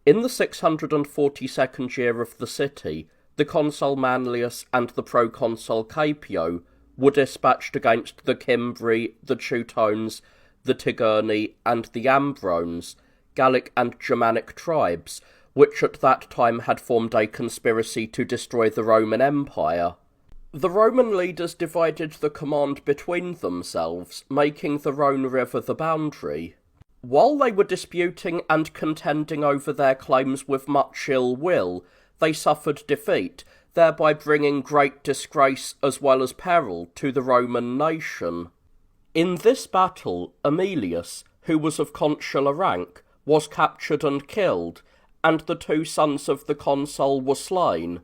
In the 642nd year of the city, the consul Manlius and the proconsul Caepio were dispatched against the Cimbri, the Teutones, the Tigurni, and the Ambrones, Gallic and Germanic tribes, which at that time had formed a conspiracy to destroy the Roman Empire. The Roman leaders divided the command between themselves, making the Rhone River the boundary. While they were disputing and contending over their claims with much ill will, they suffered defeat, thereby bringing great disgrace as well as peril to the Roman nation. In this battle, Aemilius, who was of consular rank, was captured and killed, and the 2 sons of the consul were slain.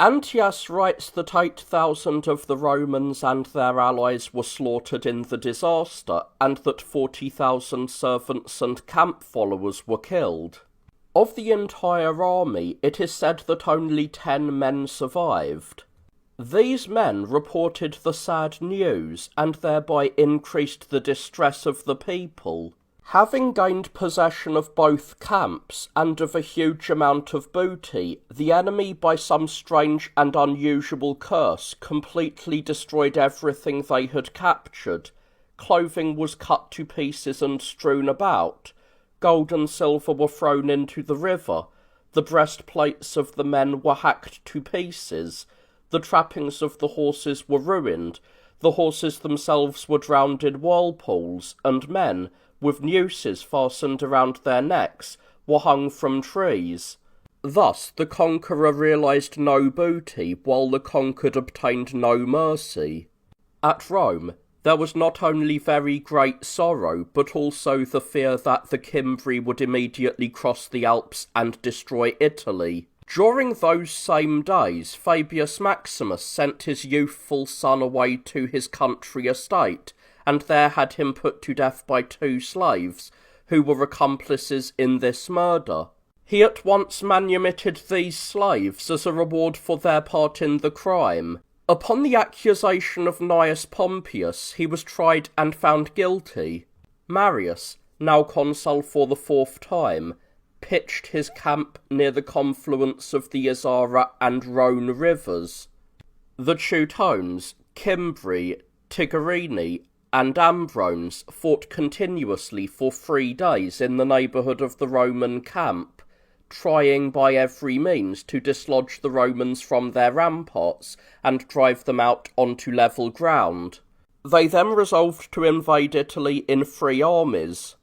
Antias writes that 8,000 of the Romans and their allies were slaughtered in the disaster, and that 40,000 servants and camp followers were killed. Of the entire army, it is said that only 10 men survived. These men reported the sad news, and thereby increased the distress of the people. Having gained possession of both camps, and of a huge amount of booty, the enemy, by some strange and unusual curse, completely destroyed everything they had captured. Clothing was cut to pieces and strewn about. Gold and silver were thrown into the river. The breastplates of the men were hacked to pieces. The trappings of the horses were ruined. The horses themselves were drowned in whirlpools, and men, with nooses fastened around their necks, were hung from trees. Thus the conqueror realized no booty, while the conquered obtained no mercy. At Rome, there was not only very great sorrow, but also the fear that the Cimbri would immediately cross the Alps and destroy Italy. During those same days, Fabius Maximus sent his youthful son away to his country estate, and there had him put to death by 2 slaves, who were accomplices in this murder. He at once manumitted these slaves as a reward for their part in the crime. Upon the accusation of Gnaeus Pompeius, he was tried and found guilty. Marius, now consul for the 4th time, pitched his camp near the confluence of the Isara and Rhone rivers. The Teutones, Cimbri, Tigurini, and Ambrones fought continuously for 3 days in the neighbourhood of the Roman camp, trying by every means to dislodge the Romans from their ramparts and drive them out onto level ground. They then resolved to invade Italy in 3 armies.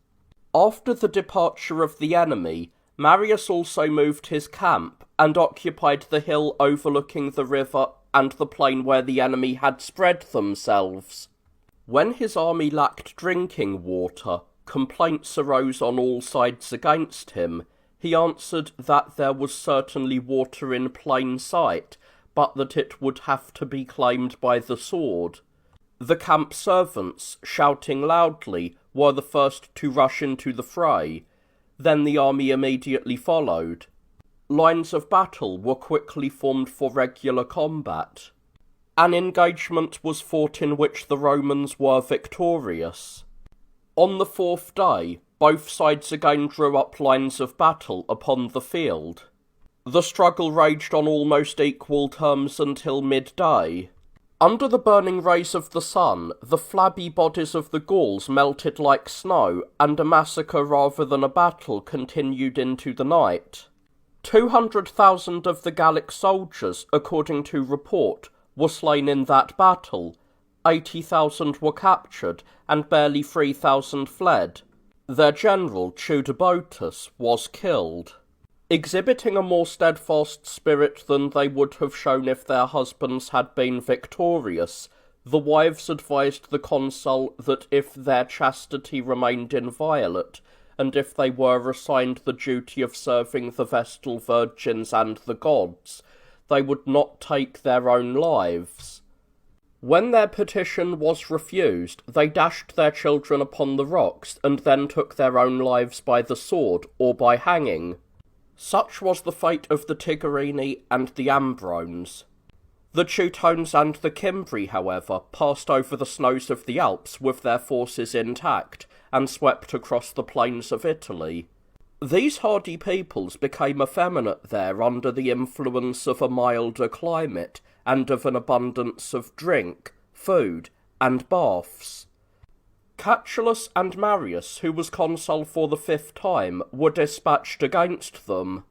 After the departure of the enemy, Marius also moved his camp and occupied the hill overlooking the river and the plain where the enemy had spread themselves. When his army lacked drinking water, complaints arose on all sides against him. He answered that there was certainly water in plain sight, but that it would have to be claimed by the sword. The camp servants, shouting loudly, were the first to rush into the fray. Then the army immediately followed. Lines of battle were quickly formed for regular combat. An engagement was fought in which the Romans were victorious. On the 4th day, both sides again drew up lines of battle upon the field. The struggle raged on almost equal terms until midday. Under the burning rays of the sun, the flabby bodies of the Gauls melted like snow, and a massacre rather than a battle continued into the night. 200,000 of the Gallic soldiers, according to report, were slain in that battle. 80,000 were captured, and barely 3,000 fled. Their general, Tudibotus, was killed. Exhibiting a more steadfast spirit than they would have shown if their husbands had been victorious, the wives advised the consul that if their chastity remained inviolate, and if they were assigned the duty of serving the Vestal Virgins and the gods, they would not take their own lives. When their petition was refused, they dashed their children upon the rocks, and then took their own lives by the sword, or by hanging. Such was the fate of the Tigurini and the Ambrones. The Teutones and the Cimbri, however, passed over the snows of the Alps with their forces intact, and swept across the plains of Italy. These hardy peoples became effeminate there under the influence of a milder climate and of an abundance of drink, food, and baths. Catulus and Marius, who was consul for the 5th time, were dispatched against them.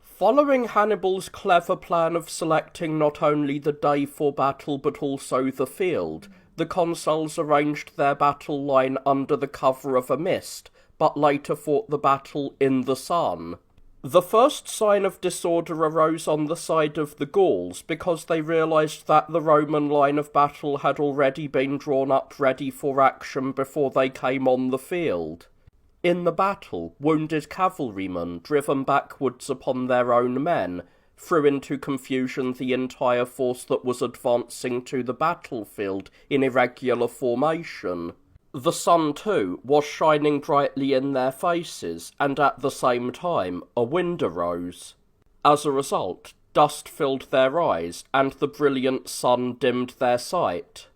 Following Hannibal's clever plan of selecting not only the day for battle but also the field, the consuls arranged their battle line under the cover of a mist, but later fought the battle in the sun. The first sign of disorder arose on the side of the Gauls because they realised that the Roman line of battle had already been drawn up ready for action before they came on the field. In the battle, wounded cavalrymen, driven backwards upon their own men, threw into confusion the entire force that was advancing to the battlefield in irregular formation. The sun, too, was shining brightly in their faces, and at the same time a wind arose. As a result, dust filled their eyes, and the brilliant sun dimmed their sight.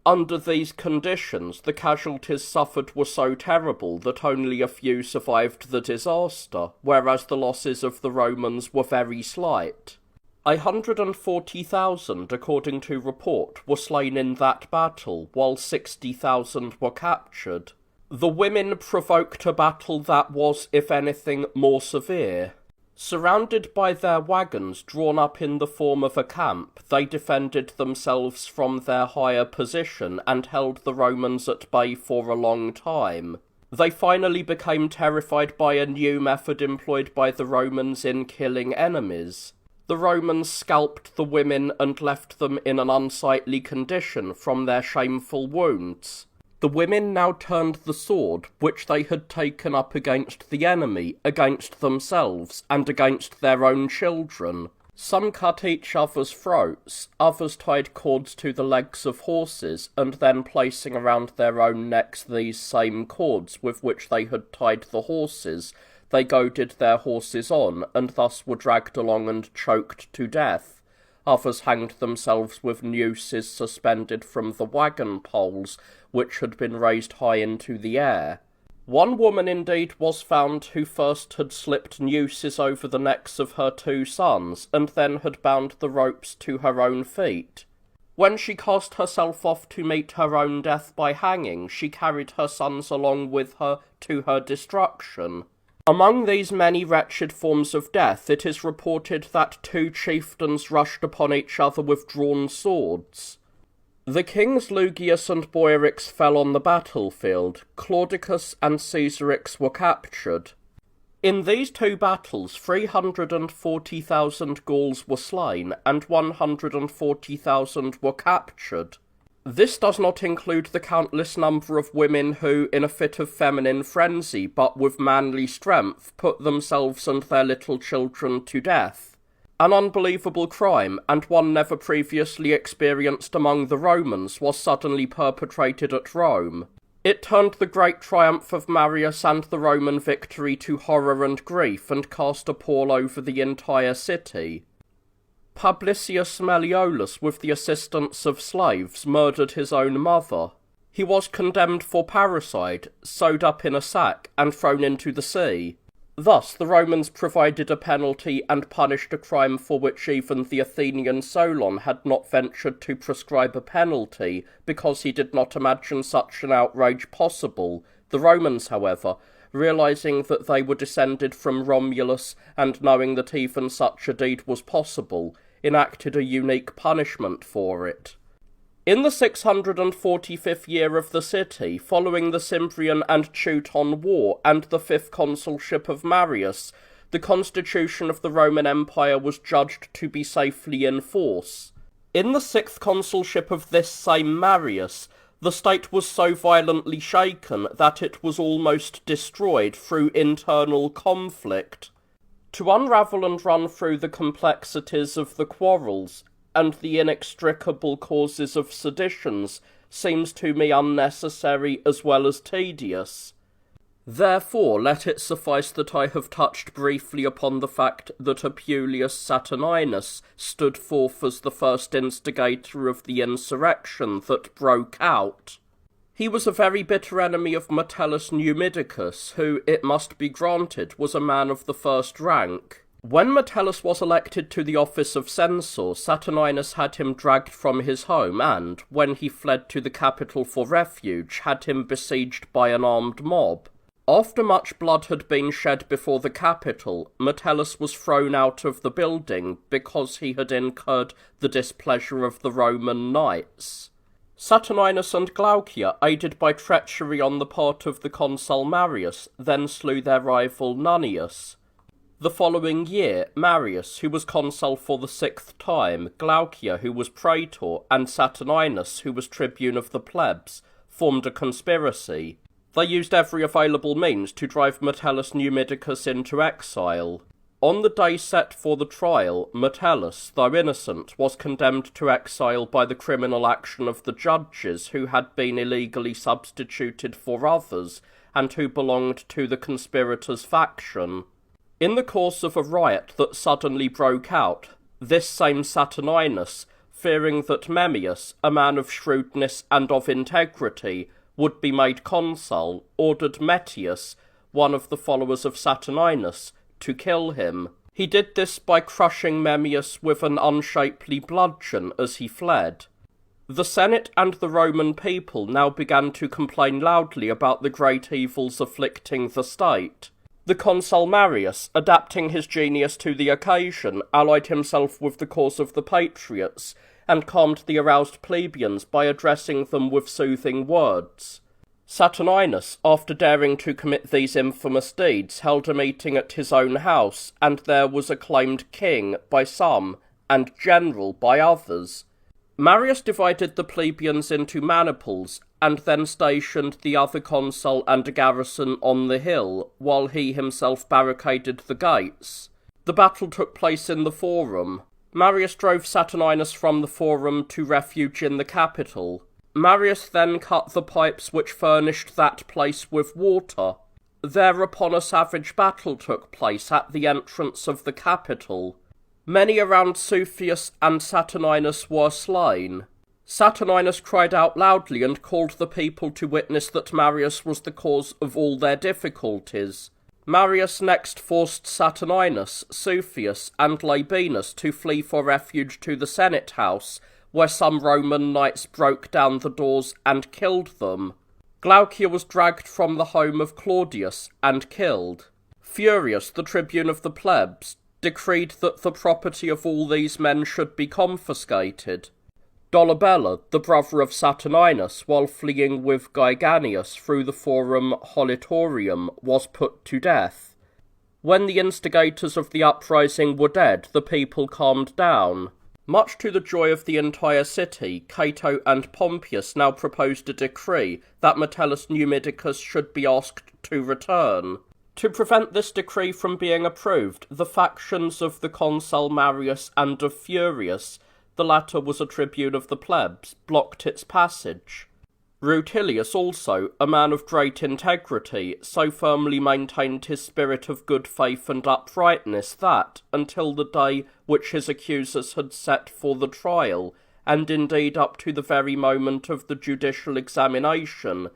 Under these conditions, the casualties suffered were so terrible that only a few survived the disaster, whereas the losses of the Romans were very slight. 140,000, according to report, were slain in that battle, while 60,000 were captured. The women provoked a battle that was, if anything, more severe. Surrounded by their wagons drawn up in the form of a camp, they defended themselves from their higher position and held the Romans at bay for a long time. They finally became terrified by a new method employed by the Romans in killing enemies. The Romans scalped the women and left them in an unsightly condition from their shameful wounds. The women now turned the sword, which they had taken up against the enemy, against themselves, and against their own children. Some cut each other's throats, others tied cords to the legs of horses, and then placing around their own necks these same cords with which they had tied the horses, they goaded their horses on, and thus were dragged along and choked to death. Others hanged themselves with nooses suspended from the wagon poles, which had been raised high into the air. One woman indeed was found who first had slipped nooses over the necks of her 2 sons, and then had bound the ropes to her own feet. When she cast herself off to meet her own death by hanging, she carried her sons along with her to her destruction. Among these many wretched forms of death, it is reported that 2 chieftains rushed upon each other with drawn swords. The kings Lugius and Boiarix fell on the battlefield. Claudicus and Caesarix were captured. In these 2 battles, 340,000 Gauls were slain, and 140,000 were captured. This does not include the countless number of women who, in a fit of feminine frenzy, but with manly strength, put themselves and their little children to death. An unbelievable crime, and one never previously experienced among the Romans, was suddenly perpetrated at Rome. It turned the great triumph of Marius and the Roman victory to horror and grief, and cast a pall over the entire city. Publicius Malleolus, with the assistance of slaves, murdered his own mother. He was condemned for parricide, sewed up in a sack, and thrown into the sea. Thus the Romans provided a penalty and punished a crime for which even the Athenian Solon had not ventured to prescribe a penalty, because he did not imagine such an outrage possible. The Romans, however, realizing that they were descended from Romulus, and knowing that even such a deed was possible, enacted a unique punishment for it. In the 645th year of the city, following the Cimbrian and Teuton War and the 5th consulship of Marius, the constitution of the Roman Empire was judged to be safely in force. In the 6th consulship of this same Marius, the state was so violently shaken that it was almost destroyed through internal conflict. To unravel and run through the complexities of the quarrels and the inextricable causes of seditions seems to me unnecessary as well as tedious. Therefore, let it suffice that I have touched briefly upon the fact that Apuleius Saturninus stood forth as the first instigator of the insurrection that broke out. He was a very bitter enemy of Metellus Numidicus, who, it must be granted, was a man of the first rank. When Metellus was elected to the office of censor, Saturninus had him dragged from his home and, when he fled to the capital for refuge, had him besieged by an armed mob. After much blood had been shed before the Capitol, Metellus was thrown out of the building because he had incurred the displeasure of the Roman knights. Saturninus and Glaucia, aided by treachery on the part of the consul Marius, then slew their rival Nunnius. The following year, Marius, who was consul for the 6th time, Glaucia, who was praetor, and Saturninus, who was tribune of the plebs, formed a conspiracy. They used every available means to drive Metellus Numidicus into exile. On the day set for the trial, Metellus, though innocent, was condemned to exile by the criminal action of the judges who had been illegally substituted for others, and who belonged to the conspirators' faction. In the course of a riot that suddenly broke out, this same Saturninus, fearing that Memmius, a man of shrewdness and of integrity, would be made consul, ordered Metius, one of the followers of Saturninus, to kill him. He did this by crushing Memmius with an unshapely bludgeon as he fled. The Senate and the Roman people now began to complain loudly about the great evils afflicting the state. The consul Marius, adapting his genius to the occasion, allied himself with the cause of the patriots, and calmed the aroused plebeians by addressing them with soothing words. Saturninus, after daring to commit these infamous deeds, held a meeting at his own house, and there was acclaimed king by some, and general by others. Marius divided the plebeians into maniples, and then stationed the other consul and a garrison on the hill, while he himself barricaded the gates. The battle took place in the Forum. Marius drove Saturninus from the Forum to refuge in the capital. Marius then cut the pipes which furnished that place with water. Thereupon a savage battle took place at the entrance of the capital. Many around Suffius and Saturninus were slain. Saturninus cried out loudly and called the people to witness that Marius was the cause of all their difficulties. Marius next forced Saturninus, Suffius, and Labienus to flee for refuge to the Senate house, where some Roman knights broke down the doors and killed them. Glaucia was dragged from the home of Claudius and killed. Furius, the tribune of the plebs, decreed that the property of all these men should be confiscated. Dolabella, the brother of Saturninus, while fleeing with Gaiganius through the Forum Holitorium, was put to death. When the instigators of the uprising were dead, the people calmed down. Much to the joy of the entire city, Cato and Pompeius now proposed a decree that Metellus Numidicus should be asked to return. To prevent this decree from being approved, the factions of the consul Marius and of Furius, the latter was a tribune of the plebs, blocked its passage. Rutilius also, a man of great integrity, so firmly maintained his spirit of good faith and uprightness that, until the day which his accusers had set for the trial, and indeed up to the very moment of the judicial examination,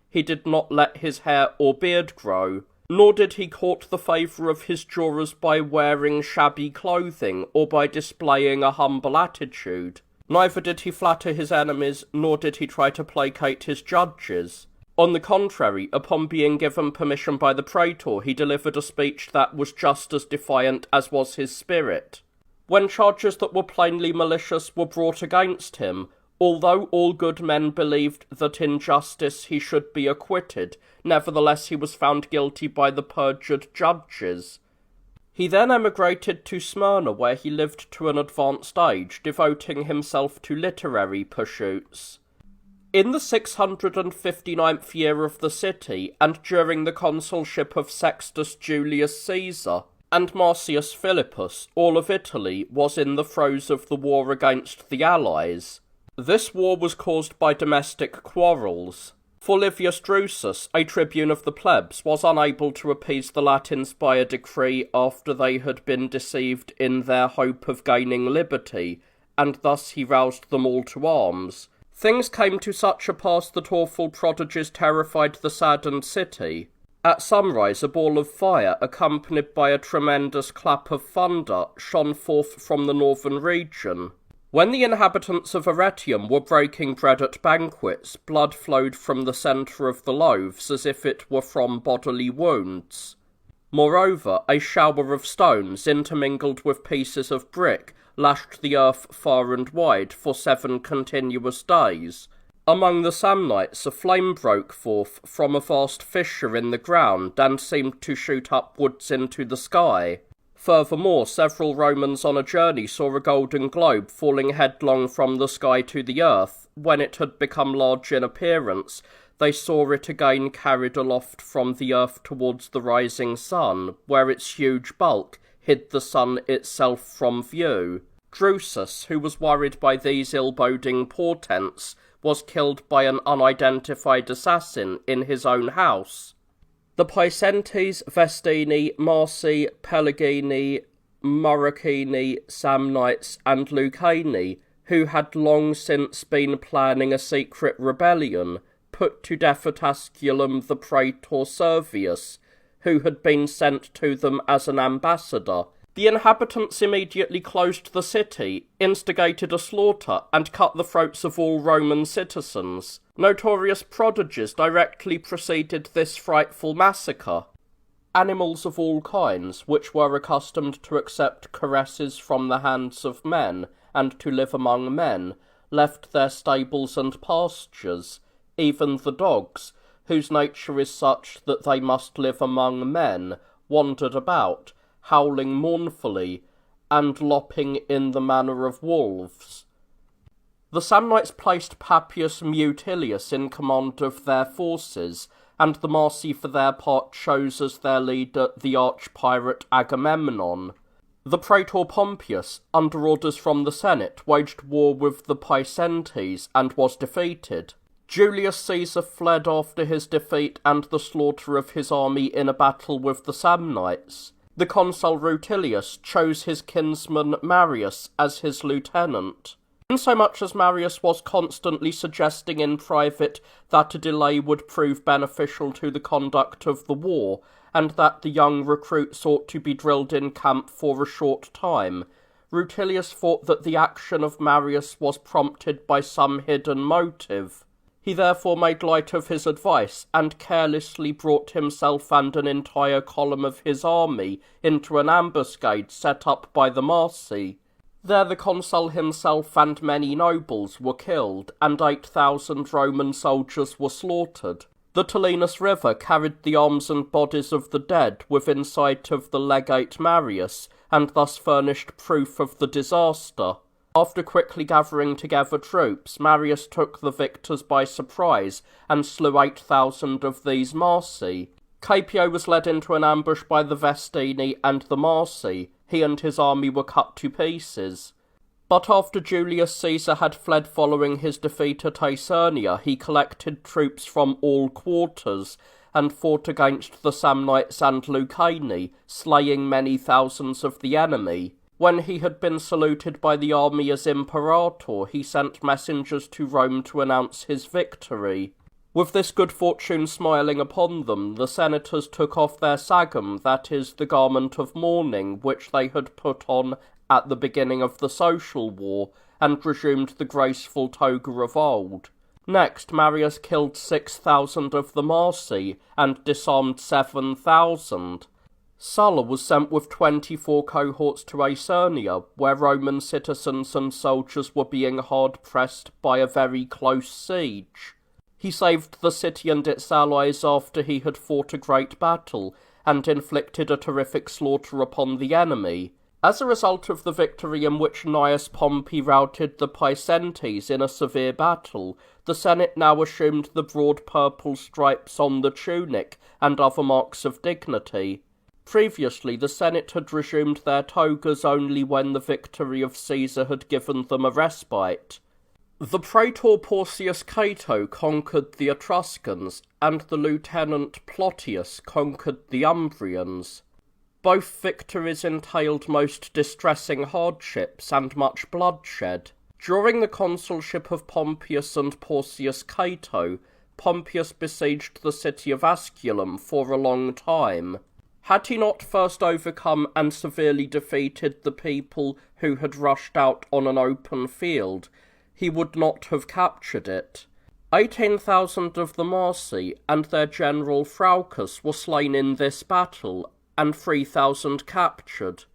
he did not let his hair or beard grow, nor did he court the favour of his jurors by wearing shabby clothing or by displaying a humble attitude. Neither did he flatter his enemies, nor did he try to placate his judges. On the contrary, upon being given permission by the praetor, he delivered a speech that was just as defiant as was his spirit. When charges that were plainly malicious were brought against him, although all good men believed that in justice he should be acquitted, nevertheless he was found guilty by the perjured judges. He then emigrated to Smyrna, where he lived to an advanced age, devoting himself to literary pursuits. In the 659th year of the city, and during the consulship of Sextus Julius Caesar and Marcius Philippus, all of Italy was in the throes of the war against the Allies. This war was caused by domestic quarrels. For Livius Drusus, a tribune of the plebs, was unable to appease the Latins by a decree after they had been deceived in their hope of gaining liberty, and thus he roused them all to arms. Things came to such a pass that awful prodigies terrified the saddened city. At sunrise a ball of fire, accompanied by a tremendous clap of thunder, shone forth from the northern region. When the inhabitants of Arretium were breaking bread at banquets, blood flowed from the centre of the loaves as if it were from bodily wounds. Moreover, a shower of stones, intermingled with pieces of brick, lashed the earth far and wide for 7 continuous days. Among the Samnites a flame broke forth from a vast fissure in the ground and seemed to shoot upwards into the sky. Furthermore, several Romans on a journey saw a golden globe falling headlong from the sky to the earth. When it had become large in appearance, they saw it again carried aloft from the earth towards the rising sun, where its huge bulk hid the sun itself from view. Drusus, who was worried by these ill-boding portents, was killed by an unidentified assassin in his own house. The Picentes, Vestini, Marsi, Pelagini, Marrucini, Samnites, and Lucani, who had long since been planning a secret rebellion, put to death at Asculum the praetor Servius, who had been sent to them as an ambassador. The inhabitants immediately closed the city, instigated a slaughter, and cut the throats of all Roman citizens. Notorious prodigies directly preceded this frightful massacre. Animals of all kinds, which were accustomed to accept caresses from the hands of men, and to live among men, left their stables and pastures. Even the dogs, whose nature is such that they must live among men, wandered about, howling mournfully, and lopping in the manner of wolves. The Samnites placed Papius Mutilius in command of their forces, and the Marsi for their part chose as their leader the arch-pirate Agamemnon. The praetor Pompeius, under orders from the Senate, waged war with the Picentes, and was defeated. Julius Caesar fled after his defeat and the slaughter of his army in a battle with the Samnites. The consul Rutilius chose his kinsman Marius as his lieutenant. Insomuch as Marius was constantly suggesting in private that a delay would prove beneficial to the conduct of the war, and that the young recruits ought to be drilled in camp for a short time, Rutilius thought that the action of Marius was prompted by some hidden motive. He therefore made light of his advice, and carelessly brought himself and an entire column of his army into an ambuscade set up by the Marsi. There the consul himself and many nobles were killed, and 8,000 Roman soldiers were slaughtered. The Tolenus River carried the arms and bodies of the dead within sight of the legate Marius, and thus furnished proof of the disaster. After quickly gathering together troops, Marius took the victors by surprise, and slew 8,000 of these Marsi. Caepio was led into an ambush by the Vestini and the Marsi. He and his army were cut to pieces. But after Julius Caesar had fled following his defeat at Acernia, he collected troops from all quarters, and fought against the Samnites and Lucani, slaying many thousands of the enemy. When he had been saluted by the army as imperator, he sent messengers to Rome to announce his victory. With this good fortune smiling upon them, the senators took off their sagum, that is, the garment of mourning, which they had put on at the beginning of the social war, and resumed the graceful toga of old. Next, Marius killed 6,000 of the Marsi, and disarmed 7,000. Sulla was sent with 24 cohorts to Acernia, where Roman citizens and soldiers were being hard-pressed by a very close siege. He saved the city and its allies after he had fought a great battle, and inflicted a terrific slaughter upon the enemy. As a result of the victory in which Gnaeus Pompey routed the Picentes in a severe battle, the Senate now assumed the broad purple stripes on the tunic and other marks of dignity. Previously, the Senate had resumed their togas only when the victory of Caesar had given them a respite. The praetor Porcius Cato conquered the Etruscans, and the lieutenant Plotius conquered the Umbrians. Both victories entailed most distressing hardships and much bloodshed. During the consulship of Pompeius and Porcius Cato, Pompeius besieged the city of Asculum for a long time. Had he not first overcome and severely defeated the people who had rushed out on an open field, he would not have captured it. 18,000 of the Marsi and their general Fraucus were slain in this battle, and 3,000 captured.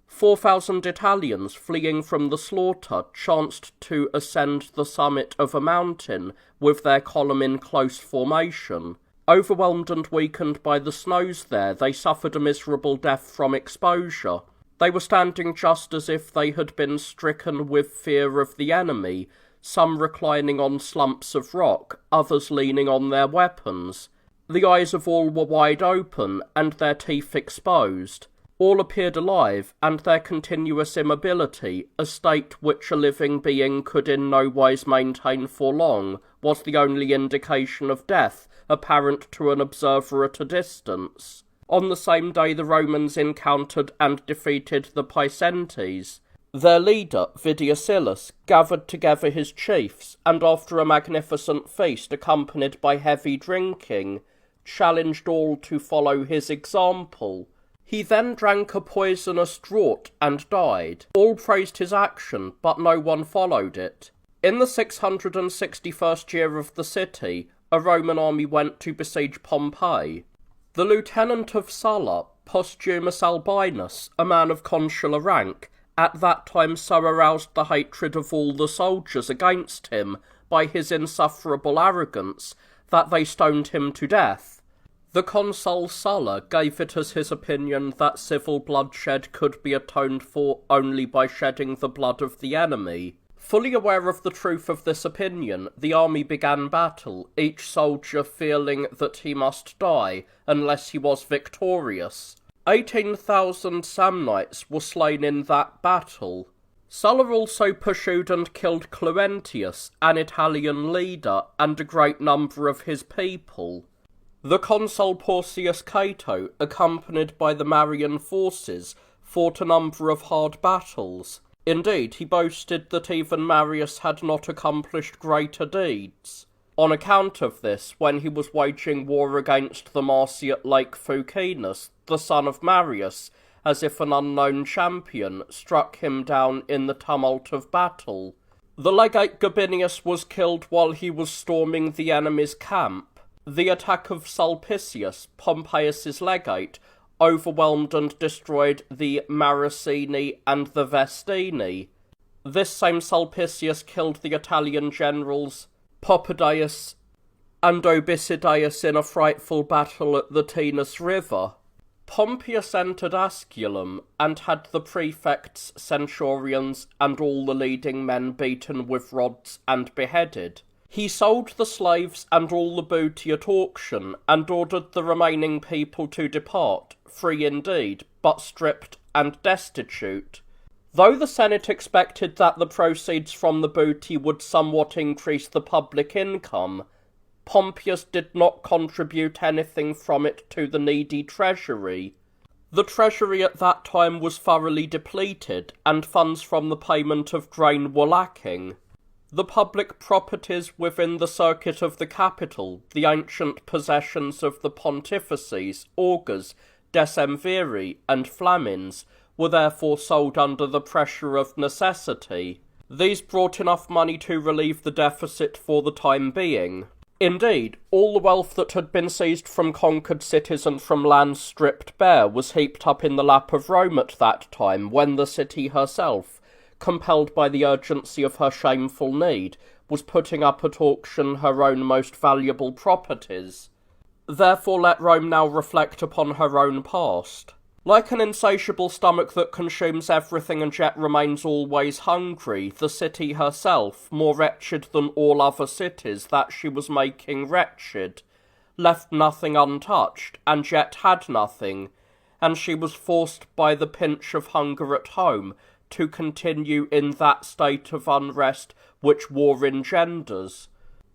4,000 Italians, fleeing from the slaughter, chanced to ascend the summit of a mountain with their column in close formation. Overwhelmed and weakened by the snows there, they suffered a miserable death from exposure. They were standing just as if they had been stricken with fear of the enemy, some reclining on slumps of rock, others leaning on their weapons. The eyes of all were wide open, and their teeth exposed. All appeared alive, and their continuous immobility, a state which a living being could in no wise maintain for long, was the only indication of death, apparent to an observer at a distance. On the same day the Romans encountered and defeated the Picentes. Their leader, Vitiacillus, gathered together his chiefs, and after a magnificent feast accompanied by heavy drinking, challenged all to follow his example. He then drank a poisonous draught and died. All praised his action, but no one followed it. In the 661st year of the city, a Roman army went to besiege Pompeii. The lieutenant of Sulla, Postumus Albinus, a man of consular rank, at that time so aroused the hatred of all the soldiers against him by his insufferable arrogance that they stoned him to death. The consul Sulla gave it as his opinion that civil bloodshed could be atoned for only by shedding the blood of the enemy. Fully aware of the truth of this opinion, the army began battle, each soldier feeling that he must die unless he was victorious. 18,000 Samnites were slain in that battle. Sulla also pursued and killed Cluentius, an Italian leader, and a great number of his people. The consul Porcius Cato, accompanied by the Marian forces, fought a number of hard battles. Indeed, he boasted that even Marius had not accomplished greater deeds. On account of this, when he was waging war against the Marsi at Lake Fucinus, the son of Marius, as if an unknown champion, struck him down in the tumult of battle. The legate Gabinius was killed while he was storming the enemy's camp. The attack of Sulpicius, Pompeius's legate, overwhelmed and destroyed the Marrucini and the Vestini. This same Sulpicius killed the Italian generals Poppaeus and Obisidius in a frightful battle at the Taenus River. Pompeius entered Asculum, and had the prefects, centurions, and all the leading men beaten with rods and beheaded. He sold the slaves and all the booty at auction, and ordered the remaining people to depart, free indeed, but stripped and destitute. Though the Senate expected that the proceeds from the booty would somewhat increase the public income, Pompeius did not contribute anything from it to the needy treasury. The treasury at that time was thoroughly depleted, and funds from the payment of grain were lacking. The public properties within the circuit of the capital, the ancient possessions of the pontifices, augurs, decemviri, and flamines, were therefore sold under the pressure of necessity. These brought enough money to relieve the deficit for the time being. Indeed, all the wealth that had been seized from conquered cities and from lands stripped bare was heaped up in the lap of Rome at that time, when the city herself, compelled by the urgency of her shameful need, was putting up at auction her own most valuable properties. Therefore let Rome now reflect upon her own past. Like an insatiable stomach that consumes everything and yet remains always hungry, the city herself, more wretched than all other cities that she was making wretched, left nothing untouched, and yet had nothing, and she was forced by the pinch of hunger at home to continue in that state of unrest which war engenders.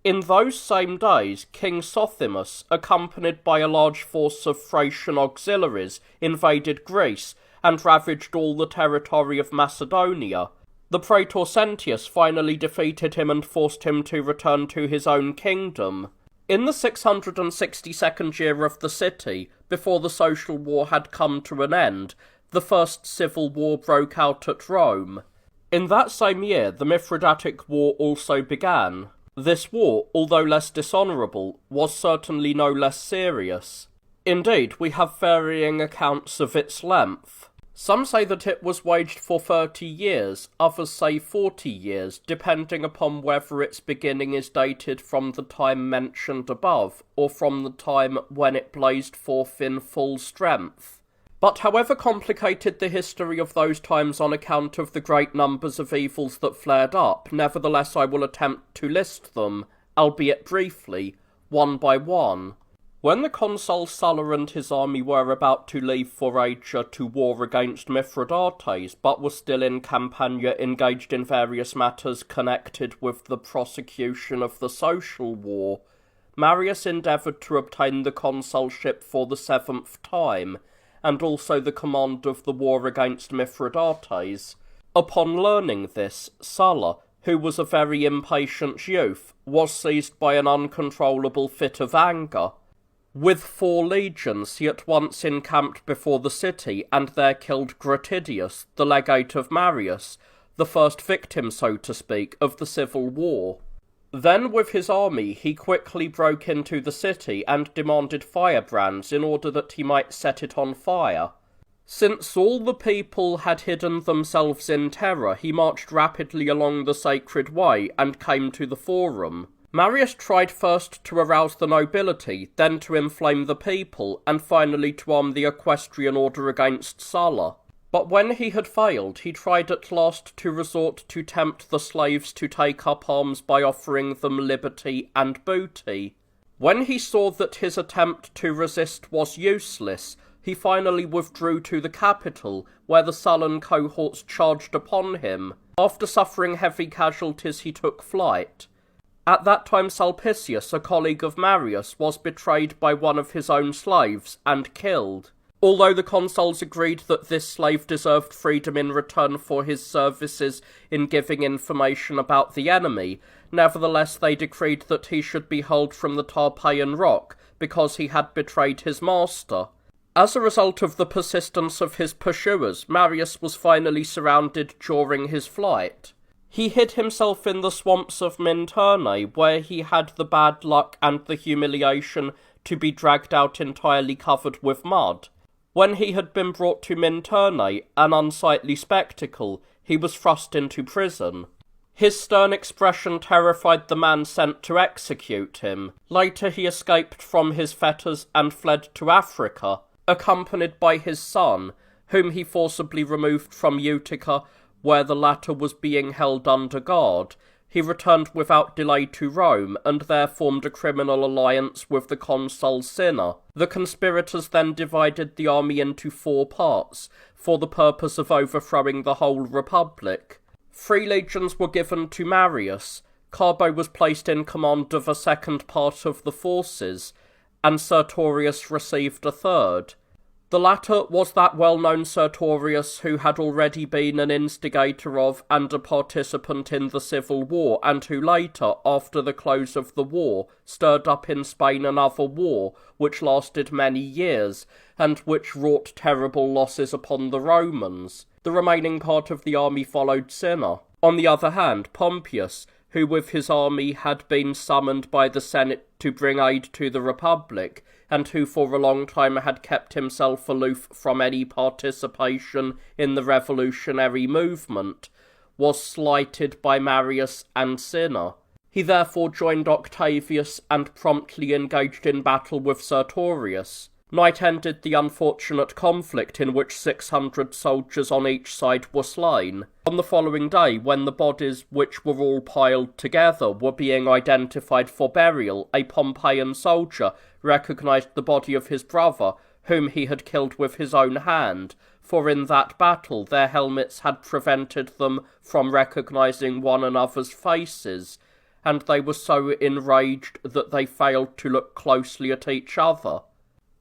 In those same days, King Sothimus, accompanied by a large force of Thracian auxiliaries, invaded Greece, and ravaged all the territory of Macedonia. The praetor Sentius finally defeated him and forced him to return to his own kingdom. In the 662nd year of the city, before the social war had come to an end, the first civil war broke out at Rome. In that same year, the Mithridatic War also began. This war, although less dishonourable, was certainly no less serious. Indeed, we have varying accounts of its length. Some say that it was waged for 30 years, others say 40 years, depending upon whether its beginning is dated from the time mentioned above, or from the time when it blazed forth in full strength. But however complicated the history of those times on account of the great numbers of evils that flared up, nevertheless I will attempt to list them, albeit briefly, one by one. When the consul Sulla and his army were about to leave for Asia to war against Mithridates, but were still in Campania engaged in various matters connected with the prosecution of the social war, Marius endeavoured to obtain the consulship for the 7th time, and also the command of the war against Mithridates. Upon learning this, Sulla, who was a very impatient youth, was seized by an uncontrollable fit of anger. With 4 legions he at once encamped before the city, and there killed Gratidius, the legate of Marius, the first victim, so to speak, of the civil war. Then with his army he quickly broke into the city and demanded firebrands in order that he might set it on fire. Since all the people had hidden themselves in terror, he marched rapidly along the sacred way and came to the forum. Marius tried first to arouse the nobility, then to inflame the people, and finally to arm the equestrian order against Sulla. But when he had failed, he tried at last to resort to tempt the slaves to take up arms by offering them liberty and booty. When he saw that his attempt to resist was useless, he finally withdrew to the capital, where the sullen cohorts charged upon him. After suffering heavy casualties, he took flight. At that time Sulpicius, a colleague of Marius, was betrayed by one of his own slaves and killed. Although the consuls agreed that this slave deserved freedom in return for his services in giving information about the enemy, nevertheless they decreed that he should be hurled from the Tarpeian rock because he had betrayed his master. As a result of the persistence of his pursuers, Marius was finally surrounded during his flight. He hid himself in the swamps of Minturnae, where he had the bad luck and the humiliation to be dragged out entirely covered with mud. When he had been brought to Minturnae, an unsightly spectacle, he was thrust into prison. His stern expression terrified the man sent to execute him. Later he escaped from his fetters and fled to Africa, accompanied by his son, whom he forcibly removed from Utica, where the latter was being held under guard. He returned without delay to Rome, and there formed a criminal alliance with the consul Cinna. The conspirators then divided the army into 4 parts, for the purpose of overthrowing the whole republic. 3 legions were given to Marius, Carbo was placed in command of a second part of the forces, and Sertorius received a third. The latter was that well-known Sertorius who had already been an instigator of and a participant in the civil war, and who later, after the close of the war, stirred up in Spain another war, which lasted many years, and which wrought terrible losses upon the Romans. The remaining part of the army followed Cinna. On the other hand, Pompeius, who with his army had been summoned by the Senate to bring aid to the Republic, and who for a long time had kept himself aloof from any participation in the revolutionary movement, was slighted by Marius and Cinna. He therefore joined Octavius and promptly engaged in battle with Sertorius. Night ended the unfortunate conflict in which 600 soldiers on each side were slain. On the following day, when the bodies, which were all piled together, were being identified for burial, a Pompeian soldier recognized the body of his brother, whom he had killed with his own hand, for in that battle their helmets had prevented them from recognizing one another's faces, and they were so enraged that they failed to look closely at each other.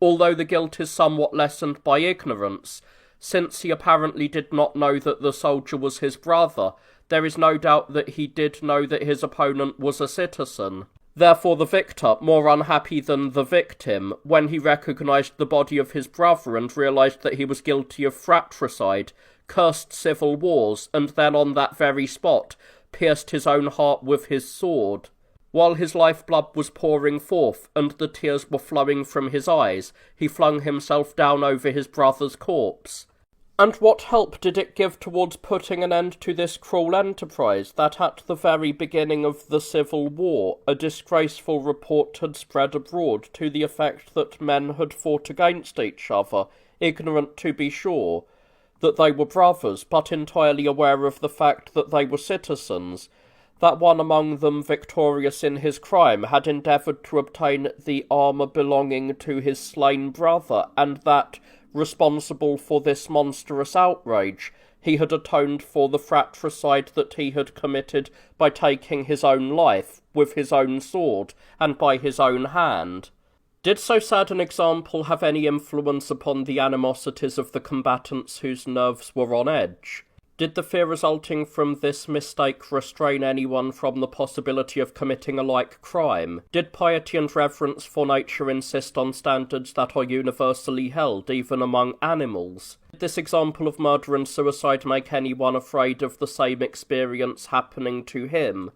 Although the guilt is somewhat lessened by ignorance, Since he apparently did not know that the soldier was his brother, there is no doubt that he did know that his opponent was a citizen. Therefore the victor, more unhappy than the victim, when he recognised the body of his brother and realised that he was guilty of fratricide, cursed civil wars, and then on that very spot pierced his own heart with his sword. While his lifeblood was pouring forth, and the tears were flowing from his eyes, he flung himself down over his brother's corpse. And what help did it give towards putting an end to this cruel enterprise, that at the very beginning of the Civil War a disgraceful report had spread abroad to the effect that men had fought against each other, ignorant, to be sure, that they were brothers, but entirely aware of the fact that they were citizens, that one among them, victorious in his crime, had endeavoured to obtain the armour belonging to his slain brother, and that, responsible for this monstrous outrage, he had atoned for the fratricide that he had committed by taking his own life, with his own sword, and by his own hand. Did so sad an example have any influence upon the animosities of the combatants whose nerves were on edge? Did the fear resulting from this mistake restrain anyone from the possibility of committing a like crime? Did piety and reverence for nature insist on standards that are universally held, even among animals? Did this example of murder and suicide make anyone afraid of the same experience happening to him?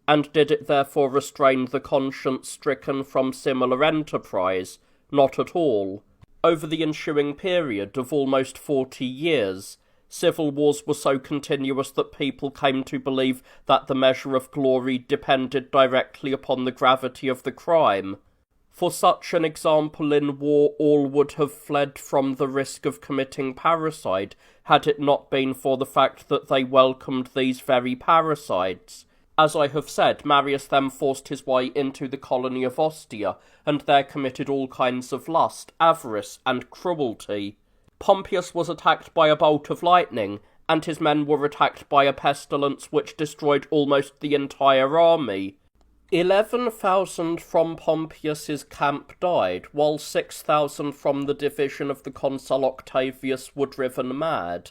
And did it therefore restrain the conscience stricken from similar enterprise? Not at all. Over the ensuing period of almost 40 years, civil wars were so continuous that people came to believe that the measure of glory depended directly upon the gravity of the crime. For such an example in war, all would have fled from the risk of committing parricide, had it not been for the fact that they welcomed these very parricides. As I have said, Marius then forced his way into the colony of Ostia, and there committed all kinds of lust, avarice, and cruelty. Pompeius was attacked by a bolt of lightning, and his men were attacked by a pestilence which destroyed almost the entire army. 11,000 from Pompeius's camp died, while 6,000 from the division of the consul Octavius were driven mad.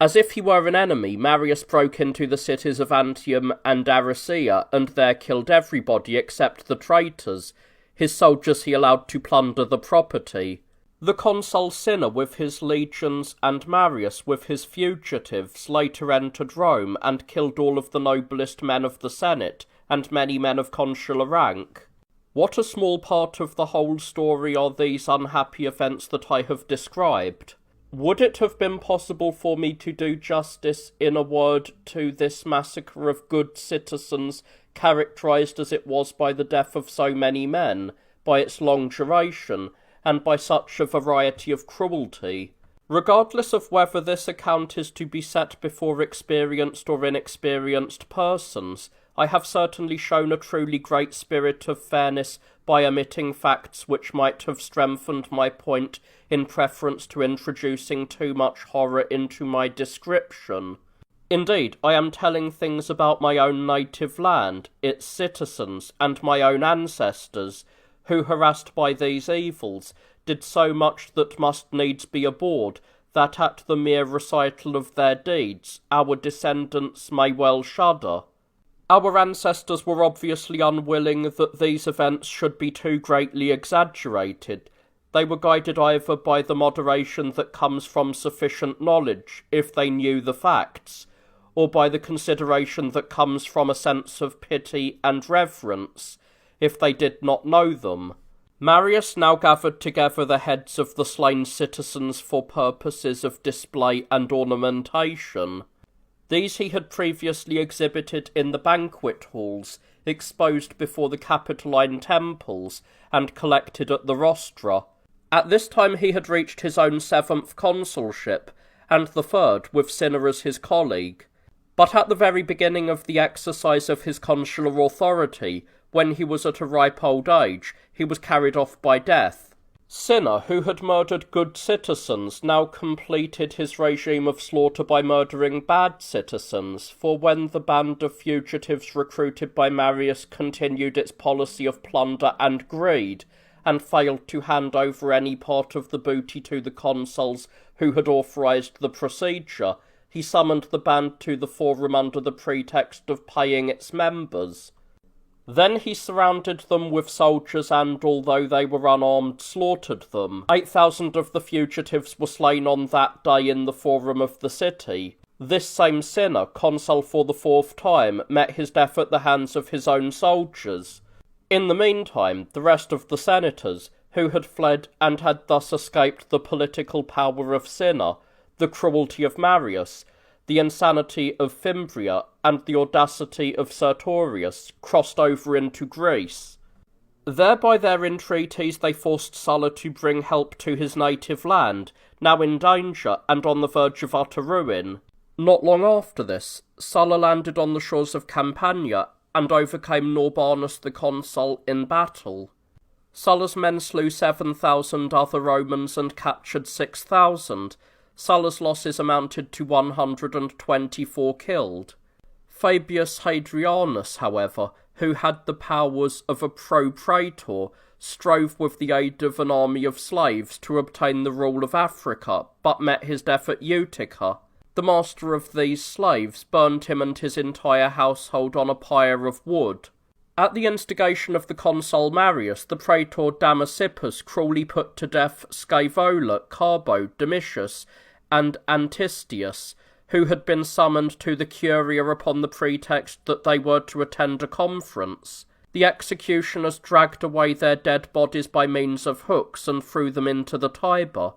As if he were an enemy, Marius broke into the cities of Antium and Aricia, and there killed everybody except the traitors. His soldiers he allowed to plunder the property. The consul Cinna with his legions and Marius with his fugitives later entered Rome and killed all of the noblest men of the Senate, and many men of consular rank. What a small part of the whole story are these unhappy events that I have described. Would it have been possible for me to do justice, in a word, to this massacre of good citizens, characterised as it was by the death of so many men, by its long duration, and by such a variety of cruelty? Regardless of whether this account is to be set before experienced or inexperienced persons, I have certainly shown a truly great spirit of fairness by omitting facts which might have strengthened my point in preference to introducing too much horror into my description. Indeed, I am telling things about my own native land, its citizens, and my own ancestors, who, harassed by these evils, did so much that must needs be abhorred, that at the mere recital of their deeds, our descendants may well shudder. Our ancestors were obviously unwilling that these events should be too greatly exaggerated. They were guided either by the moderation that comes from sufficient knowledge, if they knew the facts, or by the consideration that comes from a sense of pity and reverence, if they did not know them. Marius now gathered together the heads of the slain citizens for purposes of display and ornamentation. These he had previously exhibited in the banquet halls, exposed before the Capitoline temples, and collected at the rostra. At this time he had reached his own 7th consulship, and the 3rd, with Cinna as his colleague. But at the very beginning of the exercise of his consular authority, when he was at a ripe old age, he was carried off by death. Cinna, who had murdered good citizens, now completed his regime of slaughter by murdering bad citizens, for when the band of fugitives recruited by Marius continued its policy of plunder and greed, and failed to hand over any part of the booty to the consuls who had authorised the procedure, he summoned the band to the forum under the pretext of paying its members. Then he surrounded them with soldiers and, although they were unarmed, slaughtered them. 8,000 of the fugitives were slain on that day in the forum of the city. This same sinner, consul for the 4th time, met his death at the hands of his own soldiers. In the meantime, the rest of the senators, who had fled and had thus escaped the political power of Cinna, the cruelty of Marius, the insanity of Fimbria, and the audacity of Sertorius, crossed over into Greece. There by their entreaties they forced Sulla to bring help to his native land, now in danger and on the verge of utter ruin. Not long after this, Sulla landed on the shores of Campania and overcame Norbanus the consul in battle. Sulla's men slew 7,000 other Romans and captured 6,000. Sulla's losses amounted to 124 killed. Fabius Hadrianus, however, who had the powers of a pro-praetor, strove with the aid of an army of slaves to obtain the rule of Africa, but met his death at Utica. The master of these slaves burned him and his entire household on a pyre of wood. At the instigation of the consul Marius, the praetor Damasippus cruelly put to death Scaevola, Carbo, Domitius, and Antistius, who had been summoned to the Curia upon the pretext that they were to attend a conference. The executioners dragged away their dead bodies by means of hooks and threw them into the Tiber.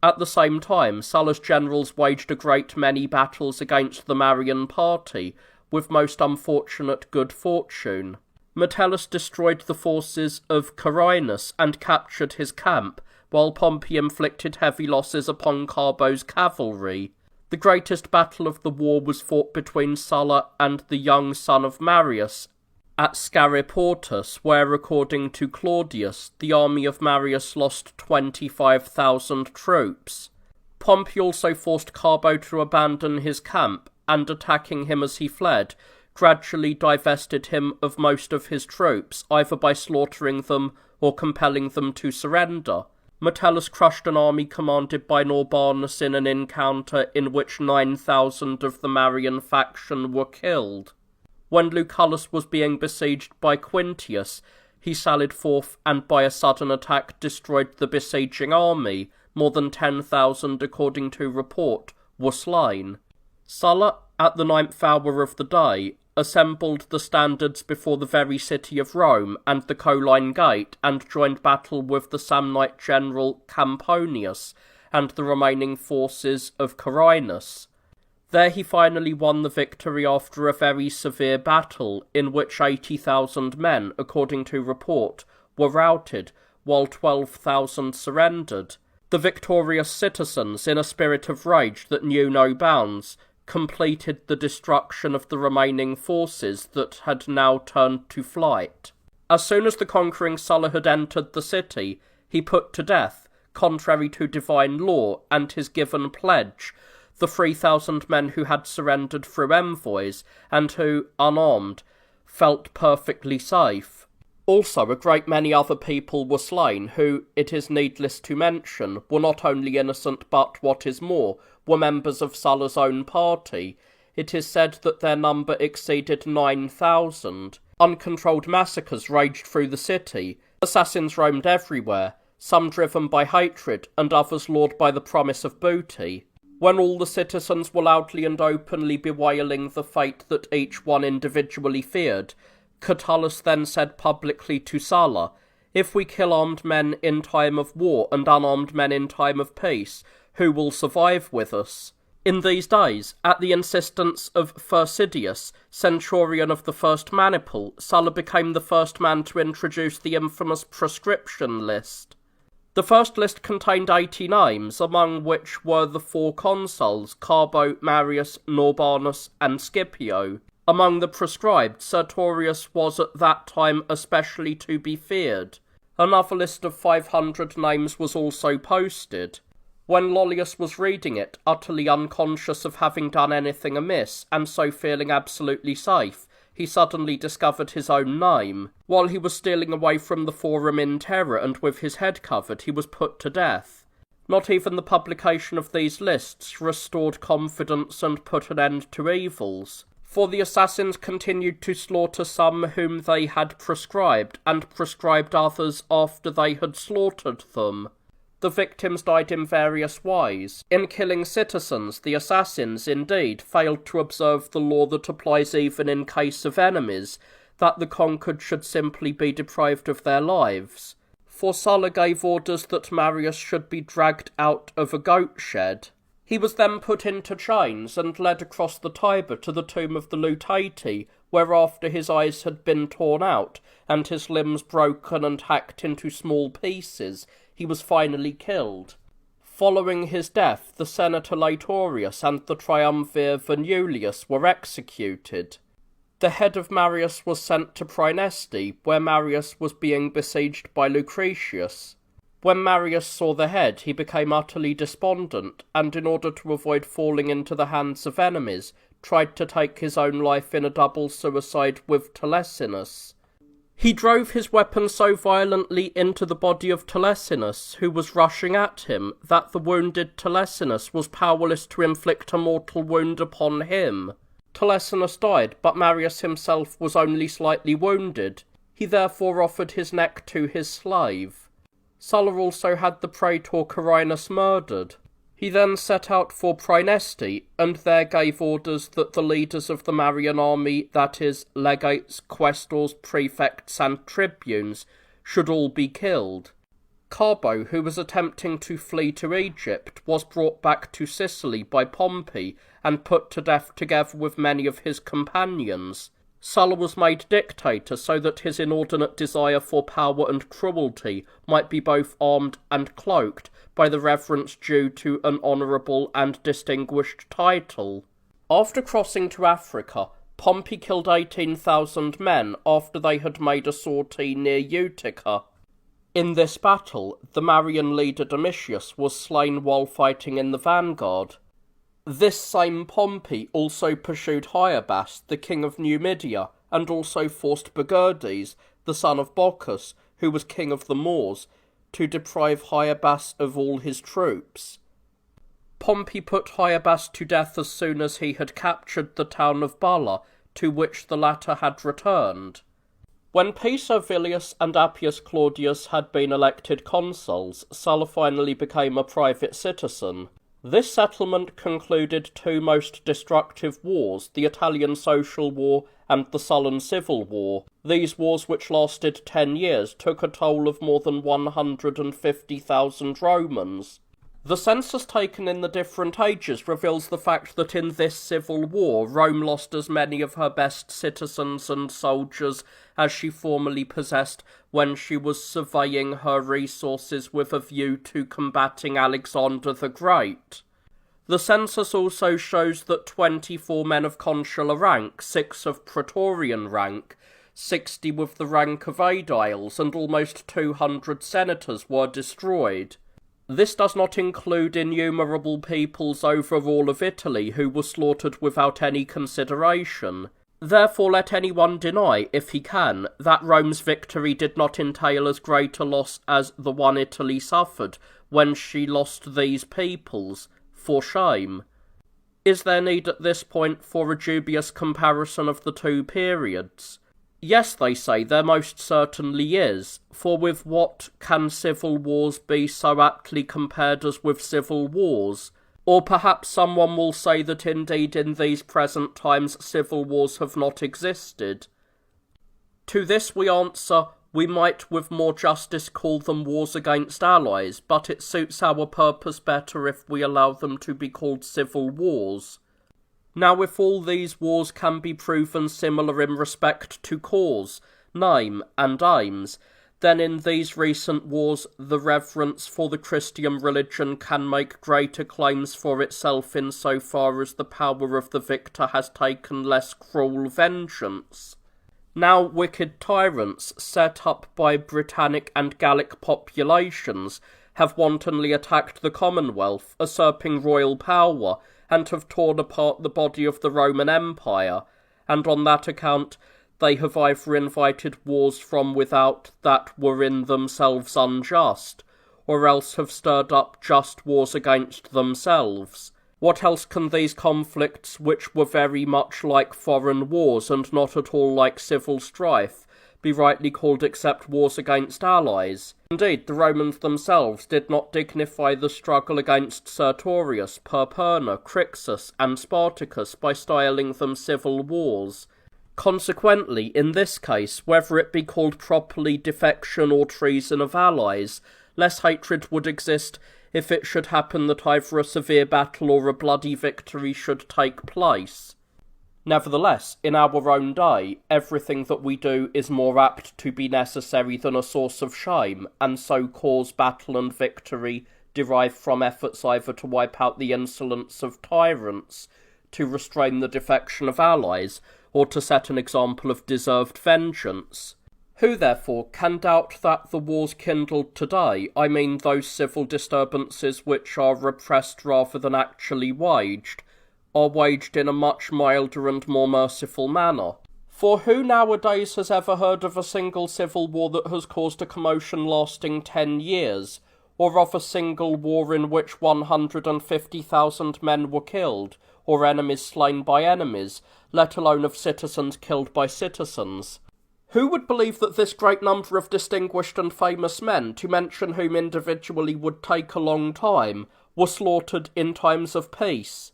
At the same time, Sulla's generals waged a great many battles against the Marian party, with most unfortunate good fortune. Metellus destroyed the forces of Carinus and captured his camp, while Pompey inflicted heavy losses upon Carbo's cavalry. The greatest battle of the war was fought between Sulla and the young son of Marius at Scariportus, where, according to Claudius, the army of Marius lost 25,000 troops. Pompey also forced Carbo to abandon his camp, and attacking him as he fled, gradually divested him of most of his troops, either by slaughtering them or compelling them to surrender. Metellus crushed an army commanded by Norbanus in an encounter in which 9,000 of the Marian faction were killed. When Lucullus was being besieged by Quintius, he sallied forth and by a sudden attack destroyed the besieging army. More than 10,000, according to report, were slain. Sulla, at the 9th hour of the day, assembled the standards before the very city of Rome and the Colline Gate, and joined battle with the Samnite general Camponius and the remaining forces of Carinus. There he finally won the victory after a very severe battle, in which 80,000 men, according to report, were routed, while 12,000 surrendered. The victorious citizens, in a spirit of rage that knew no bounds, completed the destruction of the remaining forces that had now turned to flight. As soon as the conquering Sulla had entered the city, he put to death, contrary to divine law and his given pledge, the 3,000 men who had surrendered through envoys, and who, unarmed, felt perfectly safe. Also, a great many other people were slain, who, it is needless to mention, were not only innocent but, what is more, were members of Sulla's own party. It is said that their number exceeded 9,000. Uncontrolled massacres raged through the city. Assassins roamed everywhere, some driven by hatred, and others lured by the promise of booty. When all the citizens were loudly and openly bewailing the fate that each one individually feared, Catullus then said publicly to Sulla, "If we kill armed men in time of war and unarmed men in time of peace, who will survive with us?" In these days, at the insistence of Phersidius, centurion of the first maniple, Sulla became the first man to introduce the infamous proscription list. The first list contained 80 names, among which were the 4 consuls, Carbo, Marius, Norbanus, and Scipio. Among the proscribed, Sertorius was at that time especially to be feared. Another list of 500 names was also posted. When Lollius was reading it, utterly unconscious of having done anything amiss, and so feeling absolutely safe, he suddenly discovered his own name. While he was stealing away from the forum in terror and with his head covered, he was put to death. Not even the publication of these lists restored confidence and put an end to evils, for the assassins continued to slaughter some whom they had proscribed, and proscribed others after they had slaughtered them. The victims died in various ways. In killing citizens, the assassins, indeed, failed to observe the law that applies even in case of enemies, that the conquered should simply be deprived of their lives. For Sulla gave orders that Marius should be dragged out of a goat shed. He was then put into chains and led across the Tiber to the tomb of the Lutati, where after his eyes had been torn out, and his limbs broken and hacked into small pieces, he was finally killed. Following his death, the senator Laetorius and the triumvir Venulius were executed. The head of Marius was sent to Praeneste, where Marius was being besieged by Lucretius. When Marius saw the head, he became utterly despondent, and in order to avoid falling into the hands of enemies, tried to take his own life in a double suicide with Telesinus. He drove his weapon so violently into the body of Telesinus, who was rushing at him, that the wounded Telesinus was powerless to inflict a mortal wound upon him. Telesinus died, but Marius himself was only slightly wounded. He therefore offered his neck to his slave. Sulla also had the praetor Carinus murdered. He then set out for Praeneste, and there gave orders that the leaders of the Marian army, that is, legates, quaestors, prefects, and tribunes, should all be killed. Carbo, who was attempting to flee to Egypt, was brought back to Sicily by Pompey, and put to death together with many of his companions. Sulla was made dictator so that his inordinate desire for power and cruelty might be both armed and cloaked by the reverence due to an honourable and distinguished title. After crossing to Africa, Pompey killed 18,000 men after they had made a sortie near Utica. In this battle, the Marian leader Domitius was slain while fighting in the vanguard. This same Pompey also pursued Hyabas, the king of Numidia, and also forced Bagurdes, the son of Bocchus, who was king of the Moors, to deprive Hyabas of all his troops. Pompey put Hyabas to death as soon as he had captured the town of Balla, to which the latter had returned. When P. Servilius and Appius Claudius had been elected consuls, Sulla finally became a private citizen. This settlement concluded two most destructive wars, the Italian Social War and the Sullan Civil War. These wars, which lasted 10 years, took a toll of more than 150,000 Romans. The census taken in the different ages reveals the fact that in this civil war Rome lost as many of her best citizens and soldiers as she formerly possessed when she was surveying her resources with a view to combating Alexander the Great. The census also shows that 24 men of consular rank, 6 of praetorian rank, 60 with the rank of aediles, and almost 200 senators were destroyed. This does not include innumerable peoples over all of Italy who were slaughtered without any consideration. Therefore let anyone deny, if he can, that Rome's victory did not entail as great a loss as the one Italy suffered when she lost these peoples, for shame. Is there need at this point for a dubious comparison of the two periods? Yes, they say, there most certainly is, for with what can civil wars be so aptly compared as with civil wars? Or perhaps someone will say that indeed in these present times civil wars have not existed. To this we answer, we might with more justice call them wars against allies, but it suits our purpose better if we allow them to be called civil wars. Now if all these wars can be proven similar in respect to cause, name, and aims, then in these recent wars the reverence for the Christian religion can make greater claims for itself in so far as the power of the victor has taken less cruel vengeance. Now wicked tyrants, set up by Britannic and Gallic populations, have wantonly attacked the Commonwealth, usurping royal power, and have torn apart the body of the Roman Empire, and on that account they have either invited wars from without that were in themselves unjust, or else have stirred up just wars against themselves. What else can these conflicts, which were very much like foreign wars and not at all like civil strife, be rightly called except wars against allies? Indeed, the Romans themselves did not dignify the struggle against Sertorius, Perperna, Crixus, and Spartacus by styling them civil wars. Consequently, in this case, whether it be called properly defection or treason of allies, less hatred would exist if it should happen that either a severe battle or a bloody victory should take place. Nevertheless, in our own day, everything that we do is more apt to be necessary than a source of shame, and so cause battle and victory derive from efforts either to wipe out the insolence of tyrants, to restrain the defection of allies, or to set an example of deserved vengeance. Who, therefore, can doubt that the wars kindled today, I mean those civil disturbances which are repressed rather than actually waged, are waged in a much milder and more merciful manner? For who nowadays has ever heard of a single civil war that has caused a commotion lasting 10 years, or of a single war in which 150,000 men were killed, or enemies slain by enemies, let alone of citizens killed by citizens? Who would believe that this great number of distinguished and famous men, to mention whom individually would take a long time, were slaughtered in times of peace?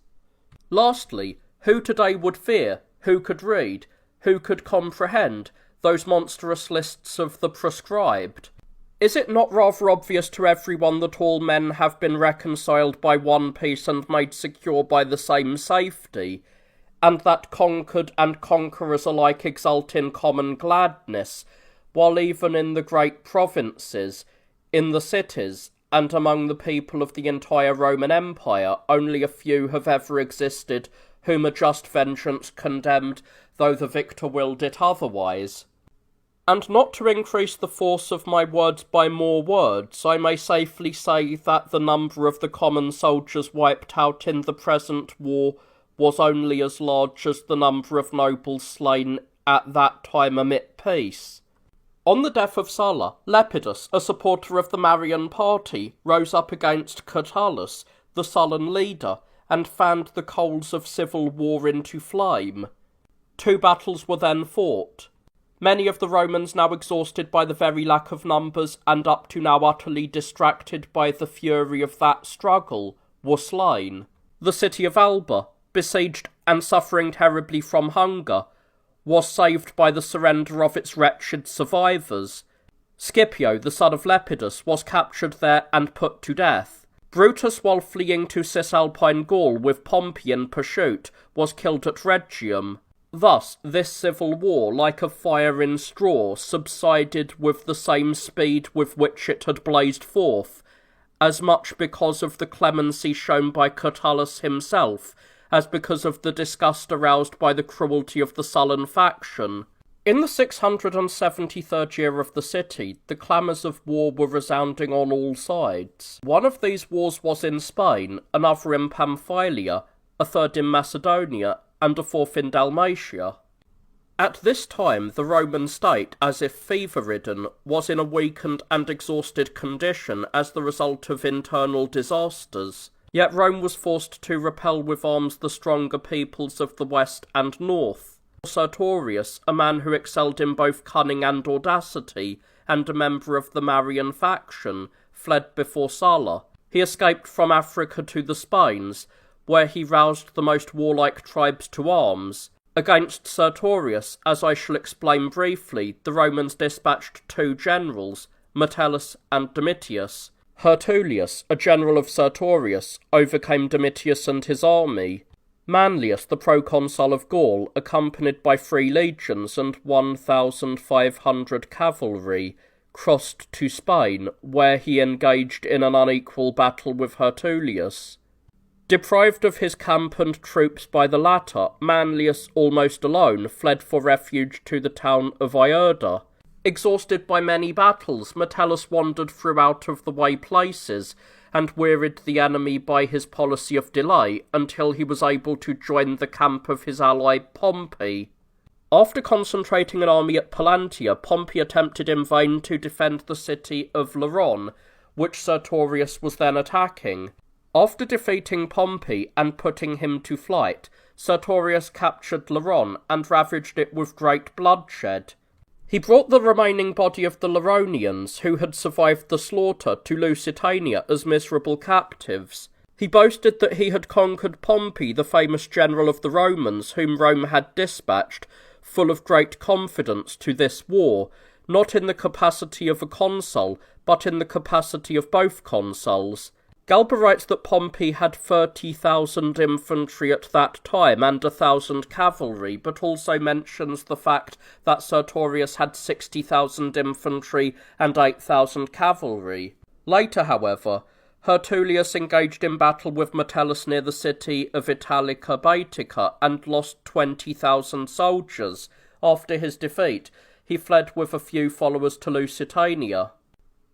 Lastly, who today would fear, who could read, who could comprehend those monstrous lists of the proscribed? Is it not rather obvious to everyone that all men have been reconciled by one peace and made secure by the same safety, and that conquered and conquerors alike exult in common gladness, while even in the great provinces, in the cities, and among the people of the entire Roman Empire, only a few have ever existed whom a just vengeance condemned, though the victor willed it otherwise? And not to increase the force of my words by more words, I may safely say that the number of the common soldiers wiped out in the present war was only as large as the number of nobles slain at that time amid peace. On the death of Sulla, Lepidus, a supporter of the Marian party, rose up against Catullus, the sullen leader, and fanned the coals of civil war into flame. 2 battles were then fought. Many of the Romans, now exhausted by the very lack of numbers, and up to now utterly distracted by the fury of that struggle, were slain. The city of Alba, besieged and suffering terribly from hunger, was saved by the surrender of its wretched survivors. Scipio, the son of Lepidus, was captured there and put to death. Brutus, while fleeing to Cisalpine Gaul with Pompey in pursuit, was killed at Rhegium. Thus, this civil war, like a fire in straw, subsided with the same speed with which it had blazed forth, as much because of the clemency shown by Catullus himself, as because of the disgust aroused by the cruelty of the sullen faction. In the 673rd year of the city, the clamours of war were resounding on all sides. One of these wars was in Spain, another in Pamphylia, a third in Macedonia, and a fourth in Dalmatia. At this time, the Roman state, as if fever-ridden, was in a weakened and exhausted condition as the result of internal disasters. Yet Rome was forced to repel with arms the stronger peoples of the west and north. Sertorius, a man who excelled in both cunning and audacity, and a member of the Marian faction, fled before Sulla. He escaped from Africa to the Spains, where he roused the most warlike tribes to arms. Against Sertorius, as I shall explain briefly, the Romans dispatched 2 generals, Metellus and Domitius. Hertulius, a general of Sertorius, overcame Domitius and his army. Manlius, the proconsul of Gaul, accompanied by 3 legions and 1,500 cavalry, crossed to Spain, where he engaged in an unequal battle with Hertulius. Deprived of his camp and troops by the latter, Manlius, almost alone, fled for refuge to the town of Iorda. Exhausted by many battles, Metellus wandered through out-of-the-way places, and wearied the enemy by his policy of delay, until he was able to join the camp of his ally Pompey. After concentrating an army at Pallantia, Pompey attempted in vain to defend the city of Laron, which Sertorius was then attacking. After defeating Pompey and putting him to flight, Sertorius captured Laron and ravaged it with great bloodshed. He brought the remaining body of the Laronians, who had survived the slaughter, to Lusitania as miserable captives. He boasted that he had conquered Pompey, the famous general of the Romans, whom Rome had dispatched, full of great confidence, to this war, not in the capacity of a consul, but in the capacity of both consuls. Galba writes that Pompey had 30,000 infantry at that time and 1,000 cavalry, but also mentions the fact that Sertorius had 60,000 infantry and 8,000 cavalry. Later, however, Hertulius engaged in battle with Metellus near the city of Italica Baetica and lost 20,000 soldiers. After his defeat, he fled with a few followers to Lusitania.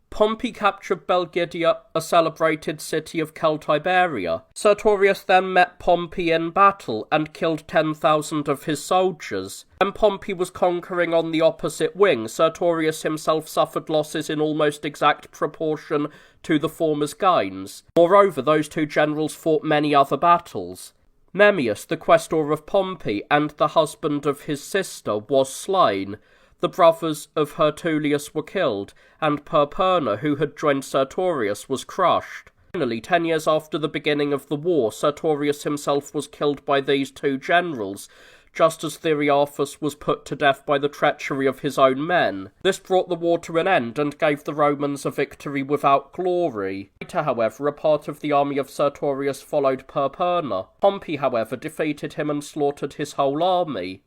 Pompey captured Belgidia, a celebrated city of Celtiberia. Sertorius then met Pompey in battle and killed 10,000 of his soldiers. When Pompey was conquering on the opposite wing, Sertorius himself suffered losses in almost exact proportion to the former's gains. Moreover, those two generals fought many other battles. Memmius, the questor of Pompey and the husband of his sister, was slain. The brothers of Hertulius were killed, and Perperna, who had joined Sertorius, was crushed. Finally, 10 years after the beginning of the war, Sertorius himself was killed by these two generals, just as Theriarchus was put to death by the treachery of his own men. This brought the war to an end and gave the Romans a victory without glory. Later, however, a part of the army of Sertorius followed Perperna. Pompey, however, defeated him and slaughtered his whole army.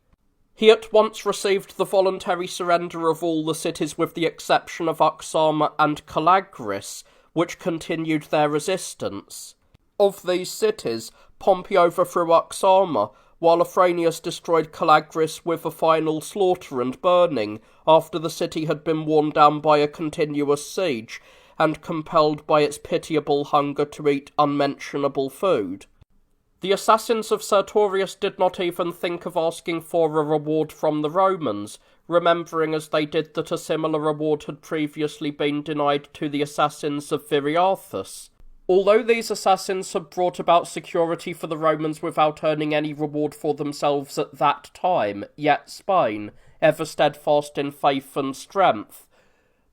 He at once received the voluntary surrender of all the cities with the exception of Uxama and Calagris, which continued their resistance. Of these cities, Pompey overthrew Uxama, while Afranius destroyed Calagris with a final slaughter and burning, after the city had been worn down by a continuous siege, and compelled by its pitiable hunger to eat unmentionable food. The assassins of Sertorius did not even think of asking for a reward from the Romans, remembering as they did that a similar reward had previously been denied to the assassins of Viriathus. Although these assassins had brought about security for the Romans without earning any reward for themselves at that time, yet Spain, ever steadfast in faith and strength,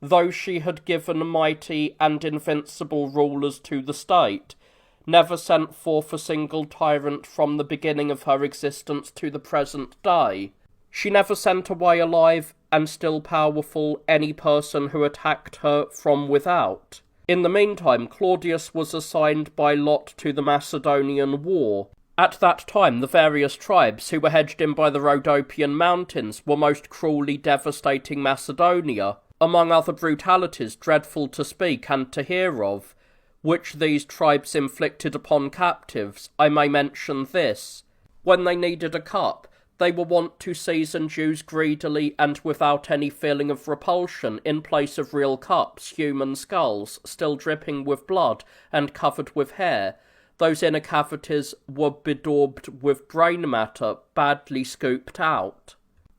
though she had given mighty and invincible rulers to the state, never sent forth a single tyrant from the beginning of her existence to the present day. She never sent away alive and still powerful any person who attacked her from without. In the meantime, Claudius was assigned by lot to the Macedonian war. At that time, the various tribes, who were hedged in by the Rhodopian mountains, were most cruelly devastating Macedonia, among other brutalities dreadful to speak and to hear of, which these tribes inflicted upon captives. I may mention this. When they needed a cup, they were wont to seize and use greedily and without any feeling of repulsion, in place of real cups, human skulls, still dripping with blood and covered with hair. Those inner cavities were bedaubed with brain matter, badly scooped out.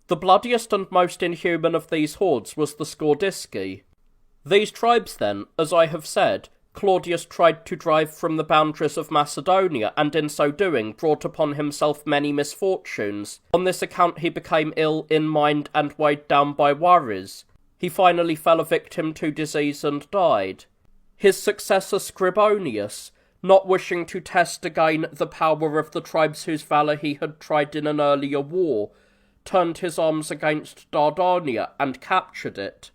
The bloodiest and most inhuman of these hordes was the Scordisci. These tribes, then, as I have said, Claudius tried to drive from the boundaries of Macedonia, and in so doing brought upon himself many misfortunes. On this account he became ill in mind and weighed down by worries. He finally fell a victim to disease and died. His successor Scribonius, not wishing to test again the power of the tribes whose valour he had tried in an earlier war, turned his arms against Dardania and captured it.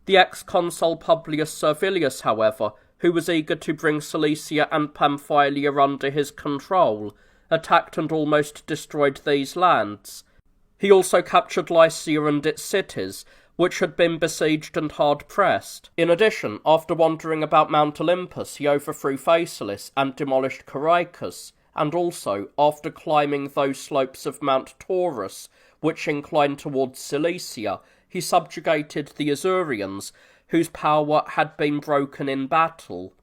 The ex-consul Publius Servilius, however, who was eager to bring Cilicia and Pamphylia under his control, attacked and almost destroyed these lands. He also captured Lycia and its cities, which had been besieged and hard-pressed. In addition, after wandering about Mount Olympus, he overthrew Phasaelis and demolished Carycus, and also, after climbing those slopes of Mount Taurus, which inclined towards Cilicia, he subjugated the Isurians, whose power had been broken in battle.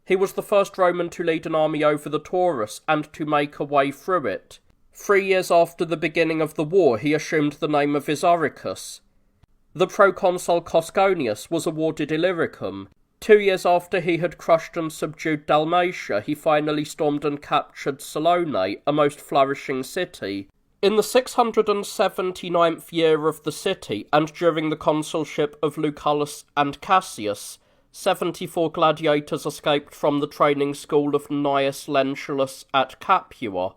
He was the first Roman to lead an army over the Taurus and to make a way through it. 3 years after the beginning of the war, he assumed the name of Isauricus. The proconsul Cosconius was awarded Illyricum. 2 years after he had crushed and subdued Dalmatia, he finally stormed and captured Salone, a most flourishing city. In the 679th year of the city, and during the consulship of Lucullus and Cassius, 74 gladiators escaped from the training school of Gnaeus Lentulus at Capua.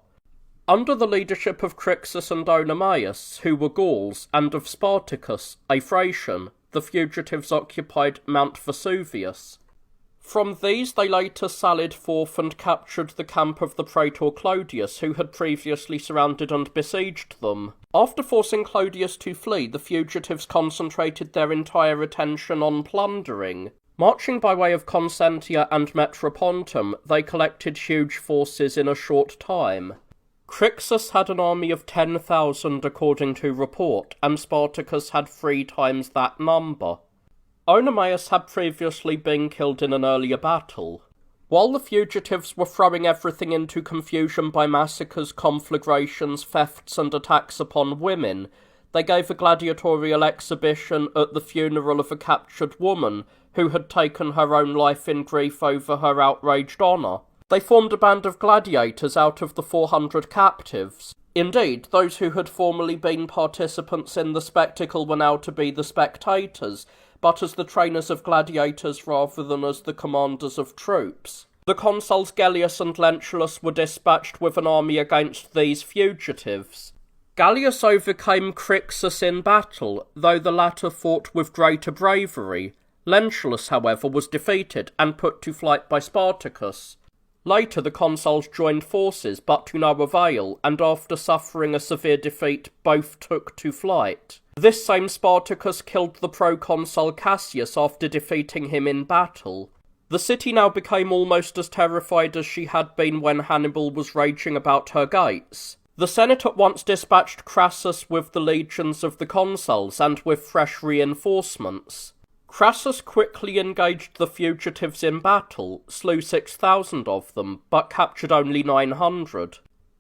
Under the leadership of Crixus and Oenomaus, who were Gauls, and of Spartacus, a Thracian, the fugitives occupied Mount Vesuvius. From these they later sallied forth and captured the camp of the praetor Clodius, who had previously surrounded and besieged them. After forcing Clodius to flee, the fugitives concentrated their entire attention on plundering. Marching by way of Consentia and Metropontum, they collected huge forces in a short time. Crixus had an army of 10,000 according to report, and Spartacus had 3 times that number. Oenomaus had previously been killed in an earlier battle. While the fugitives were throwing everything into confusion by massacres, conflagrations, thefts and attacks upon women, they gave a gladiatorial exhibition at the funeral of a captured woman who had taken her own life in grief over her outraged honour. They formed a band of gladiators out of the 400 captives. Indeed, those who had formerly been participants in the spectacle were now to be the spectators, but as the trainers of gladiators rather than as the commanders of troops. The consuls Gellius and Lentulus were dispatched with an army against these fugitives. Gallius overcame Crixus in battle, though the latter fought with greater bravery. Lentulus, however, was defeated and put to flight by Spartacus. Later the consuls joined forces, but to no avail, and after suffering a severe defeat, both took to flight. This same Spartacus killed the proconsul Cassius after defeating him in battle. The city now became almost as terrified as she had been when Hannibal was raging about her gates. The Senate at once dispatched Crassus with the legions of the consuls, and with fresh reinforcements. Crassus quickly engaged the fugitives in battle, slew 6,000 of them, but captured only 900.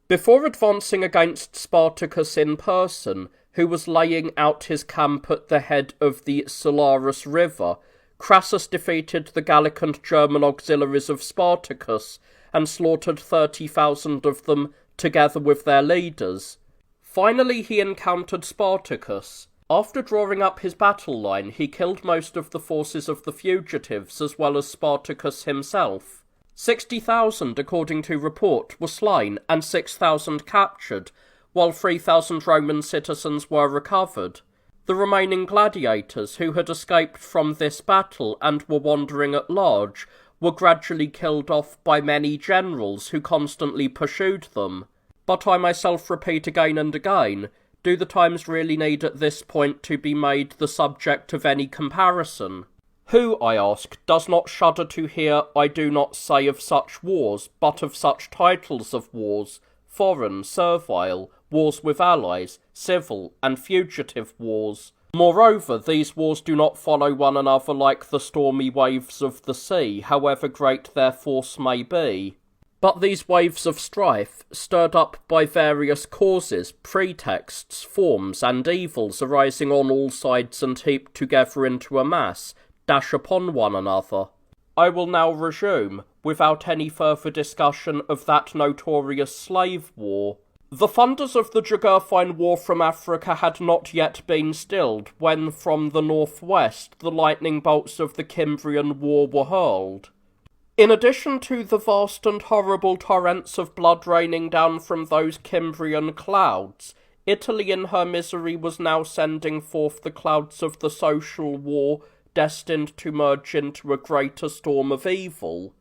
Before advancing against Spartacus in person, who was laying out his camp at the head of the Salarus River, Crassus defeated the Gallic and German auxiliaries of Spartacus, and slaughtered 30,000 of them, together with their leaders. Finally he encountered Spartacus. After drawing up his battle line, he killed most of the forces of the fugitives, as well as Spartacus himself. 60,000, according to report, were slain, and 6,000 captured, while 3,000 Roman citizens were recovered. The remaining gladiators, who had escaped from this battle and were wandering at large, were gradually killed off by many generals who constantly pursued them. But I myself repeat again and again, do the times really need at this point to be made the subject of any comparison? Who, I ask, does not shudder to hear I do not say of such wars, but of such titles of wars, foreign, servile, wars with allies, civil, and fugitive wars? Moreover, these wars do not follow one another like the stormy waves of the sea, however great their force may be. But these waves of strife, stirred up by various causes, pretexts, forms, and evils arising on all sides and heaped together into a mass, dash upon one another. I will now resume, without any further discussion of that notorious slave war. The thunders of the Jugurthine War from Africa had not yet been stilled, when from the northwest the lightning bolts of the Cimbrian War were hurled. In addition to the vast and horrible torrents of blood raining down from those Cimbrian clouds, Italy in her misery was now sending forth the clouds of the social war, destined to merge into a greater storm of evil.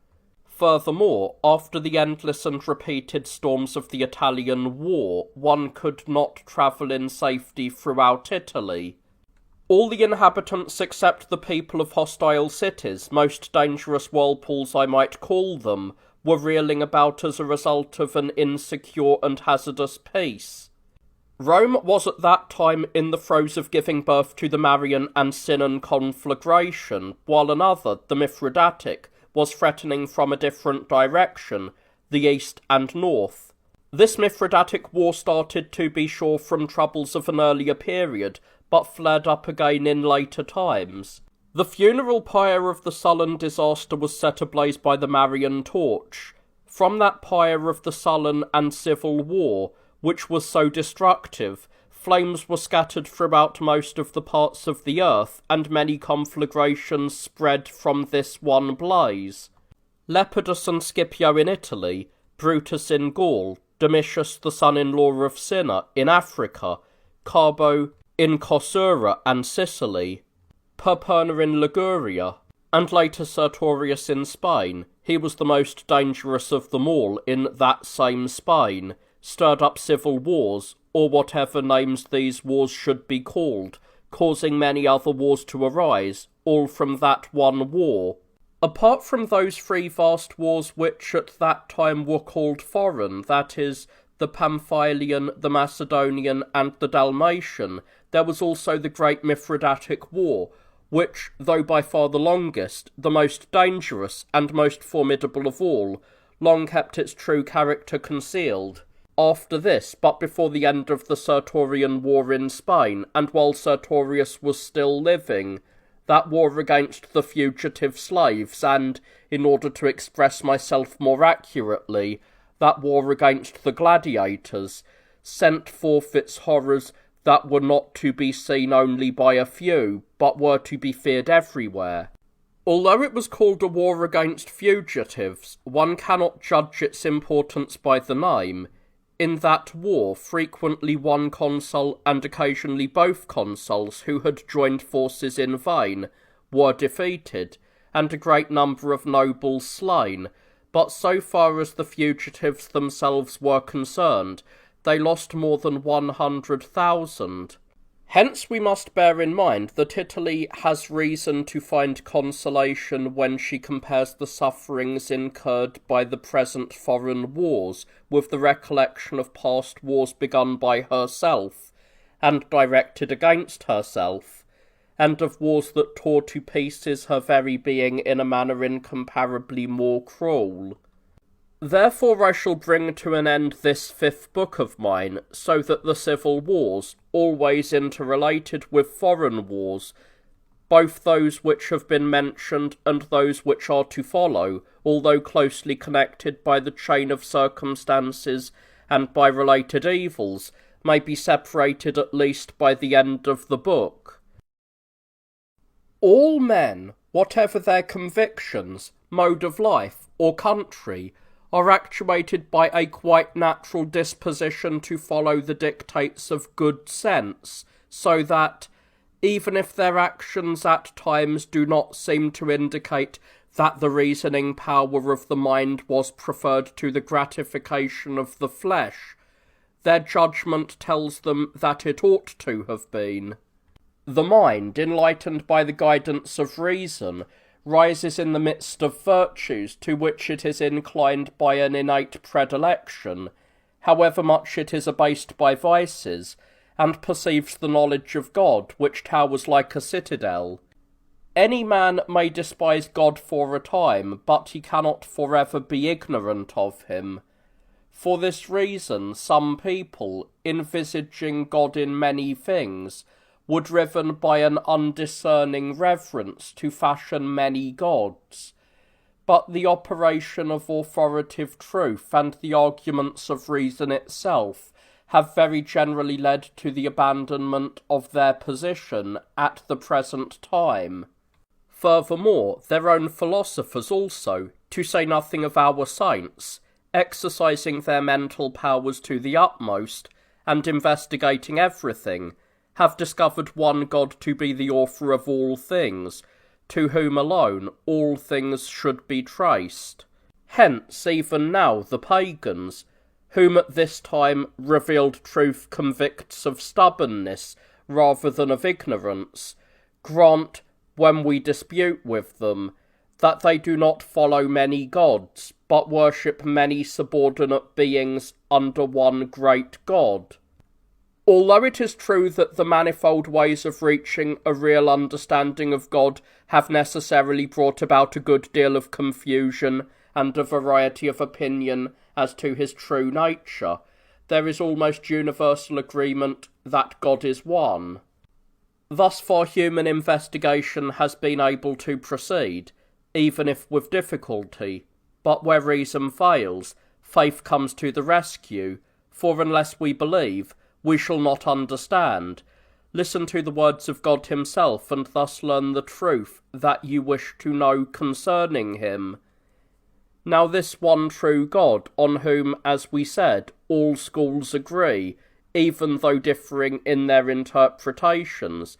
Furthermore, after the endless and repeated storms of the Italian War, one could not travel in safety throughout Italy. All the inhabitants except the people of hostile cities, most dangerous whirlpools I might call them, were reeling about as a result of an insecure and hazardous peace. Rome was at that time in the throes of giving birth to the Marian and Sinan conflagration, while another, the Mithridatic, was threatening from a different direction, the east and north. This Mithridatic war started, to be sure, from troubles of an earlier period, but flared up again in later times. The funeral pyre of the sullen disaster was set ablaze by the Marian torch. From that pyre of the sullen and civil war, which was so destructive, flames were scattered throughout most of the parts of the earth, and many conflagrations spread from this one blaze. Lepidus and Scipio in Italy, Brutus in Gaul, Domitius the son-in-law of Cinna in Africa, Carbo in Corcyra and Sicily, Perperna in Liguria, and later Sertorius in Spain, he was the most dangerous of them all in that same Spain, stirred up civil wars, or whatever names these wars should be called, causing many other wars to arise, all from that one war. Apart from those three vast wars which at that time were called foreign, that is, the Pamphylian, the Macedonian, and the Dalmatian, there was also the great Mithridatic War, which, though by far the longest, the most dangerous, and most formidable of all, long kept its true character concealed. After this, but before the end of the Sertorian War in Spain, and while Sertorius was still living, that war against the fugitive slaves, and, in order to express myself more accurately, that war against the gladiators, sent forth its horrors that were not to be seen only by a few, but were to be feared everywhere. Although it was called a war against fugitives, one cannot judge its importance by the name. In that war, frequently one consul and occasionally both consuls who had joined forces in vain were defeated, and a great number of nobles slain, but so far as the fugitives themselves were concerned, they lost more than 100,000. Hence we must bear in mind that Italy has reason to find consolation when she compares the sufferings incurred by the present foreign wars with the recollection of past wars begun by herself, and directed against herself, and of wars that tore to pieces her very being in a manner incomparably more cruel. Therefore I shall bring to an end this fifth book of mine, so that the civil wars, always interrelated with foreign wars, both those which have been mentioned and those which are to follow, although closely connected by the chain of circumstances and by related evils, may be separated at least by the end of the book. All men, whatever their convictions, mode of life, or country, are actuated by a quite natural disposition to follow the dictates of good sense, so that, even if their actions at times do not seem to indicate that the reasoning power of the mind was preferred to the gratification of the flesh, their judgment tells them that it ought to have been. The mind, enlightened by the guidance of reason, rises in the midst of virtues to which it is inclined by an innate predilection, however much it is abased by vices, and perceives the knowledge of God, which towers like a citadel. Any man may despise God for a time, but he cannot forever be ignorant of him. For this reason, some people, envisaging God in many things, were driven by an undiscerning reverence to fashion many gods. But the operation of authoritative truth and the arguments of reason itself have very generally led to the abandonment of their position at the present time. Furthermore, their own philosophers also, to say nothing of our saints, exercising their mental powers to the utmost, and investigating everything, have discovered one God to be the author of all things, to whom alone all things should be traced. Hence, even now, the pagans, whom at this time revealed truth convicts of stubbornness rather than of ignorance, grant, when we dispute with them, that they do not follow many gods, but worship many subordinate beings under one great God. Although it is true that the manifold ways of reaching a real understanding of God have necessarily brought about a good deal of confusion and a variety of opinion as to his true nature, there is almost universal agreement that God is one. Thus far human investigation has been able to proceed, even if with difficulty, but where reason fails, faith comes to the rescue, for unless we believe, we shall not understand. Listen to the words of God himself, and thus learn the truth that you wish to know concerning him. Now this one true God, on whom, as we said, all schools agree, even though differing in their interpretations,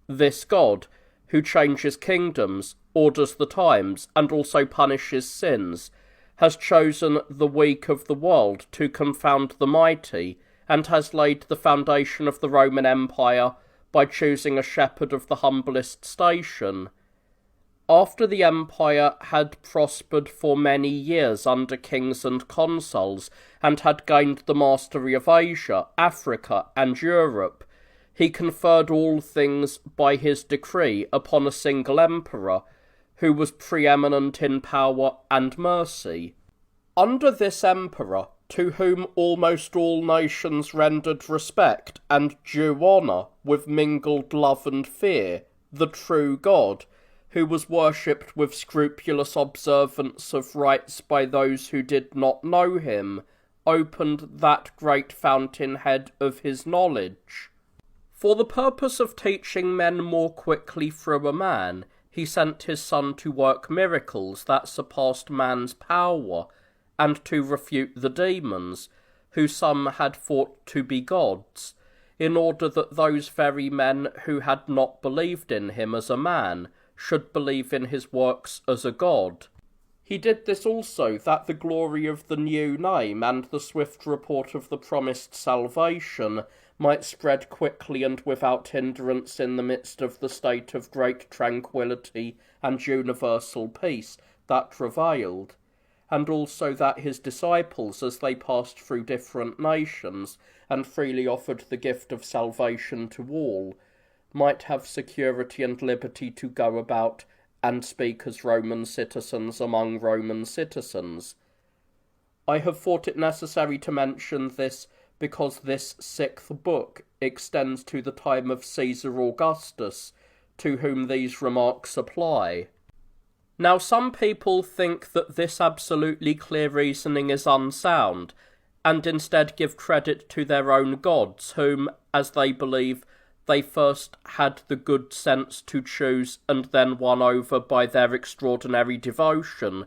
this God, who changes kingdoms, orders the times, and also punishes sins, has chosen the weak of the world to confound the mighty, and has laid the foundation of the Roman Empire by choosing a shepherd of the humblest station. After the empire had prospered for many years under kings and consuls, and had gained the mastery of Asia, Africa, and Europe, he conferred all things by his decree upon a single emperor, who was preeminent in power and mercy. Under this emperor, to whom almost all nations rendered respect and due honour with mingled love and fear, the true God, who was worshipped with scrupulous observance of rites by those who did not know him, opened that great fountainhead of his knowledge. For the purpose of teaching men more quickly through a man, he sent his Son to work miracles that surpassed man's power, and to refute the demons, who some had thought to be gods, in order that those very men who had not believed in him as a man should believe in his works as a god. He did this also that the glory of the new name and the swift report of the promised salvation might spread quickly and without hindrance in the midst of the state of great tranquillity and universal peace that prevailed, and also that his disciples, as they passed through different nations and freely offered the gift of salvation to all, might have security and liberty to go about and speak as Roman citizens among Roman citizens. I have thought it necessary to mention this because this sixth book extends to the time of Caesar Augustus, to whom these remarks apply. Now some people think that this absolutely clear reasoning is unsound, and instead give credit to their own gods, whom, as they believe, they first had the good sense to choose and then won over by their extraordinary devotion,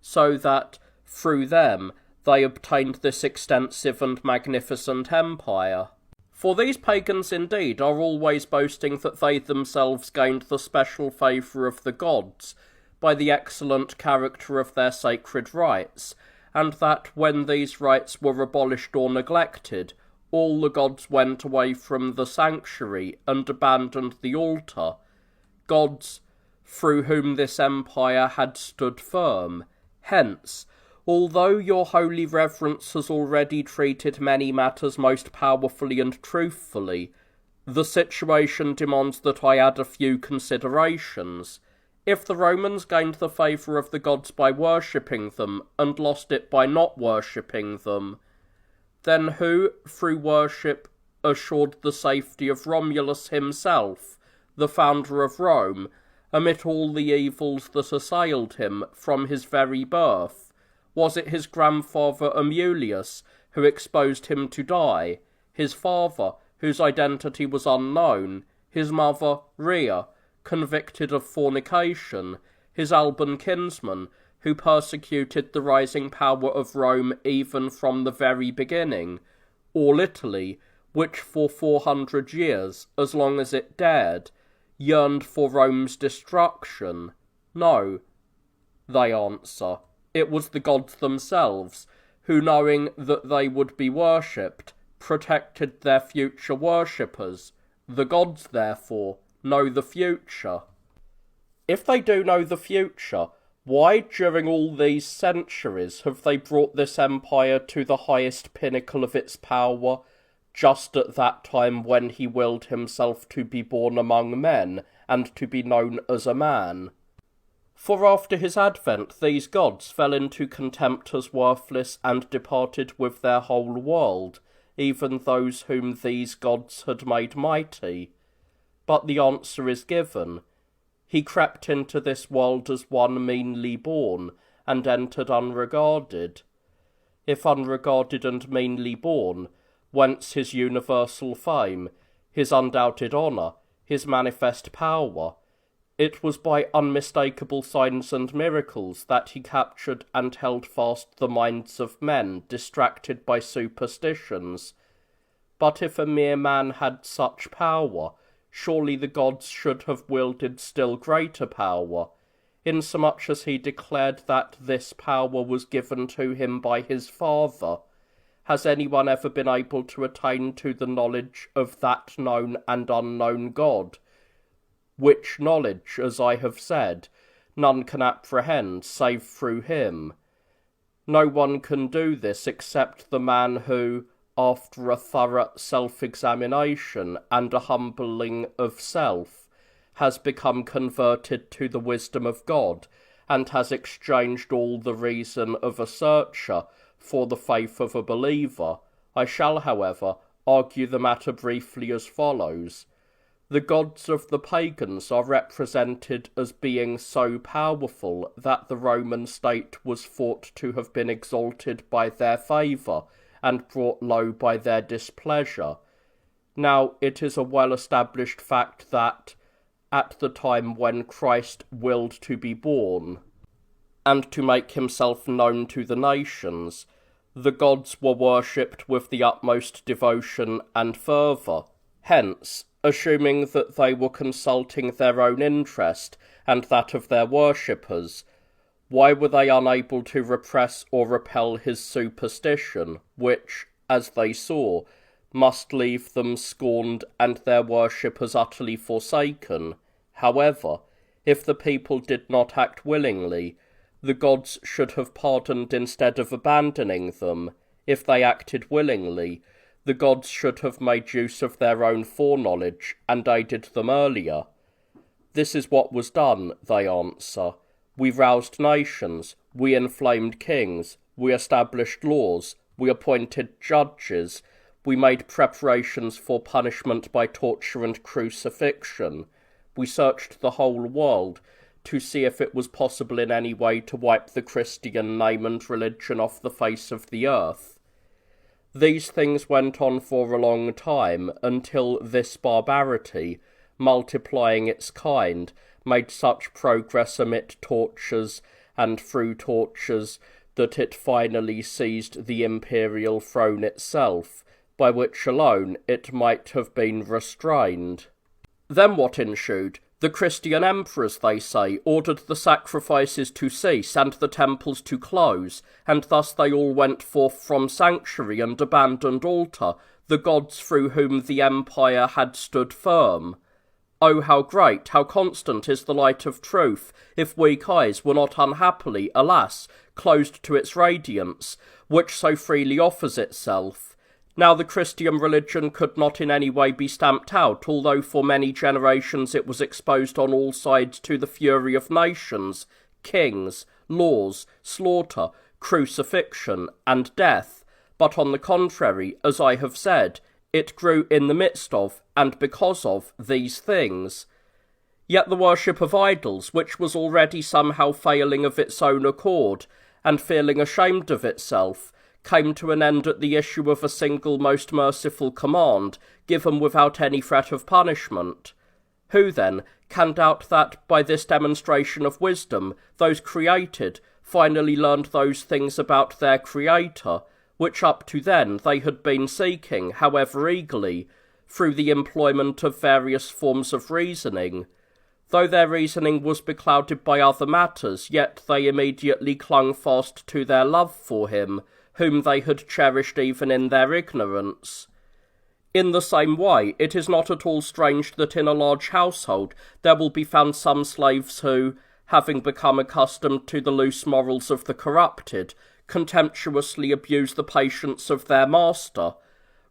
so that, through them, they obtained this extensive and magnificent empire. For these pagans indeed are always boasting that they themselves gained the special favour of the gods by the excellent character of their sacred rites, and that when these rites were abolished or neglected, all the gods went away from the sanctuary and abandoned the altar, gods through whom this empire had stood firm. Hence, although your holy reverence has already treated many matters most powerfully and truthfully, the situation demands that I add a few considerations. If the Romans gained the favour of the gods by worshipping them, and lost it by not worshipping them, then who, through worship, assured the safety of Romulus himself, the founder of Rome, amid all the evils that assailed him from his very birth? Was it his grandfather Amulius, who exposed him to die, his father, whose identity was unknown, his mother, Rhea, convicted of fornication, his Alban kinsman, who persecuted the rising power of Rome even from the very beginning, or Italy, which for 400 years, as long as it dared, yearned for Rome's destruction? No, they answer. It was the gods themselves, who, knowing that they would be worshipped, protected their future worshippers. The gods, therefore, know the future. If they do know the future, why, during all these centuries, have they brought this empire to the highest pinnacle of its power, just at that time when he willed himself to be born among men, and to be known as a man? For after his advent these gods fell into contempt as worthless, and departed with their whole world, even those whom these gods had made mighty. But the answer is given. He crept into this world as one meanly born, and entered unregarded. If unregarded and meanly born, whence his universal fame, his undoubted honour, his manifest power? It was by unmistakable signs and miracles that he captured and held fast the minds of men distracted by superstitions. But if a mere man had such power, surely the gods should have wielded still greater power, insomuch as he declared that this power was given to him by his Father. Has anyone ever been able to attain to the knowledge of that known and unknown God? Which knowledge, as I have said, none can apprehend save through him. No one can do this except the man who, after a thorough self-examination and a humbling of self, has become converted to the wisdom of God, and has exchanged all the reason of a searcher for the faith of a believer. I shall, however, argue the matter briefly as follows. The gods of the pagans are represented as being so powerful that the Roman state was thought to have been exalted by their favour, and brought low by their displeasure. Now it is a well-established fact that, at the time when Christ willed to be born, and to make himself known to the nations, the gods were worshipped with the utmost devotion and fervour. Hence, assuming that they were consulting their own interest and that of their worshippers, why were they unable to repress or repel his superstition, which, as they saw, must leave them scorned and their worshippers utterly forsaken? However, if the people did not act willingly, the gods should have pardoned instead of abandoning them. If they acted willingly, the gods should have made use of their own foreknowledge and aided them earlier. This is what was done, they answer. We roused nations, we inflamed kings, we established laws, we appointed judges, we made preparations for punishment by torture and crucifixion. We searched the whole world to see if it was possible in any way to wipe the Christian name and religion off the face of the earth. These things went on for a long time, until this barbarity, multiplying its kind, made such progress amid tortures and through tortures that it finally seized the imperial throne itself, by which alone it might have been restrained. Then what ensued? The Christian emperors, they say, ordered the sacrifices to cease and the temples to close, and thus they all went forth from sanctuary and abandoned altar, the gods through whom the empire had stood firm. Oh, how great, how constant is the light of truth, if weak eyes were not unhappily, alas, closed to its radiance, which so freely offers itself. Now the Christian religion could not in any way be stamped out, although for many generations it was exposed on all sides to the fury of nations, kings, laws, slaughter, crucifixion, and death. But on the contrary, as I have said, it grew in the midst of, and because of, these things. Yet the worship of idols, which was already somehow failing of its own accord, and feeling ashamed of itself, came to an end at the issue of a single most merciful command, given without any threat of punishment. Who, then, can doubt that, by this demonstration of wisdom, those created finally learned those things about their Creator, which up to then they had been seeking, however eagerly, through the employment of various forms of reasoning? Though their reasoning was beclouded by other matters, yet they immediately clung fast to their love for him, whom they had cherished even in their ignorance. In the same way, it is not at all strange that in a large household there will be found some slaves who, having become accustomed to the loose morals of the corrupted, contemptuously abuse the patience of their master.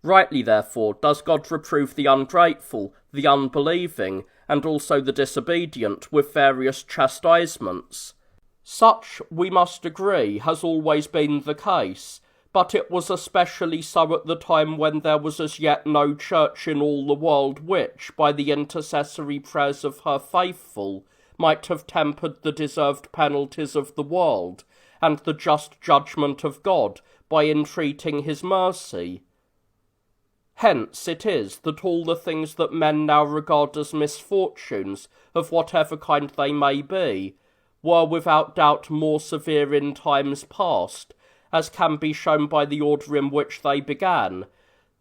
Rightly, therefore, does God reprove the ungrateful, the unbelieving, and also the disobedient with various chastisements. Such, we must agree, has always been the case, but it was especially so at the time when there was as yet no church in all the world which, by the intercessory prayers of her faithful, might have tempered the deserved penalties of the world, and the just judgment of God, by entreating his mercy. Hence it is that all the things that men now regard as misfortunes, of whatever kind they may be, were without doubt more severe in times past, as can be shown by the order in which they began.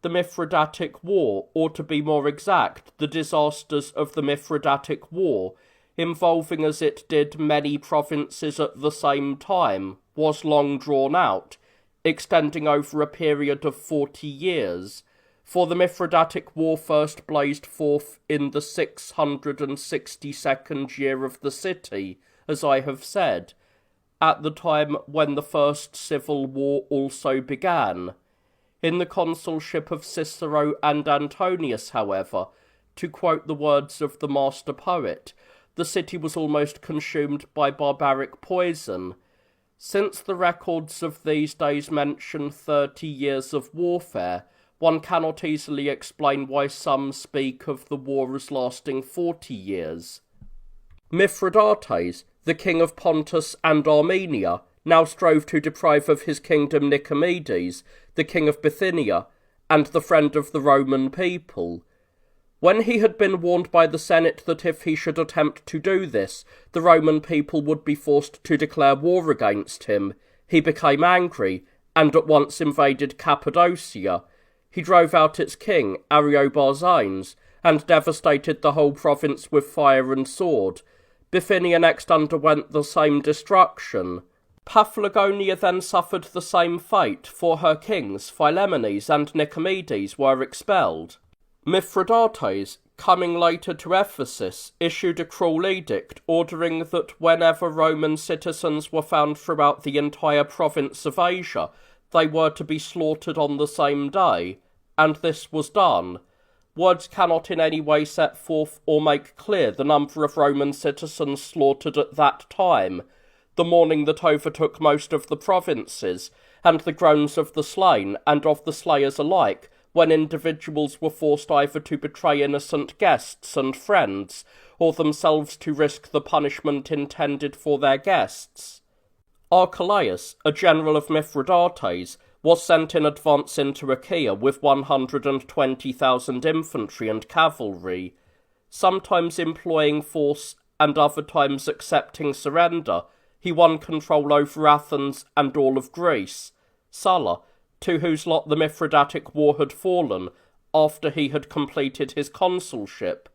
The Mithridatic War, or to be more exact, the disasters of the Mithridatic War, involving as it did many provinces at the same time, was long drawn out, extending over a period of 40 years, for the Mithridatic War first blazed forth in the 662nd year of the city, as I have said, at the time when the first civil war also began. In the consulship of Cicero and Antonius, however, to quote the words of the master poet, the city was almost consumed by barbaric poison. Since the records of these days mention 30 years of warfare, one cannot easily explain why some speak of the war as lasting 40 years. Mithridates, the king of Pontus and Armenia, now strove to deprive of his kingdom Nicomedes, the king of Bithynia, and the friend of the Roman people. When he had been warned by the Senate that if he should attempt to do this, the Roman people would be forced to declare war against him, he became angry, and at once invaded Cappadocia. He drove out its king, Ariobarzanes, and devastated the whole province with fire and sword. Bithynia next underwent the same destruction. Paphlagonia then suffered the same fate, for her kings, Philomenes and Nicomedes, were expelled. Mithridates, coming later to Ephesus, issued a cruel edict ordering that whenever Roman citizens were found throughout the entire province of Asia, they were to be slaughtered on the same day, and this was done. Words cannot in any way set forth or make clear the number of Roman citizens slaughtered at that time, the mourning that overtook most of the provinces, and the groans of the slain and of the slayers alike, when individuals were forced either to betray innocent guests and friends, or themselves to risk the punishment intended for their guests. Archelaus, a general of Mithridates, was sent in advance into Achaia with 120,000 infantry and cavalry, sometimes employing force and other times accepting surrender. He won control over Athens and all of Greece. Sulla, to whose lot the Mithridatic War had fallen, after he had completed his consulship,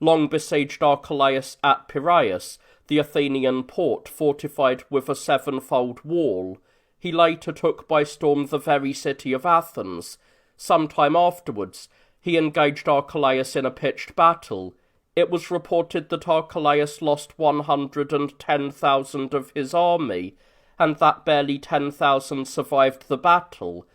long besieged Archelaus at Piraeus, the Athenian port fortified with a 7-fold wall. He later took by storm the very city of Athens. Some time afterwards, he engaged Archelaus in a pitched battle. It was reported that Archelaus lost 110,000 of his army, and that barely 10,000 survived the battle.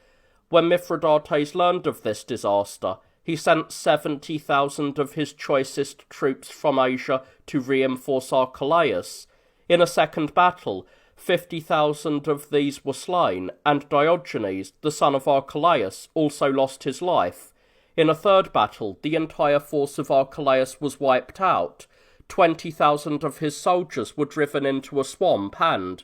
When Mithridates learned of this disaster, he sent 70,000 of his choicest troops from Asia to reinforce Archelaus. In a second battle, 50,000 of these were slain, and Diogenes, the son of Archelaus, also lost his life. In a third battle, the entire force of Archelaus was wiped out. 20,000 of his soldiers were driven into a swamp and,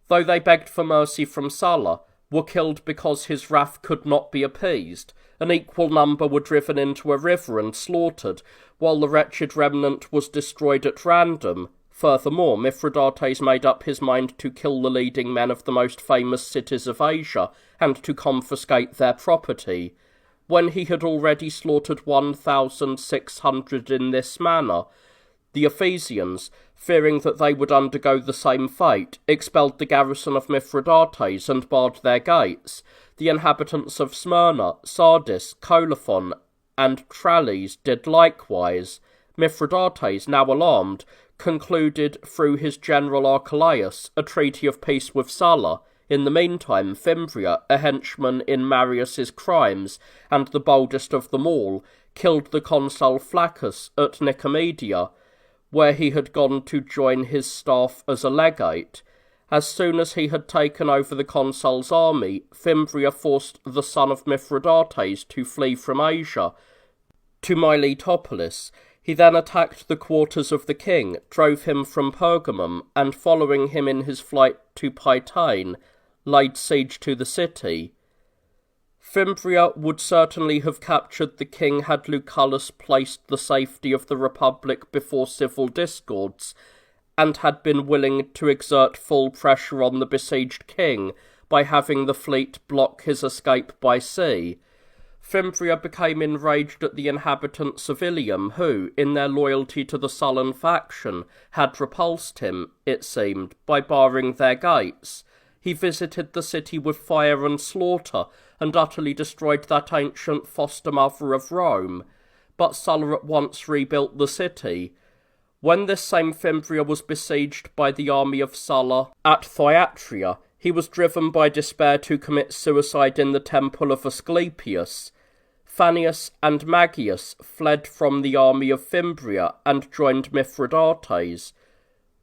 though they begged for mercy from Sulla, were killed because his wrath could not be appeased. An equal number were driven into a river and slaughtered, while the wretched remnant was destroyed at random. Furthermore, Mithridates made up his mind to kill the leading men of the most famous cities of Asia, and to confiscate their property. When he had already slaughtered 1,600 in this manner, the Ephesians, fearing that they would undergo the same fate, expelled the garrison of Mithridates and barred their gates. The inhabitants of Smyrna, Sardis, Colophon, and Tralles did likewise. Mithridates, now alarmed, concluded through his general Archelaus a treaty of peace with Sulla. In the meantime, Fimbria, a henchman in Marius's crimes, and the boldest of them all, killed the consul Flaccus at Nicomedia, where he had gone to join his staff as a legate, As soon as he had taken over the consul's army, Fimbria forced the son of Mithridates to flee from Asia to Miletopolis. He then attacked the quarters of the king, drove him from Pergamum, and following him in his flight to Pitane, laid siege to the city. Fimbria would certainly have captured the king had Lucullus placed the safety of the Republic before civil discords, and had been willing to exert full pressure on the besieged king by having the fleet block his escape by sea. Fimbria became enraged at the inhabitants of Ilium, who, in their loyalty to the Sullan faction, had repulsed him, it seemed, by barring their gates. He visited the city with fire and slaughter, and utterly destroyed that ancient foster-mother of Rome. But Sulla at once rebuilt the city. When this same Fimbria was besieged by the army of Sulla at Thyatira, he was driven by despair to commit suicide in the temple of Asclepius. Fannius and Magius fled from the army of Fimbria and joined Mithridates.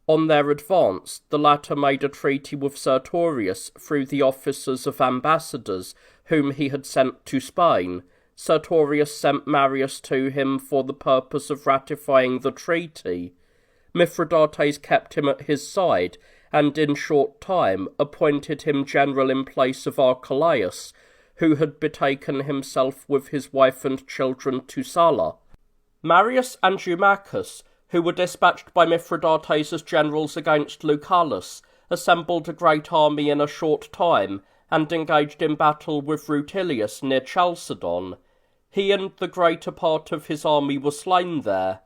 On their advance, the latter made a treaty with Sertorius through the officers of ambassadors whom he had sent to Spain. Sertorius sent Marius to him for the purpose of ratifying the treaty. Mithridates kept him at his side, and in short time appointed him general in place of Archelaus, who had betaken himself with his wife and children to Sulla. Marius and Eumachus, who were dispatched by Mithridates as generals against Lucullus, assembled a great army in a short time, and engaged in battle with Rutilius near Chalcedon. He and the greater part of his army were slain there.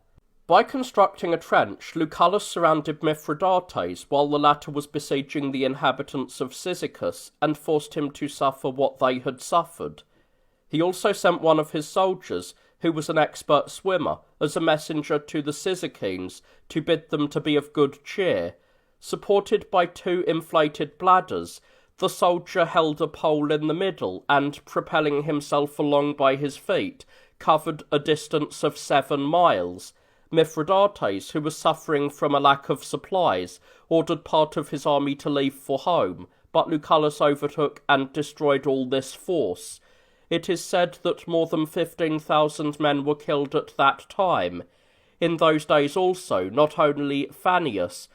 By constructing a trench, Lucullus surrounded Mithridates while the latter was besieging the inhabitants of Cyzicus, and forced him to suffer what they had suffered. He also sent one of his soldiers, who was an expert swimmer, as a messenger to the Cyzicenes to bid them to be of good cheer. Supported by 2 inflated bladders, the soldier held a pole in the middle and, propelling himself along by his feet, covered a distance of 7 miles. Mithridates, who was suffering from a lack of supplies, ordered part of his army to leave for home, but Lucullus overtook and destroyed all this force. It is said that more than 15,000 men were killed at that time. In those days also, not only Fannius,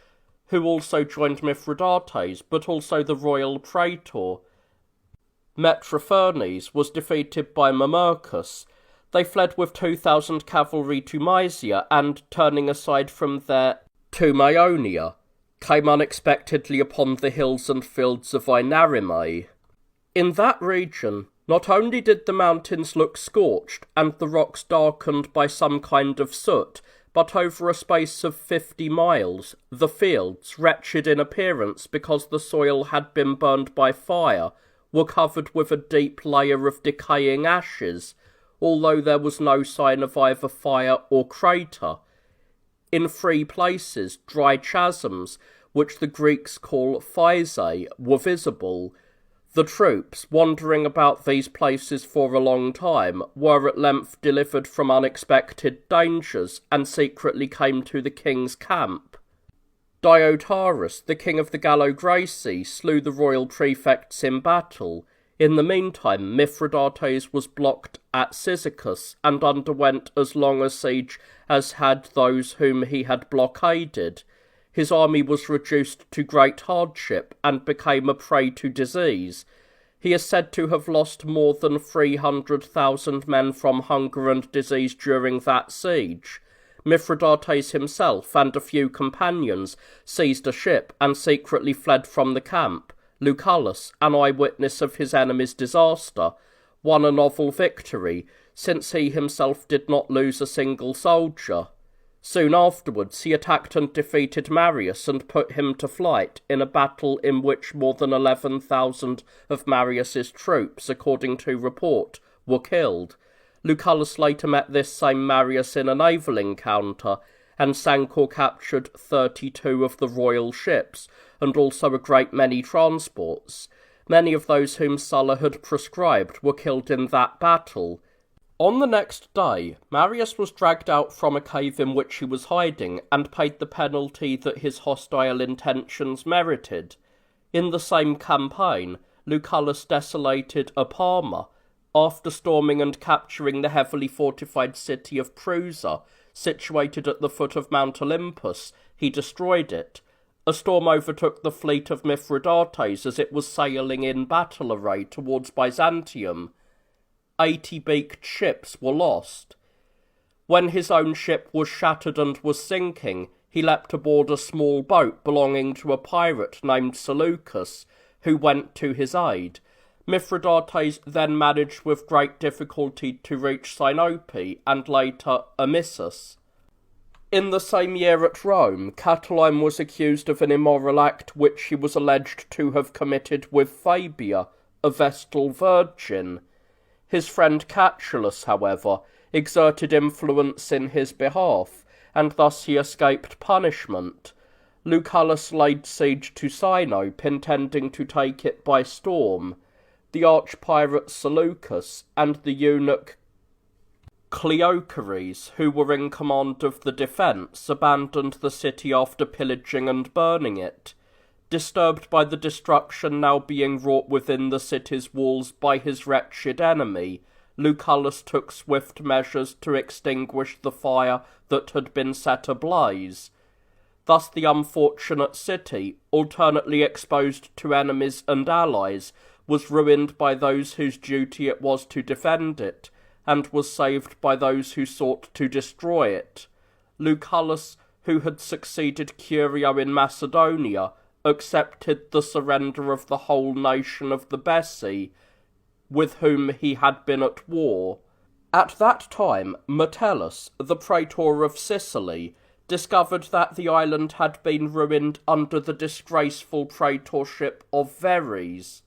who also joined Mithridates, but also the royal praetor, Metrophernes, was defeated by Mamercus. They fled with 2,000 cavalry to Mysia, and, turning aside from there to Maeonia, came unexpectedly upon the hills and fields of Inarimae. In that region, not only did the mountains look scorched, and the rocks darkened by some kind of soot, but over a space of 50 miles, the fields, wretched in appearance because the soil had been burned by fire, were covered with a deep layer of decaying ashes, although there was no sign of either fire or crater. In 3 places, dry chasms, which the Greeks call physae, were visible. The troops, wandering about these places for a long time, were at length delivered from unexpected dangers, and secretly came to the king's camp. Diotarus, the king of the Gallo-Graeci, slew the royal prefects in battle. In the meantime, Mithridates was blocked at Cyzicus, and underwent as long a siege as had those whom he had blockaded. His army was reduced to great hardship, and became a prey to disease. He is said to have lost more than 300,000 men from hunger and disease during that siege. Mithridates himself and a few companions seized a ship and secretly fled from the camp. Lucullus, an eyewitness of his enemy's disaster, won a novel victory, since he himself did not lose a single soldier. Soon afterwards he attacked and defeated Marius and put him to flight in a battle in which more than 11,000 of Marius's troops, according to report, were killed. Lucullus later met this same Marius in a naval encounter, and sank or captured 32 of the royal ships, and also a great many transports. Many of those whom Sulla had proscribed were killed in that battle. On the next day, Marius was dragged out from a cave in which he was hiding, and paid the penalty that his hostile intentions merited. In the same campaign, Lucullus desolated Aparma. After storming and capturing the heavily fortified city of Prusa, situated at the foot of Mount Olympus, he destroyed it. A storm overtook the fleet of Mithridates as it was sailing in battle array towards Byzantium. 80 beaked ships were lost. When his own ship was shattered and was sinking, he leapt aboard a small boat belonging to a pirate named Seleucus, who went to his aid. Mithridates then managed with great difficulty to reach Sinope and later Amissus. In the same year at Rome, Catiline was accused of an immoral act which he was alleged to have committed with Fabia, a Vestal virgin. His friend Catulus, however, exerted influence in his behalf, and thus he escaped punishment. Lucullus laid siege to Sinope, intending to take it by storm. The arch-pirate Seleucus and the eunuch Cleochares, who were in command of the defence, abandoned the city after pillaging and burning it. Disturbed by the destruction now being wrought within the city's walls by his wretched enemy, Lucullus took swift measures to extinguish the fire that had been set ablaze. Thus the unfortunate city, alternately exposed to enemies and allies, was ruined by those whose duty it was to defend it, and was saved by those who sought to destroy it. Lucullus, who had succeeded Curio in Macedonia, accepted the surrender of the whole nation of the Bessi, with whom he had been at war. At that time, Metellus, the praetor of Sicily, discovered that the island had been ruined under the disgraceful praetorship of Verres.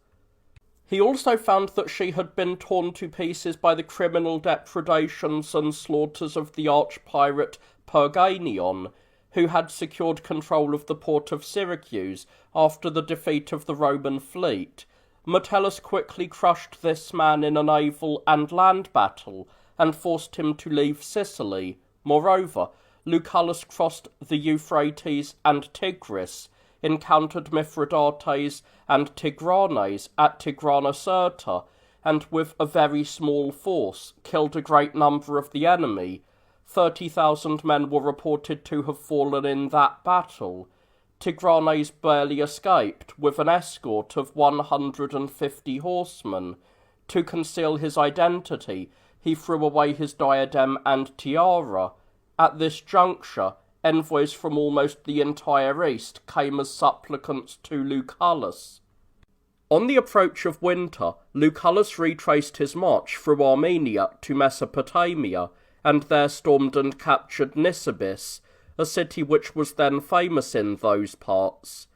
He also found that she had been torn to pieces by the criminal depredations and slaughters of the arch-pirate Perganion, who had secured control of the port of Syracuse after the defeat of the Roman fleet. Metellus quickly crushed this man in a naval and land battle, and forced him to leave Sicily. Moreover, Lucullus crossed the Euphrates and Tigris, encountered Mithridates and Tigranes at Tigranocerta, and with a very small force killed a great number of the enemy. 30,000 men were reported to have fallen in that battle. Tigranes barely escaped, with an escort of 150 horsemen. To conceal his identity, he threw away his diadem and tiara. At this juncture, envoys from almost the entire East came as supplicants to Lucullus. On the approach of winter, Lucullus retraced his march through Armenia to Mesopotamia, and there stormed and captured Nisibis, a city which was then famous in those parts.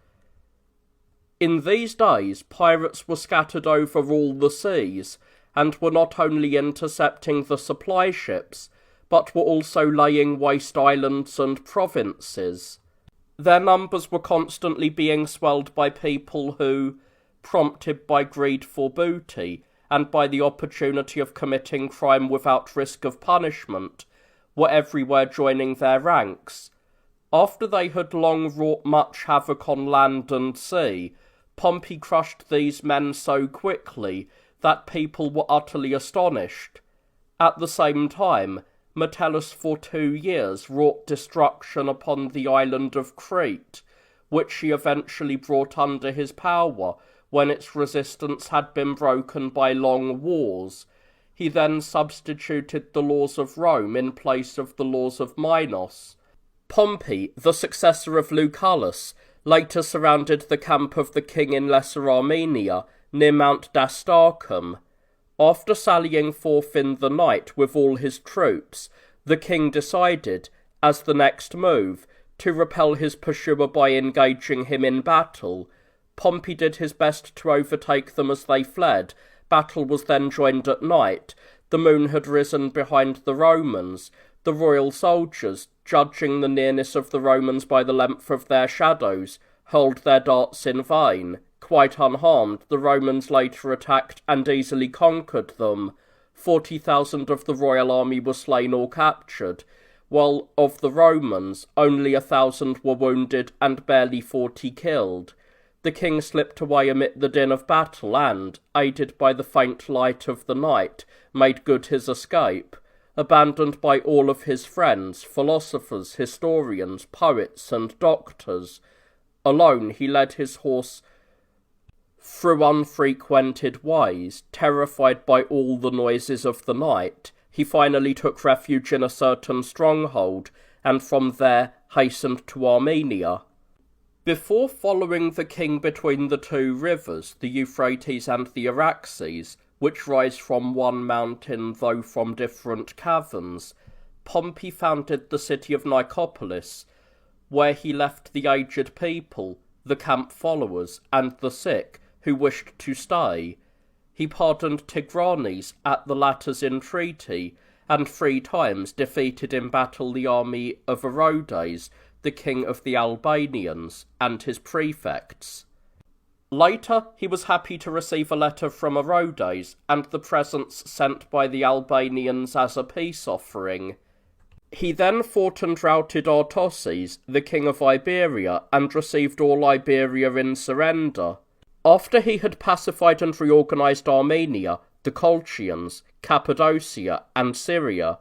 In these days, pirates were scattered over all the seas, and were not only intercepting the supply ships, but were also laying waste islands and provinces. Their numbers were constantly being swelled by people who, prompted by greed for booty, and by the opportunity of committing crime without risk of punishment, were everywhere joining their ranks. After they had long wrought much havoc on land and sea, Pompey crushed these men so quickly that people were utterly astonished. At the same time, Metellus for 2 years wrought destruction upon the island of Crete, which he eventually brought under his power when its resistance had been broken by long wars. He then substituted the laws of Rome in place of the laws of Minos. Pompey, the successor of Lucullus, later surrounded the camp of the king in Lesser Armenia, near Mount Dastarchum. After sallying forth in the night with all his troops, the king decided, as the next move, to repel his pursuer by engaging him in battle. Pompey did his best to overtake them as they fled. Battle was then joined at night. The moon had risen behind the Romans. The royal soldiers, judging the nearness of the Romans by the length of their shadows, hurled their darts in vain. Quite unharmed, the Romans later attacked and easily conquered them. 40,000 of the royal army were slain or captured, while of the Romans only 1,000 were wounded and barely 40 killed. the king slipped away amid the din of battle and, aided by the faint light of the night, made good his escape. Abandoned by all of his friends, philosophers, historians, poets, and doctors, alone he led his horse through unfrequented ways. Terrified by all the noises of the night, he finally took refuge in a certain stronghold, and from there hastened to Armenia. Before following the king between the two rivers, the Euphrates and the Araxes, which rise from one mountain though from different caverns, Pompey founded the city of Nicopolis, where he left the aged people, the camp followers, and the sick, who wished to stay. He pardoned Tigranes at the latter's entreaty, and 3 times defeated in battle the army of Orodes, the king of the Albanians, and his prefects. Later, he was happy to receive a letter from Orodes, and the presents sent by the Albanians as a peace offering. He then fought and routed Artoses, the king of Iberia, and received all Iberia in surrender. After he had pacified and reorganized Armenia, the Colchians, Cappadocia, and Syria,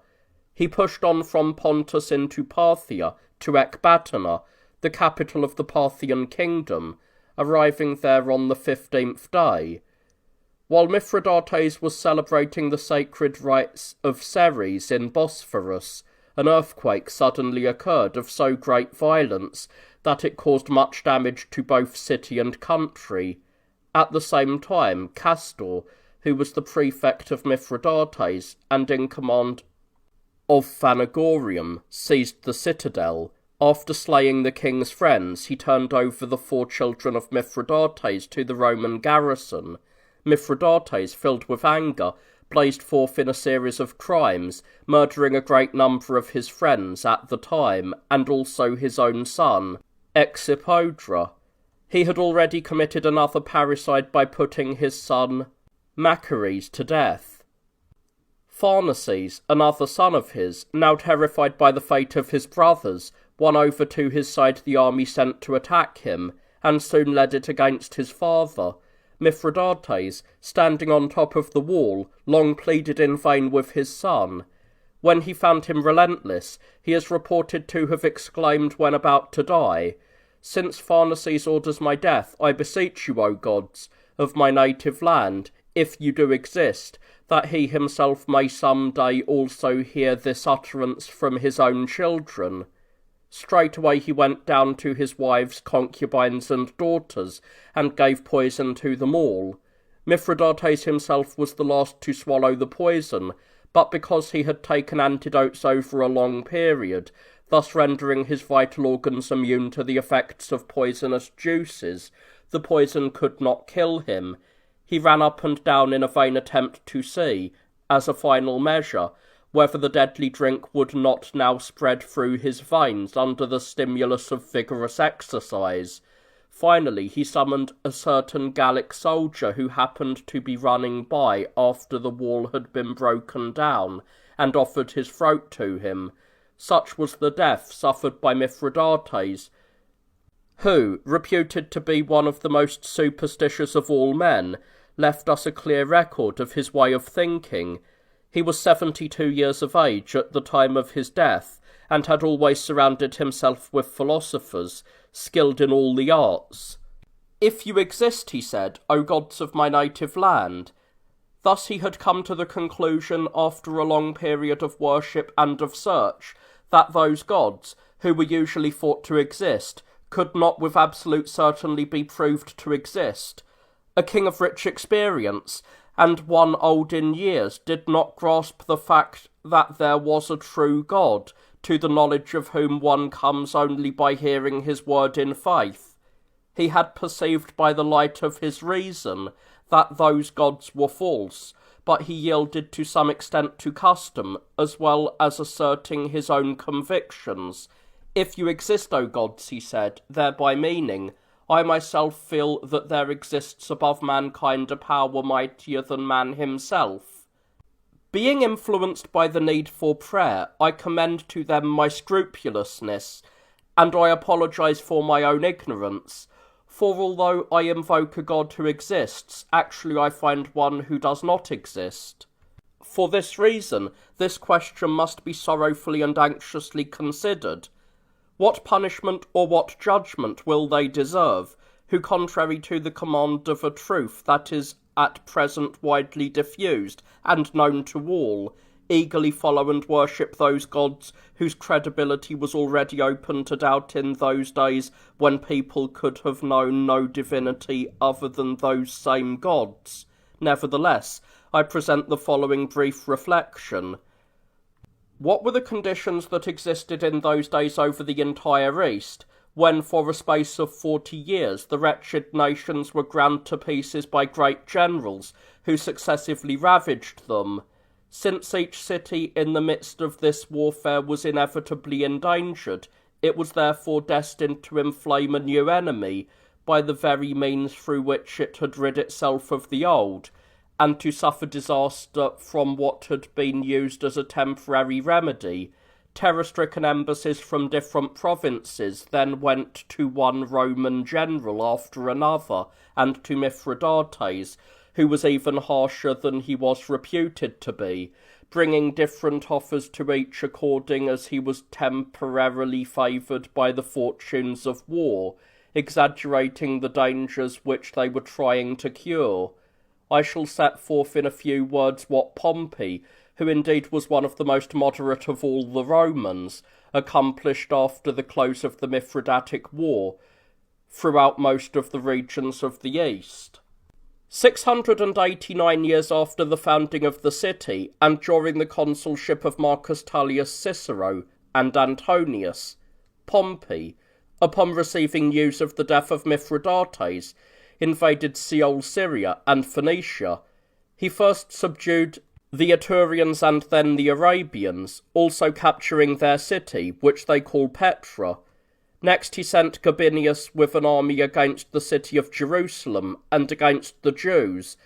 he pushed on from Pontus into Parthia to Ecbatana, the capital of the Parthian kingdom, arriving there on the 15th day. While Mithridates was celebrating the sacred rites of Ceres in Bosphorus, an earthquake suddenly occurred of so great violence that it caused much damage to both city and country. At the same time, Castor, who was the prefect of Mithridates and in command of Phanagorium, seized the citadel. After slaying the king's friends, he turned over the 4 children of Mithridates to the Roman garrison. Mithridates, filled with anger, blazed forth in a series of crimes, murdering a great number of his friends at the time, and also his own son, Exipodra. He had already committed another parricide by putting his son, Machares, to death. Pharnaces, another son of his, now terrified by the fate of his brothers, won over to his side the army sent to attack him, and soon led it against his father. Mithridates, standing on top of the wall, long pleaded in vain with his son. When he found him relentless, he is reported to have exclaimed when about to die, "Since Pharnaces orders my death, I beseech you, O gods, of my native land, if you do exist, that he himself may some day also hear this utterance from his own children." Straightway he went down to his wives, concubines, and daughters, and gave poison to them all. Mithridates himself was the last to swallow the poison, but because he had taken antidotes over a long period, thus rendering his vital organs immune to the effects of poisonous juices, the poison could not kill him. He ran up and down in a vain attempt to see, as a final measure, whether the deadly drink would not now spread through his veins under the stimulus of vigorous exercise. Finally, he summoned a certain Gallic soldier who happened to be running by after the wall had been broken down, and offered his throat to him. Such was the death suffered by Mithridates, who, reputed to be one of the most superstitious of all men, left us a clear record of his way of thinking. He was 72 years of age at the time of his death, and had always surrounded himself with philosophers, skilled in all the arts. "If you exist," he said, "O gods of my native land." Thus he had come to the conclusion, after a long period of worship and of search, that those gods, who were usually thought to exist, could not with absolute certainty be proved to exist. A king of rich experience, and one old in years, did not grasp the fact that there was a true God, to the knowledge of whom one comes only by hearing his word in faith. He had perceived by the light of his reason that those gods were false, but he yielded to some extent to custom, as well as asserting his own convictions. "If you exist, O gods," he said, thereby meaning, "I myself feel that there exists above mankind a power mightier than man himself. Being influenced by the need for prayer, I commend to them my scrupulousness, and I apologize for my own ignorance, For although I invoke a God who exists, actually I find one who does not exist. For this reason, this question must be sorrowfully and anxiously considered. What punishment or what judgment will they deserve, who, contrary to the command of a truth that is at present widely diffused and known to all, eagerly follow and worship those gods whose credibility was already open to doubt in those days when people could have known no divinity other than those same gods? Nevertheless, I present the following brief reflection. What were the conditions that existed in those days over the entire East, when for a space of 40 years the wretched nations were ground to pieces by great generals, who successively ravaged them? Since each city in the midst of this warfare was inevitably endangered, it was therefore destined to inflame a new enemy, by the very means through which it had rid itself of the old, and to suffer disaster from what had been used as a temporary remedy. Terror-stricken embassies from different provinces then went to one Roman general after another, and to Mithridates, who was even harsher than he was reputed to be, bringing different offers to each according as he was temporarily favoured by the fortunes of war, exaggerating the dangers which they were trying to cure. I shall set forth in a few words what Pompey, who indeed was one of the most moderate of all the Romans, accomplished after the close of the Mithridatic War, throughout most of the regions of the East. 689 years after the founding of the city, and during the consulship of Marcus Tullius Cicero and Antonius, Pompey, upon receiving news of the death of Mithridates, invaded Seol, Syria, and Phoenicia. He first subdued the Etrurians and then the Arabians, also capturing their city, which they call Petra. Next he sent Gabinius with an army against the city of Jerusalem and against the Jews,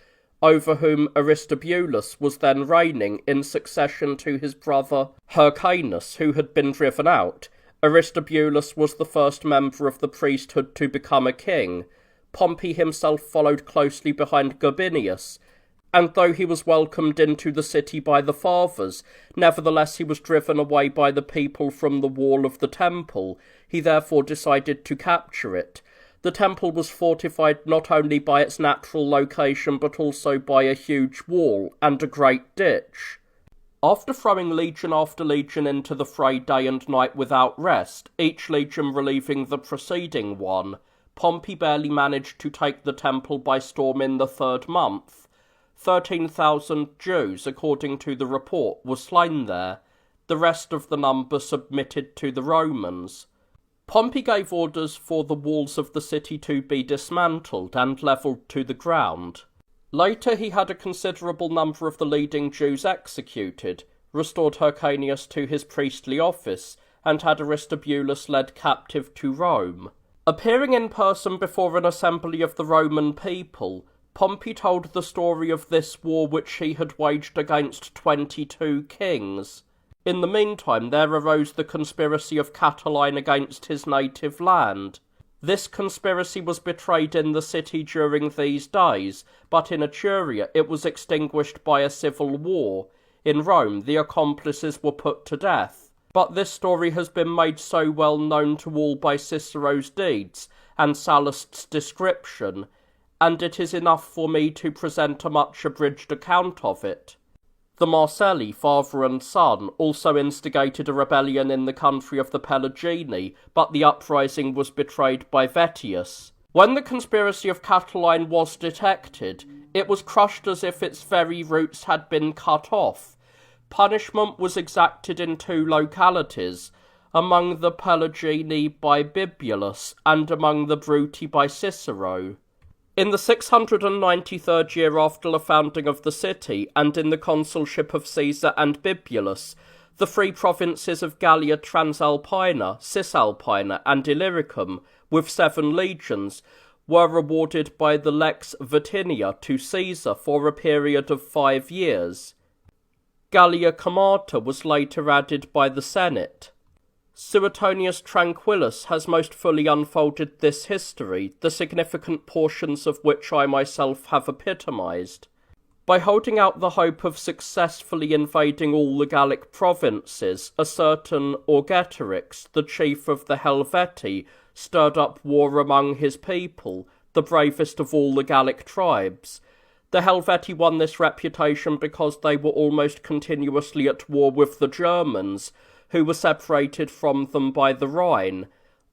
over whom Aristobulus was then reigning in succession to his brother Hyrcanus, who had been driven out. Aristobulus was the first member of the priesthood to become a king. Pompey himself followed closely behind Gabinius, and though he was welcomed into the city by the fathers, nevertheless he was driven away by the people from the wall of the temple. He therefore decided to capture it. The temple was fortified not only by its natural location but also by a huge wall and a great ditch. After throwing legion after legion into the fray day and night without rest, each legion relieving the preceding one, Pompey barely managed to take the temple by storm in the 3rd month. 13,000 Jews, according to the report, were slain there. The rest of the number submitted to the Romans. Pompey gave orders for the walls of the city to be dismantled and levelled to the ground. Later he had a considerable number of the leading Jews executed, restored Hyrcanus to his priestly office, and had Aristobulus led captive to Rome. Appearing in person before an assembly of the Roman people, Pompey told the story of this war which he had waged against 22 kings. In the meantime there arose the conspiracy of Catiline against his native land. This conspiracy was betrayed in the city during these days, but in Etruria it was extinguished by a civil war. In Rome the accomplices were put to death. But this story has been made so well known to all by Cicero's deeds and Sallust's description, and it is enough for me to present a much abridged account of it. The Marcelli, father and son, also instigated a rebellion in the country of the Pelagini, but the uprising was betrayed by Vettius. When the conspiracy of Catiline was detected, it was crushed as if its very roots had been cut off. Punishment was exacted in 2 localities, among the Pelagini by Bibulus, and among the Bruti by Cicero. In the 693rd year after the founding of the city, and in the consulship of Caesar and Bibulus, the 3 provinces of Gallia Transalpina, Cisalpina, and Illyricum, with 7 legions, were awarded by the Lex Vitinia to Caesar for a period of 5 years. Gallia Comata was later added by the Senate. Suetonius Tranquillus has most fully unfolded this history, the significant portions of which I myself have epitomized. By holding out the hope of successfully invading all the Gallic provinces, a certain Orgetorix, the chief of the Helvetii, stirred up war among his people, the bravest of all the Gallic tribes. The Helvetii won this reputation because they were almost continuously at war with the Germans, who were separated from them by the Rhine.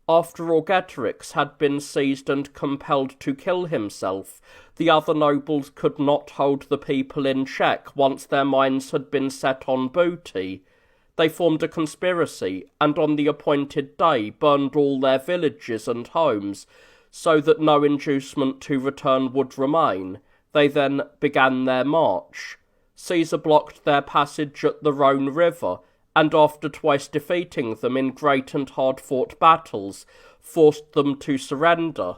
After Orgetorix had been seized and compelled to kill himself, the other nobles could not hold the people in check once their minds had been set on booty. They formed a conspiracy, and on the appointed day burned all their villages and homes, so that no inducement to return would remain. They then began their march. Caesar blocked their passage at the Rhone River, and after twice defeating them in great and hard-fought battles, forced them to surrender.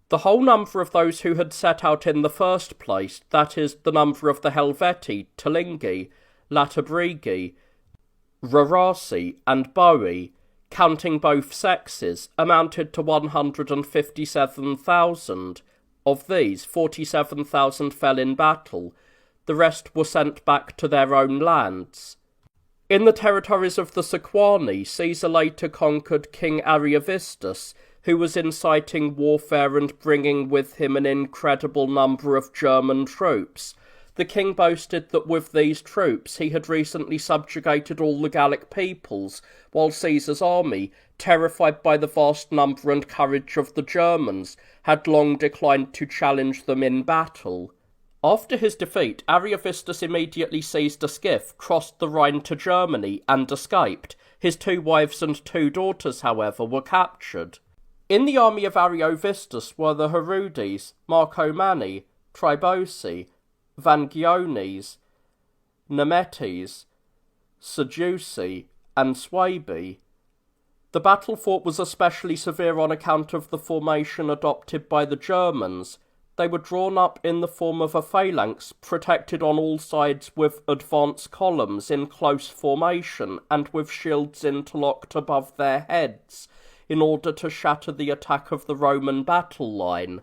The whole number of those who had set out in the first place, that is, the number of the Helvetii, Tulingi, Latabrigi, Rarasi, and Boii, counting both sexes, amounted to 157,000. Of these, 47,000 fell in battle. The rest were sent back to their own lands. In the territories of the Sequani, Caesar later conquered King Ariovistus, who was inciting warfare and bringing with him an incredible number of German troops. The king boasted that with these troops he had recently subjugated all the Gallic peoples, while Caesar's army, terrified by the vast number and courage of the Germans, had long declined to challenge them in battle. After his defeat, Ariovistus immediately seized a skiff, crossed the Rhine to Germany, and escaped. His 2 wives and 2 daughters, however, were captured. In the army of Ariovistus were the Herudes, Marcomanni, Tribosi, Vangiones, Nemetes, Sedeuci, and Suebi. The battle fought was especially severe on account of the formation adopted by the Germans. They were drawn up in the form of a phalanx, protected on all sides with advance columns in close formation and with shields interlocked above their heads, in order to shatter the attack of the Roman battle line.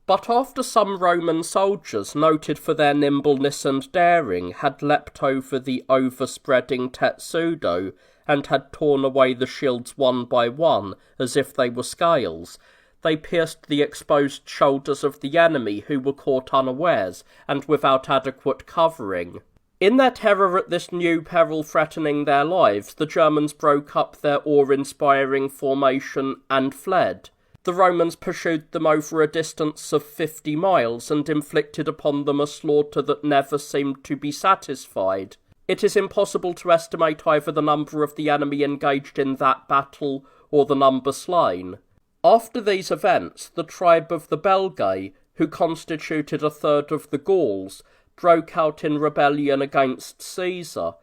But after some Roman soldiers, noted for their nimbleness and daring, had leapt over the overspreading Tetsudo, and had torn away the shields one by one, as if they were scales, they pierced the exposed shoulders of the enemy, who were caught unawares, and without adequate covering. In their terror at this new peril threatening their lives, the Germans broke up their awe-inspiring formation and fled. The Romans pursued them over a distance of 50 miles, and inflicted upon them a slaughter that never seemed to be satisfied. It is impossible to estimate either the number of the enemy engaged in that battle, or the number slain. After these events, the tribe of the Belgae, who constituted a third of the Gauls, broke out in rebellion against Caesar.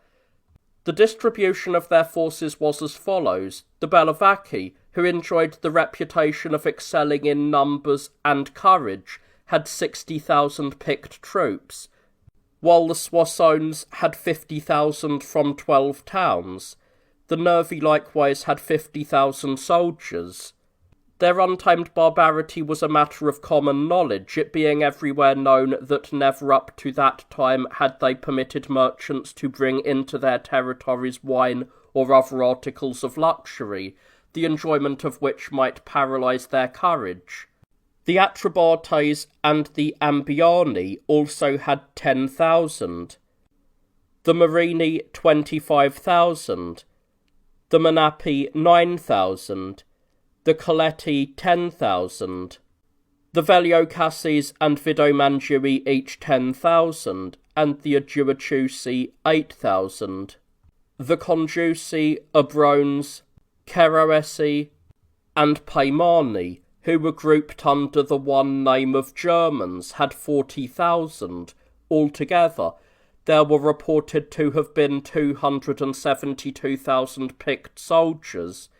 The distribution of their forces was as follows. The Bellovaci, who enjoyed the reputation of excelling in numbers and courage, had 60,000 picked troops, while the Soissons had 50,000 from 12 towns. The Nervi likewise had 50,000 soldiers. Their untamed barbarity was a matter of common knowledge, it being everywhere known that never up to that time had they permitted merchants to bring into their territories wine or other articles of luxury, the enjoyment of which might paralyse their courage. The Atrebates and the Ambiani also had 10,000, the Morini 25,000, the Menapi 9,000, the Coleti 10,000, the Veliocasses and Vidomangui each 10,000, and the Aduatuci 8,000. The Conjusi, Abrones, Keroesi, and Paimani, who were grouped under the one name of Germans, had 40,000. Altogether, there were reported to have been 272,000 picked soldiers.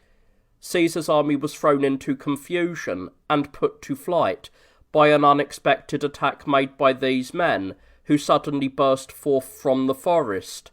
Caesar's army was thrown into confusion and put to flight by an unexpected attack made by these men, who suddenly burst forth from the forest.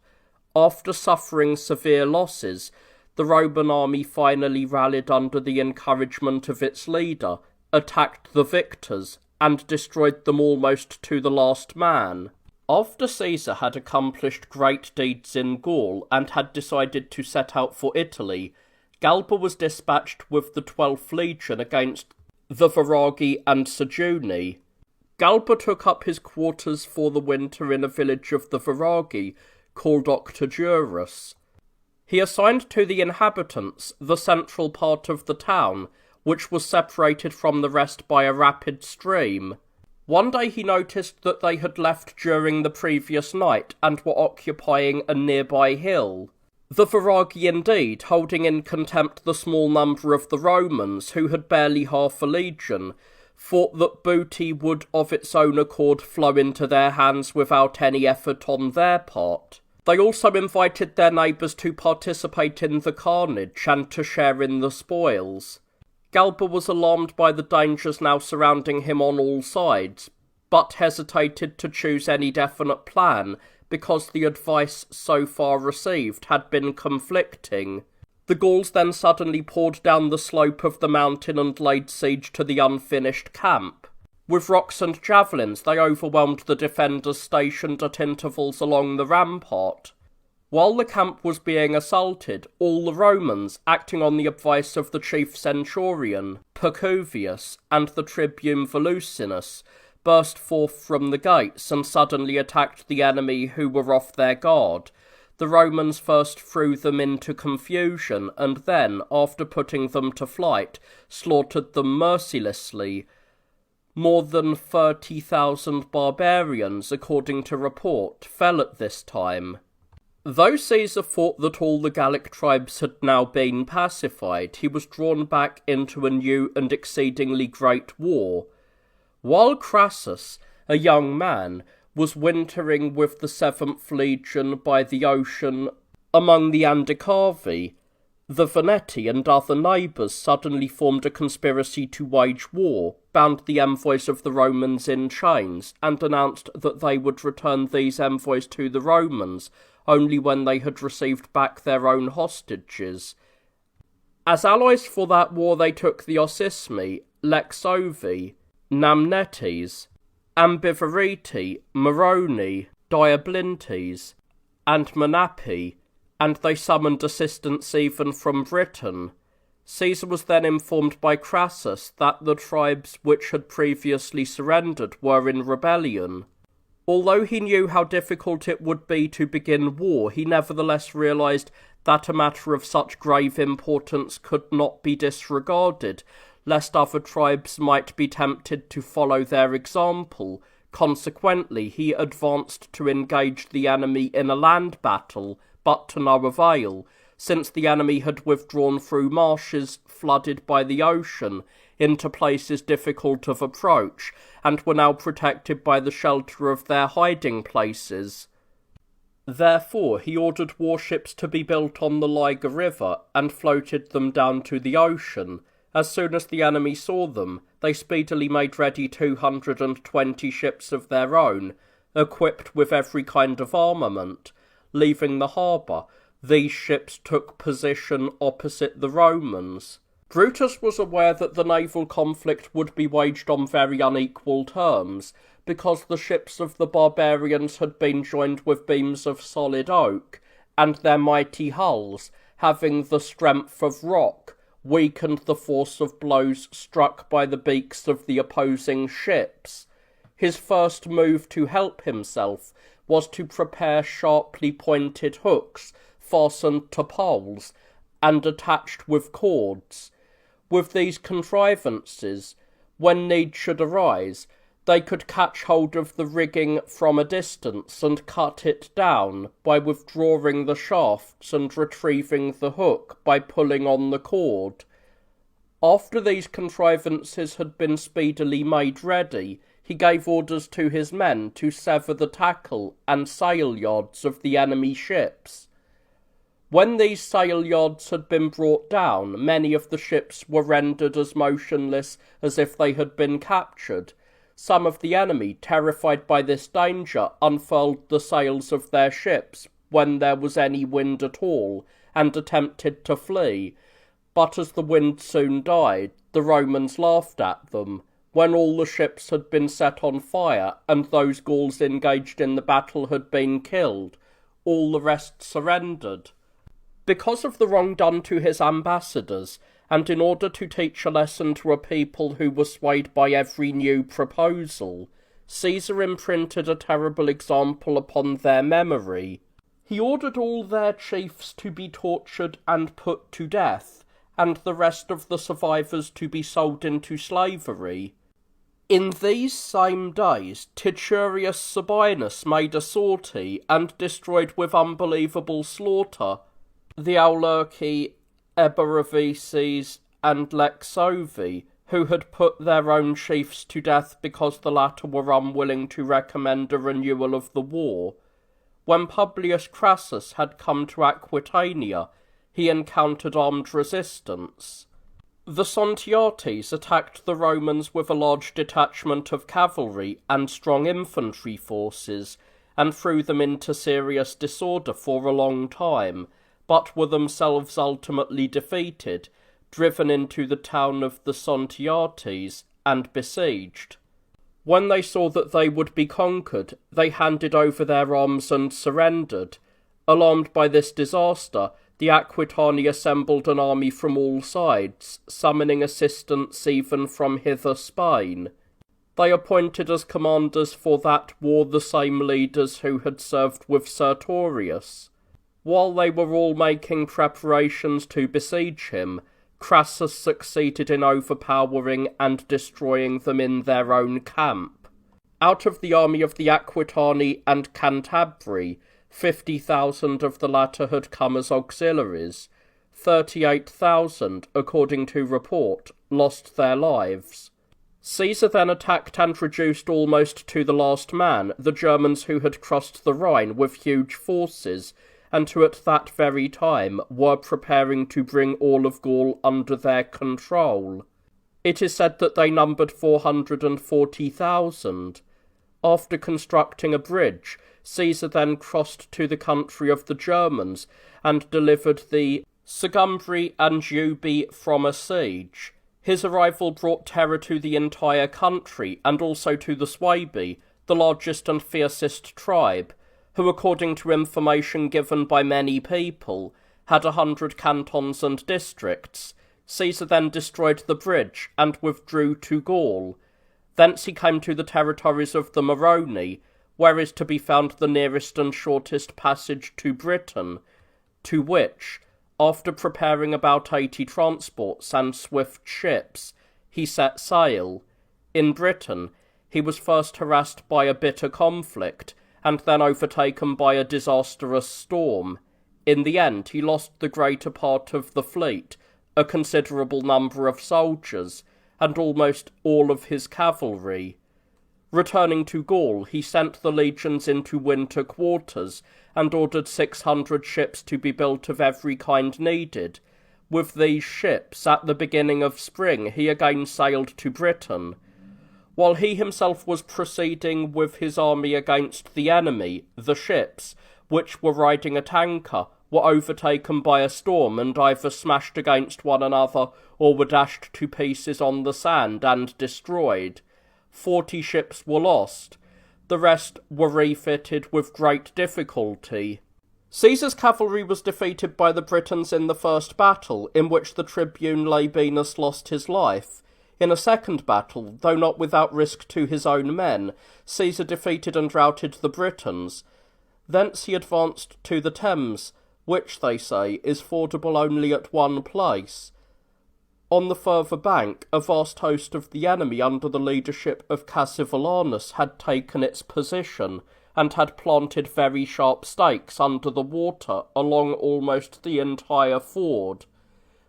After suffering severe losses, the Roman army finally rallied under the encouragement of its leader, attacked the victors, and destroyed them almost to the last man. After Caesar had accomplished great deeds in Gaul and had decided to set out for Italy, Galba was dispatched with the 12th Legion against the Viragi and Seguni. Galba took up his quarters for the winter in a village of the Viragi called Octodurus. He assigned to the inhabitants the central part of the town, which was separated from the rest by a rapid stream. One day he noticed that they had left during the previous night and were occupying a nearby hill. The Viragi, indeed, holding in contempt the small number of the Romans, who had barely half a legion, thought that booty would of its own accord flow into their hands without any effort on their part. They also invited their neighbours to participate in the carnage and to share in the spoils. Galba was alarmed by the dangers now surrounding him on all sides, but hesitated to choose any definite plan because the advice so far received had been conflicting. The Gauls then suddenly poured down the slope of the mountain and laid siege to the unfinished camp. With rocks and javelins they overwhelmed the defenders stationed at intervals along the rampart. While the camp was being assaulted, all the Romans, acting on the advice of the chief centurion, Pacuvius, and the tribune Volusinus, burst forth from the gates and suddenly attacked the enemy who were off their guard. The Romans first threw them into confusion, and then, after putting them to flight, slaughtered them mercilessly. More than 30,000 barbarians, according to report, fell at this time. Though Caesar thought that all the Gallic tribes had now been pacified, he was drawn back into a new and exceedingly great war. While Crassus, a young man, was wintering with the 7th Legion by the ocean among the Andicavi, the Veneti and other neighbours suddenly formed a conspiracy to wage war, bound the envoys of the Romans in chains, and announced that they would return these envoys to the Romans only when they had received back their own hostages. As allies for that war they took the Ossismi, Lexovi, Namnetes, Ambiveriti, Moroni, Diablintes, and Menapi, and they summoned assistance even from Britain. Caesar was then informed by Crassus that the tribes which had previously surrendered were in rebellion. Although he knew how difficult it would be to begin war, he nevertheless realised that a matter of such grave importance could not be disregarded, lest other tribes might be tempted to follow their example. Consequently, he advanced to engage the enemy in a land battle, but to no avail, since the enemy had withdrawn through marshes flooded by the ocean into places difficult of approach, and were now protected by the shelter of their hiding places. Therefore he ordered warships to be built on the Liger River, and floated them down to the ocean. As soon as the enemy saw them, they speedily made ready 220 ships of their own, equipped with every kind of armament. Leaving the harbour, these ships took position opposite the Romans. Brutus was aware that the naval conflict would be waged on very unequal terms, because the ships of the barbarians had been joined with beams of solid oak, and their mighty hulls, having the strength of rock, weakened the force of blows struck by the beaks of the opposing ships. His first move to help himself was to prepare sharply pointed hooks fastened to poles and attached with cords. With these contrivances, when need should arise, they could catch hold of the rigging from a distance and cut it down by withdrawing the shafts and retrieving the hook by pulling on the cord. After these contrivances had been speedily made ready, he gave orders to his men to sever the tackle and sail yards of the enemy ships. When these sail yards had been brought down, many of the ships were rendered as motionless as if they had been captured. Some of the enemy, terrified by this danger, unfurled the sails of their ships when there was any wind at all, and attempted to flee, but as the wind soon died, the Romans laughed at them. When all the ships had been set on fire, and those Gauls engaged in the battle had been killed, all the rest surrendered. Because of the wrong done to his ambassadors, and in order to teach a lesson to a people who were swayed by every new proposal, Caesar imprinted a terrible example upon their memory. He ordered all their chiefs to be tortured and put to death, and the rest of the survivors to be sold into slavery. In these same days, Titurius Sabinus made a sortie and destroyed with unbelievable slaughter the Aulerci, Eburovices, and Lexovi, who had put their own chiefs to death because the latter were unwilling to recommend a renewal of the war. When Publius Crassus had come to Aquitania, he encountered armed resistance. The Sontiates attacked the Romans with a large detachment of cavalry and strong infantry forces, and threw them into serious disorder for a long time, but were themselves ultimately defeated, driven into the town of the Sontiates, and besieged. When they saw that they would be conquered, they handed over their arms and surrendered. Alarmed by this disaster, the Aquitani assembled an army from all sides, summoning assistance even from hither Spain. They appointed as commanders for that war the same leaders who had served with Sertorius. While they were all making preparations to besiege him, Crassus succeeded in overpowering and destroying them in their own camp. Out of the army of the Aquitani and Cantabri, 50,000 of the latter had come as auxiliaries. 38,000, according to report, lost their lives. Caesar then attacked and reduced almost to the last man the Germans who had crossed the Rhine with huge forces, and who at that very time were preparing to bring all of Gaul under their control. It is said that they numbered 440,000. After constructing a bridge, Caesar then crossed to the country of the Germans and delivered the Segumbri and Eubi from a siege. His arrival brought terror to the entire country and also to the Suebi, the largest and fiercest tribe, who, according to information given by many people, had 100 cantons and districts. Caesar then destroyed the bridge and withdrew to Gaul. Thence he came to the territories of the Moroni, where is to be found the nearest and shortest passage to Britain, to which, after preparing about 80 transports and swift ships, he set sail. In Britain, he was first harassed by a bitter conflict, and then overtaken by a disastrous storm. In the end, he lost the greater part of the fleet, a considerable number of soldiers, and almost all of his cavalry. Returning to Gaul, he sent the legions into winter quarters, and ordered 600 ships to be built of every kind needed. With these ships, at the beginning of spring, he again sailed to Britain. While he himself was proceeding with his army against the enemy, the ships, which were riding at anchor, were overtaken by a storm and either smashed against one another or were dashed to pieces on the sand and destroyed. 40 ships were lost. The rest were refitted with great difficulty. Caesar's cavalry was defeated by the Britons in the first battle, in which the tribune Labienus lost his life. In a second battle, though not without risk to his own men, Caesar defeated and routed the Britons. Thence he advanced to the Thames, which, they say, is fordable only at one place. On the further bank, a vast host of the enemy under the leadership of Cassivellaunus had taken its position, and had planted very sharp stakes under the water along almost the entire ford.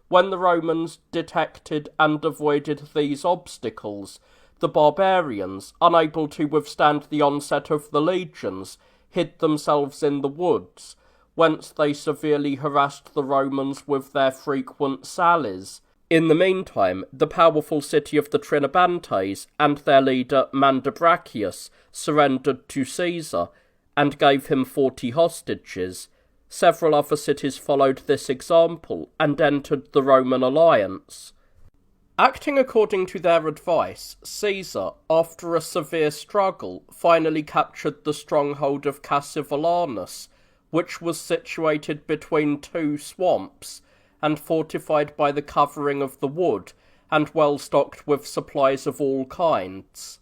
When the Romans detected and avoided these obstacles, the barbarians, unable to withstand the onset of the legions, hid themselves in the woods, whence they severely harassed the Romans with their frequent sallies. In the meantime, the powerful city of the Trinobantes and their leader Mandubracius surrendered to Caesar, and gave him 40 hostages. Several other cities followed this example and entered the Roman alliance. Acting according to their advice, Caesar, after a severe struggle, finally captured the stronghold of Cassivellaunus, which was situated between two swamps, and fortified by the covering of the wood, and well stocked with supplies of all kinds.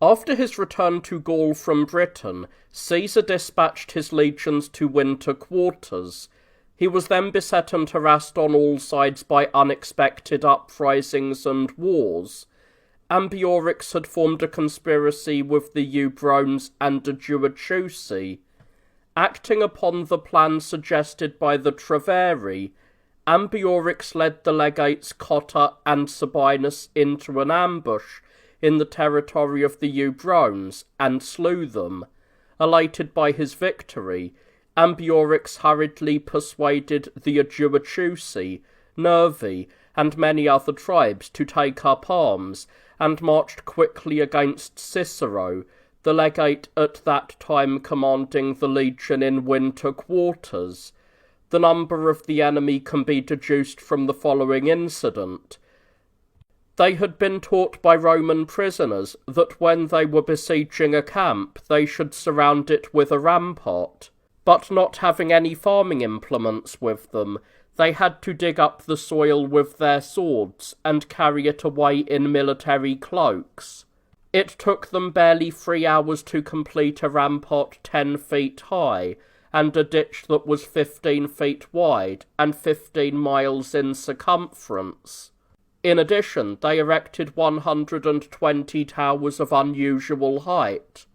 After his return to Gaul from Britain, Caesar dispatched his legions to winter quarters. He was then beset and harassed on all sides by unexpected uprisings and wars. Ambiorix had formed a conspiracy with the Eubrones and the Duachuci. Acting upon the plan suggested by the Treveri, Ambiorix led the legates Cotta and Sabinus into an ambush in the territory of the Eubrones and slew them. Elated by his victory, Ambiorix hurriedly persuaded the Duachuci, Nervi, and many other tribes to take up arms, and marched quickly against Cicero, the legate at that time commanding the legion in winter quarters. The number of the enemy can be deduced from the following incident. They had been taught by Roman prisoners that when they were besieging a camp they should surround it with a rampart, but not having any farming implements with them, they had to dig up the soil with their swords and carry it away in military cloaks. It took them barely 3 hours to complete a rampart 10 feet high, and a ditch that was 15 feet wide and 15 miles in circumference. In addition, they erected 120 towers of unusual height.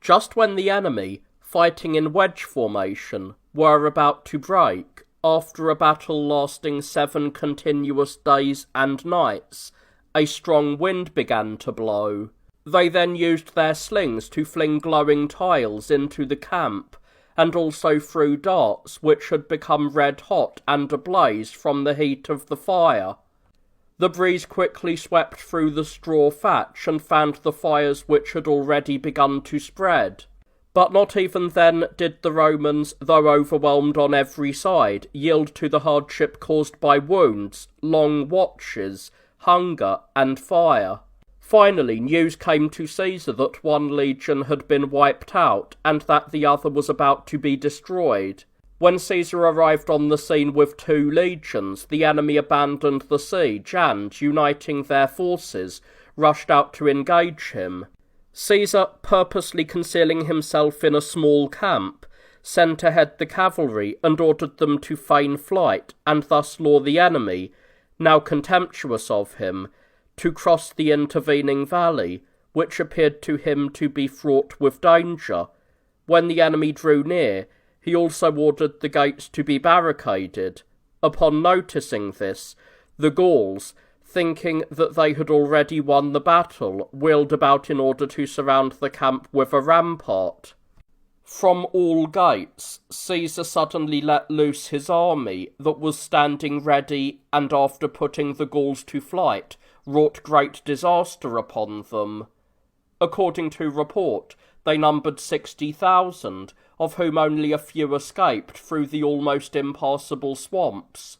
Just when the enemy, fighting in wedge formation, were about to break, after a battle lasting 7 continuous days and nights, a strong wind began to blow. They then used their slings to fling glowing tiles into the camp, and also threw darts which had become red hot and ablaze from the heat of the fire. The breeze quickly swept through the straw thatch and fanned the fires which had already begun to spread. But not even then did the Romans, though overwhelmed on every side, yield to the hardship caused by wounds, long watches, hunger, and fire. Finally, news came to Caesar that one legion had been wiped out, and that the other was about to be destroyed. When Caesar arrived on the scene with 2 legions, the enemy abandoned the siege and, uniting their forces, rushed out to engage him. Caesar, purposely concealing himself in a small camp, sent ahead the cavalry and ordered them to feign flight, and thus lure the enemy, now contemptuous of him, to cross the intervening valley, which appeared to him to be fraught with danger. When the enemy drew near, he also ordered the gates to be barricaded. Upon noticing this, the Gauls, thinking that they had already won the battle, wheeled about in order to surround the camp with a rampart. From all gates, Caesar suddenly let loose his army that was standing ready, and after putting the Gauls to flight, wrought great disaster upon them. According to report, they numbered 60,000, of whom only a few escaped through the almost impassable swamps.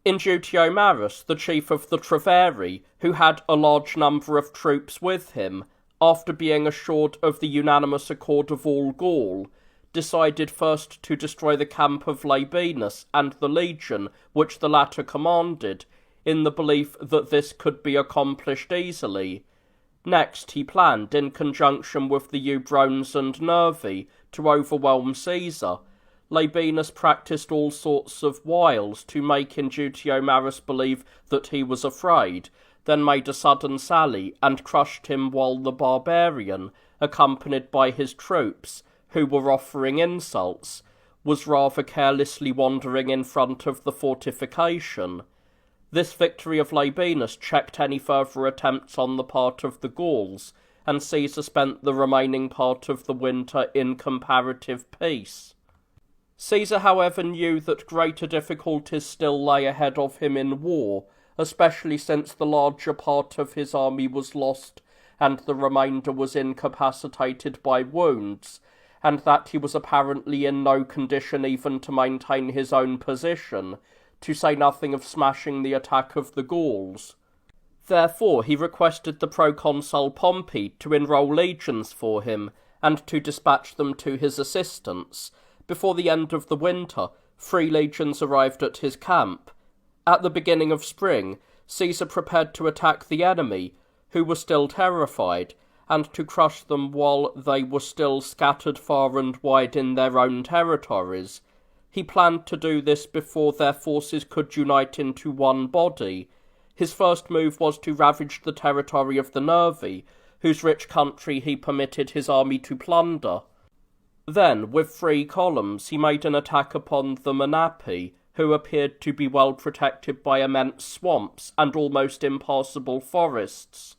Indutiomarus, the chief of the Treveri, who had a large number of troops with him, after being assured of the unanimous accord of all Gaul, decided first to destroy the camp of Labienus and the legion which the latter commanded, in the belief that this could be accomplished easily. Next he planned, in conjunction with the Eubrones and Nervi, to overwhelm Caesar. Labienus practised all sorts of wiles to make Indutiomarus believe that he was afraid, then made a sudden sally and crushed him, while the barbarian, accompanied by his troops, who were offering insults, was rather carelessly wandering in front of the fortification. This victory of Labienus checked any further attempts on the part of the Gauls, and Caesar spent the remaining part of the winter in comparative peace. Caesar, however, knew that greater difficulties still lay ahead of him in war, especially since the larger part of his army was lost and the remainder was incapacitated by wounds, and that he was apparently in no condition even to maintain his own position, to say nothing of smashing the attack of the Gauls. Therefore he requested the proconsul Pompey to enrol legions for him, and to dispatch them to his assistance. Before the end of the winter, 3 legions arrived at his camp. At the beginning of spring, Caesar prepared to attack the enemy, who were still terrified, and to crush them while they were still scattered far and wide in their own territories. He planned to do this before their forces could unite into one body. His first move was to ravage the territory of the Nervi, whose rich country he permitted his army to plunder. Then, with 3 columns, he made an attack upon the Menapi, who appeared to be well protected by immense swamps and almost impassable forests.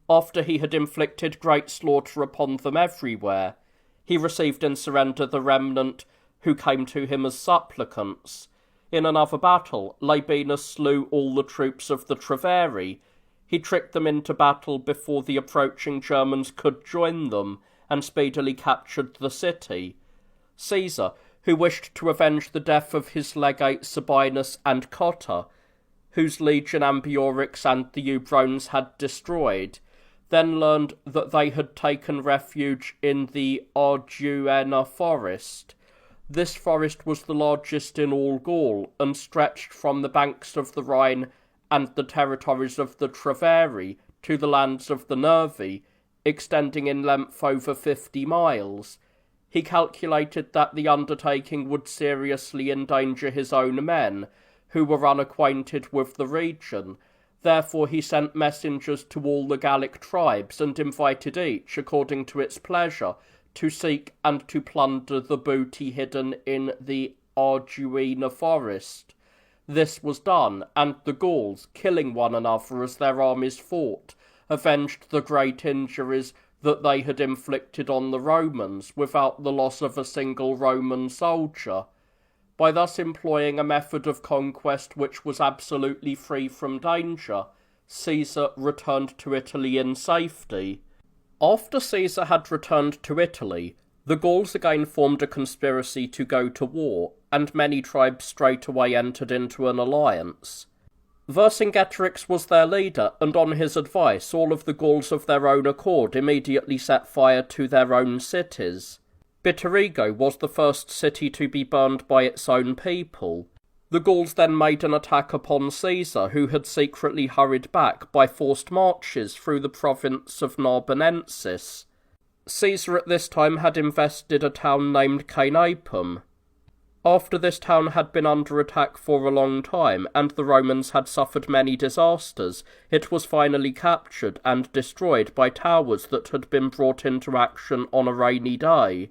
After he had inflicted great slaughter upon them everywhere, he received in surrender the remnant who came to him as supplicants. In another battle, Labienus slew all the troops of the Treveri. He tricked them into battle before the approaching Germans could join them, and speedily captured the city. Caesar, who wished to avenge the death of his legate Sabinus and Cotta, whose legion Ambiorix and the Eubrones had destroyed, then learned that they had taken refuge in the Arduena forest. This forest was the largest in all Gaul, and stretched from the banks of the Rhine and the territories of the Treveri to the lands of the Nervi, extending in length over 50 miles. He calculated that the undertaking would seriously endanger his own men, who were unacquainted with the region. Therefore he sent messengers to all the Gallic tribes, and invited each, according to its pleasure, to seek and to plunder the booty hidden in the Arduina forest. This was done, and the Gauls, killing one another as their armies fought, avenged the great injuries that they had inflicted on the Romans without the loss of a single Roman soldier. By thus employing a method of conquest which was absolutely free from danger, Caesar returned to Italy in safety. After Caesar had returned to Italy, the Gauls again formed a conspiracy to go to war, and many tribes straightway entered into an alliance. Vercingetorix was their leader, and on his advice all of the Gauls of their own accord immediately set fire to their own cities. Biturigo was the first city to be burned by its own people. The Gauls then made an attack upon Caesar, who had secretly hurried back by forced marches through the province of Narbonensis. Caesar at this time had invested a town named Caenapum. After this town had been under attack for a long time, and the Romans had suffered many disasters, it was finally captured and destroyed by towers that had been brought into action on a rainy day.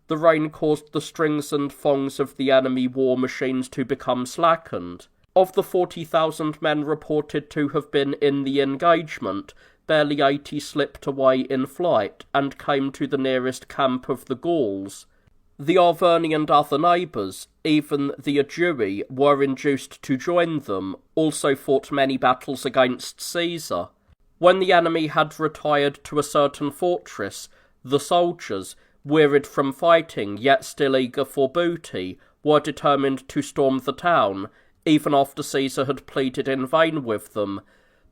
The rain caused the strings and thongs of the enemy war machines to become slackened. Of the 40,000 men reported to have been in the engagement, barely 80 slipped away in flight, and came to the nearest camp of the Gauls. The Arverni and other neighbours, even the Aedui, were induced to join them, also fought many battles against Caesar. When the enemy had retired to a certain fortress, the soldiers, wearied from fighting, yet still eager for booty, were determined to storm the town, even after Caesar had pleaded in vain with them,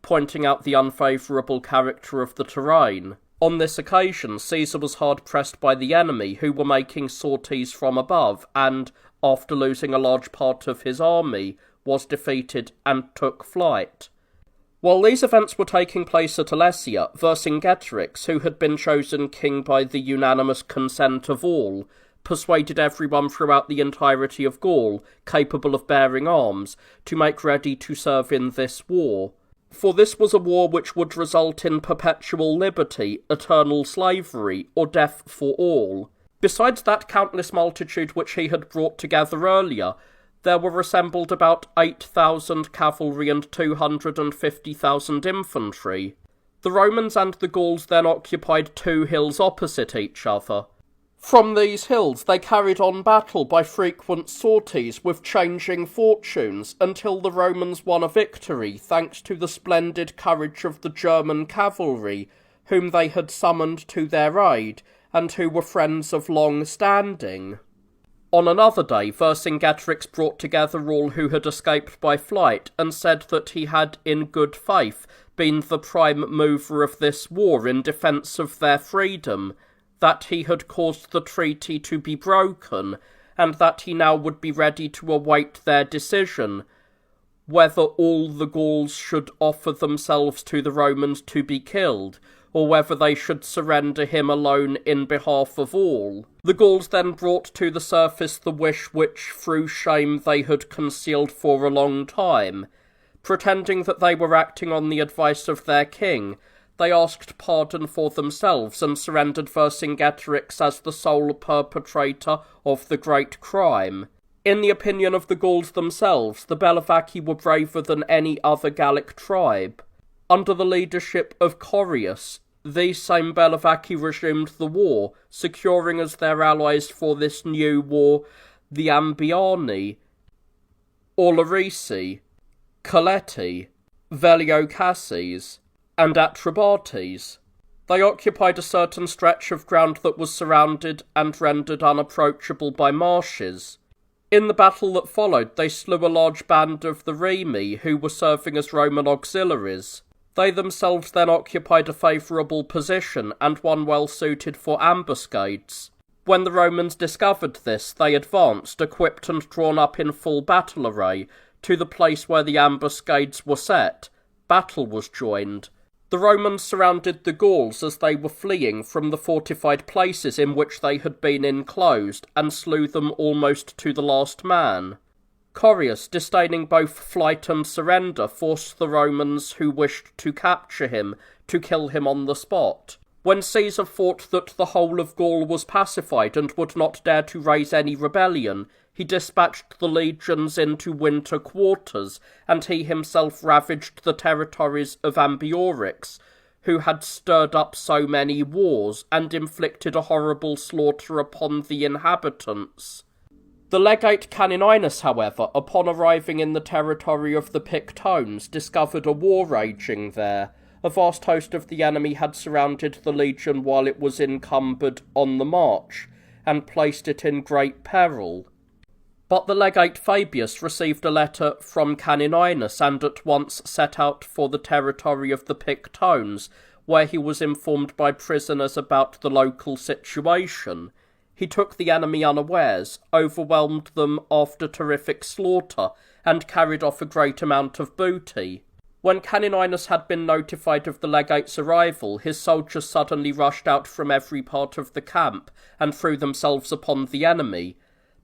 pointing out the unfavourable character of the terrain. On this occasion, Caesar was hard-pressed by the enemy, who were making sorties from above, and, after losing a large part of his army, was defeated and took flight. While these events were taking place at Alesia, Vercingetorix, who had been chosen king by the unanimous consent of all, persuaded everyone throughout the entirety of Gaul, capable of bearing arms, to make ready to serve in this war. For this was a war which would result in perpetual liberty, eternal slavery, or death for all. Besides that countless multitude which he had brought together earlier, there were assembled about 8,000 cavalry and 250,000 infantry. The Romans and the Gauls then occupied 2 hills opposite each other. From these hills they carried on battle by frequent sorties with changing fortunes, until the Romans won a victory thanks to the splendid courage of the German cavalry, whom they had summoned to their aid, and who were friends of long standing. On another day, Vercingetorix brought together all who had escaped by flight, and said that he had in good faith been the prime mover of this war in defence of their freedom, that he had caused the treaty to be broken, and that he now would be ready to await their decision, whether all the Gauls should offer themselves to the Romans to be killed, or whether they should surrender him alone in behalf of all. The Gauls then brought to the surface the wish which through shame they had concealed for a long time. Pretending that they were acting on the advice of their king, they asked pardon for themselves and surrendered Vercingetorix as the sole perpetrator of the great crime. In the opinion of the Gauls themselves, the Bellovaci were braver than any other Gallic tribe. Under the leadership of Corius, these same Bellovaci resumed the war, securing as their allies for this new war the Ambiani, Aularici, Coleti, Veliocases, and Atrebates. They occupied a certain stretch of ground that was surrounded and rendered unapproachable by marshes. In the battle that followed, they slew a large band of the Remi, who were serving as Roman auxiliaries. They themselves then occupied a favourable position, and one well suited for ambuscades. When the Romans discovered this, they advanced, equipped and drawn up in full battle array, to the place where the ambuscades were set. Battle was joined. The Romans surrounded the Gauls as they were fleeing from the fortified places in which they had been enclosed, and slew them almost to the last man. Corius, disdaining both flight and surrender, forced the Romans who wished to capture him to kill him on the spot. When Caesar thought that the whole of Gaul was pacified and would not dare to raise any rebellion, he dispatched the legions into winter quarters, and he himself ravaged the territories of Ambiorix, who had stirred up so many wars, and inflicted a horrible slaughter upon the inhabitants. The legate Canininus, however, upon arriving in the territory of the Pictones, discovered a war raging there. A vast host of the enemy had surrounded the legion while it was encumbered on the march, and placed it in great peril. But the legate Fabius received a letter from Canininus, and at once set out for the territory of the Pictones, where he was informed by prisoners about the local situation. He took the enemy unawares, overwhelmed them after terrific slaughter, and carried off a great amount of booty. When Canininus had been notified of the legate's arrival, his soldiers suddenly rushed out from every part of the camp, and threw themselves upon the enemy.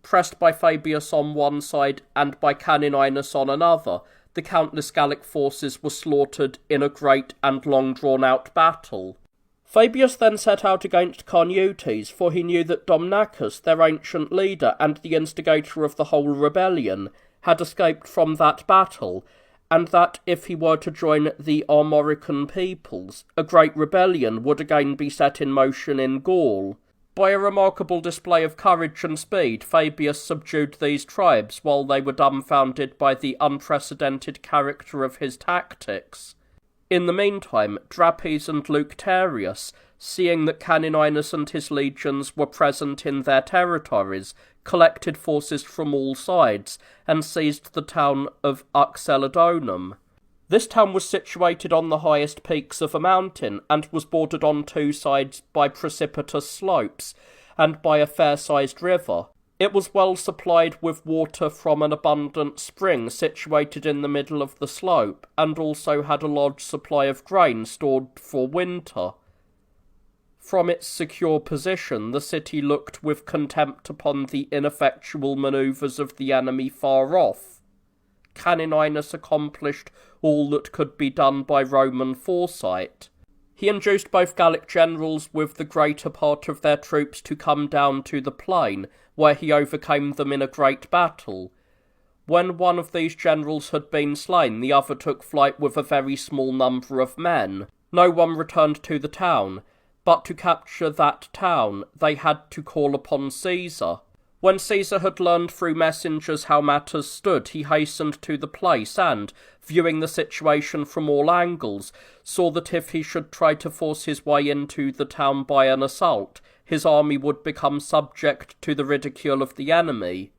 Pressed by Fabius on one side and by Canininus on another, the countless Gallic forces were slaughtered in a great and long-drawn-out battle. Fabius then set out against Carnutes, for he knew that Domnachus, their ancient leader and the instigator of the whole rebellion, had escaped from that battle, and that if he were to join the Armorican peoples, a great rebellion would again be set in motion in Gaul. By a remarkable display of courage and speed, Fabius subdued these tribes, while they were dumbfounded by the unprecedented character of his tactics. In the meantime, Drapes and Lucterius, seeing that Canininus and his legions were present in their territories, collected forces from all sides, and seized the town of Uxellodonum. This town was situated on the highest peaks of a mountain, and was bordered on two sides by precipitous slopes, and by a fair-sized river. It was well supplied with water from an abundant spring situated in the middle of the slope, and also had a large supply of grain stored for winter. From its secure position, the city looked with contempt upon the ineffectual manoeuvres of the enemy far off. Canininus accomplished all that could be done by Roman foresight. He induced both Gallic generals with the greater part of their troops to come down to the plain, where he overcame them in a great battle. When one of these generals had been slain, the other took flight with a very small number of men. No one returned to the town, but to capture that town they had to call upon Caesar. When Caesar had learned through messengers how matters stood, he hastened to the place and, viewing the situation from all angles, saw that if he should try to force his way into the town by an assault, his army would become subject to the ridicule of the enemy.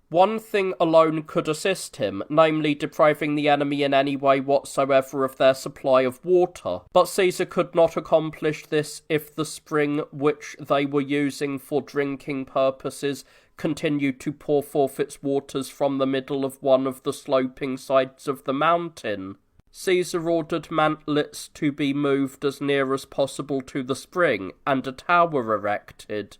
One thing alone could assist him, namely depriving the enemy in any way whatsoever of their supply of water. But Caesar could not accomplish this if the spring which they were using for drinking purposes continued to pour forth its waters from the middle of one of the sloping sides of the mountain. Caesar ordered mantlets to be moved as near as possible to the spring, and a tower erected.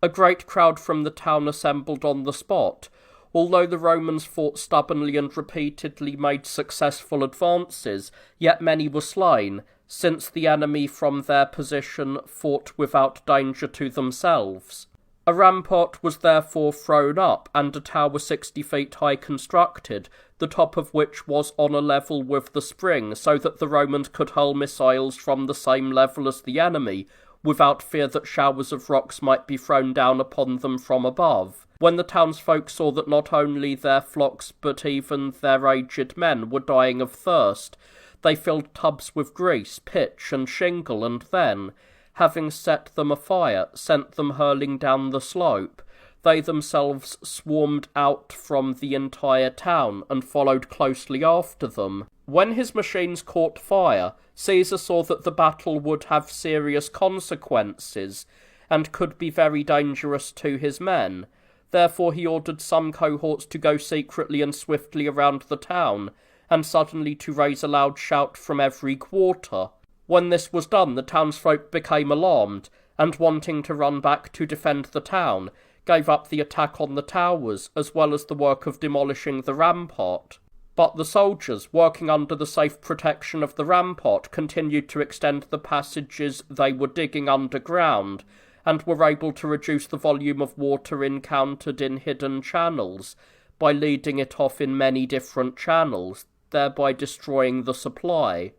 A great crowd from the town assembled on the spot. Although the Romans fought stubbornly and repeatedly made successful advances, yet many were slain, since the enemy from their position fought without danger to themselves. A rampart was therefore thrown up, and a tower 60 feet high constructed, the top of which was on a level with the spring, so that the Romans could hurl missiles from the same level as the enemy, without fear that showers of rocks might be thrown down upon them from above. When the townsfolk saw that not only their flocks but even their aged men were dying of thirst, they filled tubs with grease, pitch, and shingle, and then, having set them afire, sent them hurling down the slope. They themselves swarmed out from the entire town, and followed closely after them. When his machines caught fire, Caesar saw that the battle would have serious consequences, and could be very dangerous to his men. Therefore he ordered some cohorts to go secretly and swiftly around the town, and suddenly to raise a loud shout from every quarter. When this was done, the townsfolk became alarmed, and wanting to run back to defend the town, gave up the attack on the towers, as well as the work of demolishing the rampart. But the soldiers, working under the safe protection of the rampart, continued to extend the passages they were digging underground, and were able to reduce the volume of water encountered in hidden channels by leading it off in many different channels, thereby destroying the supply.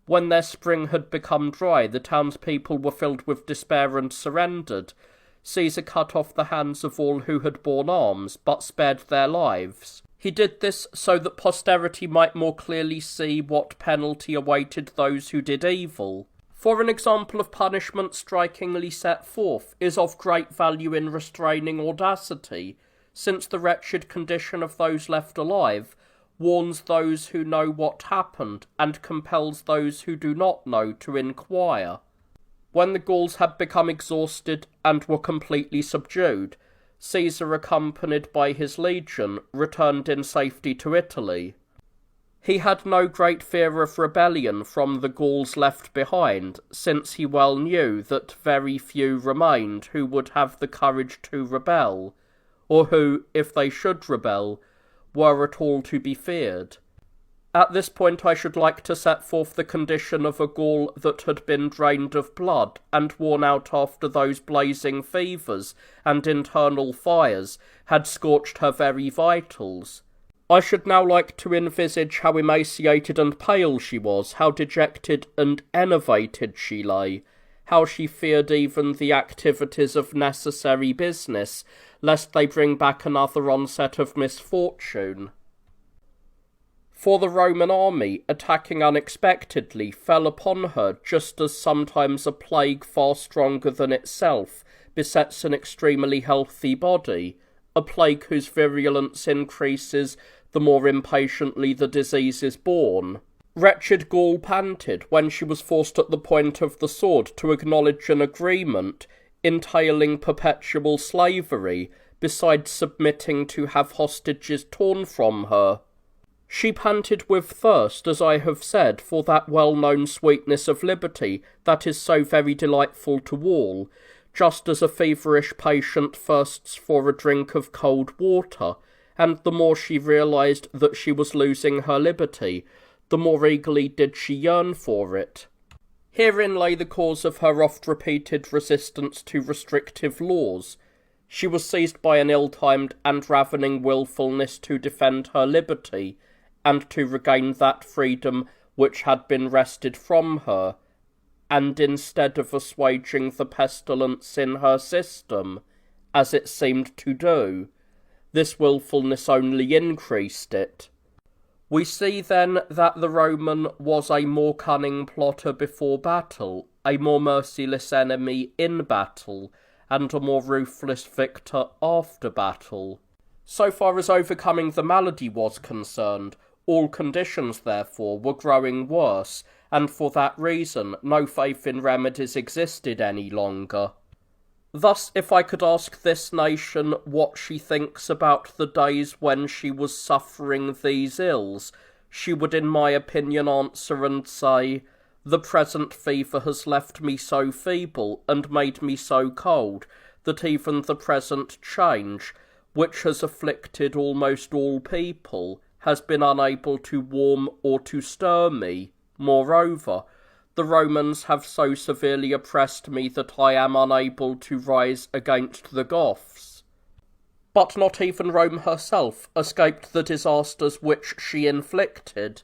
When their spring had become dry, the townspeople were filled with despair and surrendered. Caesar cut off the hands of all who had borne arms, but spared their lives. He did this so that posterity might more clearly see what penalty awaited those who did evil. For an example of punishment strikingly set forth is of great value in restraining audacity, since the wretched condition of those left alive warns those who know what happened, and compels those who do not know to inquire. When the Gauls had become exhausted and were completely subdued, Caesar, accompanied by his legion, returned in safety to Italy. He had no great fear of rebellion from the Gauls left behind, since he well knew that very few remained who would have the courage to rebel, or who, if they should rebel, were at all to be feared. At this point I should like to set forth the condition of a Gaul that had been drained of blood, and worn out after those blazing fevers and internal fires had scorched her very vitals. I should now like to envisage how emaciated and pale she was, how dejected and enervated she lay, how she feared even the activities of necessary business, lest they bring back another onset of misfortune. For the Roman army, attacking unexpectedly, fell upon her just as sometimes a plague far stronger than itself besets an extremely healthy body, a plague whose virulence increases the more impatiently the disease is borne. Wretched Gaul panted when she was forced at the point of the sword to acknowledge an agreement entailing perpetual slavery, besides submitting to have hostages torn from her. She panted with thirst, as I have said, for that well-known sweetness of liberty that is so very delightful to all, just as a feverish patient thirsts for a drink of cold water, and the more she realized that she was losing her liberty, the more eagerly did she yearn for it. Herein lay the cause of her oft-repeated resistance to restrictive laws. She was seized by an ill-timed and ravening wilfulness to defend her liberty, and to regain that freedom which had been wrested from her, and instead of assuaging the pestilence in her system, as it seemed to do, this wilfulness only increased it. We see then that the Roman was a more cunning plotter before battle, a more merciless enemy in battle, and a more ruthless victor after battle. So far as overcoming the malady was concerned, all conditions, therefore, were growing worse, and for that reason no faith in remedies existed any longer. Thus, if I could ask this nation what she thinks about the days when she was suffering these ills, she would in my opinion answer and say, "The present fever has left me so feeble and made me so cold that even the present change, which has afflicted almost all people, has been unable to warm or to stir me. Moreover, the Romans have so severely oppressed me that I am unable to rise against the Goths." But not even Rome herself escaped the disasters which she inflicted.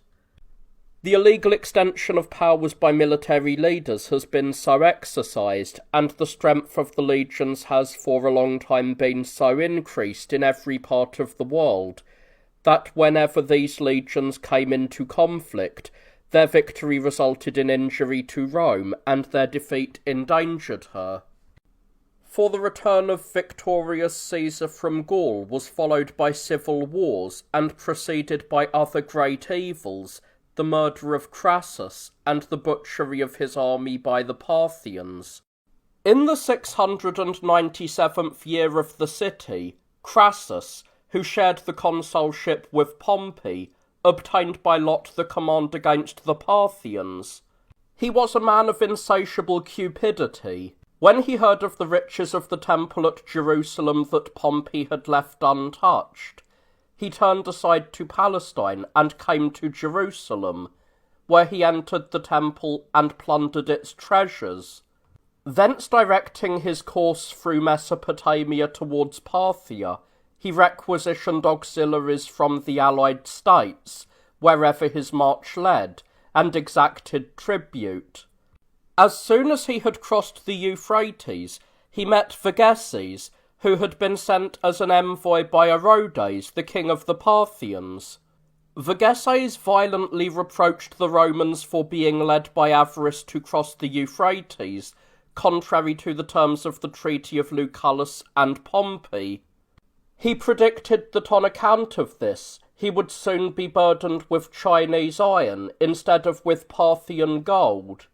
The illegal extension of powers by military leaders has been so exercised, and the strength of the legions has for a long time been so increased in every part of the world, that whenever these legions came into conflict, their victory resulted in injury to Rome, and their defeat endangered her. For the return of victorious Caesar from Gaul was followed by civil wars, and preceded by other great evils, the murder of Crassus, and the butchery of his army by the Parthians. In the 697th year of the city, Crassus, who shared the consulship with Pompey, obtained by lot the command against the Parthians. He was a man of insatiable cupidity. When he heard of the riches of the temple at Jerusalem that Pompey had left untouched, he turned aside to Palestine and came to Jerusalem, where he entered the temple and plundered its treasures. Thence directing his course through Mesopotamia towards Parthia, he requisitioned auxiliaries from the allied states, wherever his march led, and exacted tribute. As soon as he had crossed the Euphrates, he met Vergesses, who had been sent as an envoy by Orodes, the king of the Parthians. Vergesses violently reproached the Romans for being led by avarice to cross the Euphrates, contrary to the terms of the Treaty of Lucullus and Pompey. He predicted that on account of this, he would soon be burdened with Chinese iron instead of with Parthian gold.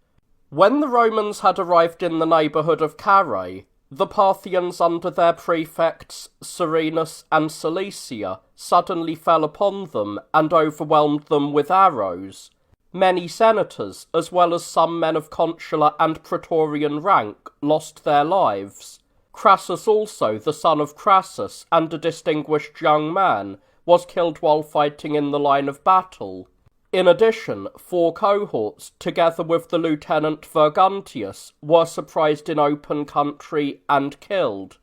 When the Romans had arrived in the neighbourhood of Carrhae, the Parthians under their prefects Serenus and Cilicia suddenly fell upon them and overwhelmed them with arrows. Many senators, as well as some men of consular and praetorian rank, lost their lives. Crassus also, the son of Crassus, and a distinguished young man, was killed while fighting in the line of battle. In addition, 4 cohorts, together with the lieutenant Verguntius, were surprised in open country and killed.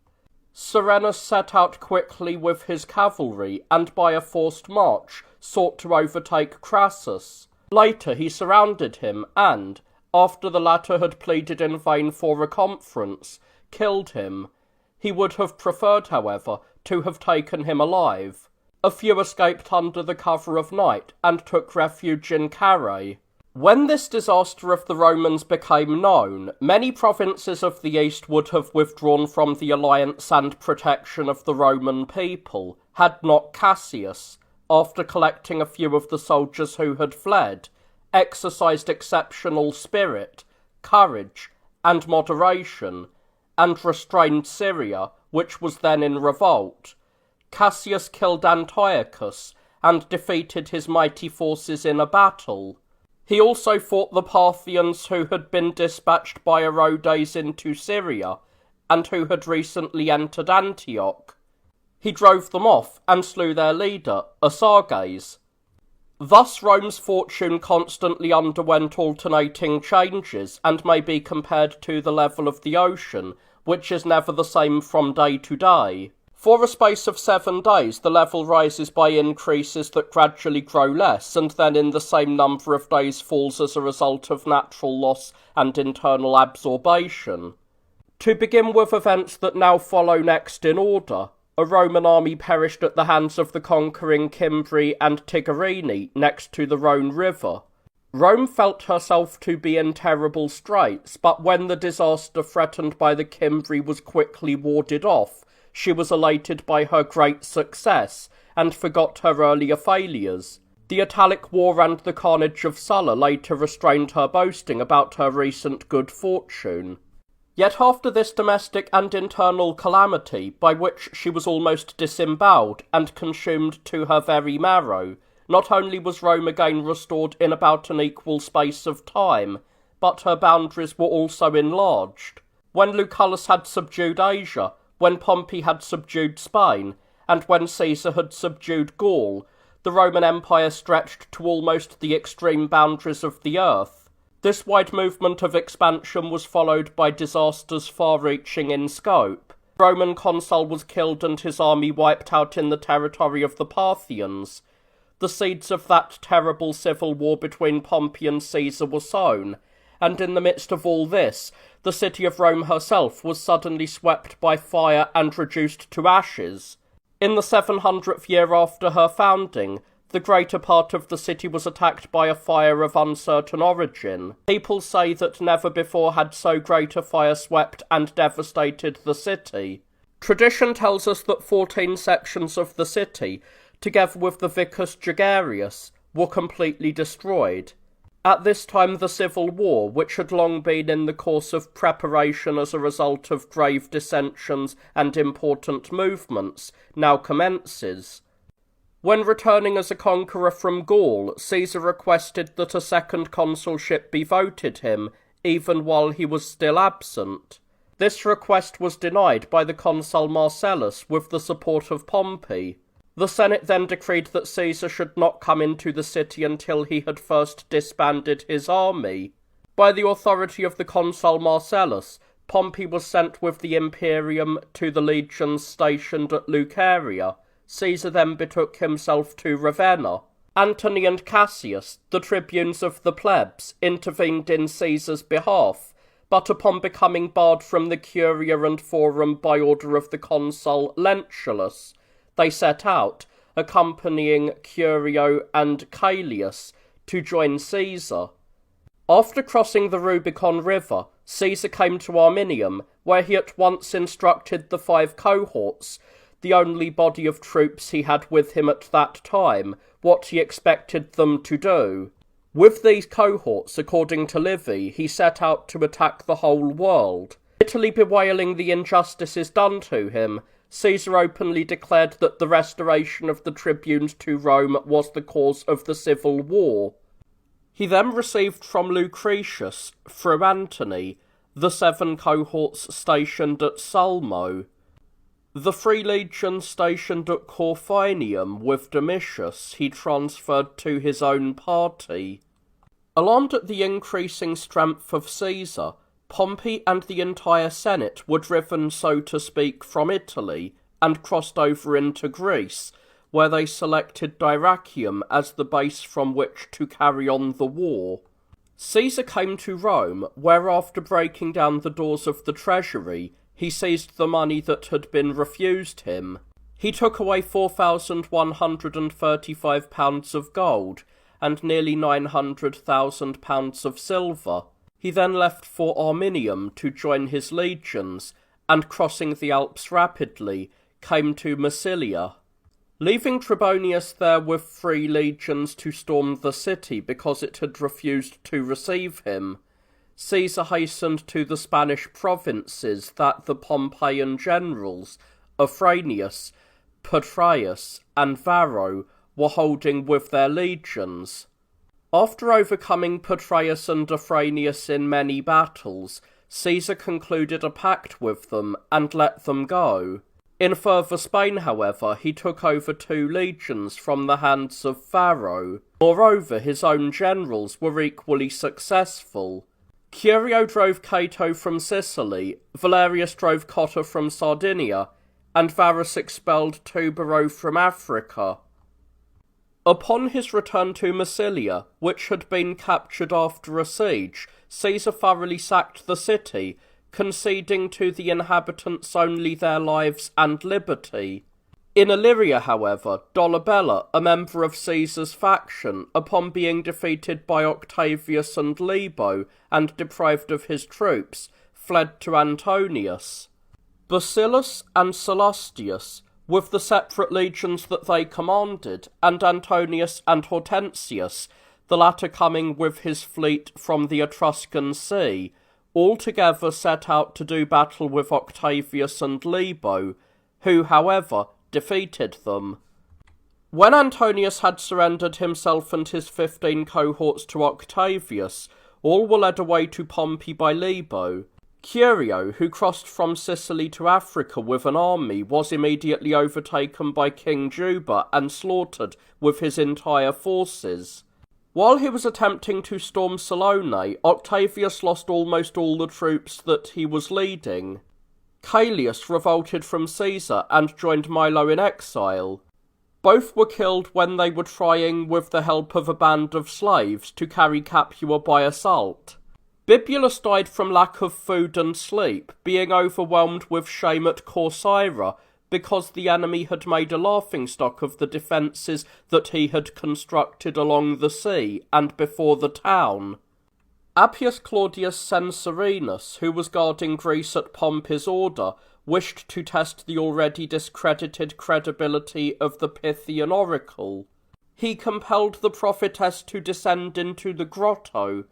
Serenus set out quickly with his cavalry, and by a forced march sought to overtake Crassus. Later he surrounded him, and, after the latter had pleaded in vain for a conference, killed him. He would have preferred, however, to have taken him alive. A few escaped under the cover of night, and took refuge in Carrhae. When this disaster of the Romans became known, many provinces of the east would have withdrawn from the alliance and protection of the Roman people, had not Cassius, after collecting a few of the soldiers who had fled, exercised exceptional spirit, courage, and moderation, and restrained Syria, which was then in revolt. Cassius killed Antiochus, and defeated his mighty forces in a battle. He also fought the Parthians who had been dispatched by Orodes into Syria, and who had recently entered Antioch. He drove them off, and slew their leader, Asarges. Thus Rome's fortune constantly underwent alternating changes, and may be compared to the level of the ocean, which is never the same from day to day. For a space of 7 days the level rises by increases that gradually grow less, and then in the same number of days falls as a result of natural loss and internal absorption. To begin with events that now follow next in order, a Roman army perished at the hands of the conquering Cimbri and Tigerini next to the Rhone River. Rome felt herself to be in terrible straits, but when the disaster threatened by the Cimbri was quickly warded off, she was elated by her great success, and forgot her earlier failures. The Italic War and the carnage of Sulla later restrained her boasting about her recent good fortune. Yet after this domestic and internal calamity, by which she was almost disembowelled and consumed to her very marrow, not only was Rome again restored in about an equal space of time, but her boundaries were also enlarged. When Lucullus had subdued Asia, when Pompey had subdued Spain, and when Caesar had subdued Gaul, the Roman Empire stretched to almost the extreme boundaries of the earth. This wide movement of expansion was followed by disasters far-reaching in scope. The Roman consul was killed and his army wiped out in the territory of the Parthians. The seeds of that terrible civil war between Pompey and Caesar were sown, and in the midst of all this, the city of Rome herself was suddenly swept by fire and reduced to ashes. In the 700th year after her founding, the greater part of the city was attacked by a fire of uncertain origin. People say that never before had so great a fire swept and devastated the city. Tradition tells us that 14 sections of the city, together with the Vicus Jugarius, were completely destroyed. At this time the civil war, which had long been in the course of preparation as a result of grave dissensions and important movements, now commences. When returning as a conqueror from Gaul, Caesar requested that a second consulship be voted him, even while he was still absent. This request was denied by the consul Marcellus with the support of Pompey. The Senate then decreed that Caesar should not come into the city until he had first disbanded his army. By the authority of the consul Marcellus, Pompey was sent with the imperium to the legions stationed at Lucaria. Caesar then betook himself to Ravenna. Antony and Cassius, the tribunes of the plebs, intervened in Caesar's behalf, but upon becoming barred from the Curia and Forum by order of the consul Lentulus, they set out, accompanying Curio and Caelius, to join Caesar. After crossing the Rubicon River, Caesar came to Arminium, where he at once instructed the 5 cohorts, the only body of troops he had with him at that time, what he expected them to do. With these cohorts, according to Livy, he set out to attack the whole world. Bitterly bewailing the injustices done to him, Caesar openly declared that the restoration of the tribunes to Rome was the cause of the civil war. He then received from Lucretius, through Antony, the 7 cohorts stationed at Salmo. The 3 legions stationed at Corfinium with Domitius he transferred to his own party. Alarmed at the increasing strength of Caesar, Pompey and the entire Senate were driven, so to speak, from Italy and crossed over into Greece, where they selected Dyrrachium as the base from which to carry on the war. Caesar came to Rome, where after breaking down the doors of the treasury, he seized the money that had been refused him. He took away 4,135 pounds of gold and nearly 900,000 pounds of silver. He then left for Arminium to join his legions, and crossing the Alps rapidly, came to Massilia. Leaving Trebonius there with 3 legions to storm the city because it had refused to receive him, Caesar hastened to the Spanish provinces that the Pompeian generals, Afranius, Petreius, and Varro, were holding with their legions. After overcoming Petreius and Afranius in many battles, Caesar concluded a pact with them and let them go. In further Spain, however, he took over 2 legions from the hands of Varro. Moreover, his own generals were equally successful. Curio drove Cato from Sicily, Valerius drove Cotta from Sardinia, and Varus expelled Tubero from Africa. Upon his return to Massilia, which had been captured after a siege, Caesar thoroughly sacked the city, conceding to the inhabitants only their lives and liberty. In Illyria, however, Dolabella, a member of Caesar's faction, upon being defeated by Octavius and Libo and deprived of his troops, fled to Antonius. Bacillus and Solustius, with the separate legions that they commanded, and Antonius and Hortensius, the latter coming with his fleet from the Etruscan Sea, all together set out to do battle with Octavius and Libo, who, however, defeated them. When Antonius had surrendered himself and his 15 cohorts to Octavius, all were led away to Pompey by Libo. Curio, who crossed from Sicily to Africa with an army, was immediately overtaken by King Juba and slaughtered with his entire forces. While he was attempting to storm Salone, Octavius lost almost all the troops that he was leading. Caelius revolted from Caesar and joined Milo in exile. Both were killed when they were trying, with the help of a band of slaves, to carry Capua by assault. Bibulus died from lack of food and sleep, being overwhelmed with shame at Corcyra, because the enemy had made a laughingstock of the defences that he had constructed along the sea and before the town. Appius Claudius Censorinus, who was guarding Greece at Pompey's order, wished to test the already discredited credibility of the Pythian oracle. He compelled the prophetess to descend into the grotto,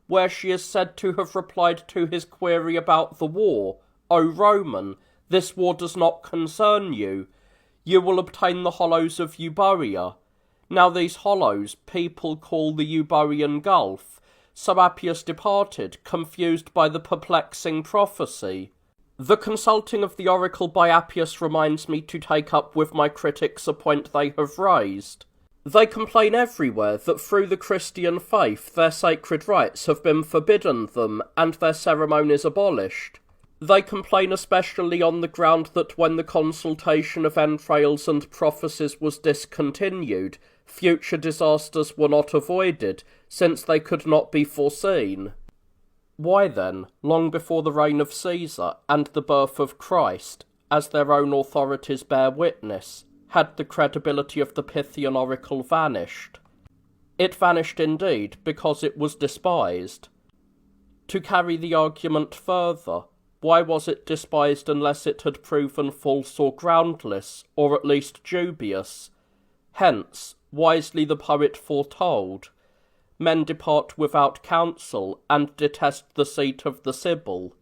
where she is said to have replied to his query about the war, "O Roman, this war does not concern you. You will obtain the hollows of Euboea." Now these hollows people call the Eubœan Gulf. So Appius departed, confused by the perplexing prophecy. The consulting of the oracle by Appius reminds me to take up with my critics a point they have raised. They complain everywhere that through the Christian faith their sacred rites have been forbidden them and their ceremonies abolished. They complain especially on the ground that when the consultation of entrails and prophecies was discontinued, future disasters were not avoided, since they could not be foreseen. Why then, long before the reign of Caesar and the birth of Christ, as their own authorities bear witness, had the credibility of the Pythian oracle vanished? It vanished indeed, because it was despised. To carry the argument further, why was it despised unless it had proven false or groundless, or at least dubious? Hence, wisely the poet foretold, men depart without counsel, and detest the seat of the Sibyl.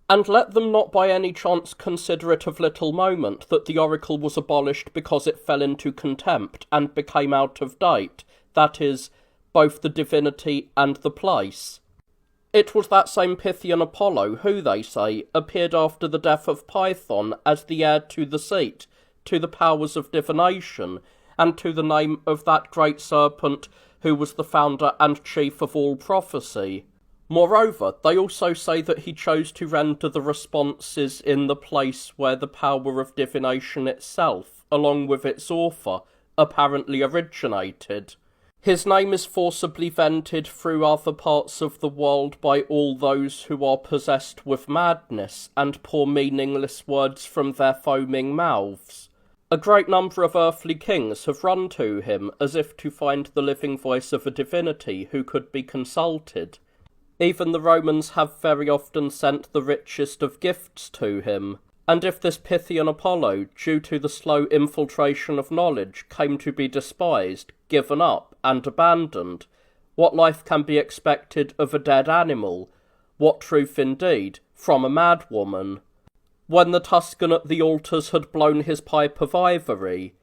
And let them not by any chance consider it of little moment that the oracle was abolished because it fell into contempt and became out of date, that is, both the divinity and the place. It was that same Pythian Apollo who, they say, appeared after the death of Python as the heir to the seat, to the powers of divination, and to the name of that great serpent who was the founder and chief of all prophecy. Moreover, they also say that he chose to render the responses in the place where the power of divination itself, along with its author, apparently originated. His name is forcibly vented through other parts of the world by all those who are possessed with madness, and pour meaningless words from their foaming mouths. A great number of earthly kings have run to him as if to find the living voice of a divinity who could be consulted. Even the Romans have very often sent the richest of gifts to him, and if this Pythian Apollo, due to the slow infiltration of knowledge, came to be despised, given up, and abandoned, what life can be expected of a dead animal? What truth, indeed, from a madwoman? When the Tuscan at the altars had blown his pipe of ivory,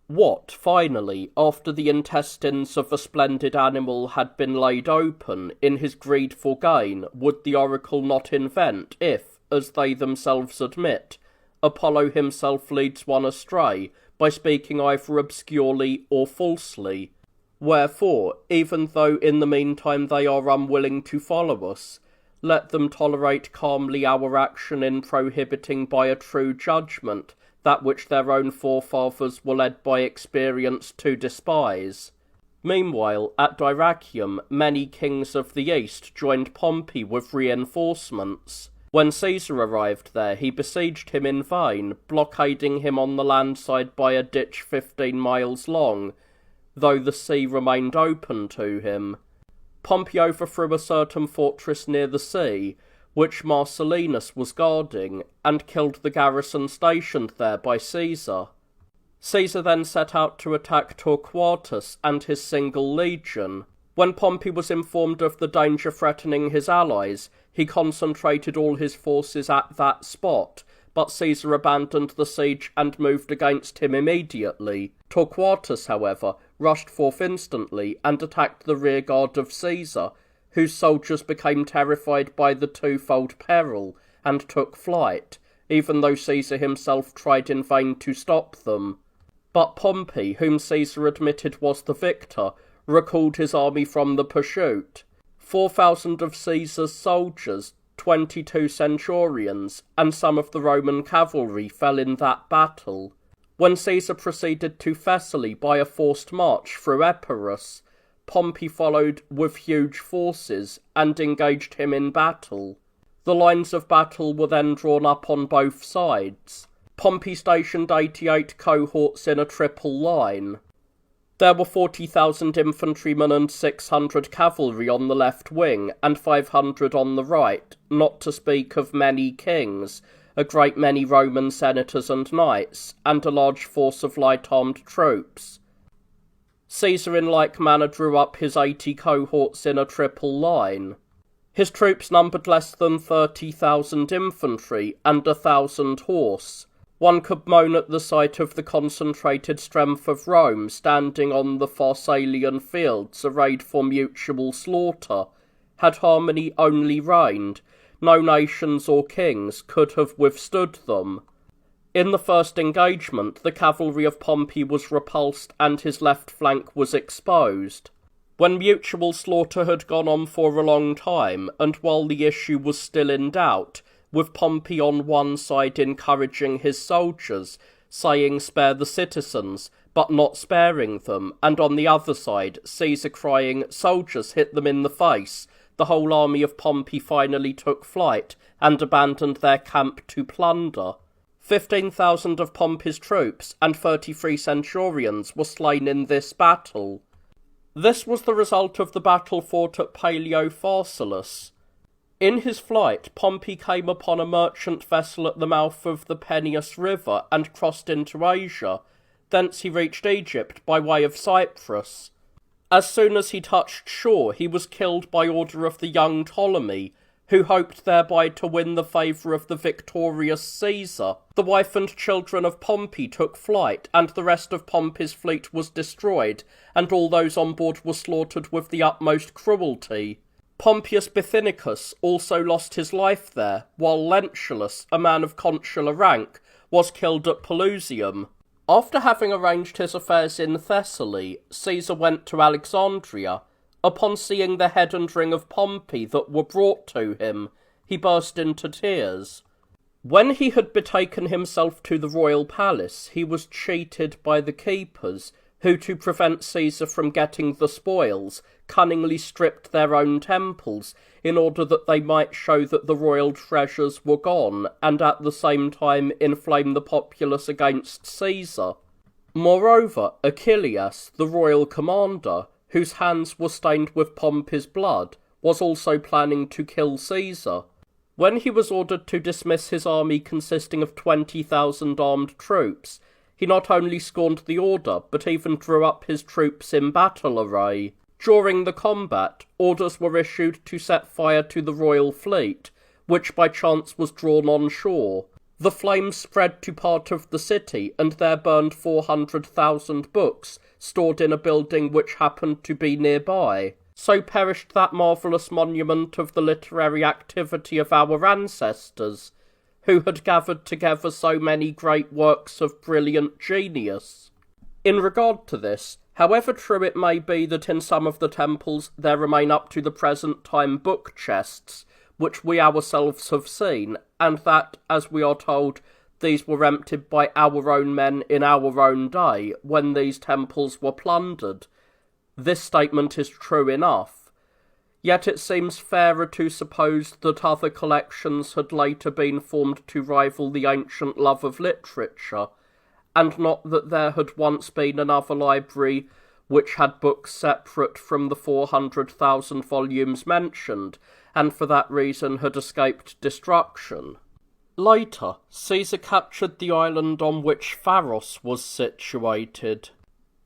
what, finally, after the intestines of a splendid animal had been laid open, in his greed for gain, would the oracle not invent, if, as they themselves admit, Apollo himself leads one astray, by speaking either obscurely or falsely? Wherefore, even though in the meantime they are unwilling to follow us, let them tolerate calmly our action in prohibiting by a true judgment that which their own forefathers were led by experience to despise. Meanwhile, at Dyrrhachium, many kings of the East joined Pompey with reinforcements. When Caesar arrived there, he besieged him in vain, blockading him on the land side by a ditch 15 miles long, though the sea remained open to him. Pompey overthrew a certain fortress near the sea, which Marcellinus was guarding, and killed the garrison stationed there by Caesar. Caesar then set out to attack Torquatus and his single legion. When Pompey was informed of the danger threatening his allies, he concentrated all his forces at that spot, but Caesar abandoned the siege and moved against him immediately. Torquatus, however, rushed forth instantly and attacked the rearguard of Caesar, whose soldiers became terrified by the twofold peril and took flight, even though Caesar himself tried in vain to stop them. But Pompey, whom Caesar admitted was the victor, recalled his army from the pursuit. 4,000 of Caesar's soldiers, 22 centurions, and some of the Roman cavalry fell in that battle. When Caesar proceeded to Thessaly by a forced march through Epirus, Pompey followed with huge forces and engaged him in battle. The lines of battle were then drawn up on both sides. Pompey stationed 88 cohorts in a triple line. There were 40,000 infantrymen and 600 cavalry on the left wing, and 500 on the right, not to speak of many kings, a great many Roman senators and knights, and a large force of light-armed troops. Caesar in like manner drew up his 80 cohorts in a triple line. His troops numbered less than 30,000 infantry and 1,000 horse. One could moan at the sight of the concentrated strength of Rome standing on the Pharsalian fields arrayed for mutual slaughter. Had harmony only reigned, no nations or kings could have withstood them. In the first engagement, the cavalry of Pompey was repulsed and his left flank was exposed. When mutual slaughter had gone on for a long time, and while the issue was still in doubt, with Pompey on one side encouraging his soldiers, saying spare the citizens, but not sparing them, and on the other side Caesar crying soldiers hit them in the face, the whole army of Pompey finally took flight and abandoned their camp to plunder. 15,000 of Pompey's troops and 33 centurions were slain in this battle. This was the result of the battle fought at Palaeopharsalus. In his flight, Pompey came upon a merchant vessel at the mouth of the Peneus River and crossed into Asia. Thence he reached Egypt by way of Cyprus. As soon as he touched shore, he was killed by order of the young Ptolemy, who hoped thereby to win the favour of the victorious Caesar. The wife and children of Pompey took flight, and the rest of Pompey's fleet was destroyed, and all those on board were slaughtered with the utmost cruelty. Pompeius Bithynicus also lost his life there, while Lentulus, a man of consular rank, was killed at Pelusium. After having arranged his affairs in Thessaly, Caesar went to Alexandria. Upon seeing the head and ring of Pompey that were brought to him, he burst into tears. When he had betaken himself to the royal palace, he was cheated by the keepers, who, to prevent Caesar from getting the spoils, cunningly stripped their own temples, in order that they might show that the royal treasures were gone, and at the same time inflame the populace against Caesar. Moreover, Achillas, the royal commander, whose hands were stained with Pompey's blood, was also planning to kill Caesar. When he was ordered to dismiss his army consisting of 20,000 armed troops, he not only scorned the order, but even drew up his troops in battle array. During the combat, orders were issued to set fire to the royal fleet, which by chance was drawn on shore. The flames spread to part of the city, and there burned 400,000 books, stored in a building which happened to be nearby. So perished that marvellous monument of the literary activity of our ancestors, who had gathered together so many great works of brilliant genius. In regard to this, however true it may be that in some of the temples there remain up to the present time book chests, which we ourselves have seen, and that, as we are told, these were emptied by our own men in our own day, when these temples were plundered, this statement is true enough. Yet it seems fairer to suppose that other collections had later been formed to rival the ancient love of literature, and not that there had once been another library which had books separate from the 400,000 volumes mentioned, and for that reason had escaped destruction. Later, Caesar captured the island on which Pharos was situated.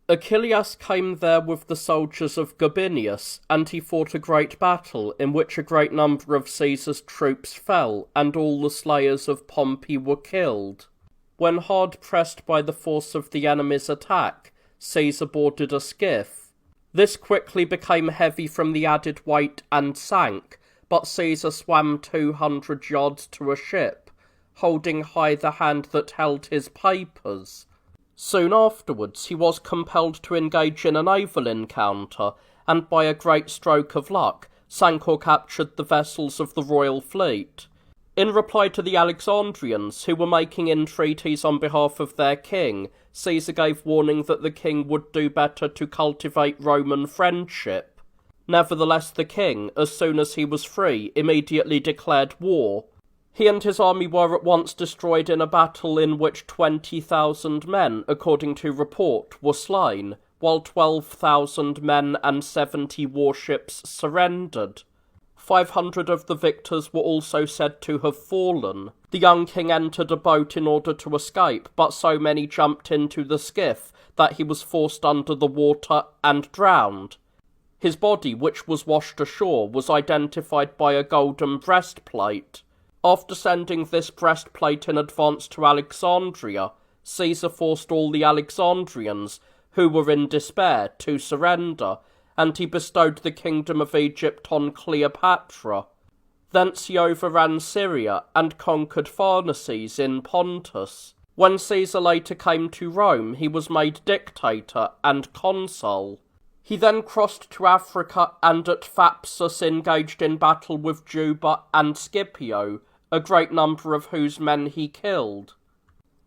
Achillas came there with the soldiers of Gabinius, and he fought a great battle, in which a great number of Caesar's troops fell, and all the slayers of Pompey were killed. When hard pressed by the force of the enemy's attack, Caesar boarded a skiff. This quickly became heavy from the added weight and sank, but Caesar swam 200 yards to a ship, holding high the hand that held his papers. Soon afterwards he was compelled to engage in a naval encounter, and by a great stroke of luck sank or captured the vessels of the royal fleet. In reply to the Alexandrians, who were making entreaties on behalf of their king, Caesar gave warning that the king would do better to cultivate Roman friendship. Nevertheless, the king, as soon as he was free, immediately declared war. He and his army were at once destroyed in a battle in which 20,000 men, according to report, were slain, while 12,000 men and 70 warships surrendered. 500 of the victors were also said to have fallen. The young king entered a boat in order to escape, but so many jumped into the skiff that he was forced under the water and drowned. His body, which was washed ashore, was identified by a golden breastplate. After sending this breastplate in advance to Alexandria, Caesar forced all the Alexandrians, who were in despair, to surrender, and he bestowed the kingdom of Egypt on Cleopatra. Thence he overran Syria and conquered Pharnaces in Pontus. When Caesar later came to Rome, he was made dictator and consul. He then crossed to Africa and at Thapsus engaged in battle with Juba and Scipio, a great number of whose men he killed.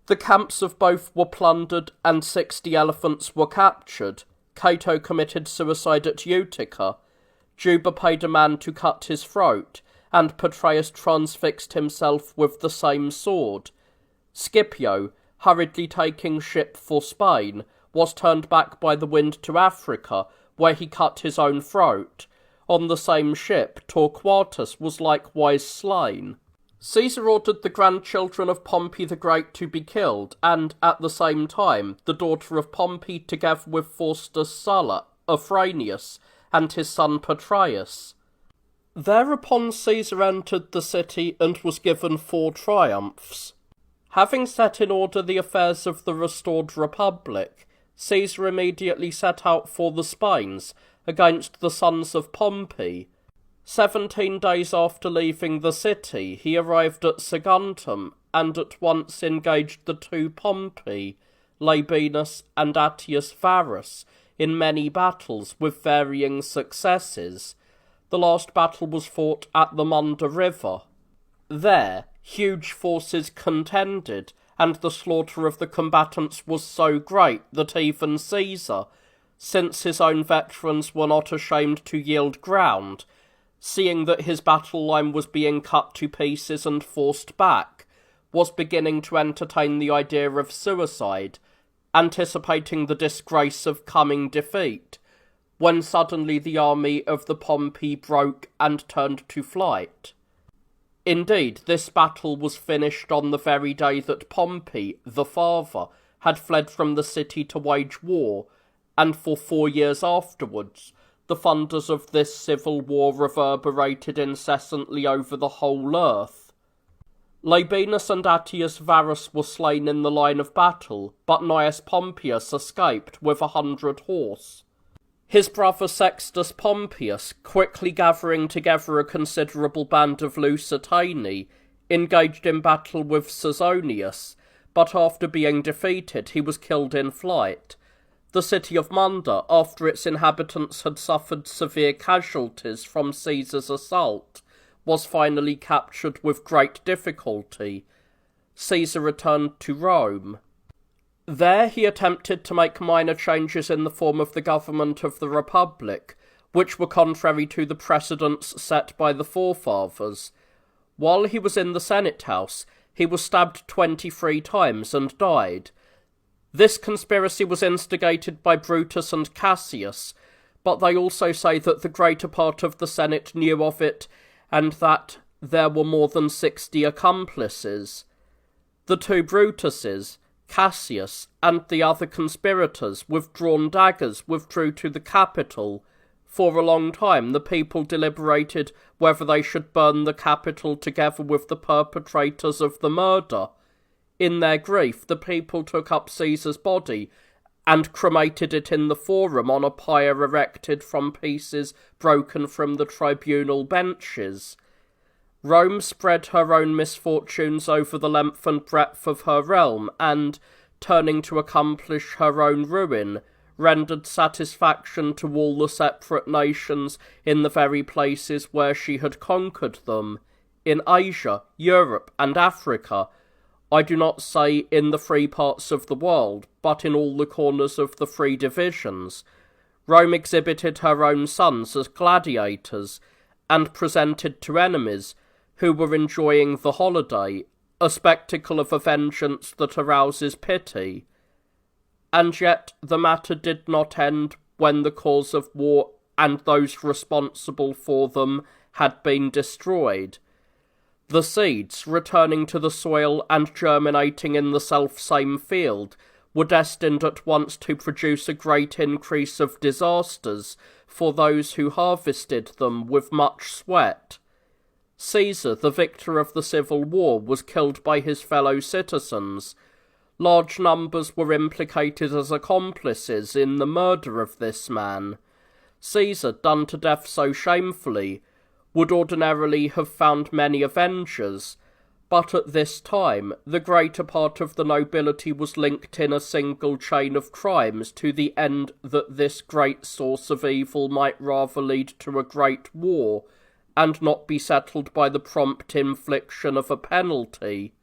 The camps of both were plundered and 60 elephants were captured. Cato committed suicide at Utica. Juba paid a man to cut his throat, and Petreius transfixed himself with the same sword. Scipio, hurriedly taking ship for Spain, was turned back by the wind to Africa, where he cut his own throat. On the same ship, Torquatus was likewise slain. Caesar ordered the grandchildren of Pompey the Great to be killed, and, at the same time, the daughter of Pompey, together with Faustus Sulla, Afranius, and his son Petreius. Thereupon Caesar entered the city and was given 4 triumphs. Having set in order the affairs of the restored republic, Caesar immediately set out for the Spains against the sons of Pompey. 17 days after leaving the city, he arrived at Saguntum, and at once engaged the 2 Pompey, Labienus and Attius Varus, in many battles with varying successes. The last battle was fought at the Munda River. There, huge forces contended, and the slaughter of the combatants was so great that even Caesar, since his own veterans were not ashamed to yield ground, seeing that his battle line was being cut to pieces and forced back, was beginning to entertain the idea of suicide, anticipating the disgrace of coming defeat, when suddenly the army of the Pompey broke and turned to flight. Indeed, this battle was finished on the very day that Pompey, the father, had fled from the city to wage war, and for 4 years afterwards, the thunders of this civil war reverberated incessantly over the whole earth. Labienus and Attius Varus were slain in the line of battle, but Gnaeus Pompeius escaped with 100 horse. His brother Sextus Pompeius, quickly gathering together a considerable band of Lusitani, engaged in battle with Caesonius, but after being defeated he was killed in flight. The city of Munda, after its inhabitants had suffered severe casualties from Caesar's assault, was finally captured with great difficulty. Caesar returned to Rome. There he attempted to make minor changes in the form of the government of the Republic, which were contrary to the precedents set by the forefathers. While he was in the Senate House, he was stabbed 23 times and died. This conspiracy was instigated by Brutus and Cassius, but they also say that the greater part of the Senate knew of it, and that there were more than 60 accomplices. The two Brutuses, Cassius, and the other conspirators with drawn daggers withdrew to the Capitol. For a long time the people deliberated whether they should burn the Capitol together with the perpetrators of the murder. In their grief, the people took up Caesar's body and cremated it in the Forum on a pyre erected from pieces broken from the tribunal benches. Rome spread her own misfortunes over the length and breadth of her realm, and, turning to accomplish her own ruin, rendered satisfaction to all the separate nations in the very places where she had conquered them, in Asia, Europe, and Africa. I do not say in the free parts of the world, but in all the corners of the free divisions. Rome exhibited her own sons as gladiators, and presented to enemies, who were enjoying the holiday, a spectacle of a vengeance that arouses pity. And yet the matter did not end when the cause of war and those responsible for them had been destroyed. The seeds, returning to the soil and germinating in the self-same field, were destined at once to produce a great increase of disasters for those who harvested them with much sweat. Caesar, the victor of the civil war, was killed by his fellow citizens. Large numbers were implicated as accomplices in the murder of this man. Caesar, done to death so shamefully, would ordinarily have found many avengers, but at this time the greater part of the nobility was linked in a single chain of crimes to the end that this great source of evil might rather lead to a great war, and not be settled by the prompt infliction of a penalty.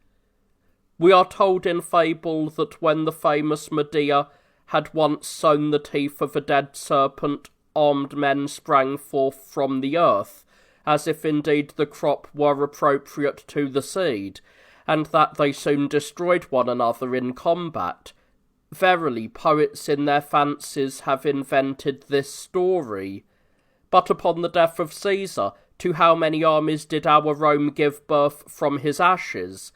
We are told in fable that when the famous Medea had once sown the teeth of a dead serpent, armed men sprang forth from the earth, as if indeed the crop were appropriate to the seed, and that they soon destroyed one another in combat. Verily, poets in their fancies have invented this story. But upon the death of Caesar, to how many armies did our Rome give birth from his ashes?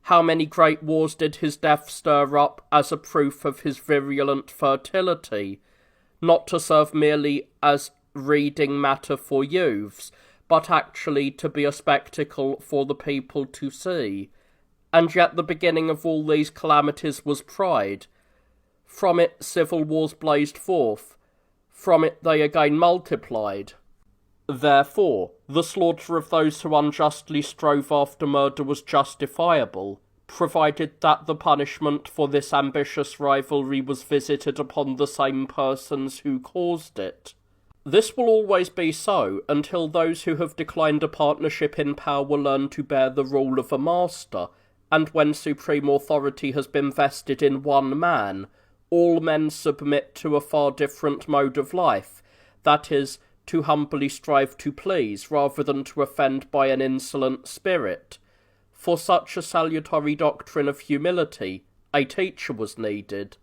How many great wars did his death stir up as a proof of his virulent fertility, not to serve merely as reading matter for youths, but actually to be a spectacle for the people to see. And yet the beginning of all these calamities was pride. From it civil wars blazed forth. From it they again multiplied. Therefore, the slaughter of those who unjustly strove after murder was justifiable, provided that the punishment for this ambitious rivalry was visited upon the same persons who caused it. This will always be so until those who have declined a partnership in power learn to bear the rule of a master, and when supreme authority has been vested in one man, all men submit to a far different mode of life, that is, to humbly strive to please rather than to offend by an insolent spirit. For such a salutary doctrine of humility, a teacher was needed.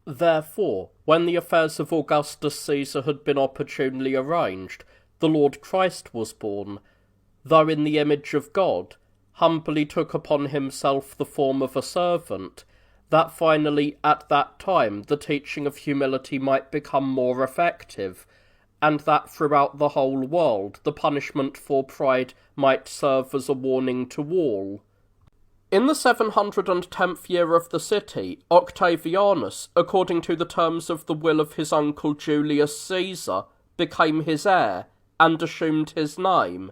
Therefore, when the affairs of Augustus Caesar had been opportunely arranged, the Lord Christ was born, though in the image of God, humbly took upon himself the form of a servant, that finally at that time the teaching of humility might become more effective, and that throughout the whole world the punishment for pride might serve as a warning to all. In the 710th year of the city, Octavianus, according to the terms of the will of his uncle Julius Caesar, became his heir, and assumed his name.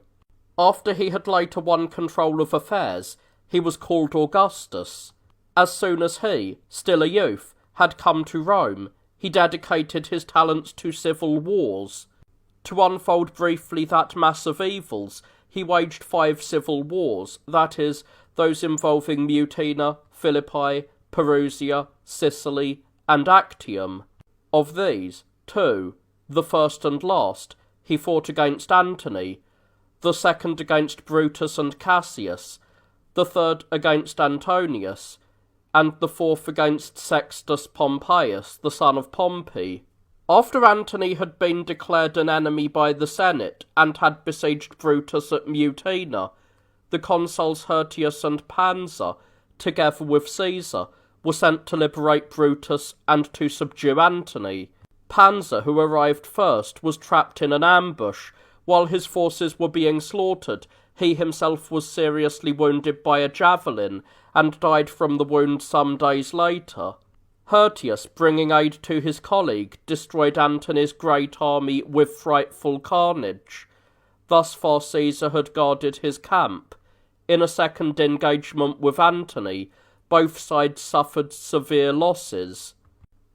After he had later won control of affairs, he was called Augustus. As soon as he, still a youth, had come to Rome, he dedicated his talents to civil wars. To unfold briefly that mass of evils, he waged 5 civil wars, that is, those involving Mutina, Philippi, Perusia, Sicily, and Actium. Of these, 2, the first and last, he fought against Antony, the second against Brutus and Cassius, the third against Antonius, and the fourth against Sextus Pompeius, the son of Pompey. After Antony had been declared an enemy by the Senate and had besieged Brutus at Mutina, the consuls Hirtius and Pansa, together with Caesar, were sent to liberate Brutus and to subdue Antony. Pansa, who arrived first, was trapped in an ambush. While his forces were being slaughtered, he himself was seriously wounded by a javelin, and died from the wound some days later. Hirtius, bringing aid to his colleague, destroyed Antony's great army with frightful carnage. Thus far Caesar had guarded his camp. In a second engagement with Antony, both sides suffered severe losses.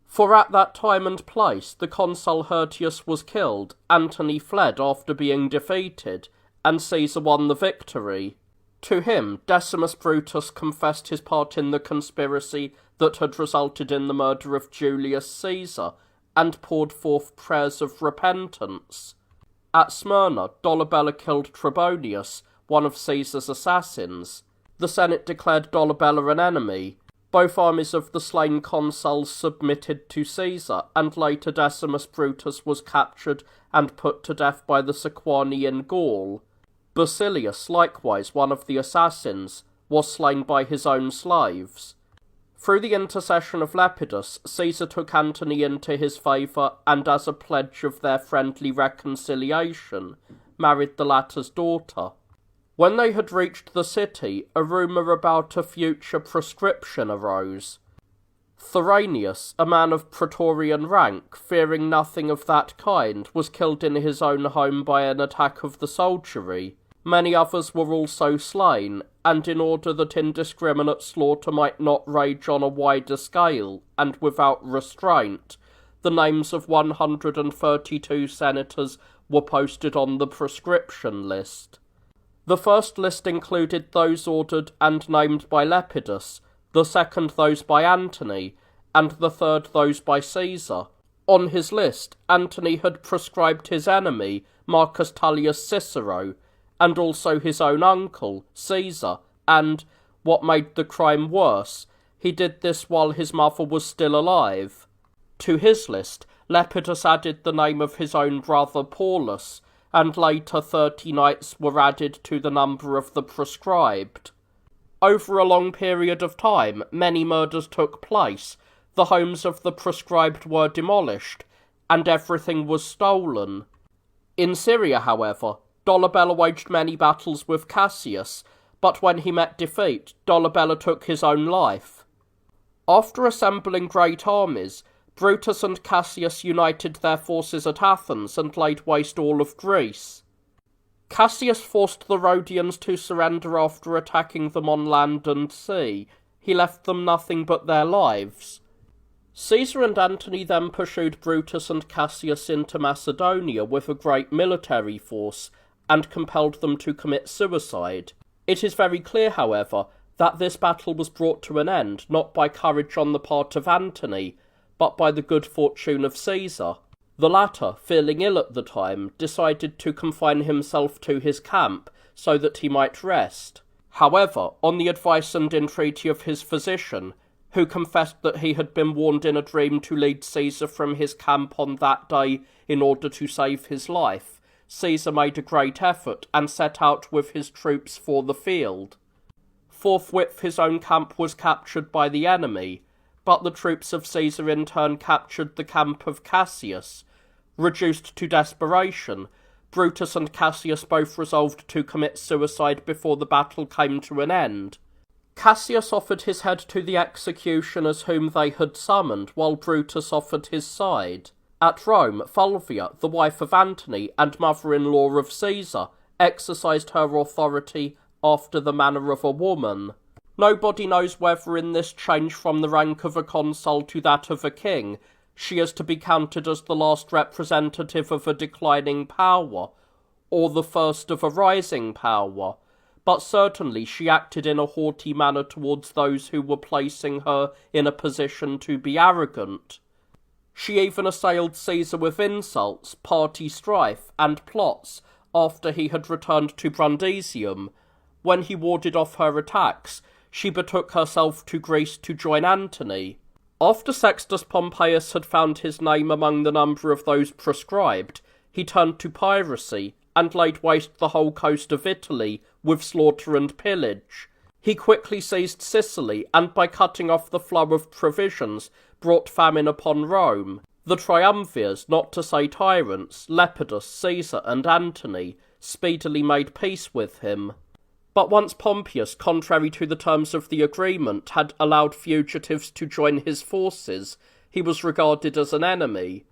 For at that time and place the consul Hirtius was killed, Antony fled after being defeated, and Caesar won the victory. To him, Decimus Brutus confessed his part in the conspiracy that had resulted in the murder of Julius Caesar, and poured forth prayers of repentance. At Smyrna, Dolabella killed Trebonius, one of Caesar's assassins. The Senate declared Dolabella an enemy. Both armies of the slain consuls submitted to Caesar, and later Decimus Brutus was captured and put to death by the Sequani in Gaul. Basilius, likewise one of the assassins, was slain by his own slaves. Through the intercession of Lepidus, Caesar took Antony into his favour, and as a pledge of their friendly reconciliation, married the latter's daughter. When they had reached the city, a rumour about a future proscription arose. Thoranius, a man of praetorian rank, fearing nothing of that kind, was killed in his own home by an attack of the soldiery. Many others were also slain, and in order that indiscriminate slaughter might not rage on a wider scale, and without restraint, the names of 132 senators were posted on the proscription list. The first list included those ordered and named by Lepidus, the second those by Antony, and the third those by Caesar. On his list, Antony had proscribed his enemy, Marcus Tullius Cicero, and also his own uncle, Caesar, and, what made the crime worse, he did this while his mother was still alive. To his list, Lepidus added the name of his own brother Paulus, and later 30 knights were added to the number of the proscribed. Over a long period of time, many murders took place, the homes of the proscribed were demolished, and everything was stolen. In Syria, however, Dolabella waged many battles with Cassius, but when he met defeat, Dolabella took his own life. After assembling great armies, Brutus and Cassius united their forces at Athens and laid waste all of Greece. Cassius forced the Rhodians to surrender after attacking them on land and sea. He left them nothing but their lives. Caesar and Antony then pursued Brutus and Cassius into Macedonia with a great military force, and compelled them to commit suicide. It is very clear, however, that this battle was brought to an end not by courage on the part of Antony, but by the good fortune of Caesar. The latter, feeling ill at the time, decided to confine himself to his camp so that he might rest. However, on the advice and entreaty of his physician, who confessed that he had been warned in a dream to lead Caesar from his camp on that day in order to save his life, Caesar made a great effort and set out with his troops for the field. Forthwith his own camp was captured by the enemy, but the troops of Caesar in turn captured the camp of Cassius. Reduced to desperation, Brutus and Cassius both resolved to commit suicide before the battle came to an end. Cassius offered his head to the executioners whom they had summoned, while Brutus offered his side. At Rome, Fulvia, the wife of Antony and mother-in-law of Caesar, exercised her authority after the manner of a woman. Nobody knows whether in this change from the rank of a consul to that of a king, she is to be counted as the last representative of a declining power, or the first of a rising power, but certainly she acted in a haughty manner towards those who were placing her in a position to be arrogant. She even assailed Caesar with insults, party strife, and plots after he had returned to Brundisium. When he warded off her attacks, she betook herself to Greece to join Antony. After Sextus Pompeius had found his name among the number of those proscribed, he turned to piracy and laid waste the whole coast of Italy with slaughter and pillage. He quickly seized Sicily, and by cutting off the flow of provisions, brought famine upon Rome. The triumvirs, not to say tyrants, Lepidus, Caesar, and Antony, speedily made peace with him. But once Pompeius, contrary to the terms of the agreement, had allowed fugitives to join his forces, he was regarded as an enemy.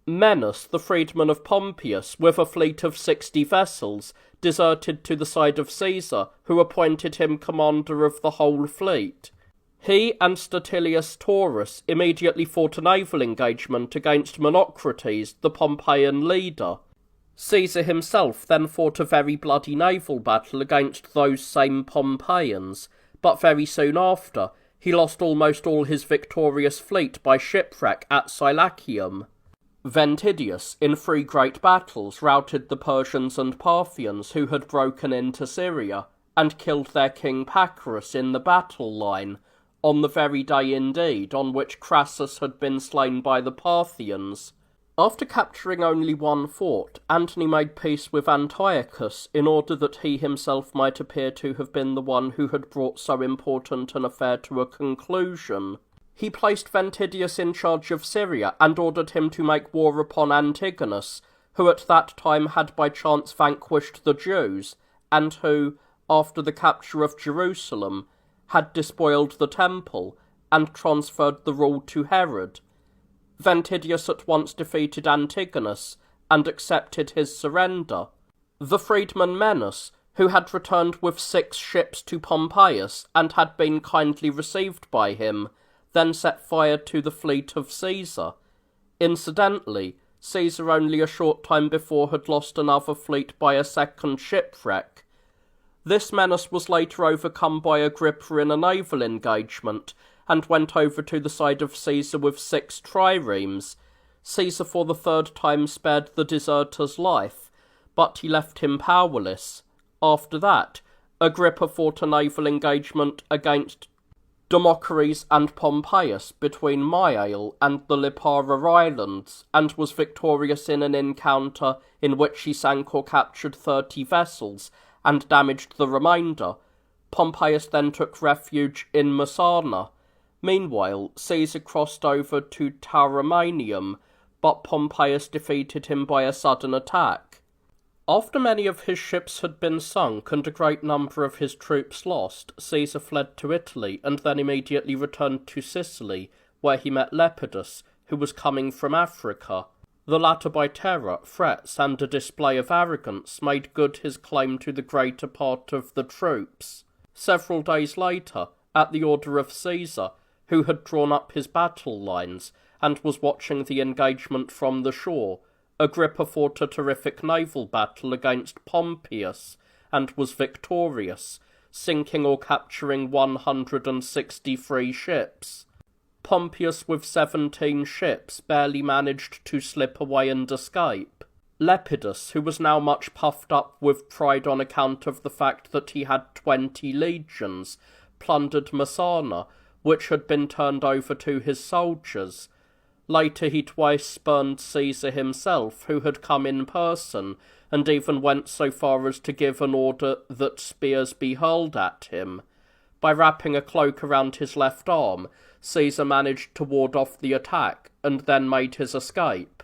Menas, the freedman of Pompeius, with a fleet of 60 vessels, deserted to the side of Caesar, who appointed him commander of the whole fleet. He and Statilius Taurus immediately fought a naval engagement against Monocrates, the Pompeian leader. Caesar himself then fought a very bloody naval battle against those same Pompeians, but very soon after, he lost almost all his victorious fleet by shipwreck at Scylacium. Ventidius, in 3 great battles, routed the Persians and Parthians who had broken into Syria, and killed their king Pacorus in the battle line, on the very day indeed on which Crassus had been slain by the Parthians. After capturing only one fort, Antony made peace with Antiochus in order that he himself might appear to have been the one who had brought so important an affair to a conclusion. He placed Ventidius in charge of Syria and ordered him to make war upon Antigonus, who at that time had by chance vanquished the Jews, and who, after the capture of Jerusalem, had despoiled the temple and transferred the rule to Herod. Ventidius at once defeated Antigonus and accepted his surrender. The freedman Menas, who had returned with 6 ships to Pompeius and had been kindly received by him, then set fire to the fleet of Caesar. Incidentally, Caesar only a short time before had lost another fleet by a second shipwreck. This menace was later overcome by Agrippa in a naval engagement, and went over to the side of Caesar with 6 triremes. Caesar for the 3rd time spared the deserter's life, but he left him powerless. After that, Agrippa fought a naval engagement against Demochares and Pompeius between Myale and the Lipara Islands, and was victorious in an encounter in which he sank or captured 30 vessels, and damaged the remainder. Pompeius then took refuge in Messana. Meanwhile, Caesar crossed over to Tauromenium, but Pompeius defeated him by a sudden attack. After many of his ships had been sunk and a great number of his troops lost, Caesar fled to Italy and then immediately returned to Sicily, where he met Lepidus, who was coming from Africa. The latter by terror, threats, and a display of arrogance made good his claim to the greater part of the troops. Several days later, at the order of Caesar, who had drawn up his battle lines and was watching the engagement from the shore, Agrippa fought a terrific naval battle against Pompeius, and was victorious, sinking or capturing 163 ships. Pompeius with 17 ships barely managed to slip away and escape. Lepidus, who was now much puffed up with pride on account of the fact that he had 20 legions, plundered Messana, which had been turned over to his soldiers. Later he twice spurned Caesar himself, who had come in person, and even went so far as to give an order that spears be hurled at him. By wrapping a cloak around his left arm, Caesar managed to ward off the attack, and then made his escape.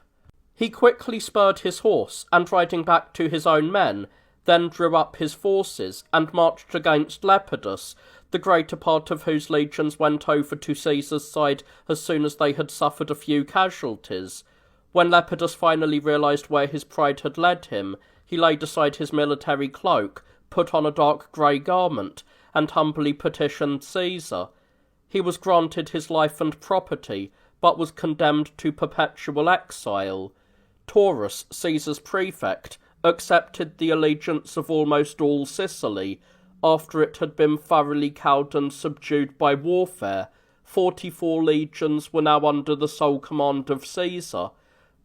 He quickly spurred his horse, and riding back to his own men, then drew up his forces, and marched against Lepidus, the greater part of whose legions went over to Caesar's side as soon as they had suffered a few casualties. When Lepidus finally realized where his pride had led him, he laid aside his military cloak, put on a dark grey garment, and humbly petitioned Caesar. He was granted his life and property, but was condemned to perpetual exile. Taurus, Caesar's prefect, accepted the allegiance of almost all Sicily, after it had been thoroughly cowed and subdued by warfare, 44 legions were now under the sole command of Caesar.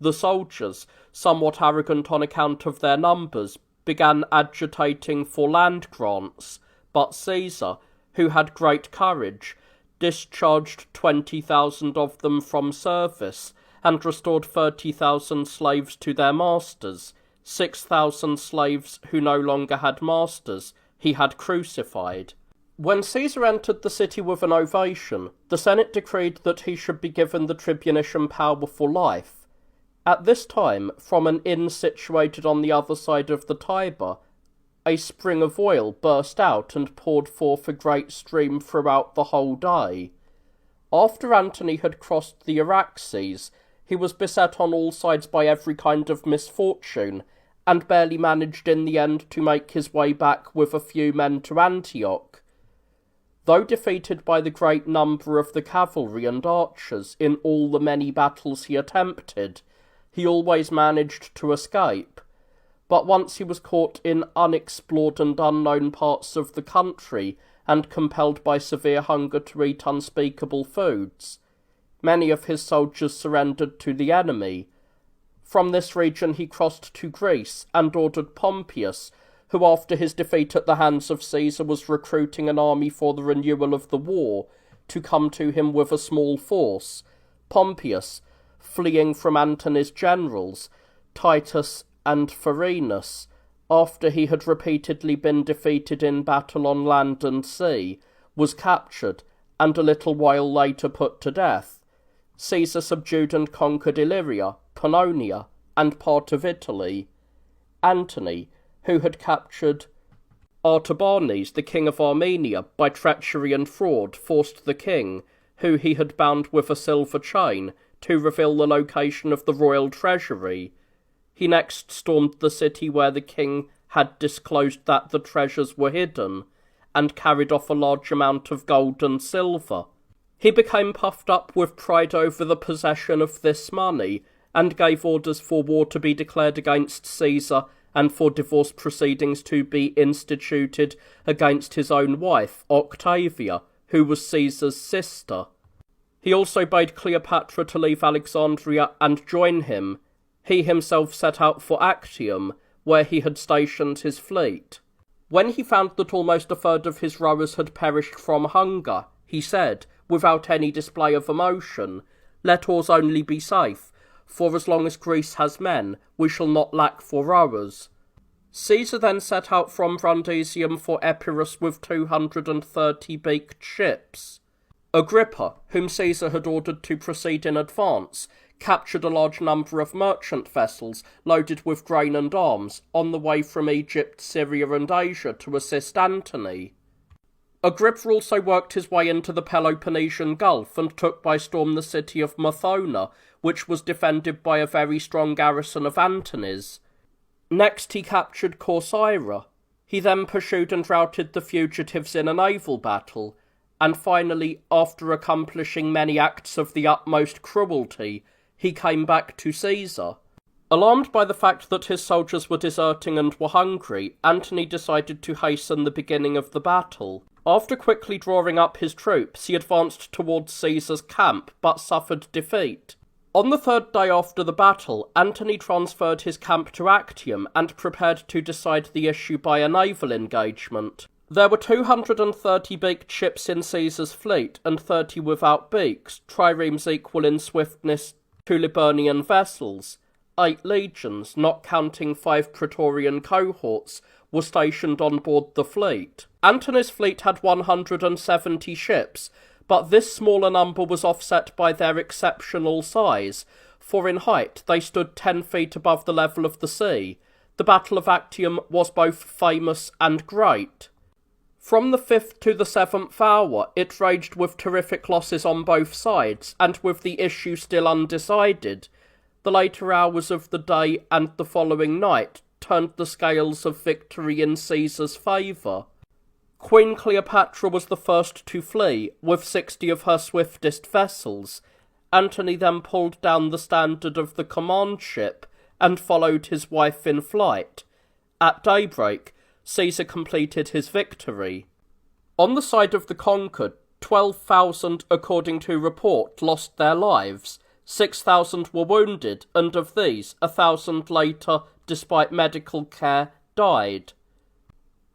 The soldiers, somewhat arrogant on account of their numbers, began agitating for land grants, but Caesar, who had great courage, discharged 20,000 of them from service, and restored 30,000 slaves to their masters. 6,000 slaves who no longer had masters he had crucified. When Caesar entered the city with an ovation, the Senate decreed that he should be given the tribunician power for life. At this time, from an inn situated on the other side of the Tiber, a spring of oil burst out and poured forth a great stream throughout the whole day. After Antony had crossed the Araxes, he was beset on all sides by every kind of misfortune, and barely managed in the end to make his way back with a few men to Antioch. Though defeated by the great number of the cavalry and archers in all the many battles he attempted, he always managed to escape. But once he was caught in unexplored and unknown parts of the country, and compelled by severe hunger to eat unspeakable foods. Many of his soldiers surrendered to the enemy. From this region he crossed to Greece, and ordered Pompeius, who after his defeat at the hands of Caesar was recruiting an army for the renewal of the war, to come to him with a small force. Pompeius, fleeing from Antony's generals, Titus and Farinus, after he had repeatedly been defeated in battle on land and sea, was captured, and a little while later put to death. Caesar subdued and conquered Illyria, Pannonia, and part of Italy. Antony, who had captured Artabanes, the king of Armenia, by treachery and fraud, forced the king, who he had bound with a silver chain, to reveal the location of the royal treasury. He next stormed the city where the king had disclosed that the treasures were hidden, and carried off a large amount of gold and silver. He became puffed up with pride over the possession of this money, and gave orders for war to be declared against Caesar, and for divorce proceedings to be instituted against his own wife, Octavia, who was Caesar's sister. He also bade Cleopatra to leave Alexandria and join him. He himself set out for Actium, where he had stationed his fleet. When he found that almost a third of his rowers had perished from hunger, he said, without any display of emotion, "Let ours only be safe, for as long as Greece has men, we shall not lack for rowers." Caesar then set out from Brundisium for Epirus with 230 beaked ships. Agrippa, whom Caesar had ordered to proceed in advance, captured a large number of merchant vessels loaded with grain and arms on the way from Egypt, Syria and Asia to assist Antony. Agrippa also worked his way into the Peloponnesian Gulf and took by storm the city of Methona, which was defended by a very strong garrison of Antony's. Next he captured Corcyra. He then pursued and routed the fugitives in a naval battle, and finally, after accomplishing many acts of the utmost cruelty, he came back to Caesar. Alarmed by the fact that his soldiers were deserting and were hungry, Antony decided to hasten the beginning of the battle. After quickly drawing up his troops, he advanced towards Caesar's camp, but suffered defeat. On the third day after the battle, Antony transferred his camp to Actium and prepared to decide the issue by a naval engagement. There were 230 beaked ships in Caesar's fleet, and 30 without beaks, triremes equal in swiftness to Liburnian vessels. 8 legions, not counting 5 Praetorian cohorts, were stationed on board the fleet. Antony's fleet had 170 ships, but this smaller number was offset by their exceptional size, for in height they stood 10 feet above the level of the sea. The Battle of Actium was both famous and great. From the 5th to the 7th hour, it raged with terrific losses on both sides, and with the issue still undecided. The later hours of the day and the following night turned the scales of victory in Caesar's favour. Queen Cleopatra was the first to flee, with 60 of her swiftest vessels. Antony then pulled down the standard of the command ship, and followed his wife in flight. At daybreak, Caesar completed his victory. On the side of the conquered, 12,000, according to report, lost their lives, 6,000 were wounded, and of these, 1,000 later, despite medical care, died.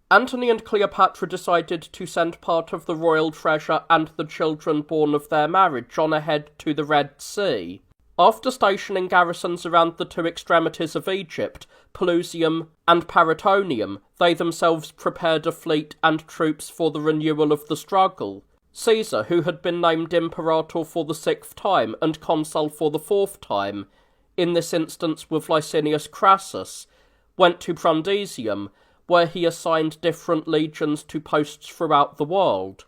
Antony and Cleopatra decided to send part of the royal treasure and the children born of their marriage on ahead to the Red Sea. After stationing garrisons around the two extremities of Egypt, Pelusium and Parætonium, they themselves prepared a fleet and troops for the renewal of the struggle. Caesar, who had been named imperator for the 6th time and consul for the 4th time, in this instance with Licinius Crassus, went to Brundisium, where he assigned different legions to posts throughout the world.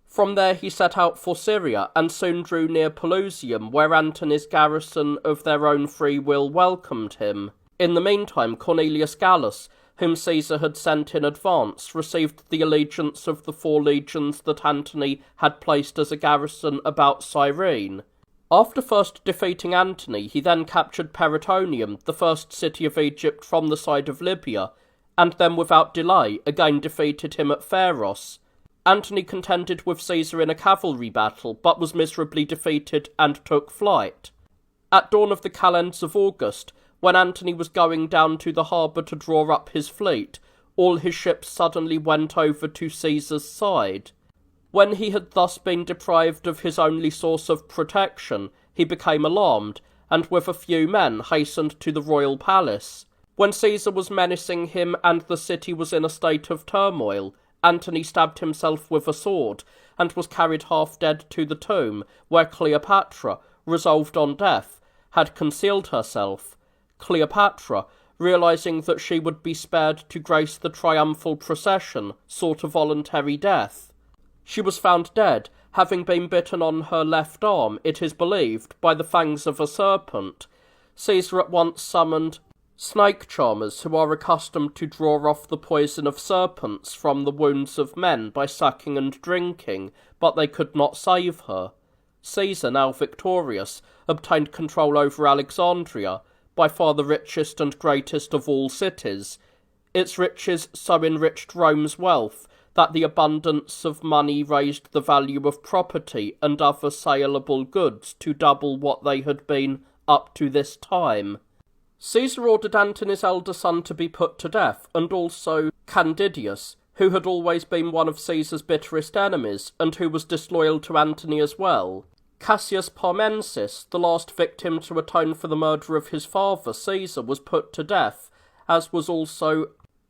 From there he set out for Syria, and soon drew near Pelusium, where Antony's garrison of their own free will welcomed him. In the meantime, Cornelius Gallus, whom Caesar had sent in advance, received the allegiance of the 4 legions that Antony had placed as a garrison about Cyrene. After first defeating Antony, he then captured Parætonium, the first city of Egypt from the side of Libya, and then without delay again defeated him at Pharos. Antony contended with Caesar in a cavalry battle, but was miserably defeated and took flight. At dawn of the calends of August, when Antony was going down to the harbour to draw up his fleet, all his ships suddenly went over to Caesar's side. When he had thus been deprived of his only source of protection, he became alarmed, and with a few men hastened to the royal palace. When Caesar was menacing him and the city was in a state of turmoil, Antony stabbed himself with a sword, and was carried half-dead to the tomb, where Cleopatra, resolved on death, had concealed herself. Cleopatra, realizing that she would be spared to grace the triumphal procession, sought a voluntary death. She was found dead, having been bitten on her left arm, it is believed, by the fangs of a serpent. Caesar at once summoned snake charmers, who are accustomed to draw off the poison of serpents from the wounds of men by sucking and drinking, but they could not save her. Caesar, now victorious, obtained control over Alexandria, by far the richest and greatest of all cities. Its riches so enriched Rome's wealth that the abundance of money raised the value of property and other saleable goods to double what they had been up to this time. Caesar ordered Antony's elder son to be put to death, and also Candidius, who had always been one of Caesar's bitterest enemies, and who was disloyal to Antony as well. Cassius Parmensis, the last victim to atone for the murder of his father, Caesar, was put to death, as was also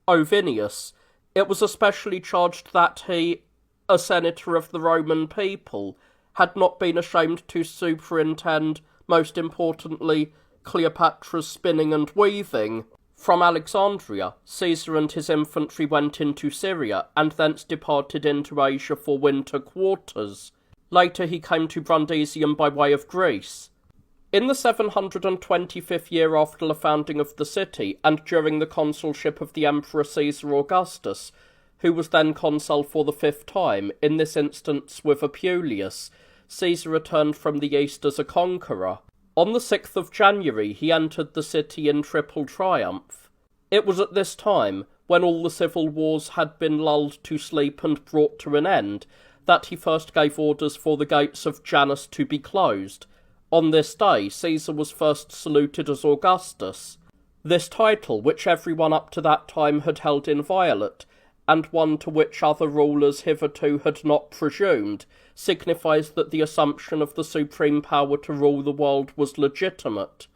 Ovinius. It was especially charged that he, a senator of the Roman people, had not been ashamed to superintend, most importantly, Cleopatra's spinning and weaving. From Alexandria, Caesar and his infantry went into Syria, and thence departed into Asia for winter quarters. Later he came to Brundisium by way of Greece. In the 725th year after the founding of the city, and during the consulship of the Emperor Caesar Augustus, who was then consul for the 5th time, in this instance with Apuleius, Caesar returned from the east as a conqueror. On the 6th of January he entered the city in triple triumph. It was at this time, when all the civil wars had been lulled to sleep and brought to an end, that he first gave orders for the gates of Janus to be closed. On this day Caesar was first saluted as Augustus. This title, which everyone up to that time had held inviolate, and one to which other rulers hitherto had not presumed, signifies that the assumption of the supreme power to rule the world was legitimate.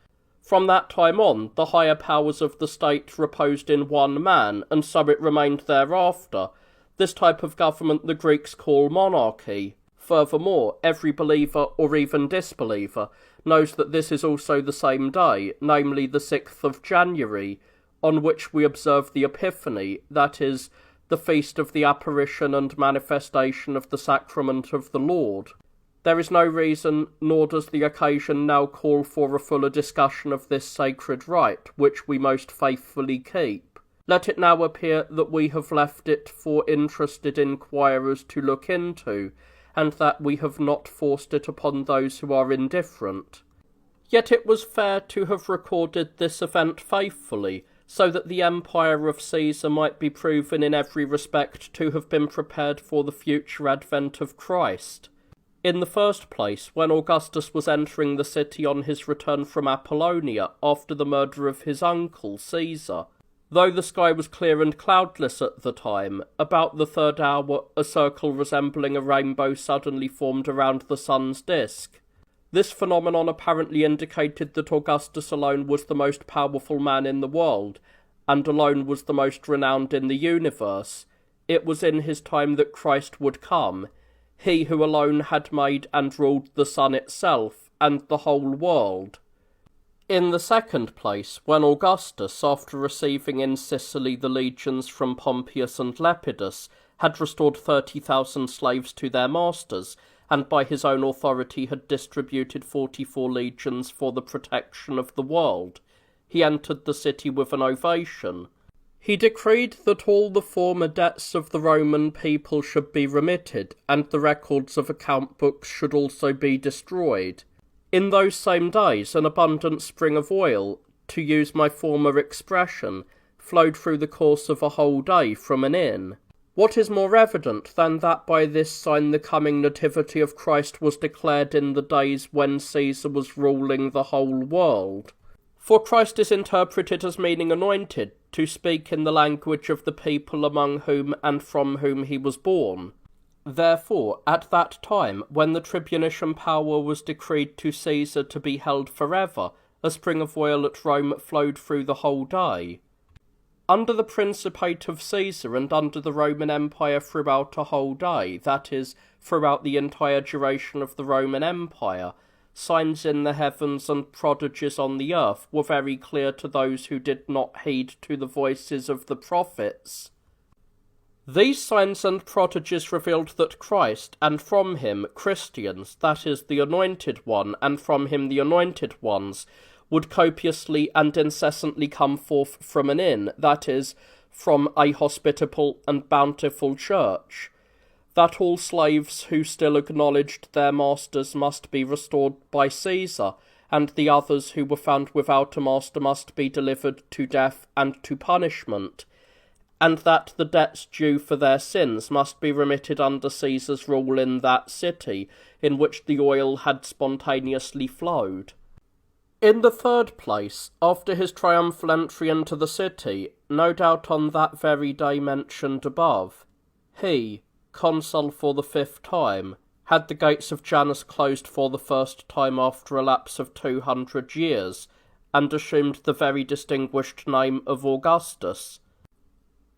From that time on, the higher powers of the state reposed in one man, and so it remained thereafter. This type of government the Greeks call monarchy. Furthermore, every believer, or even disbeliever, knows that this is also the same day, namely the 6th of January, on which we observe the Epiphany, that is, the feast of the apparition and manifestation of the sacrament of the Lord. There is no reason, nor does the occasion now call for a fuller discussion of this sacred rite, which we most faithfully keep. Let it now appear that we have left it for interested inquirers to look into, and that we have not forced it upon those who are indifferent. Yet it was fair to have recorded this event faithfully, so that the empire of Caesar might be proven in every respect to have been prepared for the future advent of Christ. In the first place, when Augustus was entering the city on his return from Apollonia after the murder of his uncle, Caesar, though the sky was clear and cloudless at the time, about the third hour a circle resembling a rainbow suddenly formed around the sun's disk. This phenomenon apparently indicated that Augustus alone was the most powerful man in the world, and alone was the most renowned in the universe. It was in his time that Christ would come, he who alone had made and ruled the sun itself and the whole world. In the second place, when Augustus, after receiving in Sicily the legions from Pompeius and Lepidus, had restored 30,000 slaves to their masters, and by his own authority had distributed 44 legions for the protection of the world, he entered the city with an ovation. He decreed that all the former debts of the Roman people should be remitted, and the records of account books should also be destroyed. In those same days an abundant spring of oil, to use my former expression, flowed through the course of a whole day from an inn. What is more evident than that by this sign the coming nativity of Christ was declared in the days when Caesar was ruling the whole world? For Christ is interpreted as meaning anointed, to speak in the language of the people among whom and from whom he was born. Therefore, at that time, when the tribunician power was decreed to Caesar to be held forever, a spring of oil at Rome flowed through the whole day. Under the principate of Caesar and under the Roman Empire throughout a whole day, that is, throughout the entire duration of the Roman Empire, signs in the heavens and prodigies on the earth were very clear to those who did not heed to the voices of the prophets. These signs and prodigies revealed that Christ, and from him Christians, that is, the Anointed One, and from him the Anointed Ones, would copiously and incessantly come forth from an inn, that is, from a hospitable and bountiful church, that all slaves who still acknowledged their masters must be restored by Caesar, and the others who were found without a master must be delivered to death and to punishment, and that the debts due for their sins must be remitted under Caesar's rule in that city, in which the oil had spontaneously flowed. In the third place, after his triumphal entry into the city, no doubt on that very day mentioned above, he, consul for the 5th time, had the gates of Janus closed for the first time after a lapse of 200 years, and assumed the very distinguished name of Augustus.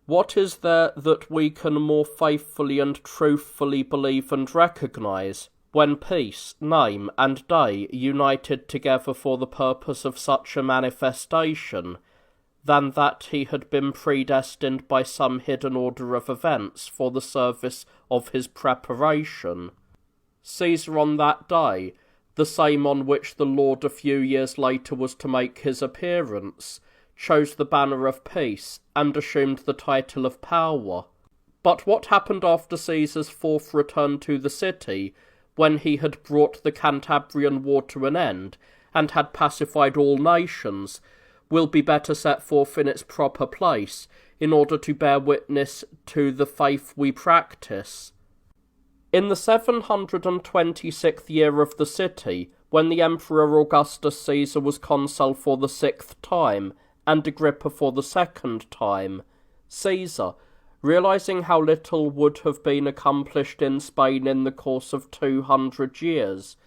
What is there that we can more faithfully and truthfully believe and recognise, when peace, name, and day united together for the purpose of such a manifestation, than that he had been predestined by some hidden order of events for the service of his preparation? Caesar on that day, the same on which the Lord a few years later was to make his appearance, chose the banner of peace, and assumed the title of power. But what happened after Caesar's 4th return to the city, when he had brought the Cantabrian War to an end, and had pacified all nations, will be better set forth in its proper place, in order to bear witness to the faith we practice. In the 726th year of the city, when the Emperor Augustus Caesar was consul for the 6th time, and Agrippa for the 2nd time, Caesar, realizing how little would have been accomplished in Spain in the course of 200 years,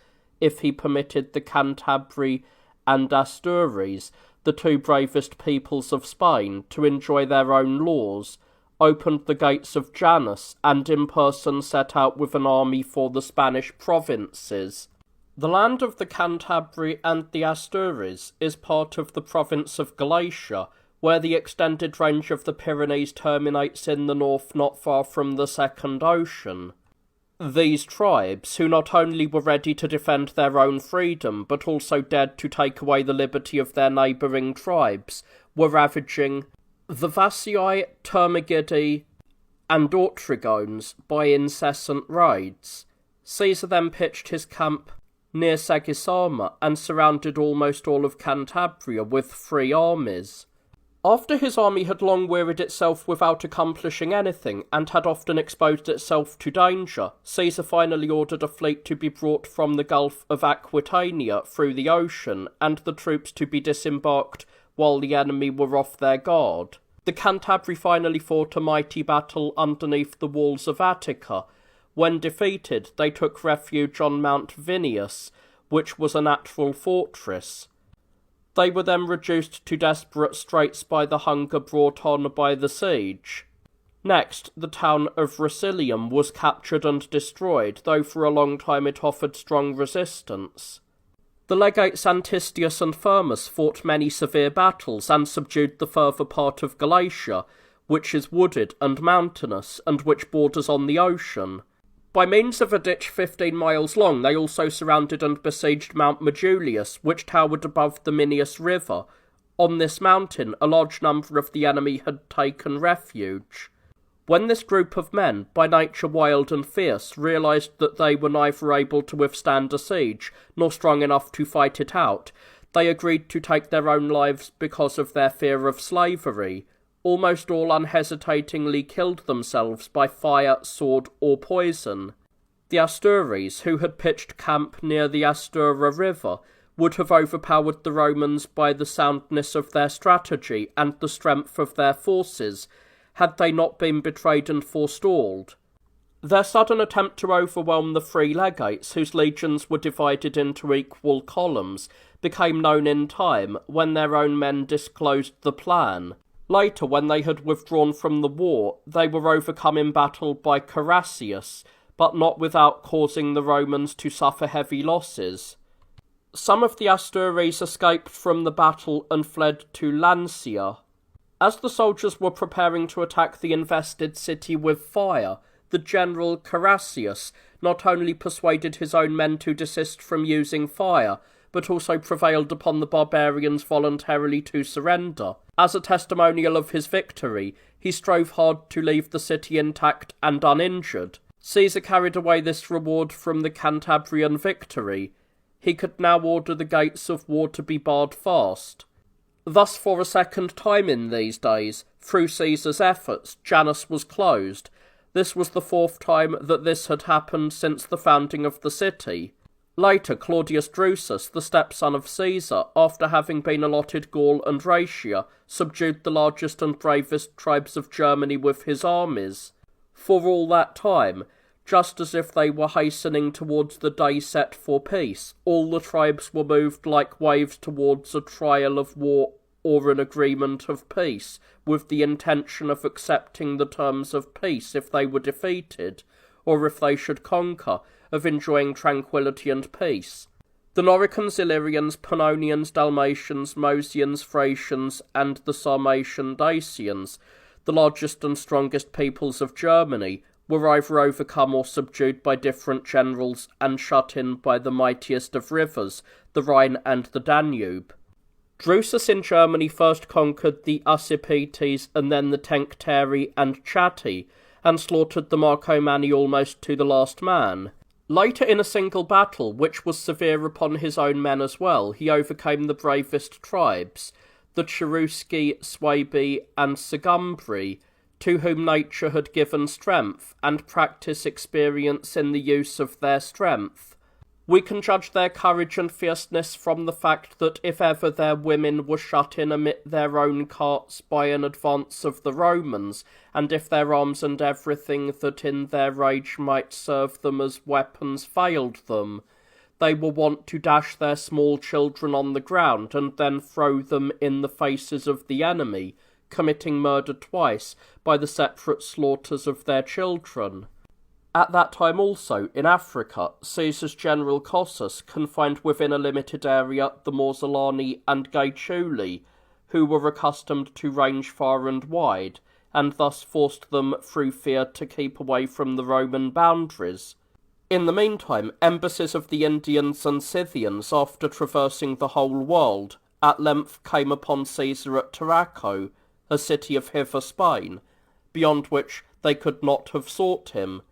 if he permitted the Cantabri and Astures, the two bravest peoples of Spain, to enjoy their own laws, opened the gates of Janus, and in person set out with an army for the Spanish provinces. The land of the Cantabri and the Astures is part of the province of Galatia, where the extended range of the Pyrenees terminates in the north not far from the Second Ocean. These tribes, who not only were ready to defend their own freedom, but also dared to take away the liberty of their neighbouring tribes, were ravaging the Vassii, Termagidi, and Autrigones by incessant raids. Caesar then pitched his camp near Sagisama and surrounded almost all of Cantabria with 3 armies. After his army had long wearied itself without accomplishing anything, and had often exposed itself to danger, Caesar finally ordered a fleet to be brought from the Gulf of Aquitania through the ocean, and the troops to be disembarked while the enemy were off their guard. The Cantabri finally fought a mighty battle underneath the walls of Attica. When defeated, they took refuge on Mount Vinius, which was a natural fortress. They were then reduced to desperate straits by the hunger brought on by the siege. Next, the town of Rusilium was captured and destroyed, though for a long time it offered strong resistance. The legates Antistius and Firmus fought many severe battles and subdued the further part of Galatia, which is wooded and mountainous, and which borders on the ocean. By means of a ditch 15 miles long, they also surrounded and besieged Mount Majulius, which towered above the Minius River. On this mountain, a large number of the enemy had taken refuge. When this group of men, by nature wild and fierce, realised that they were neither able to withstand a siege, nor strong enough to fight it out, they agreed to take their own lives because of their fear of slavery. Almost all unhesitatingly killed themselves by fire, sword, or poison. The Astures, who had pitched camp near the Astura River, would have overpowered the Romans by the soundness of their strategy and the strength of their forces, had they not been betrayed and forestalled. Their sudden attempt to overwhelm the three legates, whose legions were divided into equal columns, became known in time, when their own men disclosed the plan. Later, when they had withdrawn from the war, they were overcome in battle by Carausius, but not without causing the Romans to suffer heavy losses. Some of the Astures escaped from the battle and fled to Lancia. As the soldiers were preparing to attack the invested city with fire, the general Carausius not only persuaded his own men to desist from using fire, but also prevailed upon the barbarians voluntarily to surrender. As a testimonial of his victory, he strove hard to leave the city intact and uninjured. Caesar carried away this reward from the Cantabrian victory. He could now order the gates of war to be barred fast. Thus, for a second time in these days, through Caesar's efforts, Janus was closed. This was the fourth time that this had happened since the founding of the city. Later, Claudius Drusus, the stepson of Caesar, after having been allotted Gaul and Raetia, subdued the largest and bravest tribes of Germany with his armies. For all that time, just as if they were hastening towards the day set for peace, all the tribes were moved like waves towards a trial of war or an agreement of peace, with the intention of accepting the terms of peace if they were defeated, or if they should conquer, of enjoying tranquillity and peace. The Noricans, Illyrians, Pannonians, Dalmatians, Mosians, Thracians, and the Sarmatian Dacians, the largest and strongest peoples of Germany, were either overcome or subdued by different generals and shut in by the mightiest of rivers, the Rhine and the Danube. Drusus in Germany first conquered the Usipetes and then the Tencteri and Chatti, and slaughtered the Marcomanni almost to the last man. Later, in a single battle, which was severe upon his own men as well, he overcame the bravest tribes, the Cherusci, Suebi, and Segumbri, to whom nature had given strength, and practice experience in the use of their strength. We can judge their courage and fierceness from the fact that if ever their women were shut in amid their own carts by an advance of the Romans, and if their arms and everything that in their rage might serve them as weapons failed them, they were wont to dash their small children on the ground and then throw them in the faces of the enemy, committing murder twice by the separate slaughters of their children. At that time also, in Africa, Caesar's general Cossus confined within a limited area the Morzolani and Gaetuli, who were accustomed to range far and wide, and thus forced them through fear to keep away from the Roman boundaries. In the meantime, embassies of the Indians and Scythians, after traversing the whole world, at length came upon Caesar at Tarraco, a city of hither Spain, beyond which they could not have sought him.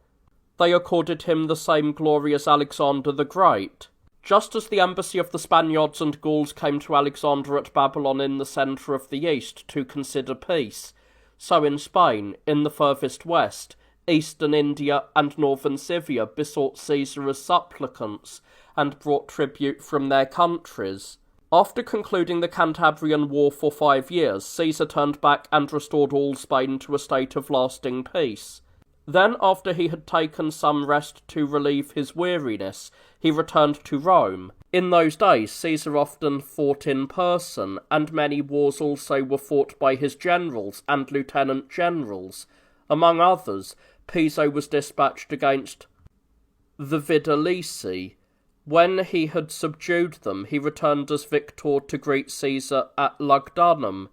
They accorded him the same glory as Alexander the Great. Just as the embassy of the Spaniards and Gauls came to Alexander at Babylon in the centre of the East to consider peace, so in Spain, in the furthest west, eastern India and northern Scythia besought Caesar as supplicants, and brought tribute from their countries. After concluding the Cantabrian War for 5 years, Caesar turned back and restored all Spain to a state of lasting peace. Then, after he had taken some rest to relieve his weariness, he returned to Rome. In those days, Caesar often fought in person, and many wars also were fought by his generals and lieutenant generals. Among others, Piso was dispatched against the Vidalici. When he had subdued them, he returned as victor to greet Caesar at Lugdunum.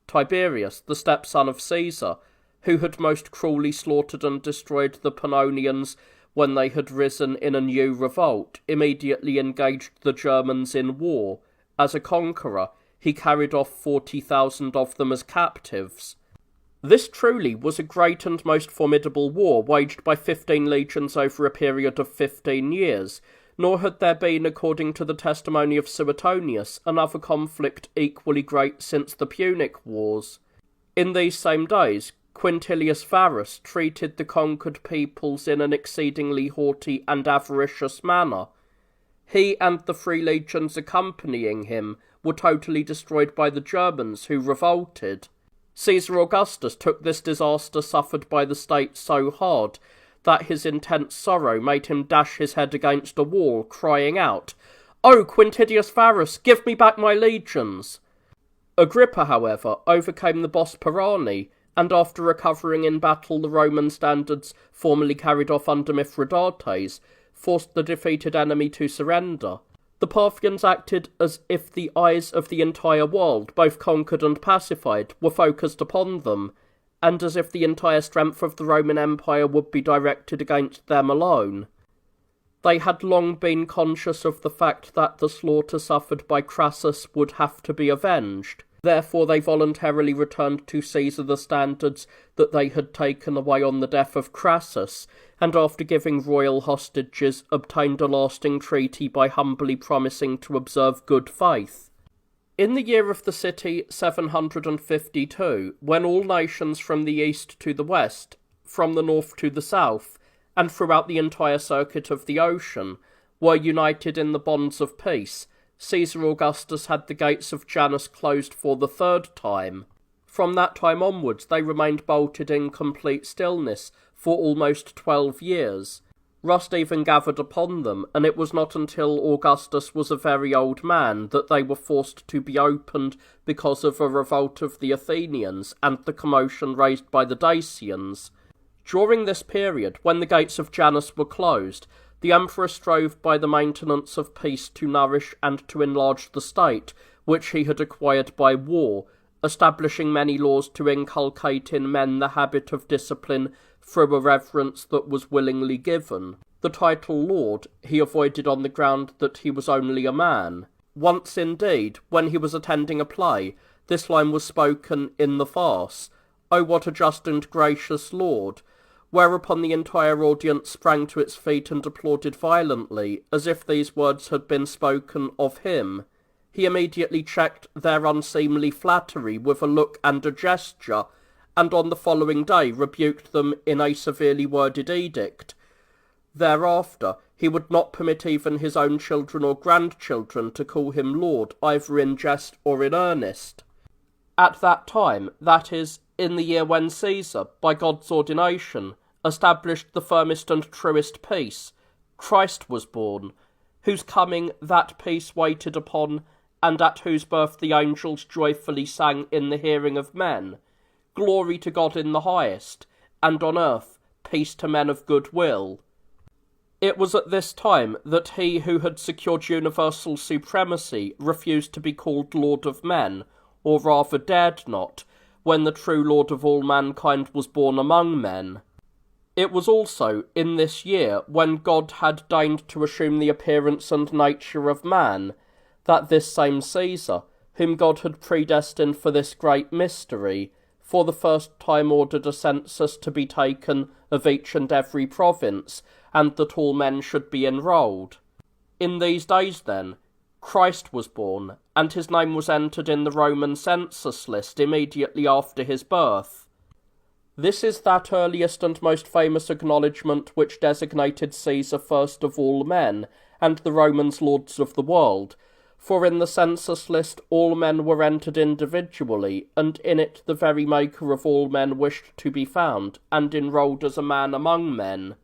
Tiberius, the stepson of Caesar, who had most cruelly slaughtered and destroyed the Pannonians when they had risen in a new revolt, immediately engaged the Germans in war. As a conqueror, he carried off 40,000 of them as captives. This truly was a great and most formidable war, waged by 15 legions over a period of 15 years, nor had there been, according to the testimony of Suetonius, another conflict equally great since the Punic Wars. In these same days, Quintilius Varus treated the conquered peoples in an exceedingly haughty and avaricious manner. He and the 3 legions accompanying him were totally destroyed by the Germans, who revolted. Caesar Augustus took this disaster suffered by the state so hard that his intense sorrow made him dash his head against a wall, crying out, "O Quintilius Varus, give me back my legions!" Agrippa, however, overcame the Bosporani, and after recovering in battle the Roman standards formerly carried off under Mithridates, forced the defeated enemy to surrender. The Parthians acted as if the eyes of the entire world, both conquered and pacified, were focused upon them, and as if the entire strength of the Roman Empire would be directed against them alone. They had long been conscious of the fact that the slaughter suffered by Crassus would have to be avenged. Therefore they voluntarily returned to Caesar the standards that they had taken away on the death of Crassus, and after giving royal hostages, obtained a lasting treaty by humbly promising to observe good faith. In the year of the city 752, when all nations from the east to the west, from the north to the south, and throughout the entire circuit of the ocean, were united in the bonds of peace, Caesar Augustus had the gates of Janus closed for the 3rd time. From that time onwards they remained bolted in complete stillness for almost 12 years. Rust even gathered upon them, and it was not until Augustus was a very old man that they were forced to be opened because of a revolt of the Athenians and the commotion raised by the Dacians. During this period, when the gates of Janus were closed, the emperor strove by the maintenance of peace to nourish and to enlarge the state, which he had acquired by war, establishing many laws to inculcate in men the habit of discipline through a reverence that was willingly given. The title Lord he avoided on the ground that he was only a man. Once, indeed, when he was attending a play, this line was spoken in the farce, "O what a just and gracious Lord," whereupon the entire audience sprang to its feet and applauded violently, as if these words had been spoken of him. He immediately checked their unseemly flattery with a look and a gesture, and on the following day rebuked them in a severely worded edict. Thereafter, he would not permit even his own children or grandchildren to call him Lord, either in jest or in earnest. At that time, that is, in the year when Caesar, by God's ordination, established the firmest and truest peace, Christ was born, whose coming that peace waited upon, and at whose birth the angels joyfully sang in the hearing of men, "Glory to God in the highest, and on earth peace to men of good will." It was at this time that he who had secured universal supremacy refused to be called Lord of men, or rather dared not, when the true Lord of all mankind was born among men. It was also in this year, when God had deigned to assume the appearance and nature of man, that this same Caesar, whom God had predestined for this great mystery, for the first time ordered a census to be taken of each and every province, and that all men should be enrolled. In these days, then, Christ was born, and his name was entered in the Roman census list immediately after his birth. This is that earliest and most famous acknowledgment which designated Caesar first of all men, and the Romans lords of the world, for in the census list all men were entered individually, and in it the very Maker of all men wished to be found, and enrolled as a man among men.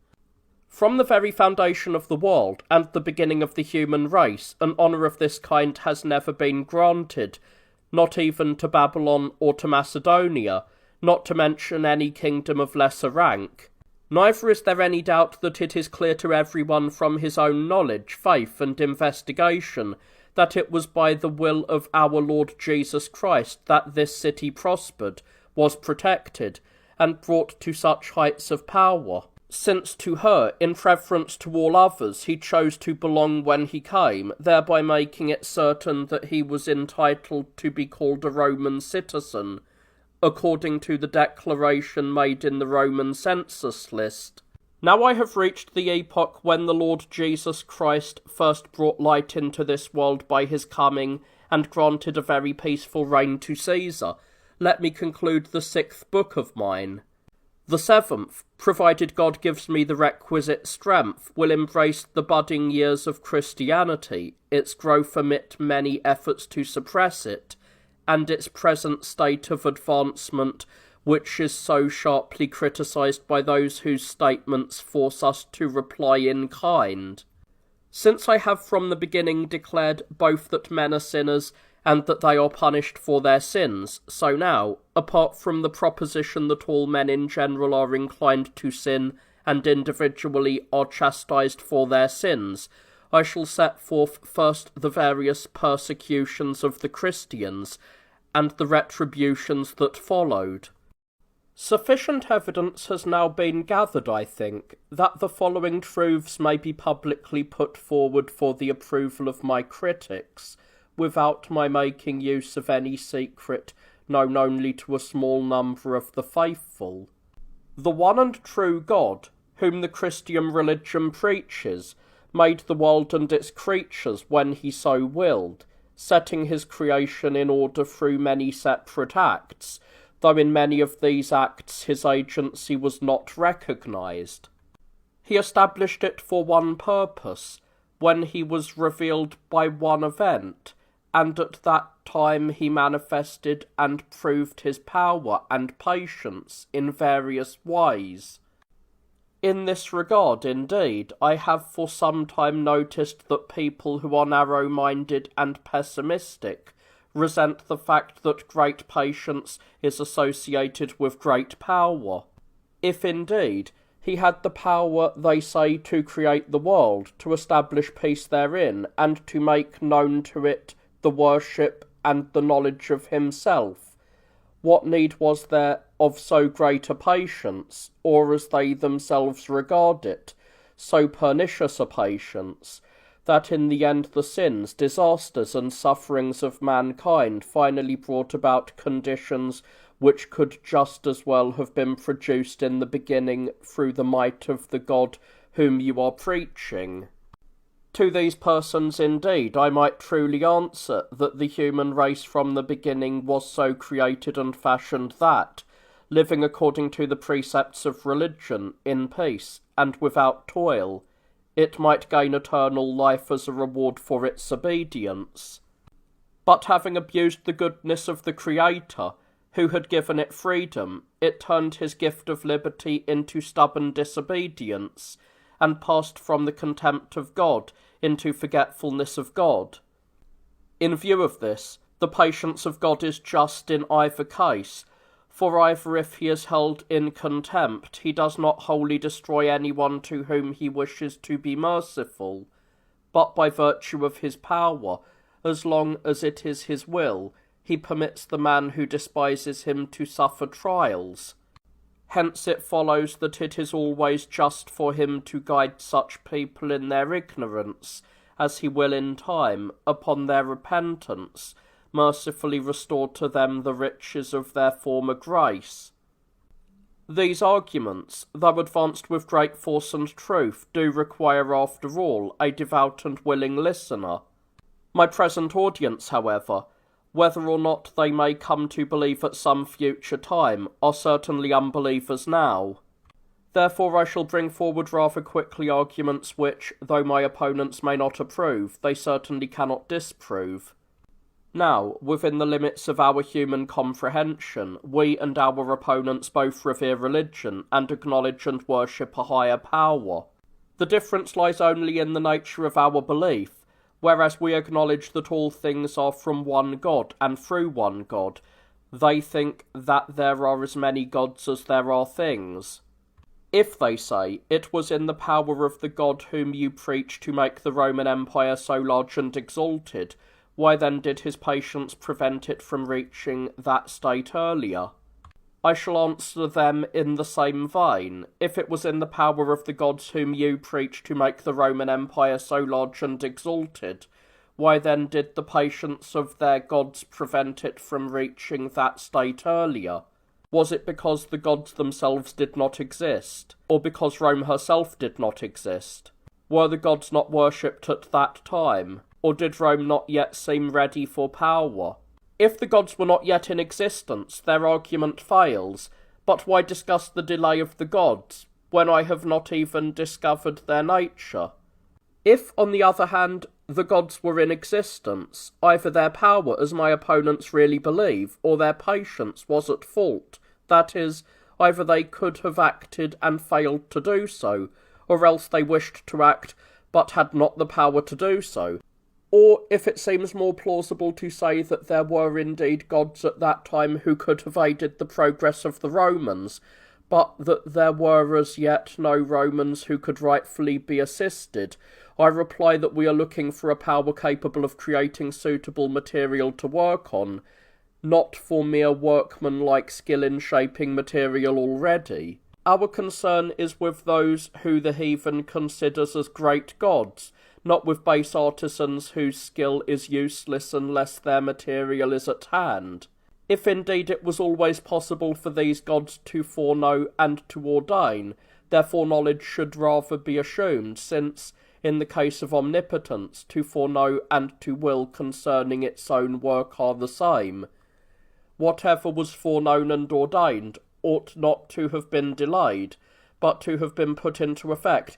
From the very foundation of the world, and the beginning of the human race, an honour of this kind has never been granted, not even to Babylon or to Macedonia, not to mention any kingdom of lesser rank. Neither is there any doubt that it is clear to everyone from his own knowledge, faith, and investigation, that it was by the will of our Lord Jesus Christ that this city prospered, was protected, and brought to such heights of power, since to her, in preference to all others, he chose to belong when he came, thereby making it certain that he was entitled to be called a Roman citizen, according to the declaration made in the Roman census list. Now I have reached the epoch when the Lord Jesus Christ first brought light into this world by his coming, and granted a very peaceful reign to Caesar. Let me conclude the 6th book of mine. The 7th, provided God gives me the requisite strength, will embrace the budding years of Christianity, its growth amid many efforts to suppress it, and its present state of advancement, which is so sharply criticised by those whose statements force us to reply in kind. Since I have from the beginning declared both that men are sinners and that they are punished for their sins, so now, apart from the proposition that all men in general are inclined to sin and individually are chastised for their sins, I shall set forth first the various persecutions of the Christians, and the retributions that followed. Sufficient evidence has now been gathered, I think, that the following truths may be publicly put forward for the approval of my critics, without my making use of any secret known only to a small number of the faithful. The one and true God, whom the Christian religion preaches, made the world and its creatures when he so willed, setting his creation in order through many separate acts, though in many of these acts his agency was not recognised. He established it for one purpose, when he was revealed by one event, and at that time he manifested and proved his power and patience in various ways. In this regard, indeed, I have for some time noticed that people who are narrow-minded and pessimistic resent the fact that great patience is associated with great power. If, indeed, he had the power, they say, to create the world, to establish peace therein, and to make known to it the worship and the knowledge of himself, what need was there of so great a patience, or as they themselves regard it, so pernicious a patience, that in the end the sins, disasters, and sufferings of mankind finally brought about conditions which could just as well have been produced in the beginning through the might of the God whom you are preaching? To these persons, indeed, I might truly answer that the human race from the beginning was so created and fashioned that, living according to the precepts of religion, in peace, and without toil, it might gain eternal life as a reward for its obedience. But having abused the goodness of the Creator, who had given it freedom, it turned his gift of liberty into stubborn disobedience, and passed from the contempt of God into forgetfulness of God. In view of this, the patience of God is just in either case, for either if he is held in contempt, he does not wholly destroy anyone to whom he wishes to be merciful, but by virtue of his power, as long as it is his will, he permits the man who despises him to suffer trials. Hence it follows that it is always just for him to guide such people in their ignorance, as he will in time, upon their repentance, mercifully restore to them the riches of their former grace. These arguments, though advanced with great force and truth, do require, after all, a devout and willing listener. My present audience, however, whether or not they may come to believe at some future time, are certainly unbelievers now. Therefore I shall bring forward rather quickly arguments which, though my opponents may not approve, they certainly cannot disprove. Now, within the limits of our human comprehension, we and our opponents both revere religion and acknowledge and worship a higher power. The difference lies only in the nature of our belief. Whereas we acknowledge that all things are from one God and through one God, they think that there are as many gods as there are things. If, they say, it was in the power of the God whom you preach to make the Roman Empire so large and exalted, why then did his patience prevent it from reaching that state earlier? I shall answer them in the same vein. If it was in the power of the gods whom you preach to make the Roman Empire so large and exalted, why then did the patience of their gods prevent it from reaching that state earlier? Was it because the gods themselves did not exist, or because Rome herself did not exist? Were the gods not worshipped at that time, or did Rome not yet seem ready for power? If the gods were not yet in existence, their argument fails. But why discuss the delay of the gods, when I have not even discovered their nature? If, on the other hand, the gods were in existence, either their power, as my opponents really believe, or their patience was at fault. That is, either they could have acted and failed to do so, or else they wished to act, but had not the power to do so. Or, if it seems more plausible to say that there were indeed gods at that time who could have aided the progress of the Romans, but that there were as yet no Romans who could rightfully be assisted, I reply that we are looking for a power capable of creating suitable material to work on, not for mere workmanlike skill in shaping material already. Our concern is with those who the heathen considers as great gods, not with base artisans whose skill is useless unless their material is at hand. If indeed it was always possible for these gods to foreknow and to ordain, their foreknowledge should rather be assumed, since, in the case of omnipotence, to foreknow and to will concerning its own work are the same. Whatever was foreknown and ordained ought not to have been delayed, but to have been put into effect.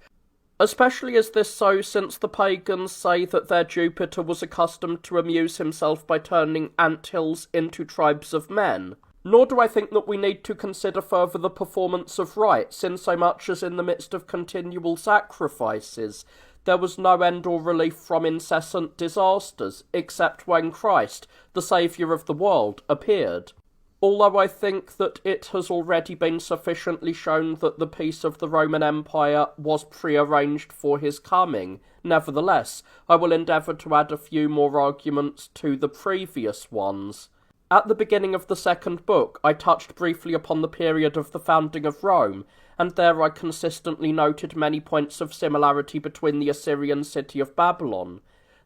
Especially is this so since the pagans say that their Jupiter was accustomed to amuse himself by turning ant-hills into tribes of men. Nor do I think that we need to consider further the performance of rites, insomuch as in the midst of continual sacrifices there was no end or relief from incessant disasters, except when Christ, the Saviour of the world, appeared. Although I think that it has already been sufficiently shown that the peace of the Roman Empire was prearranged for his coming, nevertheless, I will endeavour to add a few more arguments to the previous ones. At the beginning of the second book, I touched briefly upon the period of the founding of Rome, and there I consistently noted many points of similarity between the Assyrian city of Babylon,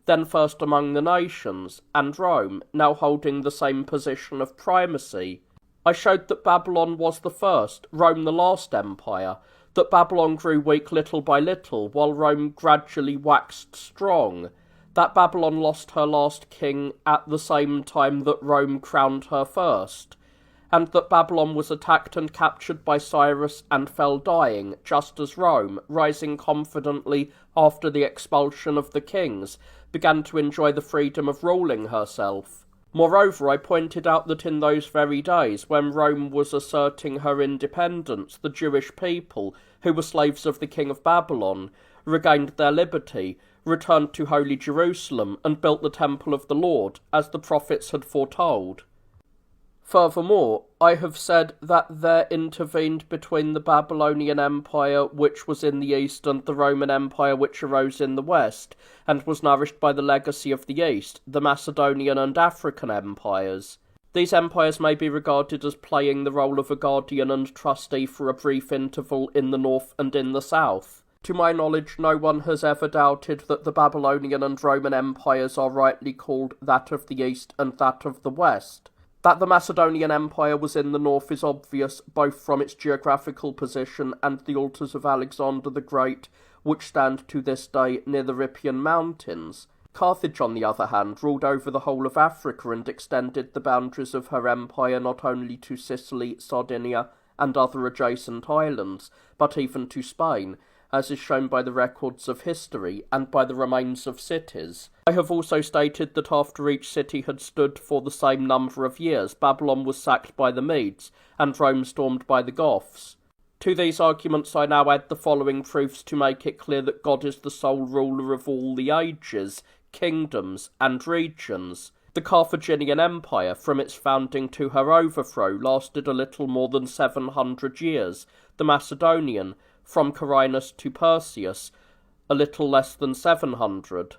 then first among the nations, and Rome, now holding the same position of primacy. I showed that Babylon was the first, Rome the last empire, that Babylon grew weak little by little, while Rome gradually waxed strong, that Babylon lost her last king at the same time that Rome crowned her first, and that Babylon was attacked and captured by Cyrus and fell dying, just as Rome, rising confidently after the expulsion of the kings, began to enjoy the freedom of ruling herself. Moreover, I pointed out that in those very days, when Rome was asserting her independence, the Jewish people, who were slaves of the king of Babylon, regained their liberty, returned to Holy Jerusalem, and built the temple of the Lord, as the prophets had foretold. Furthermore, I have said that there intervened between the Babylonian Empire which was in the east and the Roman Empire which arose in the west, and was nourished by the legacy of the east, the Macedonian and African empires. These empires may be regarded as playing the role of a guardian and trustee for a brief interval in the north and in the south. To my knowledge, no one has ever doubted that the Babylonian and Roman empires are rightly called that of the east and that of the west. That the Macedonian Empire was in the north is obvious both from its geographical position and the altars of Alexander the Great, which stand to this day near the Riparian Mountains. Carthage, on the other hand, ruled over the whole of Africa and extended the boundaries of her empire not only to Sicily, Sardinia, and other adjacent islands, but even to Spain, as is shown by the records of history and by the remains of cities. I have also stated that after each city had stood for the same number of years, Babylon was sacked by the Medes, and Rome stormed by the Goths. To these arguments I now add the following proofs to make it clear that God is the sole ruler of all the ages, kingdoms, and regions. The Carthaginian Empire, from its founding to her overthrow, lasted a little more than 700 years. The Macedonian, from Carinus to Perseus, a little less than 700.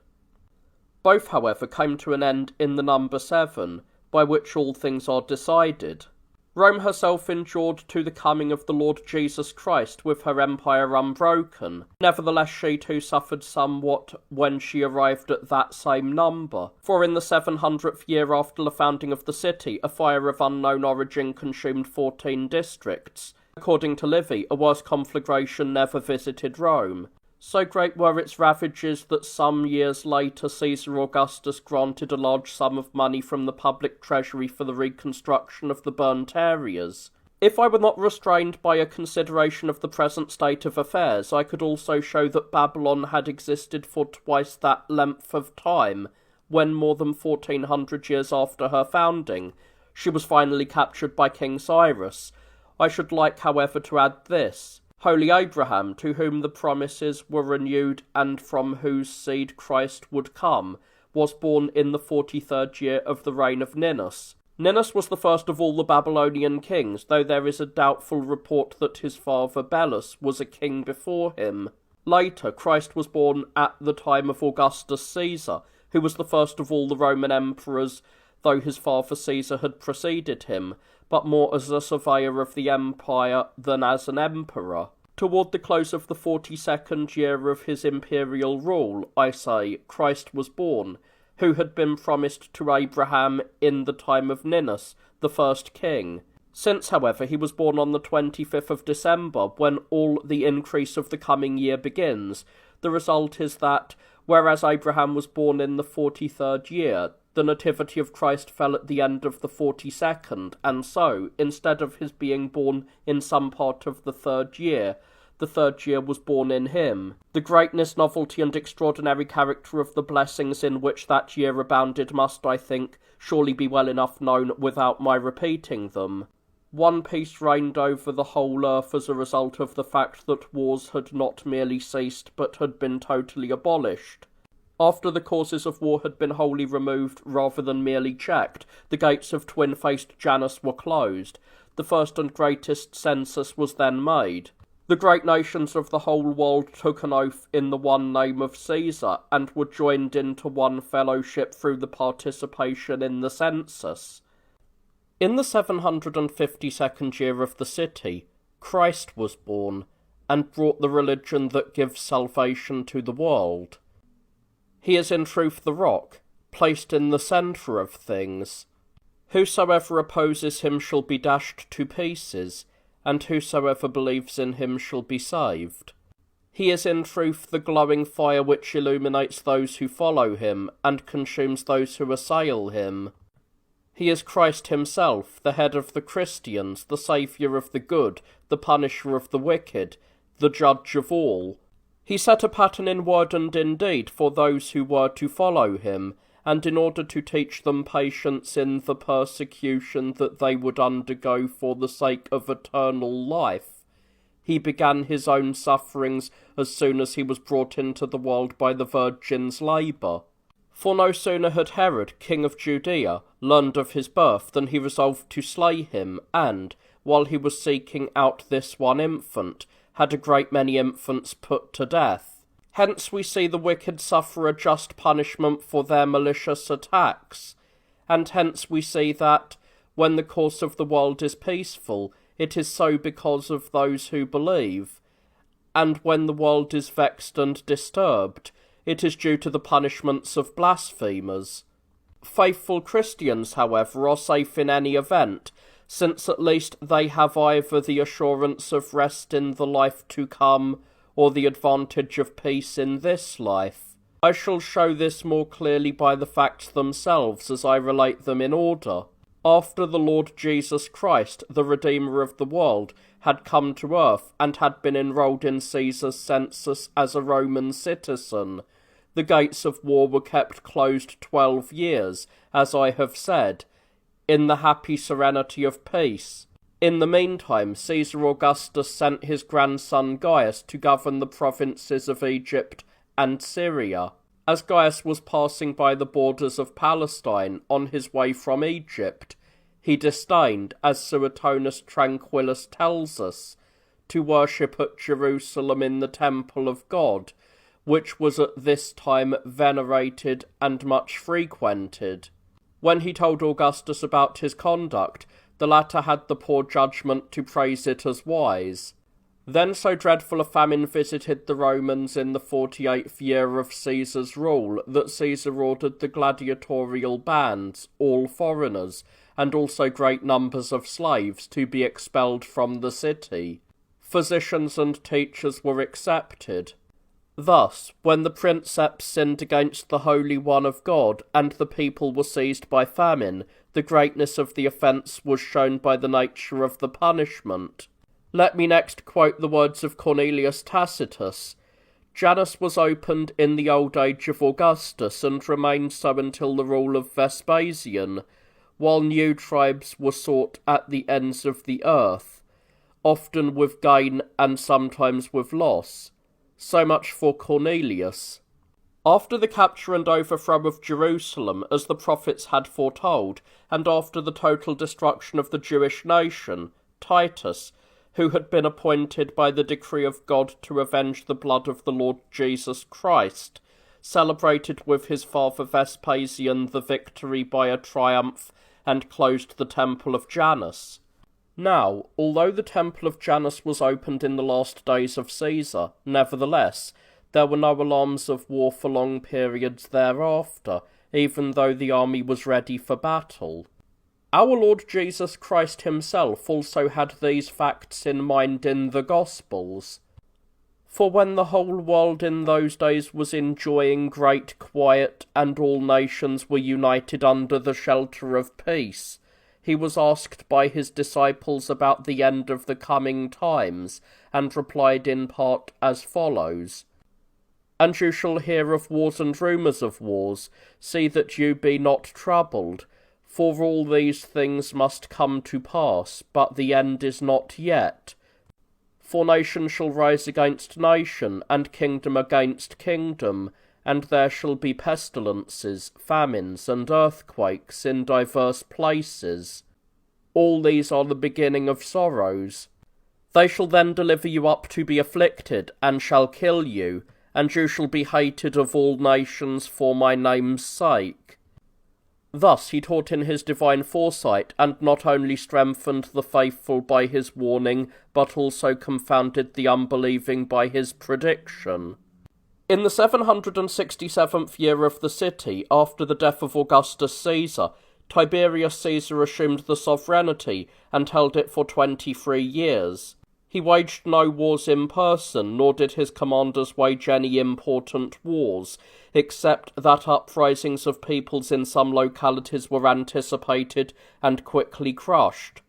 Both, however, came to an end in the number 7, by which all things are decided. Rome herself endured to the coming of the Lord Jesus Christ with her empire unbroken. Nevertheless, she too suffered somewhat when she arrived at that same number, for in the 700th year after the founding of the city, a fire of unknown origin consumed 14 districts. According to Livy, a worse conflagration never visited Rome. So great were its ravages that some years later Caesar Augustus granted a large sum of money from the public treasury for the reconstruction of the burnt areas. If I were not restrained by a consideration of the present state of affairs, I could also show that Babylon had existed for twice that length of time, when more than 1400 years after her founding, she was finally captured by King Cyrus. I should like, however, to add this. Holy Abraham, to whom the promises were renewed and from whose seed Christ would come, was born in the 43rd year of the reign of Ninus. Ninus was the first of all the Babylonian kings, though there is a doubtful report that his father Belus was a king before him. Later, Christ was born at the time of Augustus Caesar, who was the first of all the Roman emperors, though his father Caesar had preceded him, but more as a surveyor of the empire than as an emperor. Toward the close of the 42nd year of his imperial rule, I say, Christ was born, who had been promised to Abraham in the time of Ninus, the first king. Since, however, he was born on the 25th of December, when all the increase of the coming year begins, the result is that, whereas Abraham was born in the 43rd year, the nativity of Christ fell at the end of the 42nd, and so, instead of his being born in some part of the 3rd year, the 3rd year was born in him. The greatness, novelty, and extraordinary character of the blessings in which that year abounded must, I think, surely be well enough known without my repeating them. One peace reigned over the whole earth as a result of the fact that wars had not merely ceased, but had been totally abolished. After the causes of war had been wholly removed rather than merely checked, the gates of twin-faced Janus were closed. The first and greatest census was then made. The great nations of the whole world took an oath in the one name of Caesar, and were joined into one fellowship through the participation in the census. In the 752nd year of the city, Christ was born, and brought the religion that gives salvation to the world. He is in truth the rock, placed in the centre of things. Whosoever opposes him shall be dashed to pieces, and whosoever believes in him shall be saved. He is in truth the glowing fire which illuminates those who follow him, and consumes those who assail him. He is Christ himself, the head of the Christians, the Saviour of the good, the punisher of the wicked, the judge of all. He set a pattern in word and in deed for those who were to follow him, and in order to teach them patience in the persecution that they would undergo for the sake of eternal life, he began his own sufferings as soon as he was brought into the world by the Virgin's labour. For no sooner had Herod, king of Judea, learned of his birth than he resolved to slay him, and, while he was seeking out this one infant, had a great many infants put to death. Hence we see the wicked suffer a just punishment for their malicious attacks, and hence we see that, when the course of the world is peaceful, it is so because of those who believe, and when the world is vexed and disturbed, it is due to the punishments of blasphemers. Faithful Christians, however, are safe in any event, since at least they have either the assurance of rest in the life to come, or the advantage of peace in this life. I shall show this more clearly by the facts themselves as I relate them in order. After the Lord Jesus Christ, the Redeemer of the world, had come to earth and had been enrolled in Caesar's census as a Roman citizen, the gates of war were kept closed 12 years, as I have said, in the happy serenity of peace. In the meantime, Caesar Augustus sent his grandson Gaius to govern the provinces of Egypt and Syria. As Gaius was passing by the borders of Palestine on his way from Egypt, he disdained, as Suetonius Tranquillus tells us, to worship at Jerusalem in the temple of God, which was at this time venerated and much frequented. When he told Augustus about his conduct, the latter had the poor judgment to praise it as wise. Then so dreadful a famine visited the Romans in the 48th year of Caesar's rule that Caesar ordered the gladiatorial bands, all foreigners, and also great numbers of slaves, to be expelled from the city. Physicians and teachers were excepted. Thus, when the princeps sinned against the Holy One of God, and the people were seized by famine, the greatness of the offence was shown by the nature of the punishment. Let me next quote the words of Cornelius Tacitus. Janus was opened in the old age of Augustus, and remained so until the rule of Vespasian, while new tribes were sought at the ends of the earth, often with gain and sometimes with loss. So much for Cornelius. After the capture and overthrow of Jerusalem, as the prophets had foretold, and after the total destruction of the Jewish nation, Titus, who had been appointed by the decree of God to avenge the blood of the Lord Jesus Christ, celebrated with his father Vespasian the victory by a triumph, and closed the temple of Janus. Now, although the temple of Janus was opened in the last days of Caesar, nevertheless, there were no alarms of war for long periods thereafter, even though the army was ready for battle. Our Lord Jesus Christ himself also had these facts in mind in the Gospels. For when the whole world in those days was enjoying great quiet, and all nations were united under the shelter of peace, he was asked by his disciples about the end of the coming times, and replied in part as follows: And you shall hear of wars and rumours of wars. See that you be not troubled, for all these things must come to pass, but the end is not yet. For nation shall rise against nation, and kingdom against kingdom, and there shall be pestilences, famines, and earthquakes in divers places. All these are the beginning of sorrows. They shall then deliver you up to be afflicted, and shall kill you, and you shall be hated of all nations for my name's sake. Thus he taught in his divine foresight, and not only strengthened the faithful by his warning, but also confounded the unbelieving by his prediction. In the 767th year of the city, after the death of Augustus Caesar, Tiberius Caesar assumed the sovereignty, and held it for 23 years. He waged no wars in person, nor did his commanders wage any important wars, except that uprisings of peoples in some localities were anticipated and quickly crushed.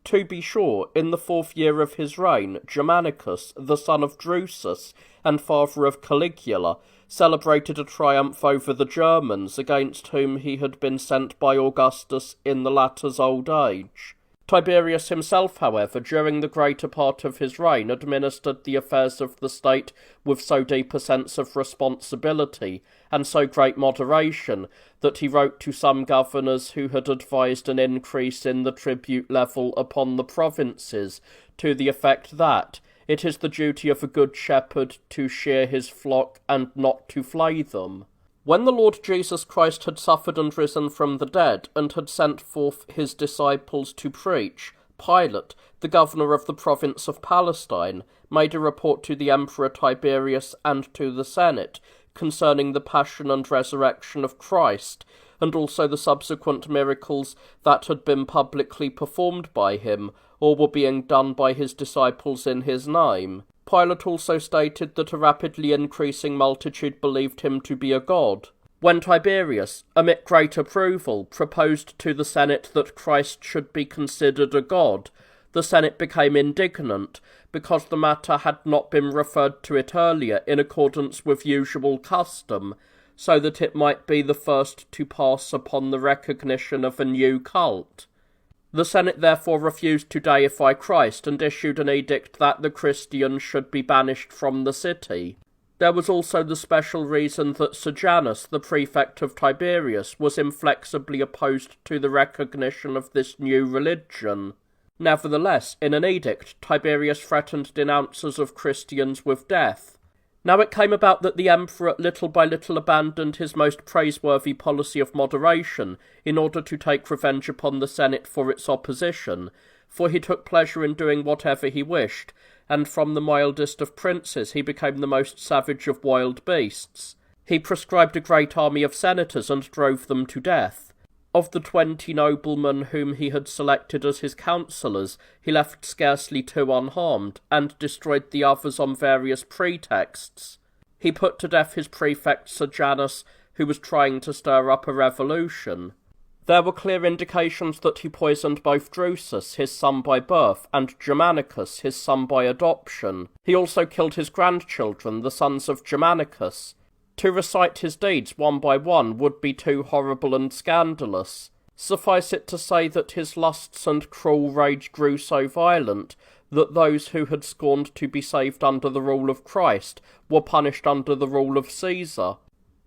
To be sure, in the 4th year of his reign, Germanicus, the son of Drusus, and father of Caligula, celebrated a triumph over the Germans, against whom he had been sent by Augustus in the latter's old age. Tiberius himself, however, during the greater part of his reign, administered the affairs of the state with so deep a sense of responsibility, and so great moderation, that he wrote to some governors who had advised an increase in the tribute level upon the provinces, to the effect that it is the duty of a good shepherd to shear his flock and not to flay them. When the Lord Jesus Christ had suffered and risen from the dead, and had sent forth his disciples to preach, Pilate, the governor of the province of Palestine, made a report to the Emperor Tiberius and to the Senate concerning the passion and resurrection of Christ, and also the subsequent miracles that had been publicly performed by him, or were being done by his disciples in his name. Pilate also stated that a rapidly increasing multitude believed him to be a god. When Tiberius, amid great approval, proposed to the Senate that Christ should be considered a god, the Senate became indignant because the matter had not been referred to it earlier in accordance with usual custom, so that it might be the first to pass upon the recognition of a new cult. The Senate therefore refused to deify Christ and issued an edict that the Christians should be banished from the city. There was also the special reason that Sejanus, the prefect of Tiberias, was inflexibly opposed to the recognition of this new religion. Nevertheless, in an edict, Tiberius threatened denouncers of Christians with death. Now it came about that the emperor little by little abandoned his most praiseworthy policy of moderation in order to take revenge upon the Senate for its opposition, for he took pleasure in doing whatever he wished, and from the mildest of princes he became the most savage of wild beasts. He proscribed a great army of senators and drove them to death. Of the 20 noblemen whom he had selected as his counsellors, he left scarcely 2 unharmed, and destroyed the others on various pretexts. He put to death his prefect Sejanus, who was trying to stir up a revolution. There were clear indications that he poisoned both Drusus, his son by birth, and Germanicus, his son by adoption. He also killed his grandchildren, the sons of Germanicus. To recite his deeds one by one would be too horrible and scandalous. Suffice it to say that his lusts and cruel rage grew so violent that those who had scorned to be saved under the rule of Christ were punished under the rule of Caesar.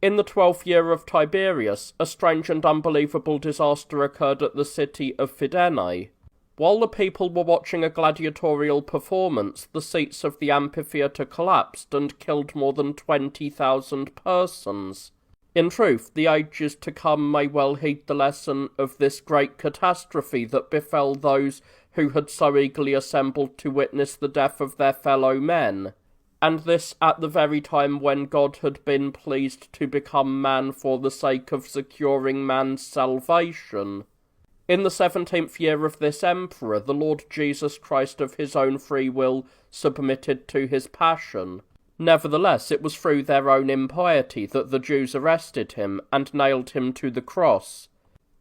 In the 12th year of Tiberius, a strange and unbelievable disaster occurred at the city of Fidenae. While the people were watching a gladiatorial performance, the seats of the amphitheatre collapsed and killed more than 20,000 persons. In truth, the ages to come may well heed the lesson of this great catastrophe that befell those who had so eagerly assembled to witness the death of their fellow men, and this at the very time when God had been pleased to become man for the sake of securing man's salvation. In the 17th year of this emperor, the Lord Jesus Christ of his own free will submitted to his passion. Nevertheless, it was through their own impiety that the Jews arrested him and nailed him to the cross.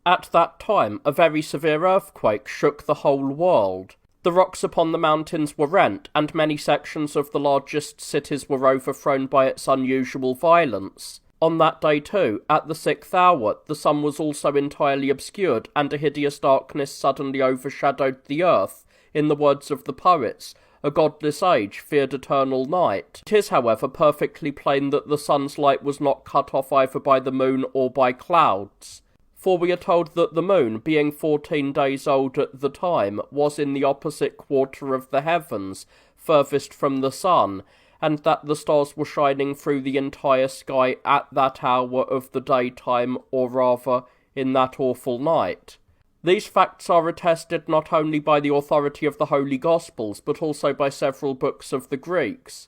At that time, a very severe earthquake shook the whole world. The rocks upon the mountains were rent, and many sections of the largest cities were overthrown by its unusual violence. On that day too, at the 6th hour, the sun was also entirely obscured, and a hideous darkness suddenly overshadowed the earth. In the words of the poets, a godless age feared eternal night. It is, however, perfectly plain that the sun's light was not cut off either by the moon or by clouds. For we are told that the moon, being 14 days old at the time, was in the opposite quarter of the heavens, furthest from the sun, and that the stars were shining through the entire sky at that hour of the daytime, or rather, in that awful night. These facts are attested not only by the authority of the Holy Gospels, but also by several books of the Greeks.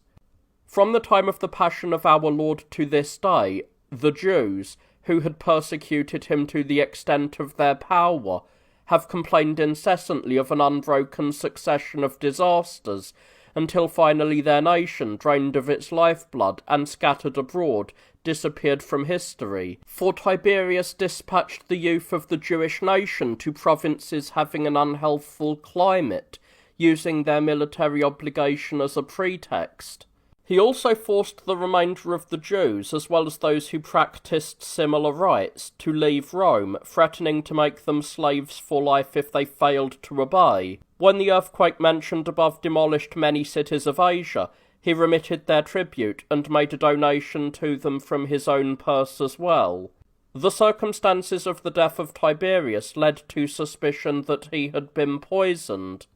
From the time of the Passion of our Lord to this day, the Jews, who had persecuted him to the extent of their power, have complained incessantly of an unbroken succession of disasters, until finally their nation, drained of its lifeblood and scattered abroad, disappeared from history. For Tiberius dispatched the youth of the Jewish nation to provinces having an unhealthful climate, using their military obligation as a pretext. He also forced the remainder of the Jews, as well as those who practiced similar rites, to leave Rome, threatening to make them slaves for life if they failed to obey. When the earthquake mentioned above demolished many cities of Asia, he remitted their tribute and made a donation to them from his own purse as well. The circumstances of the death of Tiberius led to suspicion that he had been poisoned.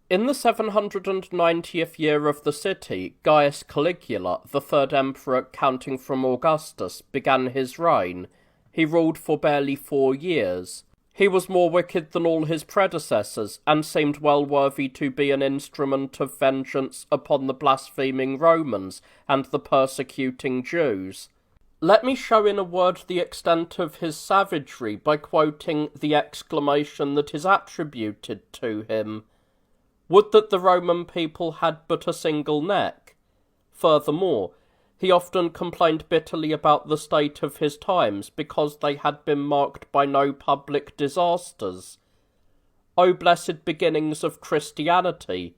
In the 790th year of the city, Gaius Caligula, the third emperor counting from Augustus, began his reign. He ruled for barely 4 years. He was more wicked than all his predecessors, and seemed well worthy to be an instrument of vengeance upon the blaspheming Romans and the persecuting Jews. Let me show in a word the extent of his savagery by quoting the exclamation that is attributed to him. Would that the Roman people had but a single neck. Furthermore, he often complained bitterly about the state of his times because they had been marked by no public disasters. O blessed beginnings of Christianity!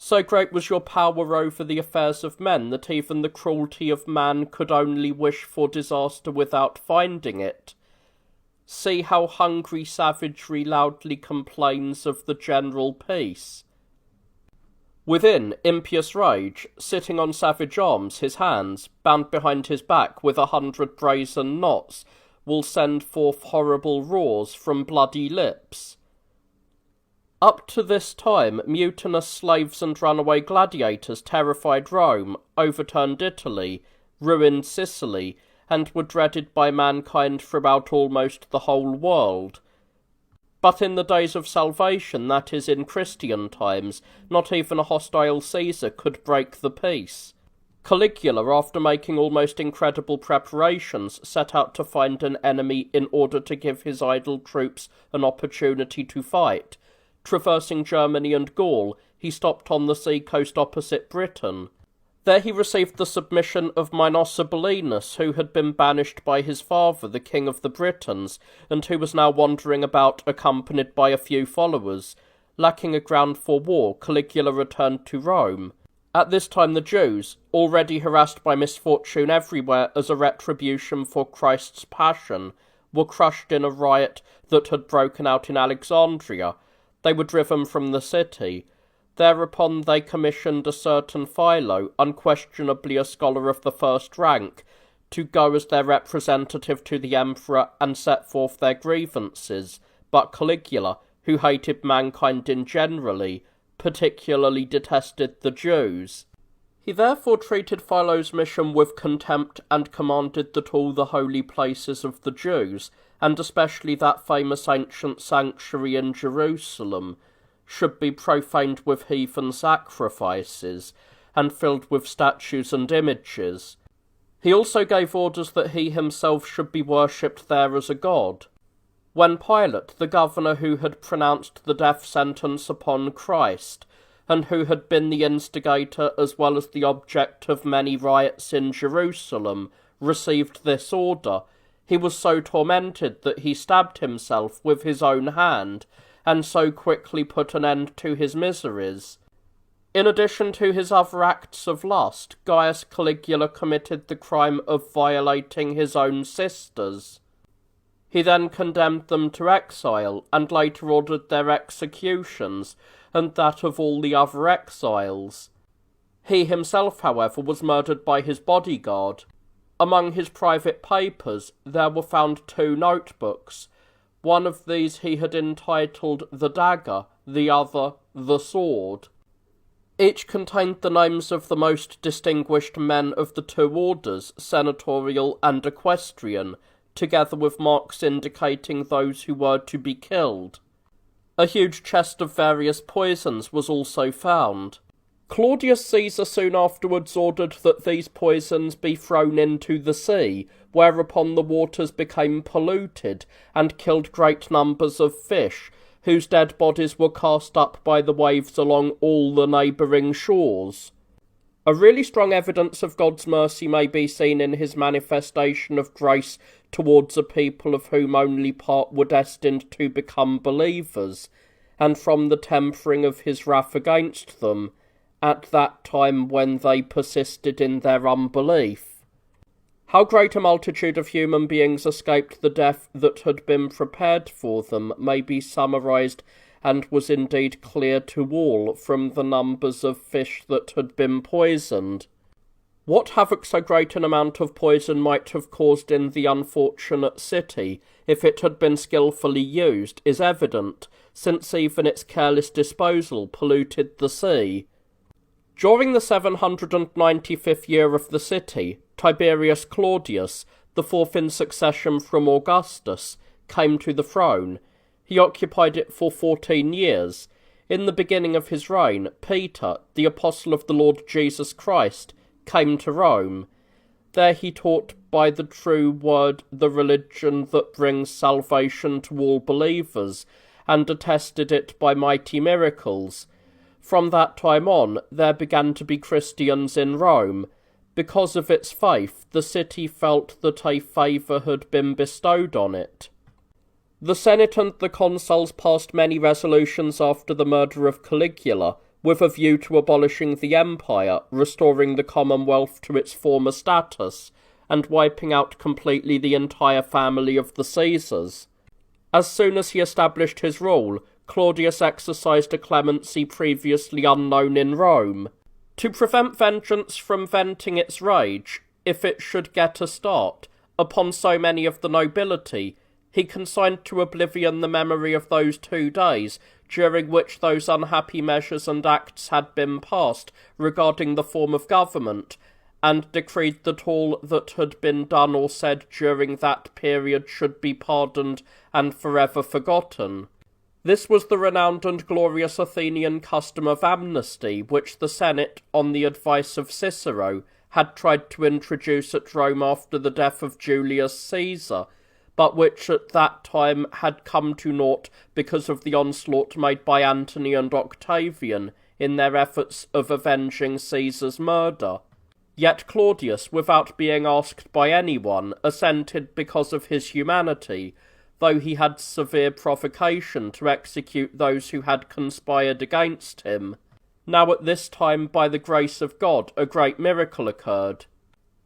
So great was your power over the affairs of men that even the cruelty of man could only wish for disaster without finding it. See how hungry savagery loudly complains of the general peace. Within impious rage, sitting on savage arms, his hands, bound behind his back with 100 brazen knots, will send forth horrible roars from bloody lips. Up to this time, mutinous slaves and runaway gladiators terrified Rome, overturned Italy, ruined Sicily, and were dreaded by mankind throughout almost the whole world. But in the days of salvation, that is, in Christian times, not even a hostile Caesar could break the peace. Caligula, after making almost incredible preparations, set out to find an enemy in order to give his idle troops an opportunity to fight. Traversing Germany and Gaul, he stopped on the sea coast opposite Britain. There he received the submission of Minosabilinus, who had been banished by his father, the king of the Britons, and who was now wandering about accompanied by a few followers. Lacking a ground for war, Caligula returned to Rome. At this time the Jews, already harassed by misfortune everywhere as a retribution for Christ's passion, were crushed in a riot that had broken out in Alexandria. They were driven from the city. Thereupon they commissioned a certain Philo, unquestionably a scholar of the first rank, to go as their representative to the emperor and set forth their grievances, but Caligula, who hated mankind in generally, particularly detested the Jews. He therefore treated Philo's mission with contempt and commanded that all the holy places of the Jews, and especially that famous ancient sanctuary in Jerusalem, should be profaned with heathen sacrifices, and filled with statues and images. He also gave orders that he himself should be worshipped there as a god. When Pilate, the governor who had pronounced the death sentence upon Christ, and who had been the instigator as well as the object of many riots in Jerusalem, received this order, he was so tormented that he stabbed himself with his own hand, and so quickly put an end to his miseries. In addition to his other acts of lust, Gaius Caligula committed the crime of violating his own sisters. He then condemned them to exile, and later ordered their executions, and that of all the other exiles. He himself, however, was murdered by his bodyguard. Among his private papers there were found 2 notebooks. One of these he had entitled The Dagger, the other The Sword. Each contained the names of the most distinguished men of the 2 orders, senatorial and equestrian, together with marks indicating those who were to be killed. A huge chest of various poisons was also found. Claudius Caesar soon afterwards ordered that these poisons be thrown into the sea, whereupon the waters became polluted, and killed great numbers of fish, whose dead bodies were cast up by the waves along all the neighbouring shores. A really strong evidence of God's mercy may be seen in his manifestation of grace towards a people of whom only part were destined to become believers, and from the tempering of his wrath against them, at that time when they persisted in their unbelief. How great a multitude of human beings escaped the death that had been prepared for them may be summarized, and was indeed clear to all, from the numbers of fish that had been poisoned. What havoc so great an amount of poison might have caused in the unfortunate city, if it had been skilfully used, is evident, since even its careless disposal polluted the sea. During the 795th year of the city, Tiberius Claudius, the 4th in succession from Augustus, came to the throne. He occupied it for 14 years. In the beginning of his reign, Peter, the apostle of the Lord Jesus Christ, came to Rome. There he taught by the true word the religion that brings salvation to all believers, and attested it by mighty miracles. From that time on, there began to be Christians in Rome. Because of its faith, the city felt that a favour had been bestowed on it. The Senate and the consuls passed many resolutions after the murder of Caligula, with a view to abolishing the empire, restoring the Commonwealth to its former status, and wiping out completely the entire family of the Caesars. As soon as he established his rule, Claudius exercised a clemency previously unknown in Rome. To prevent vengeance from venting its rage, if it should get a start, upon so many of the nobility, he consigned to oblivion the memory of those 2 days, during which those unhappy measures and acts had been passed regarding the form of government, and decreed that all that had been done or said during that period should be pardoned and forever forgotten. This was the renowned and glorious Athenian custom of amnesty, which the Senate, on the advice of Cicero, had tried to introduce at Rome after the death of Julius Caesar, but which at that time had come to naught because of the onslaught made by Antony and Octavian in their efforts of avenging Caesar's murder. Yet Claudius, without being asked by anyone, assented because of his humanity, though he had severe provocation to execute those who had conspired against him. Now at this time, by the grace of God, a great miracle occurred.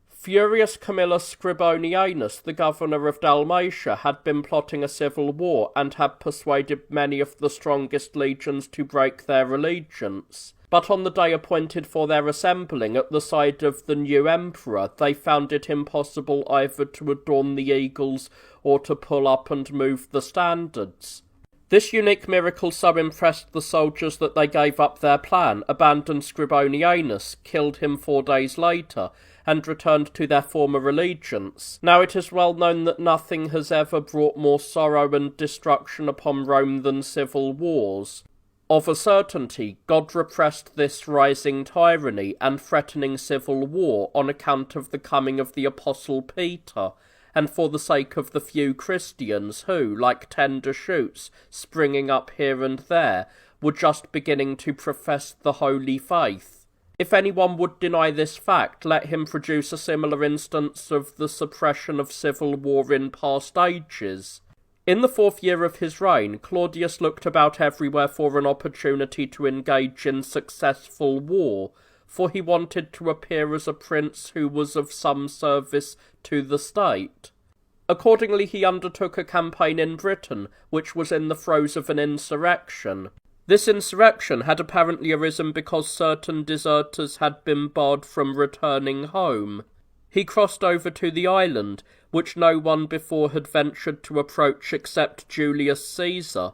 Furious Camillus Scribonianus, the governor of Dalmatia, had been plotting a civil war, and had persuaded many of the strongest legions to break their allegiance. But on the day appointed for their assembling at the side of the new emperor, they found it impossible either to adorn the eagles or to pull up and move the standards. This unique miracle so impressed the soldiers that they gave up their plan, abandoned Scribonianus, killed him 4 days later, and returned to their former allegiance. Now it is well known that nothing has ever brought more sorrow and destruction upon Rome than civil wars. Of a certainty, God repressed this rising tyranny and threatening civil war on account of the coming of the Apostle Peter, and for the sake of the few Christians who, like tender shoots springing up here and there, were just beginning to profess the holy faith. If anyone would deny this fact, let him produce a similar instance of the suppression of civil war in past ages. In the 4th year of his reign, Claudius looked about everywhere for an opportunity to engage in successful war, for he wanted to appear as a prince who was of some service to the state. Accordingly, he undertook a campaign in Britain, which was in the throes of an insurrection. This insurrection had apparently arisen because certain deserters had been barred from returning home. He crossed over to the island, which no one before had ventured to approach except Julius Caesar.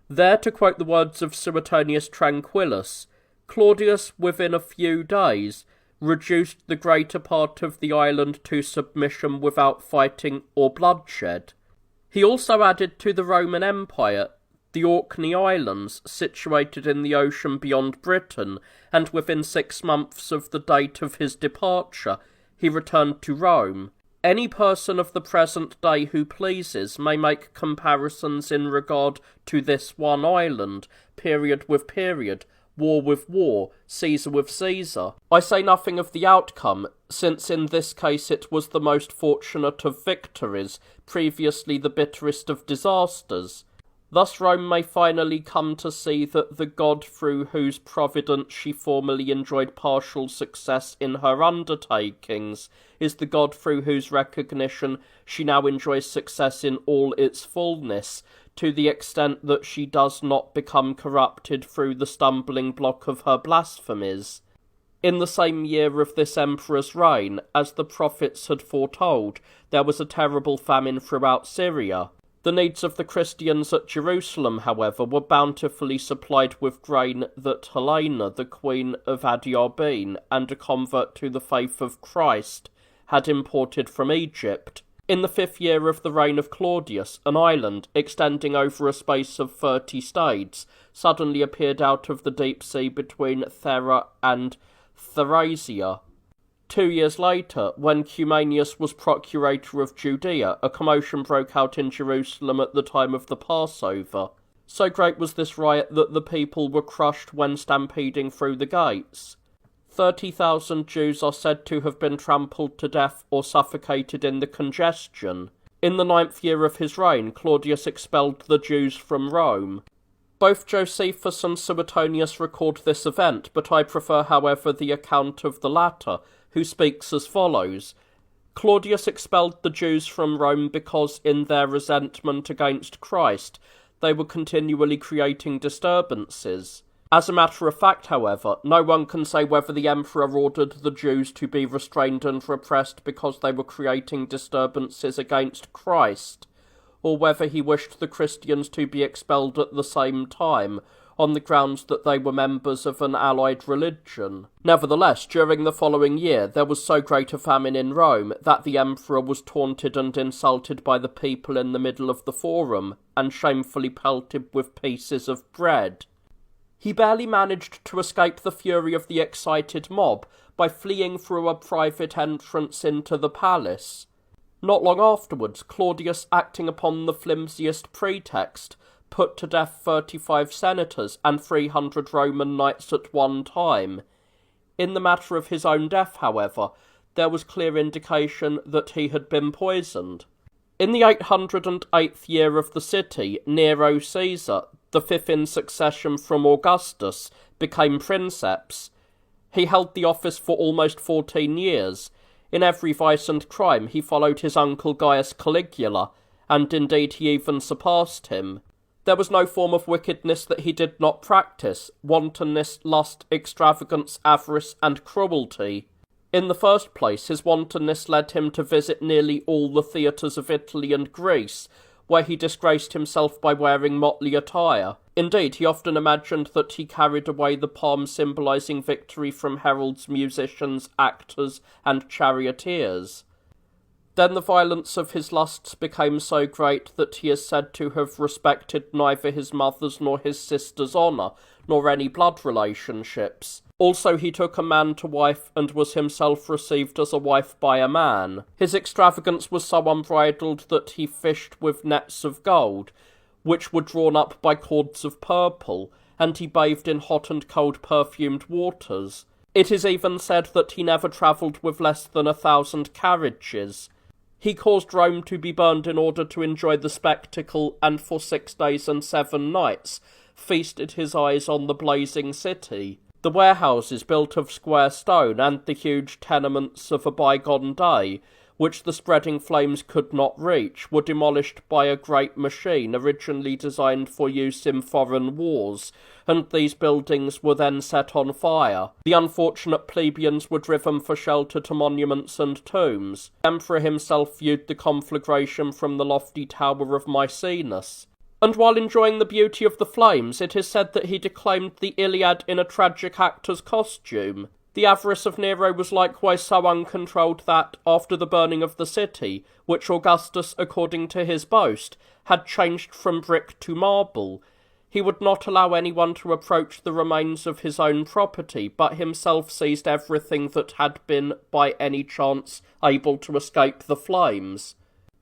There, to quote the words of Suetonius Tranquillus, Claudius, within a few days, reduced the greater part of the island to submission without fighting or bloodshed. He also added to the Roman Empire the Orkney Islands, situated in the ocean beyond Britain, and within 6 months of the date of his departure, he returned to Rome. Any person of the present day who pleases may make comparisons in regard to this one island, period with period, war with war, Caesar with Caesar. I say nothing of the outcome, since in this case it was the most fortunate of victories, previously the bitterest of disasters. Thus Rome may finally come to see that the God through whose providence she formerly enjoyed partial success in her undertakings is the God through whose recognition she now enjoys success in all its fullness, to the extent that she does not become corrupted through the stumbling block of her blasphemies. In the same year of this emperor's reign, as the prophets had foretold, there was a terrible famine throughout Syria. The needs of the Christians at Jerusalem, however, were bountifully supplied with grain that Helena, the queen of Adiabene, and a convert to the faith of Christ, had imported from Egypt. In the 5th year of the reign of Claudius, an island, extending over a space of 30 stades, suddenly appeared out of the deep sea between Thera and Thracia. 2 years later, when Cumanius was procurator of Judea, a commotion broke out in Jerusalem at the time of the Passover. So great was this riot that the people were crushed when stampeding through the gates. 30,000 Jews are said to have been trampled to death or suffocated in the congestion. In the 9th year of his reign, Claudius expelled the Jews from Rome. Both Josephus and Suetonius record this event, but I prefer, however, the account of the latter, who speaks as follows. Claudius expelled the Jews from Rome because, in their resentment against Christ, they were continually creating disturbances. As a matter of fact, however, no one can say whether the emperor ordered the Jews to be restrained and repressed because they were creating disturbances against Christ, or whether he wished the Christians to be expelled at the same time, on the grounds that they were members of an allied religion. Nevertheless, during the following year, there was so great a famine in Rome that the emperor was taunted and insulted by the people in the middle of the forum, and shamefully pelted with pieces of bread. He barely managed to escape the fury of the excited mob by fleeing through a private entrance into the palace. Not long afterwards, Claudius, acting upon the flimsiest pretext, put to death 35 senators and 300 Roman knights at one time. In the matter of his own death, however, there was clear indication that he had been poisoned. In the 808th year of the city, Nero Caesar, the 5th in succession from Augustus, became princeps. He held the office for almost 14 years. In every vice and crime he followed his uncle Gaius Caligula, and indeed he even surpassed him. There was no form of wickedness that he did not practice: wantonness, lust, extravagance, avarice, and cruelty. In the first place, his wantonness led him to visit nearly all the theatres of Italy and Greece, where he disgraced himself by wearing motley attire. Indeed, he often imagined that he carried away the palm symbolising victory from heralds, musicians, actors, and charioteers. Then the violence of his lusts became so great that he is said to have respected neither his mother's nor his sister's honour, nor any blood relationships. Also he took a man to wife, and was himself received as a wife by a man. His extravagance was so unbridled that he fished with nets of gold, which were drawn up by cords of purple, and he bathed in hot and cold perfumed waters. It is even said that he never travelled with less than 1,000 carriages. He caused Rome to be burned in order to enjoy the spectacle, and for 6 days and 7 nights feasted his eyes on the blazing city. The warehouses built of square stone, and the huge tenements of a bygone day, which the spreading flames could not reach, were demolished by a great machine originally designed for use in foreign wars, and these buildings were then set on fire. The unfortunate plebeians were driven for shelter to monuments and tombs. The emperor himself viewed the conflagration from the lofty tower of Maecenas, and while enjoying the beauty of the flames, it is said that he declaimed the Iliad in a tragic actor's costume. The avarice of Nero was likewise so uncontrolled that, after the burning of the city, which Augustus, according to his boast, had changed from brick to marble, he would not allow anyone to approach the remains of his own property, but himself seized everything that had been, by any chance, able to escape the flames.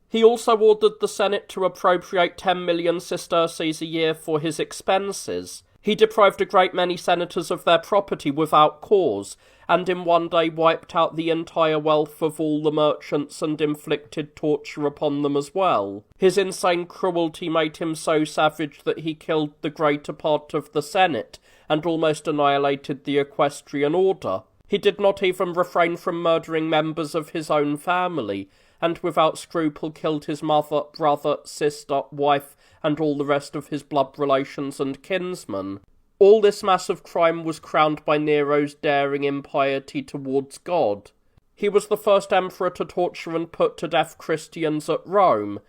He also ordered the Senate to appropriate 10 million sesterces a year for his expenses. He deprived a great many senators of their property without cause, and in one day wiped out the entire wealth of all the merchants and inflicted torture upon them as well. His insane cruelty made him so savage that he killed the greater part of the Senate, and almost annihilated the equestrian order. He did not even refrain from murdering members of his own family, and without scruple killed his mother, brother, sister, wife, and all the rest of his blood relations and kinsmen. All this massive crime was crowned by Nero's daring impiety towards God. He was the first emperor to torture and put to death Christians at Rome,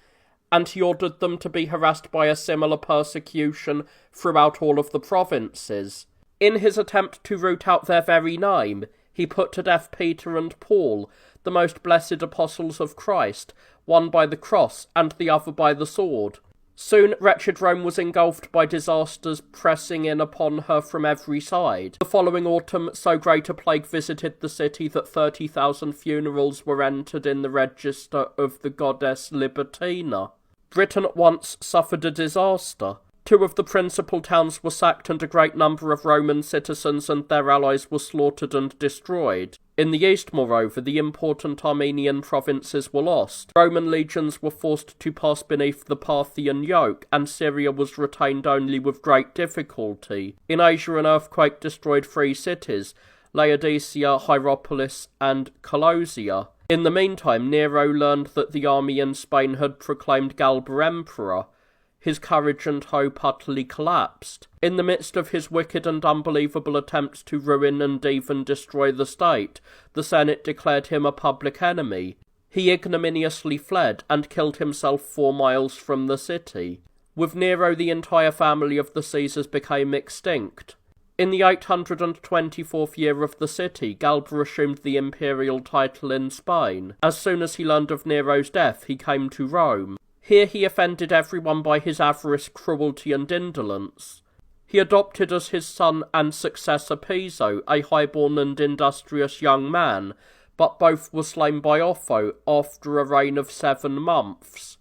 and he ordered them to be harassed by a similar persecution throughout all of the provinces. In his attempt to root out their very name, he put to death Peter and Paul, the most blessed apostles of Christ, one by the cross and the other by the sword. Soon wretched Rome was engulfed by disasters pressing in upon her from every side. The following autumn, so great a plague visited the city that 30,000 funerals were entered in the register of the goddess Libertina. Britain at once suffered a disaster. 2 of the principal towns were sacked and a great number of Roman citizens and their allies were slaughtered and destroyed. In the east, moreover, the important Armenian provinces were lost. Roman legions were forced to pass beneath the Parthian yoke, and Syria was retained only with great difficulty. In Asia, an earthquake destroyed 3 cities, Laodicea, Hierapolis, and Colosia. In the meantime, Nero learned that the army in Spain had proclaimed Galba emperor. His courage and hope utterly collapsed. In the midst of his wicked and unbelievable attempts to ruin and even destroy the state, the Senate declared him a public enemy. He ignominiously fled and killed himself 4 miles from the city. With Nero, the entire family of the Caesars became extinct. In the 824th year of the city, Galba assumed the imperial title in Spain. As soon as he learned of Nero's death, he came to Rome. Here he offended everyone by his avarice, cruelty, and indolence. He adopted as his son and successor Piso, a highborn and industrious young man, but both were slain by Otho after a reign of 7 months.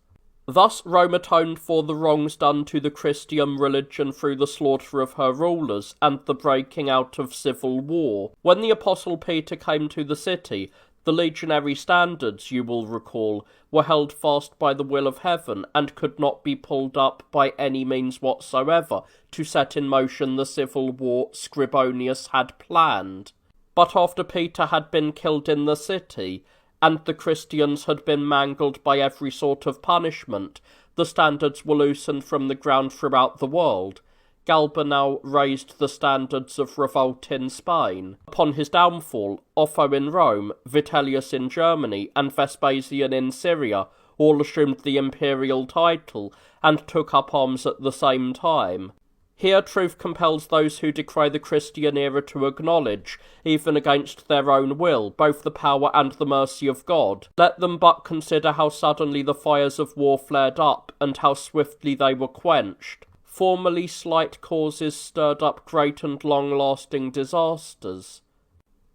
Thus Rome atoned for the wrongs done to the Christian religion through the slaughter of her rulers and the breaking out of civil war. When the Apostle Peter came to the city, the legionary standards, you will recall, were held fast by the will of heaven, and could not be pulled up by any means whatsoever to set in motion the civil war Scribonius had planned. But after Peter had been killed in the city, and the Christians had been mangled by every sort of punishment, the standards were loosened from the ground throughout the world. Galba now raised the standards of revolt in Spain. Upon his downfall, Otho in Rome, Vitellius in Germany, and Vespasian in Syria all assumed the imperial title and took up arms at the same time. Here truth compels those who decry the Christian era to acknowledge, even against their own will, both the power and the mercy of God. Let them but consider how suddenly the fires of war flared up, and how swiftly they were quenched. Formerly slight causes stirred up great and long-lasting disasters.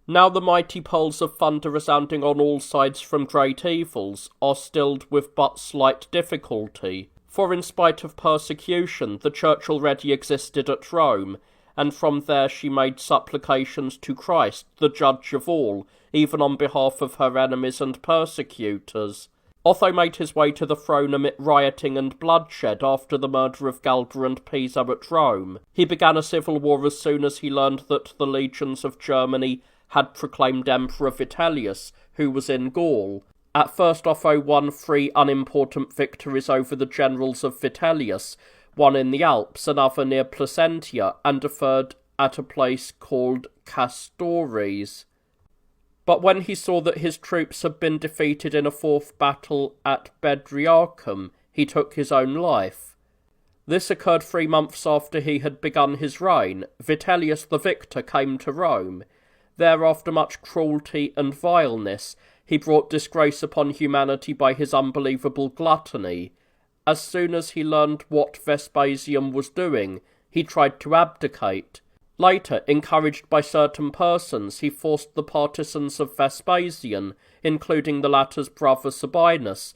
Now the mighty peals of thunder resounding on all sides from great evils are stilled with but slight difficulty. For in spite of persecution, the Church already existed at Rome, and from there she made supplications to Christ, the judge of all, even on behalf of her enemies and persecutors. Otho made his way to the throne amid rioting and bloodshed after the murder of Galba and Piso at Rome. He began a civil war as soon as he learned that the legions of Germany had proclaimed Emperor Vitellius, who was in Gaul. At first Otho won 3 unimportant victories over the generals of Vitellius, one in the Alps, another near Placentia, and a third at a place called Castores. But when he saw that his troops had been defeated in a 4th battle at Bedriacum, he took his own life. This occurred 3 months after he had begun his reign. Vitellius the victor came to Rome. There, after much cruelty and vileness, he brought disgrace upon humanity by his unbelievable gluttony. As soon as he learned what Vespasian was doing, he tried to abdicate. Later, encouraged by certain persons, he forced the partisans of Vespasian, including the latter's brother Sabinus,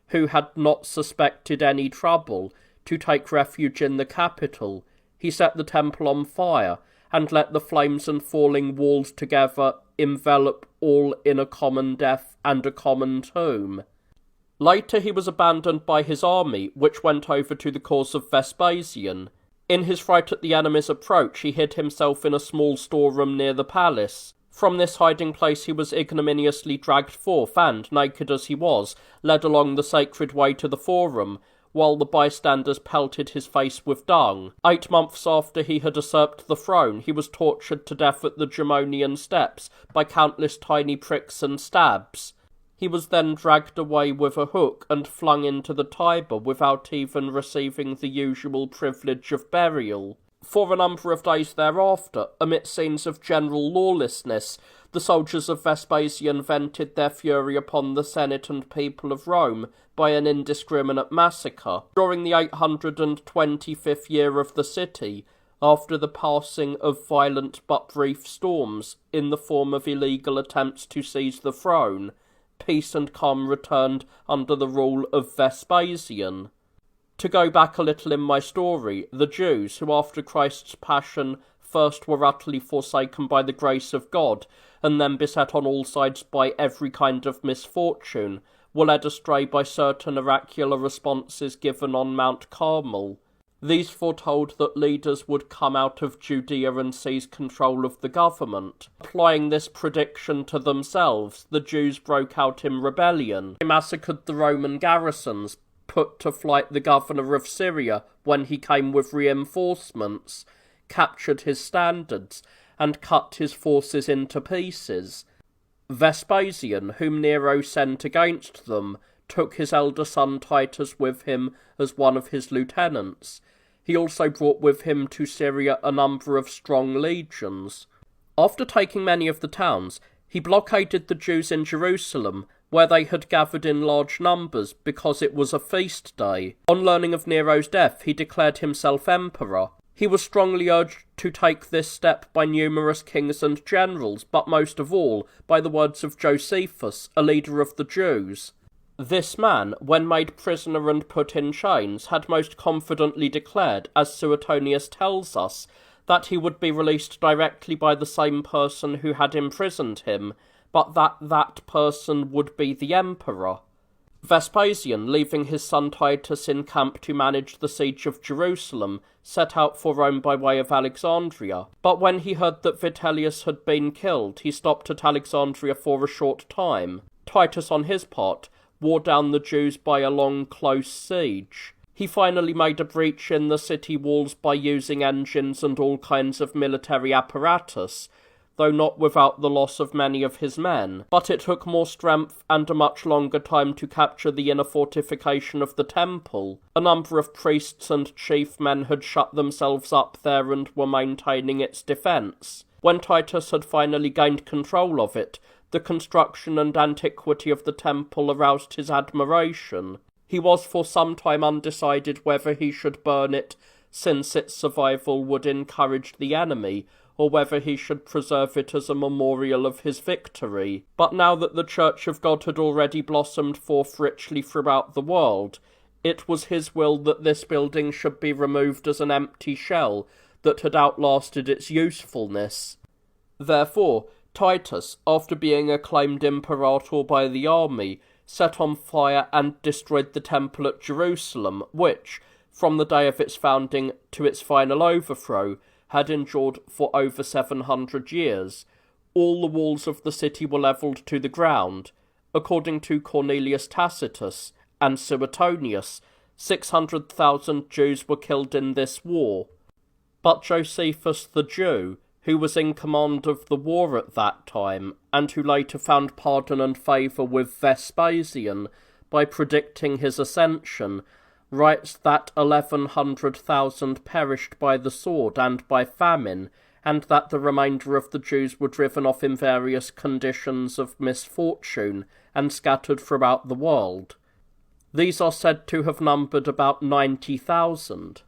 who had not suspected any trouble, to take refuge in the capital. He set the temple on fire, and let the flames and falling walls together envelop all in a common death and a common tomb. Later he was abandoned by his army, which went over to the cause of Vespasian. In his fright at the enemy's approach, he hid himself in a small storeroom near the palace. From this hiding place he was ignominiously dragged forth and, naked as he was, led along the sacred way to the forum, while the bystanders pelted his face with dung. 8 months after he had usurped the throne, he was tortured to death at the Gemonian steps by countless tiny pricks and stabs. He was then dragged away with a hook and flung into the Tiber without even receiving the usual privilege of burial. For a number of days thereafter, amidst scenes of general lawlessness, the soldiers of Vespasian vented their fury upon the Senate and people of Rome by an indiscriminate massacre. During the 825th year of the city, after the passing of violent but brief storms in the form of illegal attempts to seize the throne, peace and calm returned under the rule of Vespasian. To go back a little in my story, the Jews, who after Christ's passion first were utterly forsaken by the grace of God, and then beset on all sides by every kind of misfortune, were led astray by certain oracular responses given on Mount Carmel. These foretold that leaders would come out of Judea and seize control of the government. Applying this prediction to themselves, the Jews broke out in rebellion. They massacred the Roman garrisons, put to flight the governor of Syria when he came with reinforcements, captured his standards, and cut his forces into pieces. Vespasian, whom Nero sent against them, took his elder son Titus with him as one of his lieutenants. He also brought with him to Syria a number of strong legions. After taking many of the towns, he blockaded the Jews in Jerusalem, where they had gathered in large numbers because it was a feast day. On learning of Nero's death, he declared himself emperor. He was strongly urged to take this step by numerous kings and generals, but most of all by the words of Josephus, a leader of the Jews. This man, when made prisoner and put in chains, had most confidently declared, as Suetonius tells us, that he would be released directly by the same person who had imprisoned him, but that person would be the emperor. Vespasian, leaving his son Titus in camp to manage the siege of Jerusalem, set out for Rome by way of Alexandria. But when he heard that Vitellius had been killed, he stopped at Alexandria for a short time. Titus, on his part, wore down the Jews by a long, close siege. He finally made a breach in the city walls by using engines and all kinds of military apparatus, though not without the loss of many of his men. But it took more strength and a much longer time to capture the inner fortification of the temple. A number of priests and chief men had shut themselves up there and were maintaining its defence. When Titus had finally gained control of it, the construction and antiquity of the temple aroused his admiration. He was for some time undecided whether he should burn it, since its survival would encourage the enemy, or whether he should preserve it as a memorial of his victory. But now that the Church of God had already blossomed forth richly throughout the world, it was his will that this building should be removed as an empty shell that had outlasted its usefulness. Therefore, Titus, after being acclaimed imperator by the army, set on fire and destroyed the temple at Jerusalem, which, from the day of its founding to its final overthrow, had endured for over 700 years. All the walls of the city were levelled to the ground. According to Cornelius Tacitus and Suetonius, 600,000 Jews were killed in this war. But Josephus the Jew, who was in command of the war at that time, and who later found pardon and favour with Vespasian by predicting his ascension, writes that 1,100,000 perished by the sword and by famine, and that the remainder of the Jews were driven off in various conditions of misfortune and scattered throughout the world. These are said to have numbered about 90,000.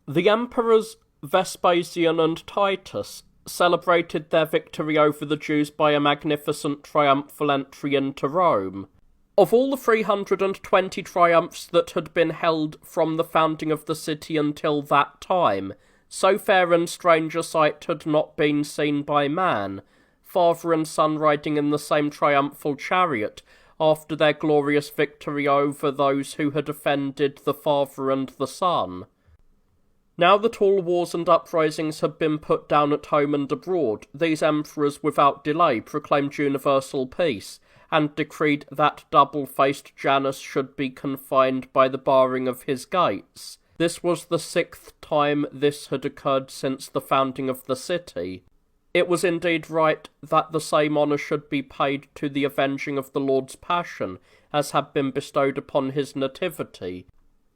The emperors Vespasian and Titus celebrated their victory over the Jews by a magnificent triumphal entry into Rome. Of all the 320 triumphs that had been held from the founding of the city until that time, so fair and strange a sight had not been seen by man, father and son riding in the same triumphal chariot after their glorious victory over those who had offended the father and the son. Now that all wars and uprisings had been put down at home and abroad, these emperors without delay proclaimed universal peace, and decreed that double-faced Janus should be confined by the barring of his gates. This was the 6th time this had occurred since the founding of the city. It was indeed right that the same honour should be paid to the avenging of the Lord's passion, as had been bestowed upon his nativity.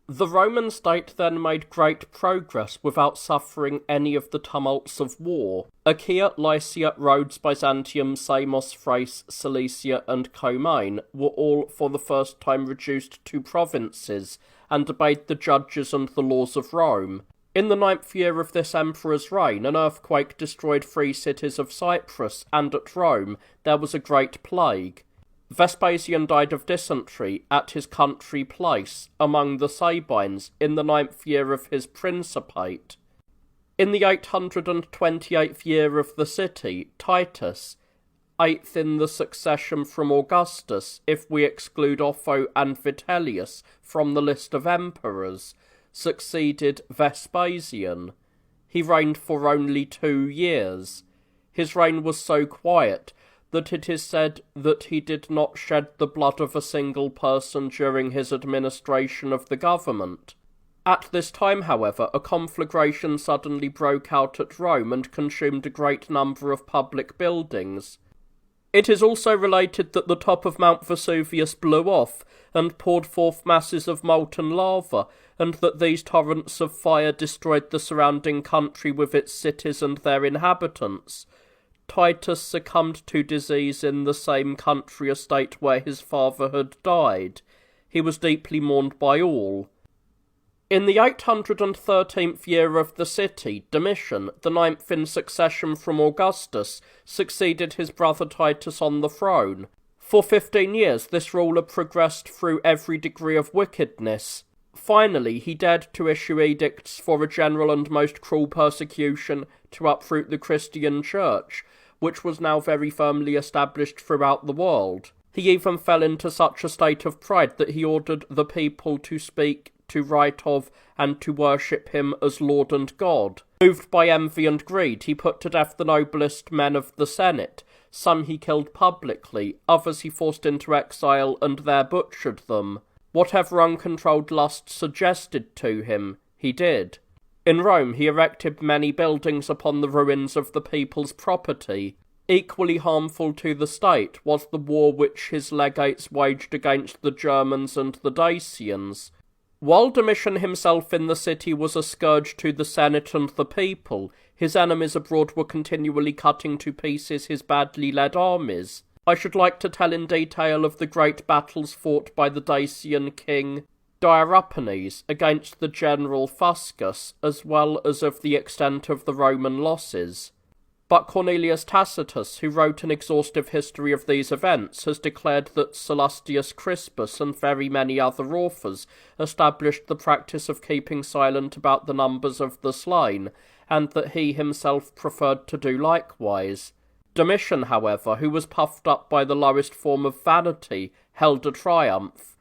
The Roman state then made great progress without suffering any of the tumults of war. Achaea, Lycia, Rhodes, Byzantium, Samos, Thrace, Cilicia, and Comain were all for the first time reduced to provinces, and obeyed the judges and the laws of Rome. In the 9th year of this emperor's reign, an earthquake destroyed 3 cities of Cyprus, and at Rome there was a great plague. Vespasian died of dysentery at his country place, among the Sabines, in the 9th year of his principate. In the 828th year of the city, Titus, 8th in the succession from Augustus, if we exclude Otho and Vitellius from the list of emperors, succeeded Vespasian. He reigned for only 2 years. His reign was so quiet that it is said that he did not shed the blood of a single person during his administration of the government. At this time, however, a conflagration suddenly broke out at Rome and consumed a great number of public buildings. It is also related that the top of Mount Vesuvius blew off and poured forth masses of molten lava, and that these torrents of fire destroyed the surrounding country with its cities and their inhabitants. Titus succumbed to disease in the same country estate where his father had died. He was deeply mourned by all. In the 813th year of the city, Domitian, the 9th in succession from Augustus, succeeded his brother Titus on the throne. For 15 years this ruler progressed through every degree of wickedness. Finally, he dared to issue edicts for a general and most cruel persecution to uproot the Christian Church, which was now very firmly established throughout the world. He even fell into such a state of pride that he ordered the people to speak, to write of, and to worship him as Lord and God. Moved by envy and greed, he put to death the noblest men of the Senate. Some he killed publicly, others he forced into exile and there butchered them. Whatever uncontrolled lust suggested to him, he did. In Rome he erected many buildings upon the ruins of the people's property. Equally harmful to the state was the war which his legates waged against the Germans and the Dacians. While Domitian himself in the city was a scourge to the Senate and the people, his enemies abroad were continually cutting to pieces his badly led armies. I should like to tell in detail of the great battles fought by the Dacian king Diarrhapanes against the general Fuscus, as well as of the extent of the Roman losses. But Cornelius Tacitus, who wrote an exhaustive history of these events, has declared that Sallustius Crispus and very many other authors established the practice of keeping silent about the numbers of the slain, and that he himself preferred to do likewise. Domitian, however, who was puffed up by the lowest form of vanity, held a triumph.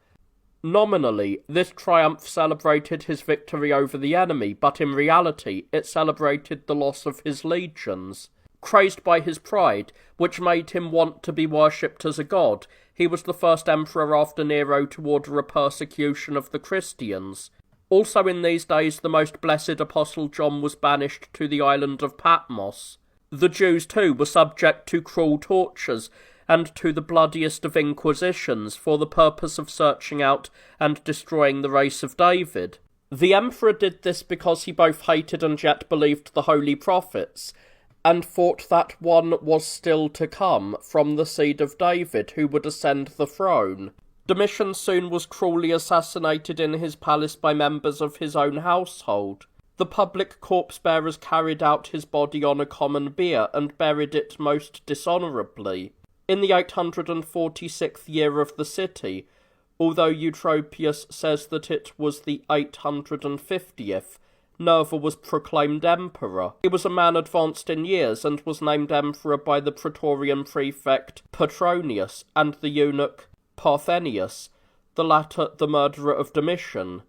Nominally, this triumph celebrated his victory over the enemy, but in reality it celebrated the loss of his legions. Crazed by his pride, which made him want to be worshipped as a god, he was the first emperor after Nero to order a persecution of the Christians. Also in these days the most blessed Apostle John was banished to the island of Patmos. The Jews, too, were subject to cruel tortures and to the bloodiest of inquisitions for the purpose of searching out and destroying the race of David. The emperor did this because he both hated and yet believed the holy prophets, and thought that one was still to come from the seed of David who would ascend the throne. Domitian soon was cruelly assassinated in his palace by members of his own household. The public corpse-bearers carried out his body on a common bier and buried it most dishonourably. In the 846th year of the city, although Eutropius says that it was the 850th, Nerva was proclaimed emperor. He was a man advanced in years and was named emperor by the praetorian prefect Petronius and the eunuch Parthenius, the latter the murderer of Domitian.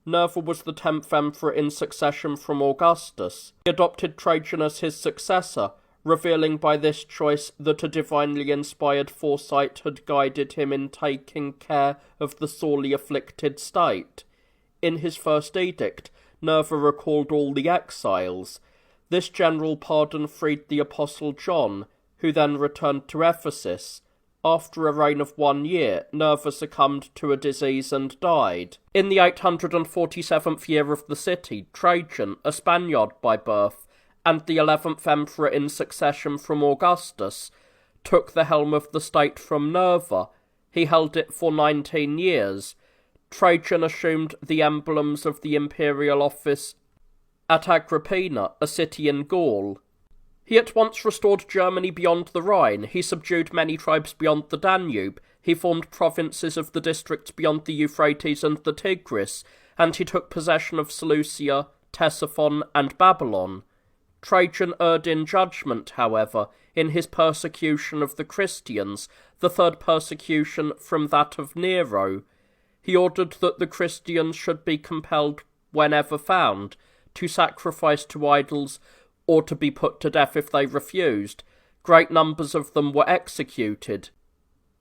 Nerva was the 10th emperor in succession from Augustus. He adopted Trajan as his successor, revealing by this choice that a divinely inspired foresight had guided him in taking care of the sorely afflicted state. In his first edict, Nerva recalled all the exiles. This general pardon freed the Apostle John, who then returned to Ephesus. After a reign of 1 year, Nerva succumbed to a disease and died. In the 847th year of the city, Trajan, a Spaniard by birth, and the 11th emperor in succession from Augustus, took the helm of the state from Nerva. He held it for 19 years. Trajan assumed the emblems of the imperial office at Agrippina, a city in Gaul. He at once restored Germany beyond the Rhine. He subdued many tribes beyond the Danube. He formed provinces of the districts beyond the Euphrates and the Tigris, and he took possession of Seleucia, Ctesiphon, and Babylon. Trajan erred in judgment, however, in his persecution of the Christians, the third persecution from that of Nero. He ordered that the Christians should be compelled, whenever found, to sacrifice to idols or to be put to death if they refused. Great numbers of them were executed.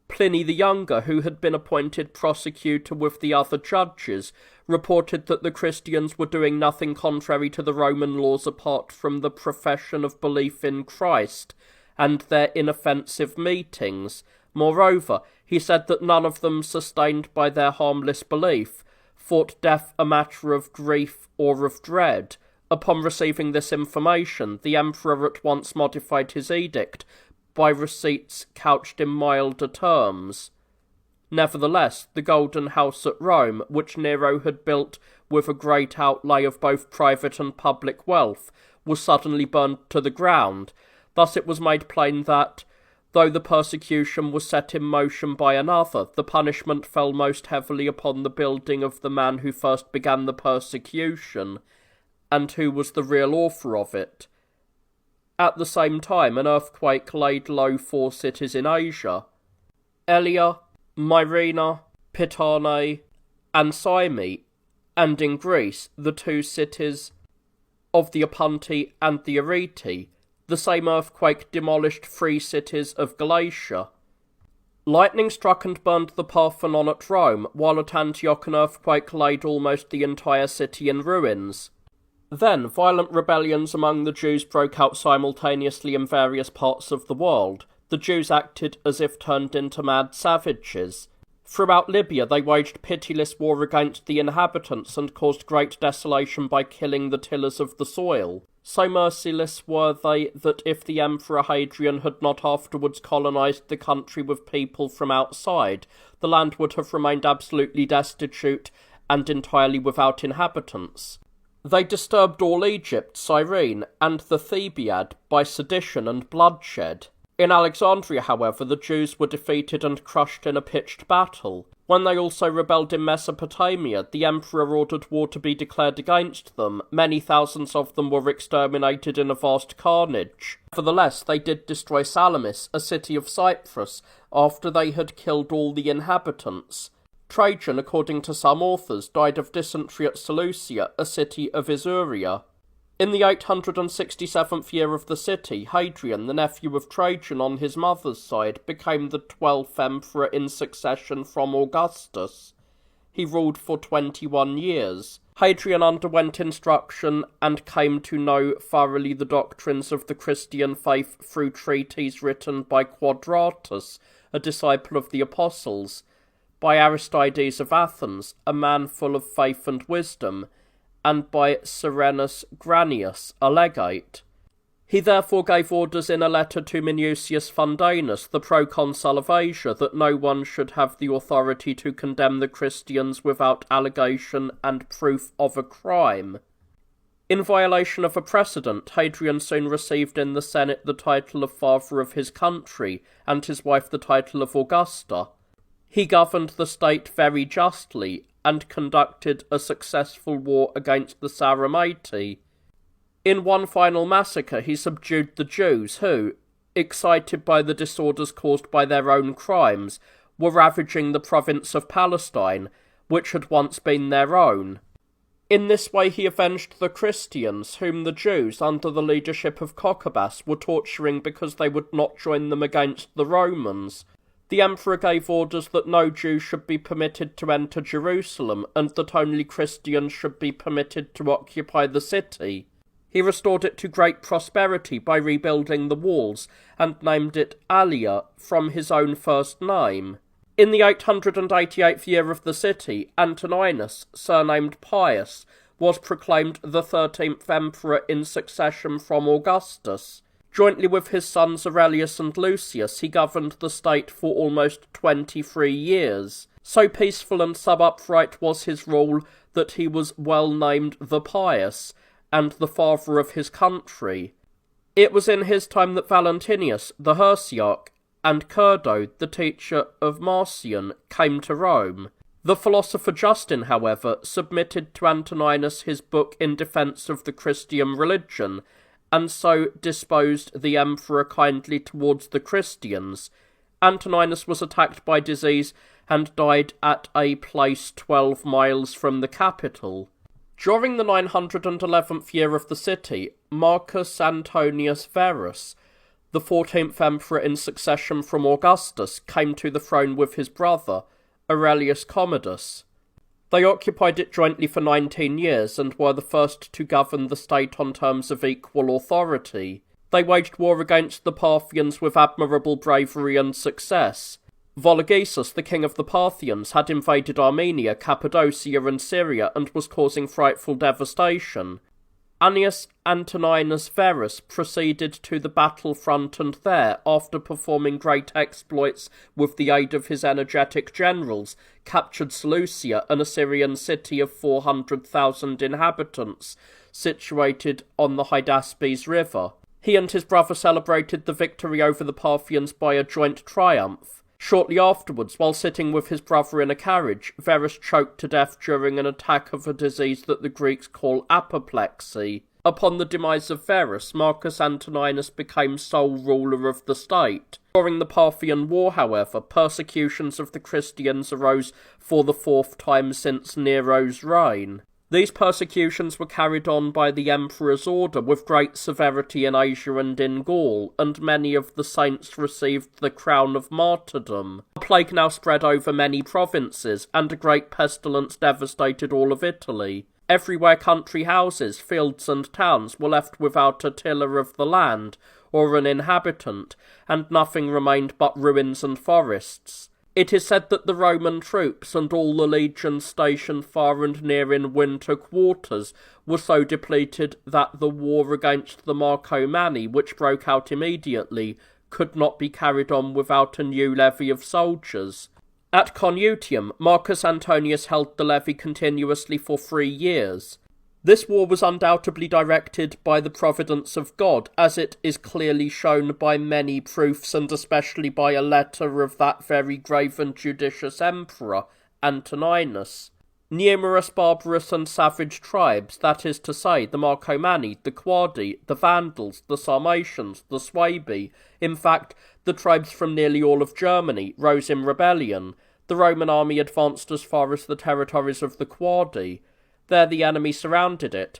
Pliny the Younger, who had been appointed prosecutor with the other judges, reported that the Christians were doing nothing contrary to the Roman laws apart from the profession of belief in Christ and their inoffensive meetings. Moreover, he said that none of them, sustained by their harmless belief, thought death a matter of grief or of dread. Upon receiving this information, the emperor at once modified his edict by receipts couched in milder terms. Nevertheless, the Golden House at Rome, which Nero had built with a great outlay of both private and public wealth, was suddenly burned to the ground. Thus it was made plain that, though the persecution was set in motion by another, the punishment fell most heavily upon the building of the man who first began the persecution, and who was the real author of it. At the same time, an earthquake laid low 4 cities in Asia, Elia, Myrina, Pitane, and Cyme, and in Greece, the 2 cities of the Opunti and the Arete. The same earthquake demolished 3 cities of Galatia. Lightning struck and burned the Parthenon at Rome, while at Antioch an earthquake laid almost the entire city in ruins. Then, violent rebellions among the Jews broke out simultaneously in various parts of the world. The Jews acted as if turned into mad savages. Throughout Libya they waged pitiless war against the inhabitants and caused great desolation by killing the tillers of the soil. So merciless were they that if the Emperor Hadrian had not afterwards colonized the country with people from outside, the land would have remained absolutely destitute and entirely without inhabitants. They disturbed all Egypt, Cyrene, and the Thebaid by sedition and bloodshed. In Alexandria, however, the Jews were defeated and crushed in a pitched battle. When they also rebelled in Mesopotamia, the emperor ordered war to be declared against them. Many thousands of them were exterminated in a vast carnage. Nevertheless, they did destroy Salamis, a city of Cyprus, after they had killed all the inhabitants. Trajan, according to some authors, died of dysentery at Seleucia, a city of Isauria. In the 867th year of the city, Hadrian, the nephew of Trajan on his mother's side, became the 12th emperor in succession from Augustus. He ruled for 21 years. Hadrian underwent instruction and came to know thoroughly the doctrines of the Christian faith through treatises written by Quadratus, a disciple of the Apostles, by Aristides of Athens, a man full of faith and wisdom, and by Serenus Granius, a legate. He therefore gave orders in a letter to Minucius Fundanus, the proconsul of Asia, that no one should have the authority to condemn the Christians without allegation and proof of a crime. In violation of a precedent, Hadrian soon received in the Senate the title of Father of his country, and his wife the title of Augusta. He governed the state very justly, and conducted a successful war against the Saramati. In one final massacre he subdued the Jews who, excited by the disorders caused by their own crimes, were ravaging the province of Palestine, which had once been their own. In this way he avenged the Christians, whom the Jews, under the leadership of Cocobas, were torturing because they would not join them against the Romans. The emperor gave orders that no Jew should be permitted to enter Jerusalem, and that only Christians should be permitted to occupy the city. He restored it to great prosperity by rebuilding the walls, and named it Alia, from his own first name. In the 888th year of the city, Antoninus, surnamed Pius, was proclaimed the 13th emperor in succession from Augustus. Jointly with his sons Aurelius and Lucius, he governed the state for almost 23 years. So peaceful and sub-upright was his rule that he was well named the Pious, and the father of his country. It was in his time that Valentinius, the heresiarch, and Curdo, the teacher of Marcion, came to Rome. The philosopher Justin, however, submitted to Antoninus his book in defence of the Christian religion, and so disposed the emperor kindly towards the Christians. Antoninus was attacked by disease and died at a place 12 miles from the capital. During the 911th year of the city, Marcus Antonius Verus, the 14th emperor in succession from Augustus, came to the throne with his brother, Aurelius Commodus. They occupied it jointly for 19 years and were the first to govern the state on terms of equal authority. They waged war against the Parthians with admirable bravery and success. Vologesus, the king of the Parthians, had invaded Armenia, Cappadocia and Syria and was causing frightful devastation. Annius Antoninus Verus proceeded to the battlefront and there, after performing great exploits with the aid of his energetic generals, captured Seleucia, an Assyrian city of 400,000 inhabitants, situated on the Hydaspes River. He and his brother celebrated the victory over the Parthians by a joint triumph. Shortly afterwards, while sitting with his brother in a carriage, Verus choked to death during an attack of a disease that the Greeks call apoplexy. Upon the demise of Verus, Marcus Antoninus became sole ruler of the state. During the Parthian War, however, persecutions of the Christians arose for the 4th time since Nero's reign. These persecutions were carried on by the emperor's order with great severity in Asia and in Gaul, and many of the saints received the crown of martyrdom. A plague now spread over many provinces, and a great pestilence devastated all of Italy. Everywhere country houses, fields and towns were left without a tiller of the land, or an inhabitant, and nothing remained but ruins and forests. It is said that the Roman troops and all the legions stationed far and near in winter quarters were so depleted that the war against the Marcomanni, which broke out immediately, could not be carried on without a new levy of soldiers. At Conutium, Marcus Antonius held the levy continuously for 3 years. This war was undoubtedly directed by the providence of God, as it is clearly shown by many proofs, and especially by a letter of that very grave and judicious emperor, Antoninus. Numerous barbarous and savage tribes, that is to say, the Marcomanni, the Quadi, the Vandals, the Sarmatians, the Suebi, in fact, the tribes from nearly all of Germany, rose in rebellion. The Roman army advanced as far as the territories of the Quadi. There the enemy surrounded it,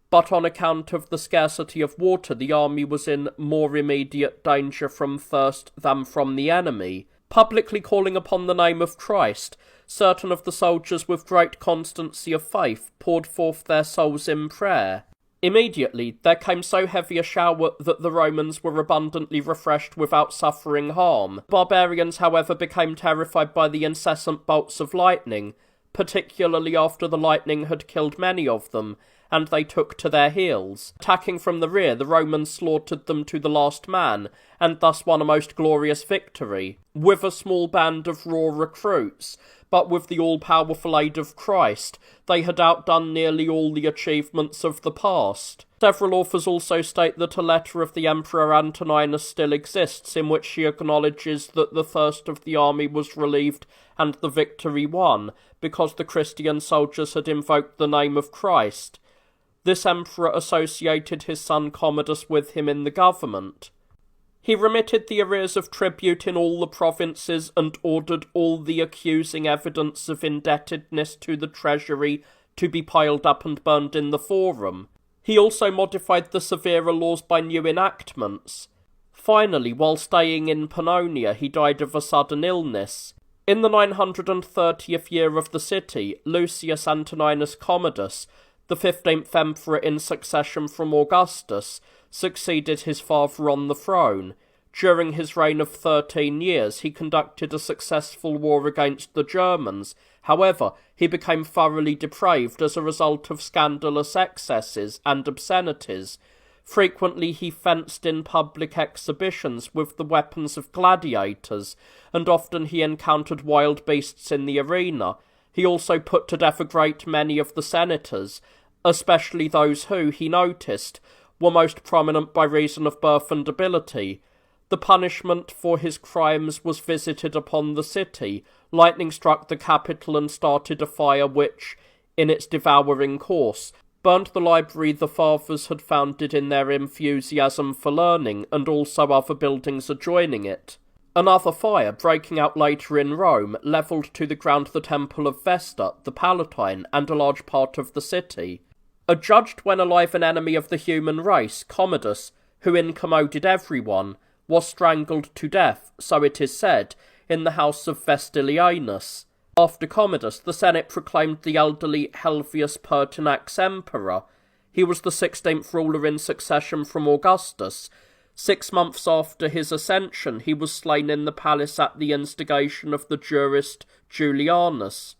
but on account of the scarcity of water the army was in more immediate danger from thirst than from the enemy. Publicly calling upon the name of Christ, certain of the soldiers with great constancy of faith poured forth their souls in prayer. Immediately there came so heavy a shower that the Romans were abundantly refreshed without suffering harm. The barbarians, however, became terrified by the incessant bolts of lightning, particularly after the lightning had killed many of them, and they took to their heels. Attacking from the rear, the Romans slaughtered them to the last man, and thus won a most glorious victory. With a small band of raw recruits, but with the all-powerful aid of Christ, they had outdone nearly all the achievements of the past. Several authors also state that a letter of the Emperor Antoninus still exists, in which he acknowledges that the thirst of the army was relieved and the victory won, because the Christian soldiers had invoked the name of Christ. This emperor associated his son Commodus with him in the government. He remitted the arrears of tribute in all the provinces and ordered all the accusing evidence of indebtedness to the treasury to be piled up and burned in the forum. He also modified the severer laws by new enactments. Finally, while staying in Pannonia, he died of a sudden illness. In the 930th year of the city, Lucius Antoninus Commodus, the 15th emperor in succession from Augustus, succeeded his father on the throne. During his reign of 13 years, he conducted a successful war against the Germans. However, he became thoroughly depraved as a result of scandalous excesses and obscenities. Frequently he fenced in public exhibitions with the weapons of gladiators, and often he encountered wild beasts in the arena. He also put to death a great many of the senators, especially those who, he noticed, were most prominent by reason of birth and ability. The punishment for his crimes was visited upon the city. Lightning struck the capital and started a fire which, in its devouring course, burned the library the fathers had founded in their enthusiasm for learning, and also other buildings adjoining it. Another fire, breaking out later in Rome, levelled to the ground the temple of Vesta, the Palatine, and a large part of the city. Adjudged when alive an enemy of the human race, Commodus, who incommoded everyone, was strangled to death, so it is said, in the house of Vestilianus. After Commodus, the Senate proclaimed the elderly Helvius Pertinax emperor. He was the 16th ruler in succession from Augustus. 6 months after his ascension, he was slain in the palace at the instigation of the jurist Julianus.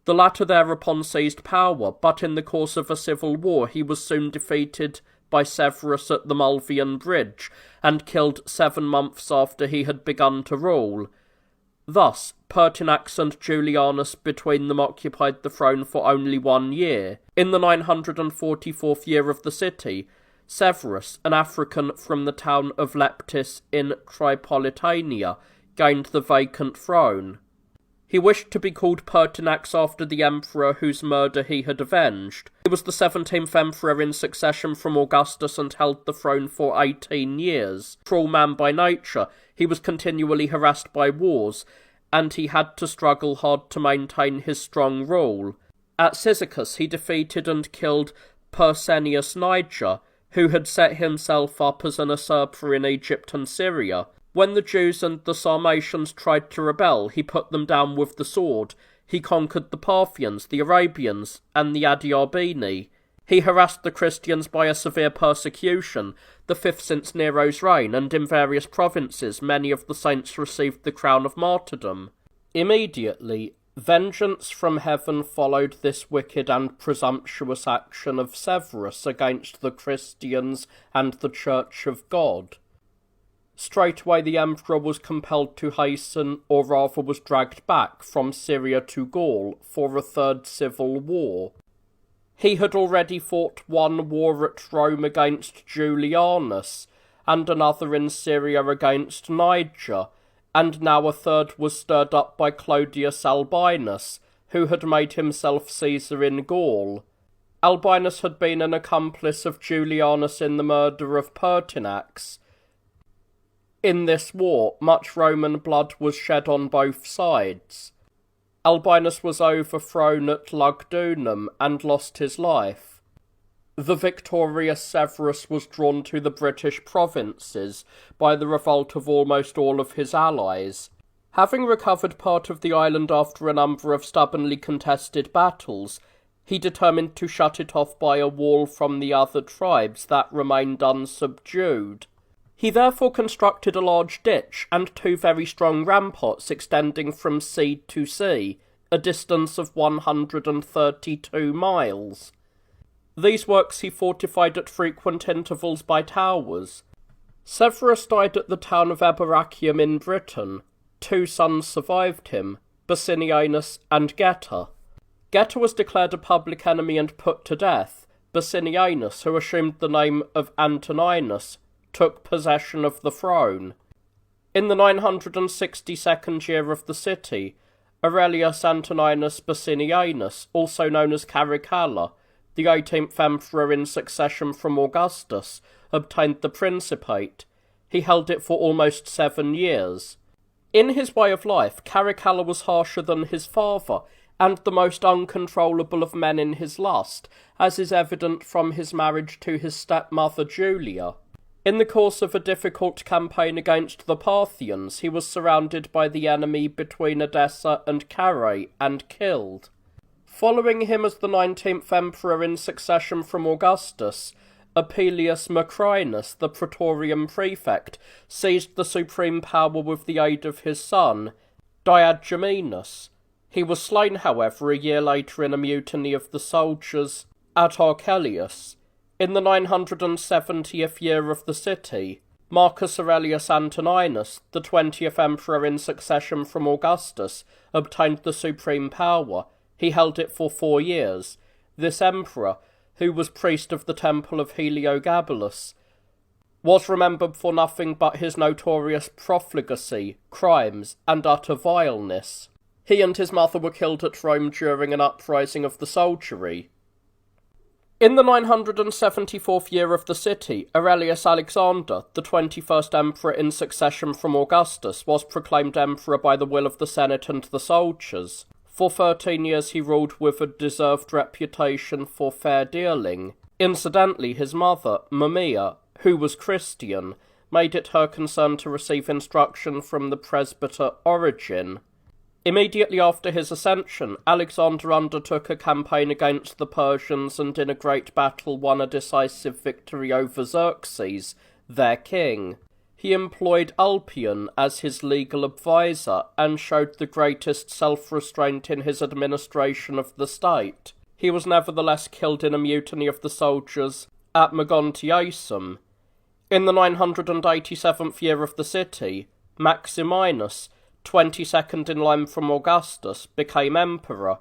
The latter thereupon seized power, but in the course of a civil war he was soon defeated by Severus at the Mulvian Bridge, and killed 7 months after he had begun to rule. Thus, Pertinax and Julianus between them occupied the throne for only 1 year. In the 944th year of the city, Severus, an African from the town of Leptis in Tripolitania, gained the vacant throne. He wished to be called Pertinax after the emperor whose murder he had avenged. He was the 17th emperor in succession from Augustus and held the throne for 18 years. Cruel man by nature, he was continually harassed by wars, and he had to struggle hard to maintain his strong rule. At Cyzicus he defeated and killed Persenius Niger, who had set himself up as an usurper in Egypt and Syria. When the Jews and the Sarmatians tried to rebel, he put them down with the sword. He conquered the Parthians, the Arabians, and the Adiabini. He harassed the Christians by a severe persecution, the 5th since Nero's reign, and in various provinces many of the saints received the crown of martyrdom. Immediately, vengeance from heaven followed this wicked and presumptuous action of Severus against the Christians and the Church of God. Straightway the emperor was compelled to hasten, or rather was dragged back, from Syria to Gaul for a third civil war. He had already fought 1 war at Rome against Julianus, and another in Syria against Niger, and now a third was stirred up by Clodius Albinus, who had made himself Caesar in Gaul. Albinus had been an accomplice of Julianus in the murder of Pertinax. In this war, much Roman blood was shed on both sides. Albinus was overthrown at Lugdunum and lost his life. The victorious Severus was drawn to the British provinces by the revolt of almost all of his allies. Having recovered part of the island after a number of stubbornly contested battles, he determined to shut it off by a wall from the other tribes that remained unsubdued. He therefore constructed a large ditch and 2 very strong ramparts extending from sea to sea, a distance of 132 miles. These works he fortified at frequent intervals by towers. Severus died at the town of Ebrachium in Britain. 2 sons survived him, Basinianus and Geta. Geta was declared a public enemy and put to death. Basinianus, who assumed the name of Antoninus, took possession of the throne. In the 962nd year of the city, Aurelius Antoninus Basinianus, also known as Caracalla, the 18th emperor in succession from Augustus, obtained the principate. He held it for almost 7 years. In his way of life, Caracalla was harsher than his father, and the most uncontrollable of men in his lust, as is evident from his marriage to his stepmother Julia. In the course of a difficult campaign against the Parthians, he was surrounded by the enemy between Edessa and Carrhae and killed. Following him as the 19th emperor in succession from Augustus, Appius Macrinus, the Praetorian prefect, seized the supreme power with the aid of his son, Diogeminus. He was slain, however, a year later in a mutiny of the soldiers at Archelaus. In the 970th year of the city, Marcus Aurelius Antoninus, the 20th emperor in succession from Augustus, obtained the supreme power. He held it for 4 years. This emperor, who was priest of the temple of Heliogabalus, was remembered for nothing but his notorious profligacy, crimes, and utter vileness. He and his mother were killed at Rome during an uprising of the soldiery. In the 974th year of the city, Aurelius Alexander, the 21st emperor in succession from Augustus, was proclaimed emperor by the will of the Senate and the soldiers. For 13 years he ruled with a deserved reputation for fair dealing. Incidentally, his mother, Mumia, who was Christian, made it her concern to receive instruction from the presbyter Origen. Immediately after his ascension, Alexander undertook a campaign against the Persians and in a great battle won a decisive victory over Xerxes, their king. He employed Ulpian as his legal adviser and showed the greatest self-restraint in his administration of the state. He was nevertheless killed in a mutiny of the soldiers at Mogontiacum. In the 987th year of the city, Maximinus, 22nd in line from Augustus, became emperor.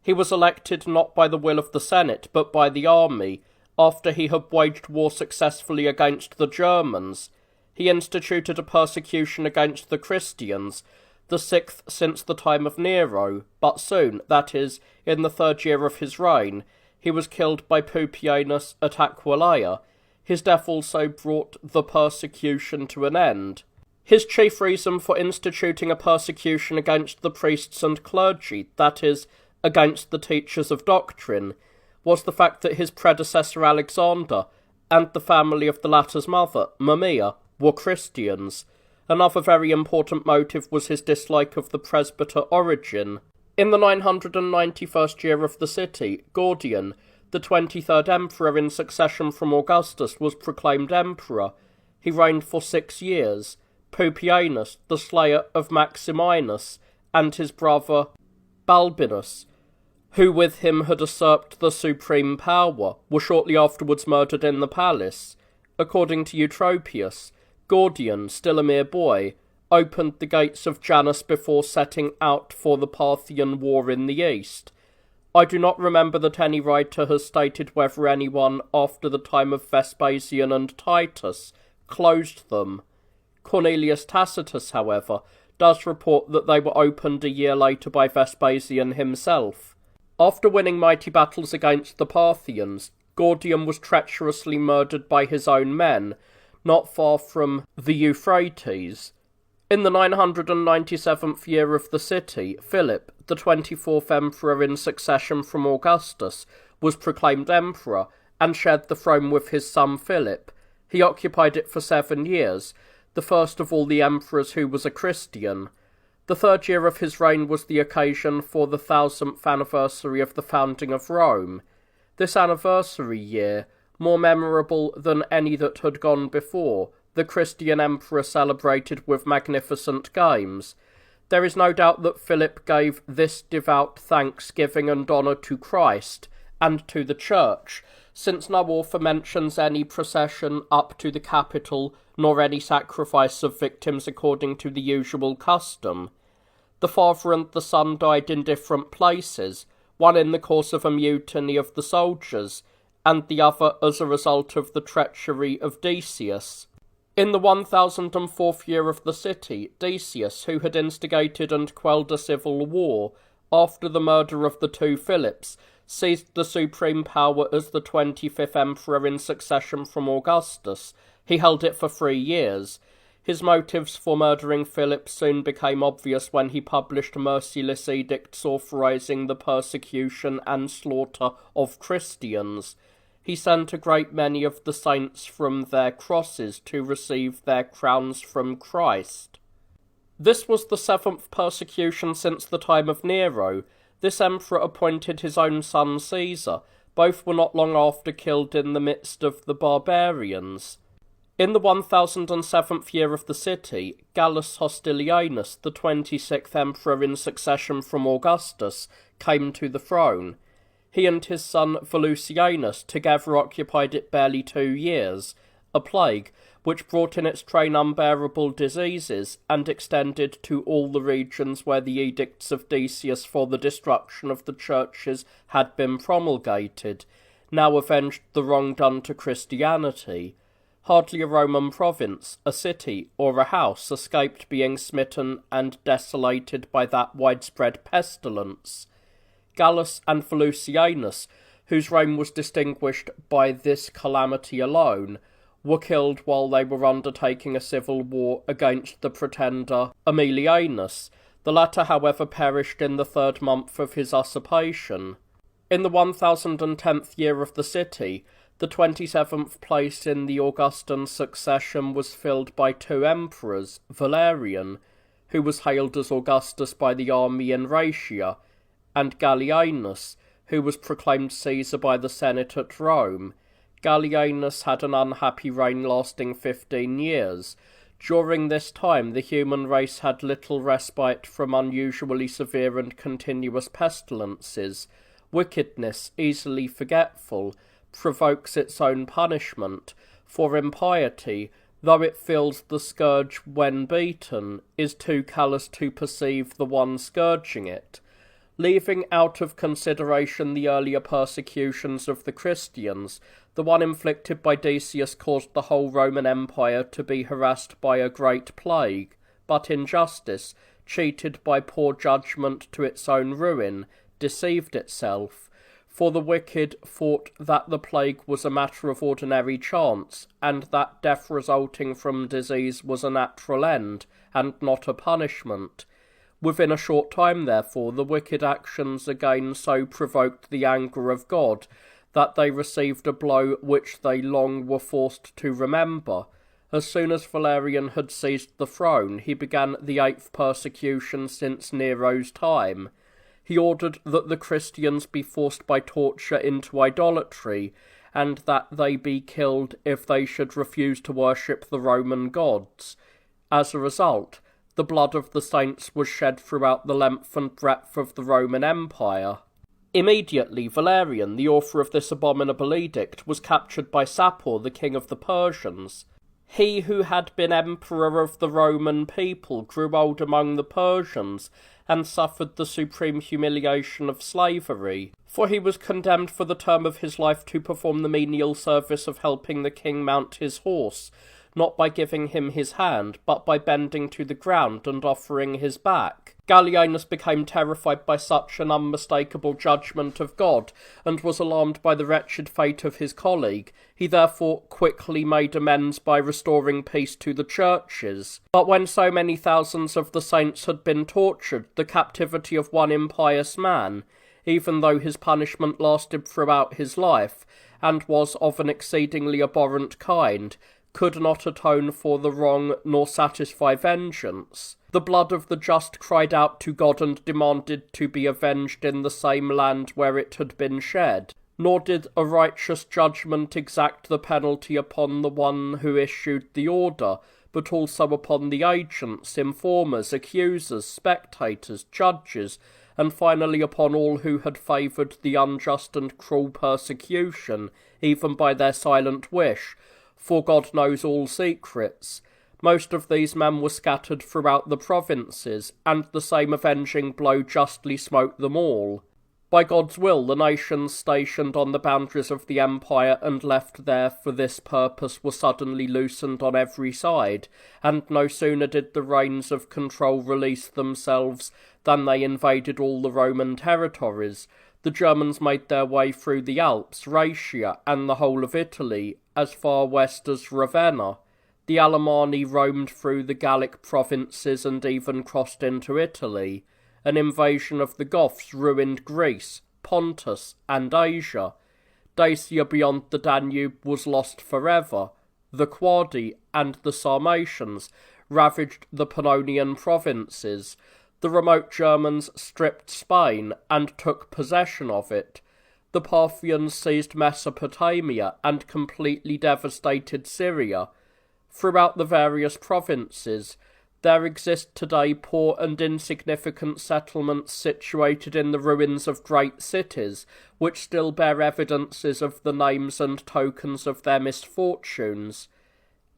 He was elected not by the will of the Senate, but by the army, after he had waged war successfully against the Germans. He instituted a persecution against the Christians, the 6th since the time of Nero, but soon, that is, in the 3rd year of his reign, he was killed by Pupienus at Aquileia. His death also brought the persecution to an end. His chief reason for instituting a persecution against the priests and clergy, that is, against the teachers of doctrine, was the fact that his predecessor Alexander and the family of the latter's mother, Mumia, were Christians. Another very important motive was his dislike of the presbyter Origen. In the 991st year of the city, Gordian, the 23rd emperor in succession from Augustus, was proclaimed emperor. He reigned for 6 years. Pupienus, the slayer of Maximinus, and his brother Balbinus, who with him had usurped the supreme power, were shortly afterwards murdered in the palace. According to Eutropius, Gordian, still a mere boy, opened the gates of Janus before setting out for the Parthian War in the east. I do not remember that any writer has stated whether anyone after the time of Vespasian and Titus closed them. Cornelius Tacitus, however, does report that they were opened a year later by Vespasian himself. After winning mighty battles against the Parthians, Gordian was treacherously murdered by his own men, not far from the Euphrates. In the 997th year of the city, Philip, the 24th emperor in succession from Augustus, was proclaimed emperor, and shared the throne with his son Philip. He occupied it for 7 years, the first of all the emperors who was a Christian. The 3rd year of his reign was the occasion for the 1000th anniversary of the founding of Rome. This anniversary year, more memorable than any that had gone before, the Christian emperor celebrated with magnificent games. There is no doubt that Philip gave this devout thanksgiving and honour to Christ and to the Church, since no author mentions any procession up to the Capitol, nor any sacrifice of victims according to the usual custom. The father and the son died in different places, one in the course of a mutiny of the soldiers, and the other as a result of the treachery of Decius. In the 1004th year of the city, Decius, who had instigated and quelled a civil war, after the murder of the 2 Philips, seized the supreme power as the 25th emperor in succession from Augustus. He held it for 3 years. His motives for murdering Philip soon became obvious when he published merciless edicts authorizing the persecution and slaughter of Christians. He sent a great many of the saints from their crosses to receive their crowns from Christ. This was the 7th persecution since the time of Nero. This emperor appointed his own son Caesar. Both were not long after killed in the midst of the barbarians. In the 1007th year of the city, Gallus Hostilianus, the 26th emperor in succession from Augustus, came to the throne. He and his son Volusianus together occupied it barely 2 years. A plague, which brought in its train unbearable diseases, and extended to all the regions where the edicts of Decius for the destruction of the churches had been promulgated, now avenged the wrong done to Christianity. Hardly a Roman province, a city, or a house escaped being smitten and desolated by that widespread pestilence. Gallus and Volusianus, whose reign was distinguished by this calamity alone, were killed while they were undertaking a civil war against the pretender Aemilianus. The latter, however, perished in the 3rd month of his usurpation. In the 1010th year of the city, the 27th place in the Augustan succession was filled by 2 emperors, Valerian, who was hailed as Augustus by the army in Raetia, and Gallienus, who was proclaimed Caesar by the Senate at Rome. Gallienus had an unhappy reign lasting 15 years. During this time, the human race had little respite from unusually severe and continuous pestilences. Wickedness, easily forgetful, provokes its own punishment, for impiety, though it feels the scourge when beaten, is too callous to perceive the one scourging it. Leaving out of consideration the earlier persecutions of the Christians, the one inflicted by Decius caused the whole Roman Empire to be harassed by a great plague, but injustice, cheated by poor judgment to its own ruin, deceived itself, for the wicked thought that the plague was a matter of ordinary chance, and that death resulting from disease was a natural end, and not a punishment. Within a short time, therefore, the wicked actions again so provoked the anger of God, that they received a blow which they long were forced to remember. As soon as Valerian had seized the throne, he began the 8th persecution since Nero's time. He ordered that the Christians be forced by torture into idolatry, and that they be killed if they should refuse to worship the Roman gods. As a result, the blood of the saints was shed throughout the length and breadth of the Roman Empire. Immediately, Valerian, the author of this abominable edict, was captured by Sapor, the king of the Persians. He who had been emperor of the Roman people grew old among the Persians, and suffered the supreme humiliation of slavery, for he was condemned for the term of his life to perform the menial service of helping the king mount his horse, not by giving him his hand, but by bending to the ground and offering his back. Gallienus became terrified by such an unmistakable judgment of God, and was alarmed by the wretched fate of his colleague. He therefore quickly made amends by restoring peace to the churches. But when so many thousands of the saints had been tortured, the captivity of one impious man, even though his punishment lasted throughout his life, and was of an exceedingly abhorrent kind, could not atone for the wrong nor satisfy vengeance. The blood of the just cried out to God and demanded to be avenged in the same land where it had been shed. Nor did a righteous judgment exact the penalty upon the one who issued the order, but also upon the agents, informers, accusers, spectators, judges, and finally upon all who had favoured the unjust and cruel persecution, even by their silent wish, for God knows all secrets. Most of these men were scattered throughout the provinces, and the same avenging blow justly smote them all. By God's will, the nations stationed on the boundaries of the empire and left there for this purpose were suddenly loosened on every side, and no sooner did the reins of control release themselves than they invaded all the Roman territories. The Germans made their way through the Alps, Raetia, and the whole of Italy, as far west as Ravenna. The Alemanni roamed through the Gallic provinces and even crossed into Italy. An invasion of the Goths ruined Greece, Pontus, and Asia. Dacia beyond the Danube was lost forever. The Quadi and the Sarmatians ravaged the Pannonian provinces. The remote Germans stripped Spain and took possession of it. The Parthians seized Mesopotamia and completely devastated Syria. Throughout the various provinces, there exist today poor and insignificant settlements situated in the ruins of great cities, which still bear evidences of the names and tokens of their misfortunes.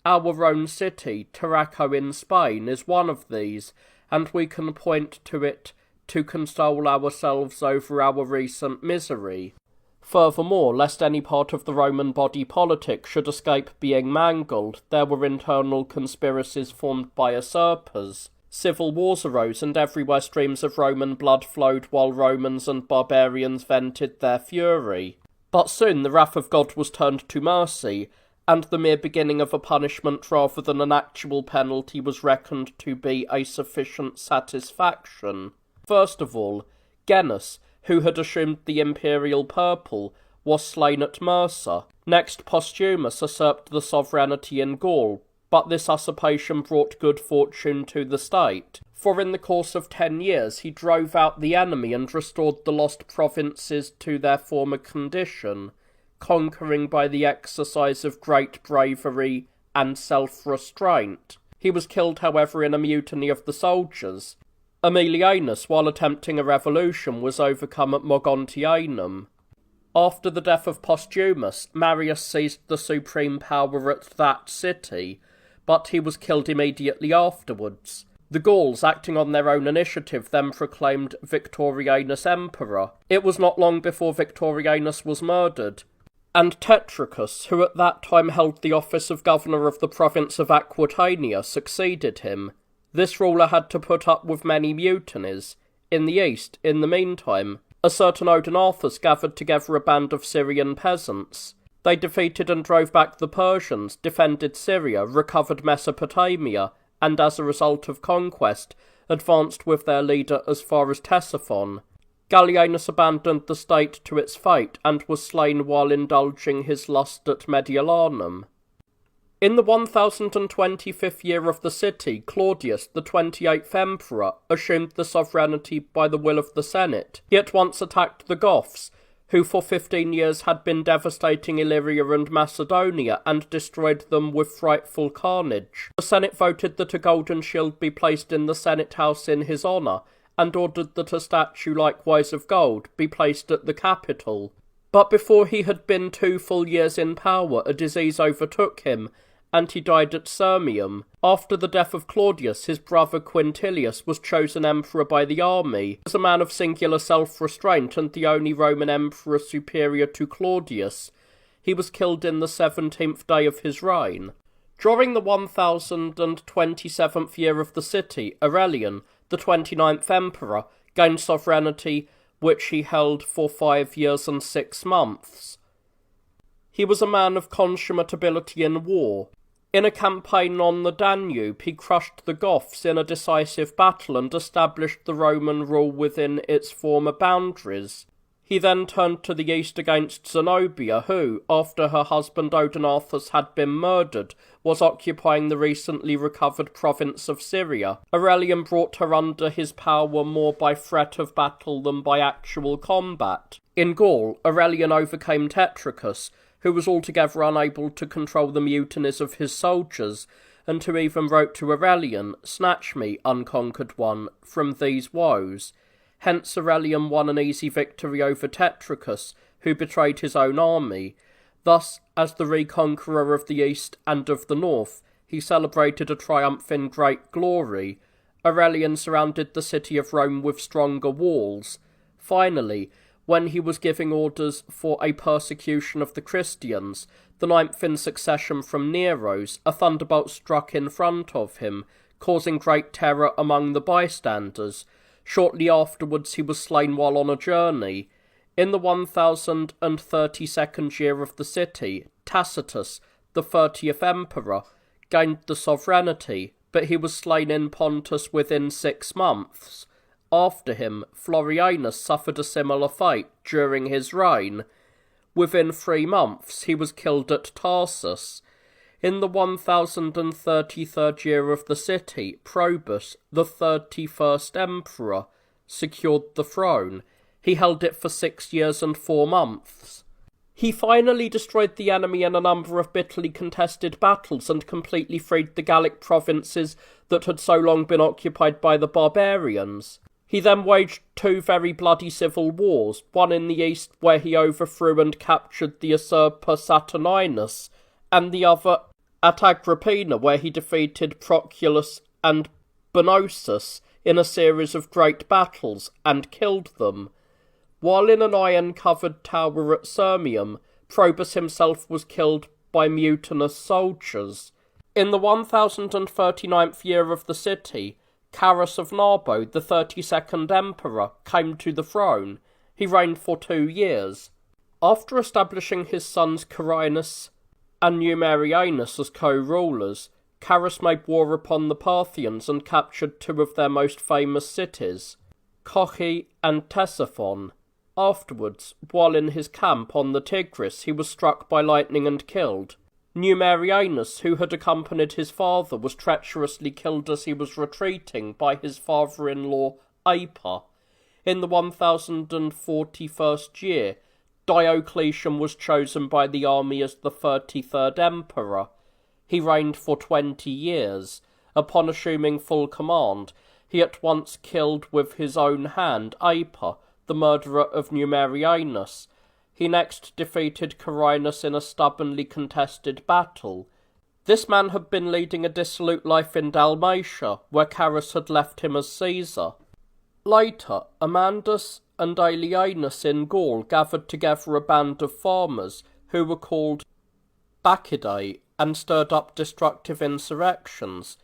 Our own city, Tarraco in Spain, is one of these, and we can point to it to console ourselves over our recent misery. Furthermore, lest any part of the Roman body politic should escape being mangled, there were internal conspiracies formed by usurpers. Civil wars arose, and everywhere streams of Roman blood flowed while Romans and barbarians vented their fury. But soon the wrath of God was turned to mercy, and the mere beginning of a punishment rather than an actual penalty was reckoned to be a sufficient satisfaction. First of all, Genus, who had assumed the imperial purple, was slain at Mursa. Next, Postumus usurped the sovereignty in Gaul, but this usurpation brought good fortune to the state, for in the course of 10 years he drove out the enemy and restored the lost provinces to their former condition, conquering by the exercise of great bravery and self-restraint. He was killed, however, in a mutiny of the soldiers. Aemilianus, while attempting a revolution, was overcome at Mogontianum. After the death of Postumus, Marius seized the supreme power at that city, but he was killed immediately afterwards. The Gauls, acting on their own initiative, then proclaimed Victorianus emperor. It was not long before Victorianus was murdered, and Tetricus, who at that time held the office of governor of the province of Aquitania, succeeded him. This ruler had to put up with many mutinies. In the east, in the meantime, a certain Odenathus gathered together a band of Syrian peasants. They defeated and drove back the Persians, defended Syria, recovered Mesopotamia, and as a result of conquest, advanced with their leader as far as Ctesiphon. Gallienus abandoned the state to its fate, and was slain while indulging his lust at Mediolanum. In the 1025th year of the city, Claudius, the 28th emperor, assumed the sovereignty by the will of the Senate. He at once attacked the Goths, who for 15 years had been devastating Illyria and Macedonia, and destroyed them with frightful carnage. The Senate voted that a golden shield be placed in the Senate house in his honour, and ordered that a statue likewise of gold be placed at the Capitol. But before he had been 2 full years in power, a disease overtook him, and he died at Sirmium. After the death of Claudius, his brother Quintilius was chosen emperor by the army. As a man of singular self-restraint and the only Roman emperor superior to Claudius, he was killed in the 17th day of his reign. During the 1027th year of the city, Aurelian, the 29th emperor, gained sovereignty, which he held for 5 years and 6 months. He was a man of consummate ability in war. In a campaign on the Danube, he crushed the Goths in a decisive battle and established the Roman rule within its former boundaries. He then turned to the east against Zenobia, who, after her husband Odenathus had been murdered, was occupying the recently recovered province of Syria. Aurelian brought her under his power more by threat of battle than by actual combat. In Gaul, Aurelian overcame Tetricus, who was altogether unable to control the mutinies of his soldiers, and who even wrote to Aurelian, "Snatch me, unconquered one, from these woes." Hence Aurelian won an easy victory over Tetricus, who betrayed his own army. Thus, as the reconqueror of the east and of the north, he celebrated a triumph in great glory. Aurelian surrounded the city of Rome with stronger walls. Finally, when he was giving orders for a persecution of the Christians, the 9th in succession from Nero's, a thunderbolt struck in front of him, causing great terror among the bystanders. Shortly afterwards he was slain while on a journey. In the 1032nd year of the city, Tacitus, the 30th emperor, gained the sovereignty, but he was slain in Pontus within 6 months. After him, Florianus suffered a similar fate during his reign. Within 3 months he was killed at Tarsus. In the 1033rd year of the city, Probus, the 31st emperor, secured the throne. He held it for 6 years and 4 months. He finally destroyed the enemy in a number of bitterly contested battles and completely freed the Gallic provinces that had so long been occupied by the barbarians. He then waged 2 very bloody civil wars, one in the east where he overthrew and captured the usurper Saturninus, and the other at Agrippina where he defeated Proculus and Bonosus in a series of great battles and killed them. While in an iron-covered tower at Sirmium, Probus himself was killed by mutinous soldiers. In the 1039th year of the city, Carus of Narbo, the 32nd emperor, came to the throne. He reigned for 2 years. After establishing his sons Carinus and Numerianus as co-rulers, Carus made war upon the Parthians and captured 2 of their most famous cities, Kochi and Ctesiphon. Afterwards, while in his camp on the Tigris, he was struck by lightning and killed. Numerianus, who had accompanied his father, was treacherously killed as he was retreating by his father-in-law Aper. In the 1041st year, Diocletian was chosen by the army as the 33rd emperor. He reigned for 20 years. Upon assuming full command, he at once killed with his own hand Aper, the murderer of Numerianus. He next defeated Carinus in a stubbornly contested battle. This man had been leading a dissolute life in Dalmatia, where Carus had left him as Caesar. Later, Amandus and Aelianus in Gaul gathered together a band of farmers, who were called Bacchidae, and stirred up destructive insurrections.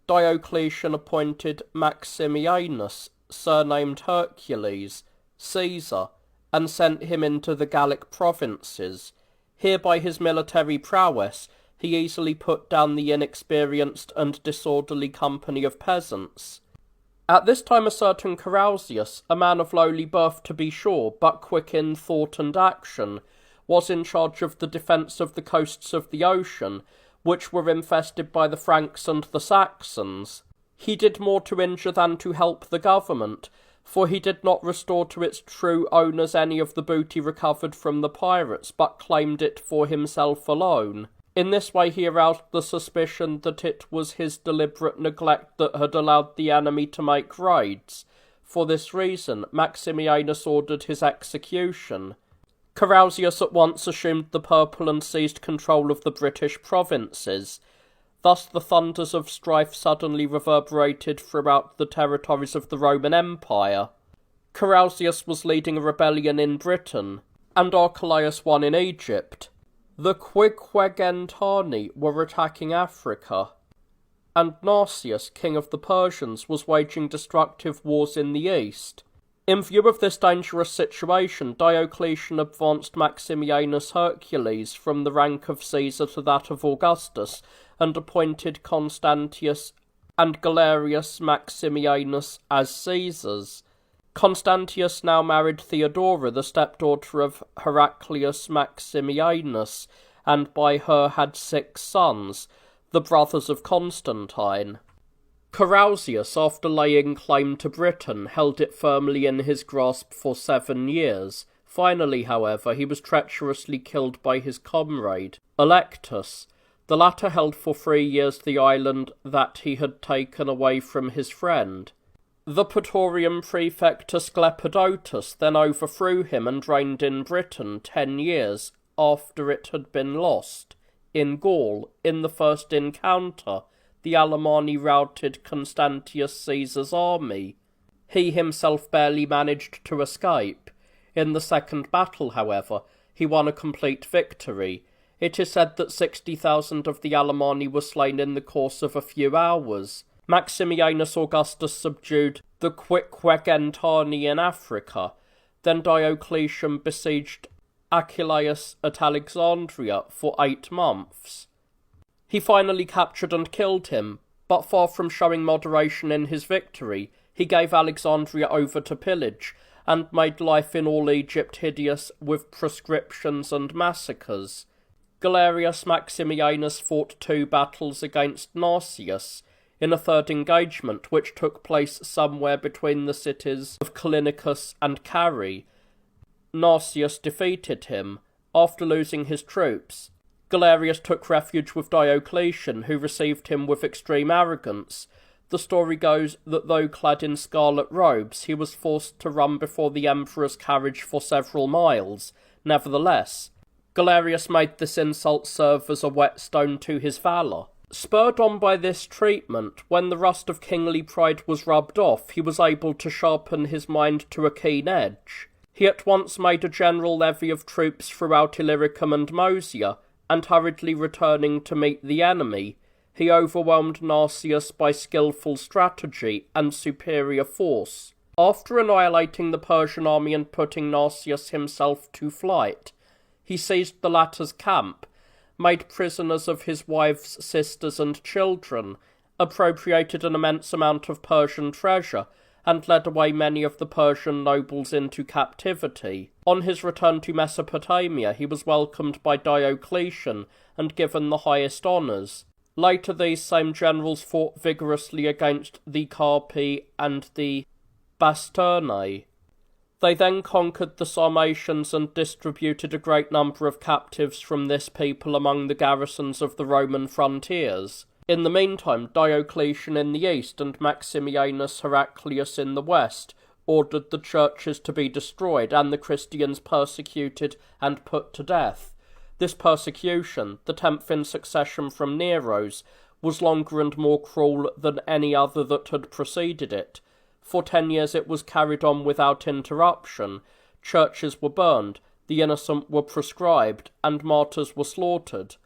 Diocletian appointed Maximianus, surnamed Hercules, Caesar, and sent him into the Gallic provinces. Here by his military prowess he easily put down the inexperienced and disorderly company of peasants. At this time a certain Carausius, a man of lowly birth to be sure, but quick in thought and action, was in charge of the defence of the coasts of the ocean, which were infested by the Franks and the Saxons. He did more to injure than to help the government, for he did not restore to its true owners any of the booty recovered from the pirates, but claimed it for himself alone. In this way he aroused the suspicion that it was his deliberate neglect that had allowed the enemy to make raids. For this reason, Maximianus ordered his execution. Carausius at once assumed the purple and seized control of the British provinces. Thus the thunders of strife suddenly reverberated throughout the territories of the Roman Empire. Carausius was leading a rebellion in Britain, and Archelaus one in Egypt. The Quiquegentani were attacking Africa, and Narseus, king of the Persians, was waging destructive wars in the east. In view of this dangerous situation, Diocletian advanced Maximianus Hercules from the rank of Caesar to that of Augustus, and appointed Constantius and Galerius Maximianus as Caesars. Constantius now married Theodora, the stepdaughter of Heraclius Maximianus, and by her had 6 sons, the brothers of Constantine. Carausius, after laying claim to Britain, held it firmly in his grasp for 7 years. Finally, however, he was treacherously killed by his comrade, Electus. The latter held for 3 years the island that he had taken away from his friend. The Praetorian prefect Asclepidotus then overthrew him and reigned in Britain 10 years after it had been lost. In Gaul, in the first encounter, the Alemanni routed Constantius Caesar's army. He himself barely managed to escape. In the second battle, however, he won a complete victory. It is said that 60,000 of the Alemanni were slain in the course of a few hours. Maximianus Augustus subdued the Quiquegentani in Africa. Then Diocletian besieged Achilles at Alexandria for 8 months. He finally captured and killed him, but far from showing moderation in his victory, he gave Alexandria over to pillage, and made life in all Egypt hideous with proscriptions and massacres. Galerius Maximianus fought 2 battles against Narseus, in a third engagement which took place somewhere between the cities of Callinicus and Carrhae. Narseus defeated him. After losing his troops, Galerius took refuge with Diocletian, who received him with extreme arrogance. The story goes that though clad in scarlet robes, he was forced to run before the emperor's carriage for several miles. Nevertheless, Galerius made this insult serve as a whetstone to his valour. Spurred on by this treatment, when the rust of kingly pride was rubbed off, he was able to sharpen his mind to a keen edge. He at once made a general levy of troops throughout Illyricum and Moesia, and hurriedly returning to meet the enemy, he overwhelmed Narseus by skilful strategy and superior force. After annihilating the Persian army and putting Narseus himself to flight, he seized the latter's camp, made prisoners of his wife's sisters and children, appropriated an immense amount of Persian treasure, and led away many of the Persian nobles into captivity. On his return to Mesopotamia, he was welcomed by Diocletian and given the highest honours. Later these same generals fought vigorously against the Carpi and the Basternae. They then conquered the Sarmatians and distributed a great number of captives from this people among the garrisons of the Roman frontiers. In the meantime, Diocletian in the east and Maximianus Heraclius in the west ordered the churches to be destroyed and the Christians persecuted and put to death. This persecution, the 10th in succession from Nero's, was longer and more cruel than any other that had preceded it. For 10 years it was carried on without interruption. Churches were burned, the innocent were proscribed, and martyrs were slaughtered.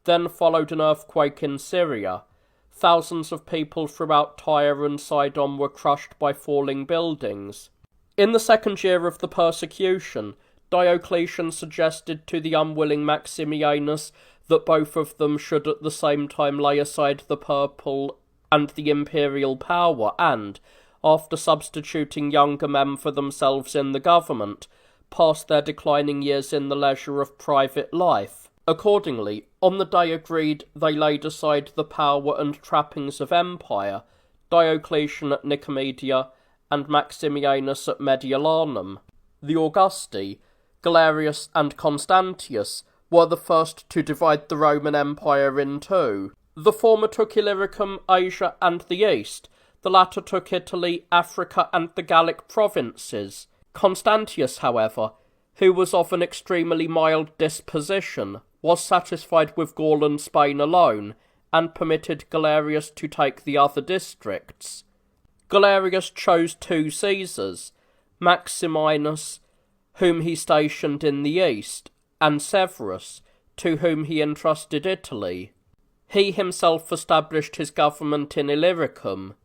Then followed an earthquake in Syria. Thousands of people throughout Tyre and Sidon were crushed by falling buildings. In the 2nd year of the persecution, Diocletian suggested to the unwilling Maximianus that both of them should at the same time lay aside the purple and the imperial power and, after substituting younger men for themselves in the government, pass their declining years in the leisure of private life. Accordingly, on the day agreed, they laid aside the power and trappings of empire, Diocletian at Nicomedia and Maximianus at Mediolanum. The Augusti, Galerius and Constantius, were the first to divide the Roman Empire in 2. The former took Illyricum, Asia and the East. The latter took Italy, Africa and the Gallic provinces. Constantius, however, who was of an extremely mild disposition, was satisfied with Gaul and Spain alone, and permitted Galerius to take the other districts. Galerius chose 2 Caesars, Maximinus, whom he stationed in the east, and Severus, to whom he entrusted Italy. He himself established his government in Illyricum.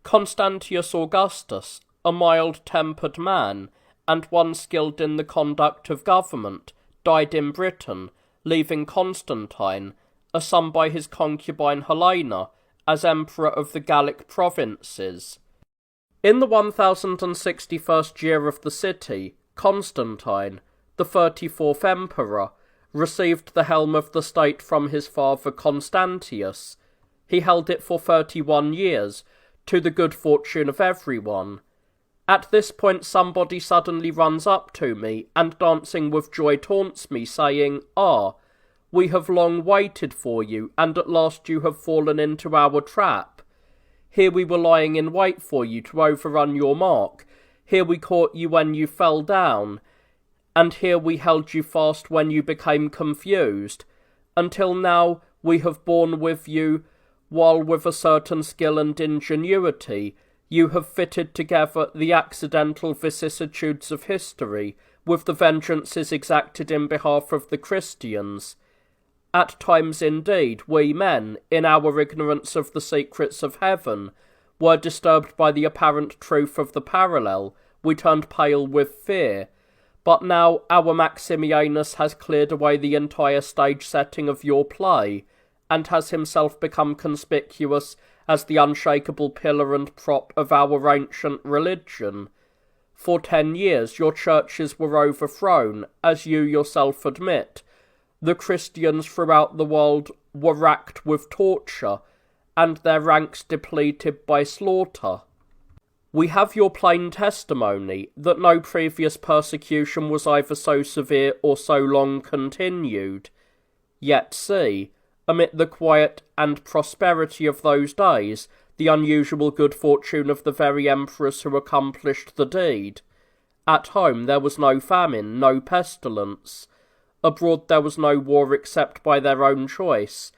Constantius Augustus, a mild-tempered man, and one skilled in the conduct of government, died in Britain, leaving Constantine, a son by his concubine Helena, as emperor of the Gallic provinces. In the 1061st year of the city, Constantine, the 34th emperor, received the helm of the state from his father Constantius. He held it for 31 years, to the good fortune of everyone. At this point somebody suddenly runs up to me, and dancing with joy taunts me, saying, "Ah, we have long waited for you, and at last you have fallen into our trap. Here we were lying in wait for you to overrun your mark. Here we caught you when you fell down, and here we held you fast when you became confused. Until now we have borne with you, while with a certain skill and ingenuity you have fitted together the accidental vicissitudes of history with the vengeances exacted in behalf of the Christians. At times, indeed, we men, in our ignorance of the secrets of heaven, were disturbed by the apparent truth of the parallel. We turned pale with fear. But now our Maximianus has cleared away the entire stage setting of your play, and has himself become conspicuous as the unshakable pillar and prop of our ancient religion. For 10 years your churches were overthrown, as you yourself admit. the Christians throughout the world were racked with torture, and their ranks depleted by slaughter. We have your plain testimony that no previous persecution was either so severe or so long continued. Yet see, amid the quiet and prosperity of those days, the unusual good fortune of the very emperors who accomplished the deed. At home there was no famine, no pestilence. Abroad there was no war except by their own choice,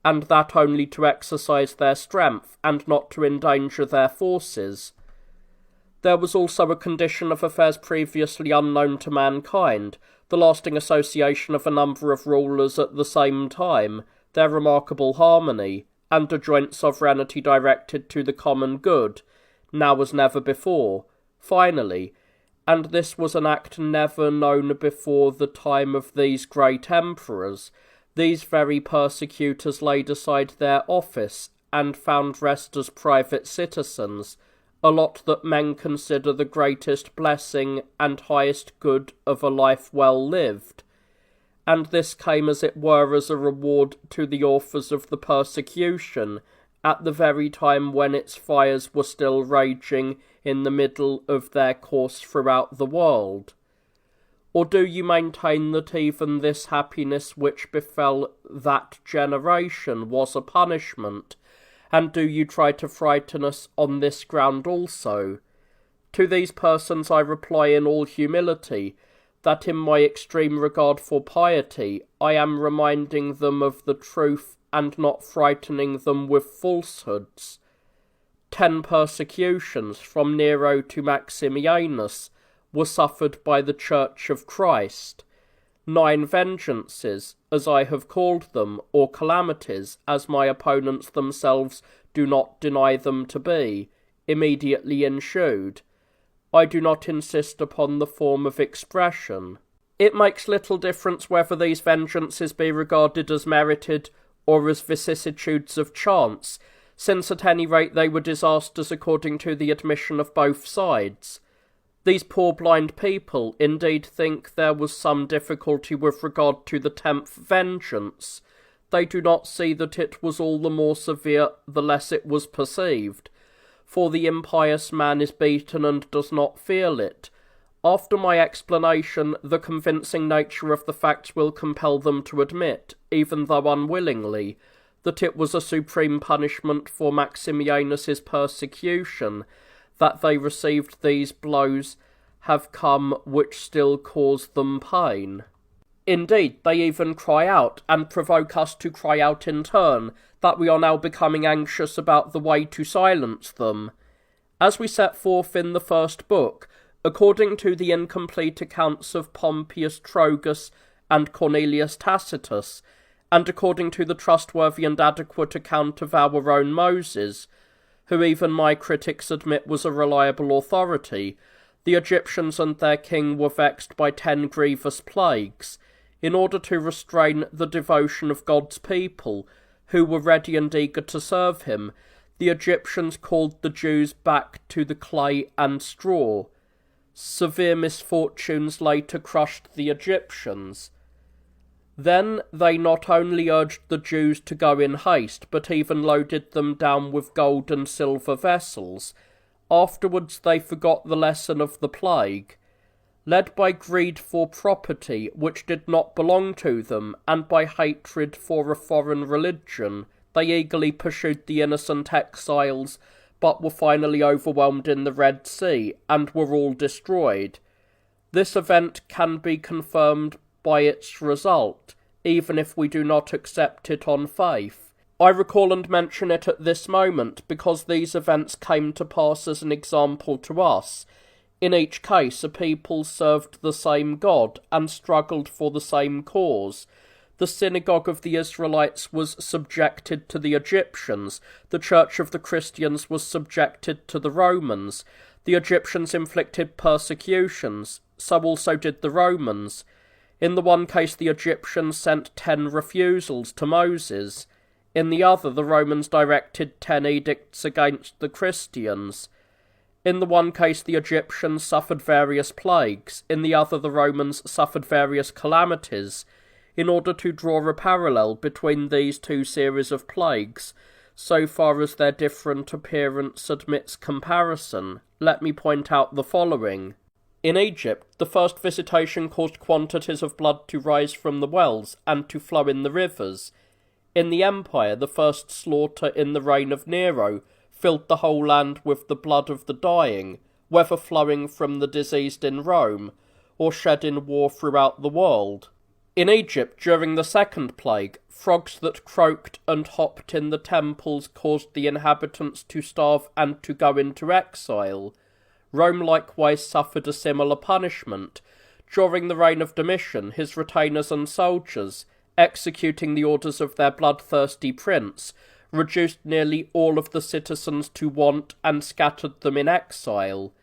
and that only to exercise their strength, and not to endanger their forces. There was also a condition of affairs previously unknown to mankind, the lasting association of a number of rulers at the same time, their remarkable harmony, and a joint sovereignty directed to the common good, now as never before. Finally, and this was an act never known before the time of these great emperors, these very persecutors laid aside their office, and found rest as private citizens, a lot that men consider the greatest blessing and highest good of a life well lived. And this came as it were as a reward to the authors of the persecution, at the very time when its fires were still raging in the middle of their course throughout the world. Or do you maintain that even this happiness which befell that generation was a punishment, and do you try to frighten us on this ground also? To these persons I reply in all humility, that in my extreme regard for piety I am reminding them of the truth and not frightening them with falsehoods. 10 persecutions, from Nero to Maximianus, were suffered by the Church of Christ. 9 vengeances, as I have called them, or calamities, as my opponents themselves do not deny them to be, immediately ensued. I do not insist upon the form of expression. It makes little difference whether these vengeances be regarded as merited or as vicissitudes of chance, since at any rate they were disasters according to the admission of both sides. These poor blind people indeed think there was some difficulty with regard to the 10th vengeance. They do not see that it was all the more severe the less it was perceived, for the impious man is beaten and does not feel it. After my explanation, the convincing nature of the facts will compel them to admit, even though unwillingly, that it was a supreme punishment for Maximianus's persecution, that they received these blows have come which still cause them pain. Indeed, they even cry out, and provoke us to cry out in turn, that we are now becoming anxious about the way to silence them. As we set forth in the first book, according to the incomplete accounts of Pompeius Trogus and Cornelius Tacitus, and according to the trustworthy and adequate account of our own Moses, who even my critics admit was a reliable authority, the Egyptians and their king were vexed by 10 grievous plagues, in order to restrain the devotion of God's people, who were ready and eager to serve him. The Egyptians called the Jews back to the clay and straw. Severe misfortunes later crushed the Egyptians. Then they not only urged the Jews to go in haste, but even loaded them down with gold and silver vessels. Afterwards they forgot the lesson of the plague. Led by greed for property which did not belong to them, and by hatred for a foreign religion, they eagerly pursued the innocent exiles, but were finally overwhelmed in the Red Sea, and were all destroyed. This event can be confirmed by its result, even if we do not accept it on faith. I recall and mention it at this moment because these events came to pass as an example to us. In each case, a people served the same God and struggled for the same cause. The synagogue of the Israelites was subjected to the Egyptians. The church of the Christians was subjected to the Romans. The Egyptians inflicted persecutions, so also did the Romans. In the one case, the Egyptians sent 10 refusals to Moses. In the other, the Romans directed 10 edicts against the Christians. In the one case, the Egyptians suffered various plagues. In the other, the Romans suffered various calamities. in order to draw a parallel between these two series of plagues, so far as their different appearance admits comparison, let me point out the following. In Egypt, the first visitation caused quantities of blood to rise from the wells and to flow in the rivers. In the Empire, the first slaughter in the reign of Nero filled the whole land with the blood of the dying, whether flowing from the diseased in Rome, or shed in war throughout the world. In Egypt, during the second plague, frogs that croaked and hopped in the temples caused the inhabitants to starve and to go into exile. Rome likewise suffered a similar punishment. During the reign of Domitian, his retainers and soldiers, executing the orders of their bloodthirsty prince, reduced nearly all of the citizens to want and scattered them in exile.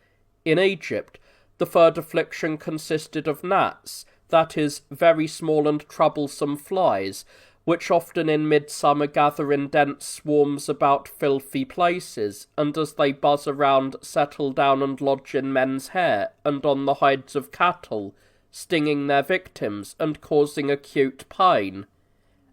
In Egypt, the third affliction consisted of gnats, that is, very small and troublesome flies, which often in midsummer gather in dense swarms about filthy places, and as they buzz around settle down and lodge in men's hair and on the hides of cattle, stinging their victims and causing acute pain.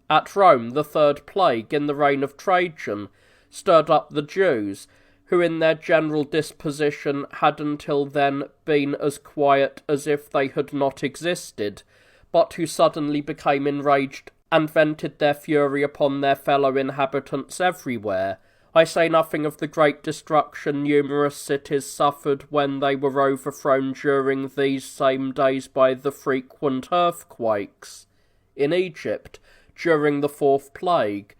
At Rome, the third plague, in the reign of Trajan, stirred up the Jews, who in their general disposition had until then been as quiet as if they had not existed, but who suddenly became enraged and vented their fury upon their fellow inhabitants everywhere. I say nothing of the great destruction numerous cities suffered when they were overthrown during these same days by the frequent earthquakes. In Egypt, during the fourth plague,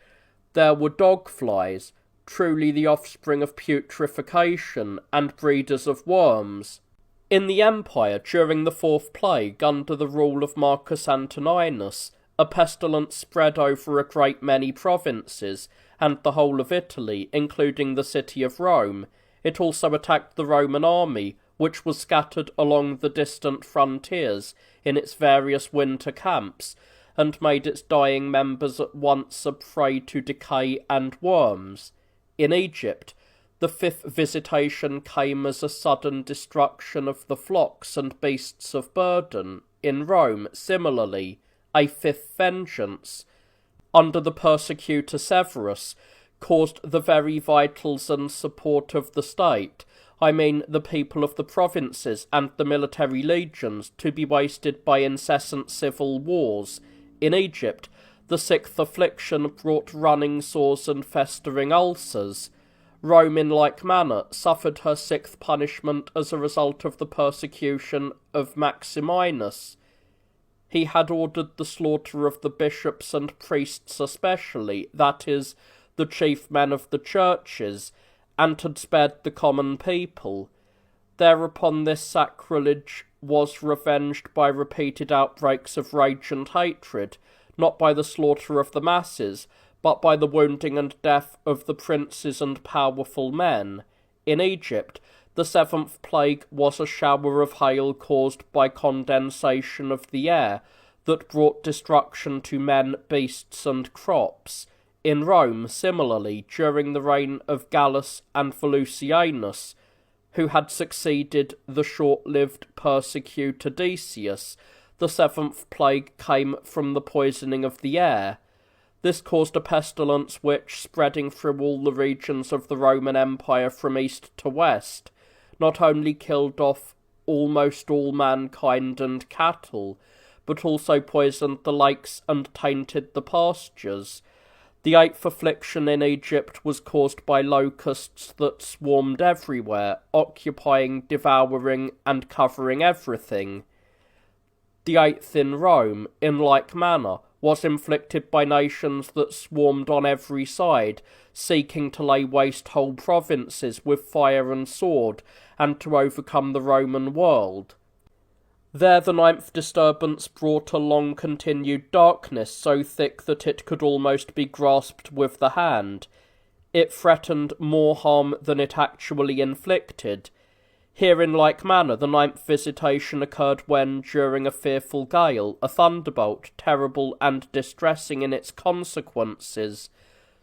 there were dog-flies, truly the offspring of putrefaction and breeders of worms. In the Empire, during the fourth plague, under the rule of Marcus Antoninus, a pestilence spread over a great many provinces, and the whole of Italy, including the city of Rome. It also attacked the Roman army, which was scattered along the distant frontiers in its various winter camps, and made its dying members at once a prey to decay and worms. In Egypt, the fifth visitation came as a sudden destruction of the flocks and beasts of burden. In Rome, similarly, a fifth vengeance, under the persecutor Severus, caused the very vitals and support of the state, I mean the people of the provinces and the military legions, to be wasted by incessant civil wars. In Egypt, the sixth affliction brought running sores and festering ulcers. Rome, in like manner, suffered her sixth punishment as a result of the persecution of Maximinus. He had ordered the slaughter of the bishops and priests especially, that is, the chief men of the churches, and had spared the common people. Thereupon this sacrilege was revenged by repeated outbreaks of rage and hatred, not by the slaughter of the masses, but by the wounding and death of the princes and powerful men. In Egypt, the seventh plague was a shower of hail caused by condensation of the air that brought destruction to men, beasts, and crops. In Rome, similarly, during the reign of Gallus and Volusianus, who had succeeded the short-lived persecutor Decius, the seventh plague came from the poisoning of the air. This caused a pestilence which, spreading through all the regions of the Roman Empire from east to west, not only killed off almost all mankind and cattle, but also poisoned the lakes and tainted the pastures. The eighth affliction in Egypt was caused by locusts that swarmed everywhere, occupying, devouring, and covering everything. The eighth in Rome, in like manner, was inflicted by nations that swarmed on every side, seeking to lay waste whole provinces with fire and sword, and to overcome the Roman world. There the ninth disturbance brought a long-continued darkness so thick that it could almost be grasped with the hand. It threatened more harm than it actually inflicted. Here, in like manner, the ninth visitation occurred when, during a fearful gale, a thunderbolt, terrible and distressing in its consequences,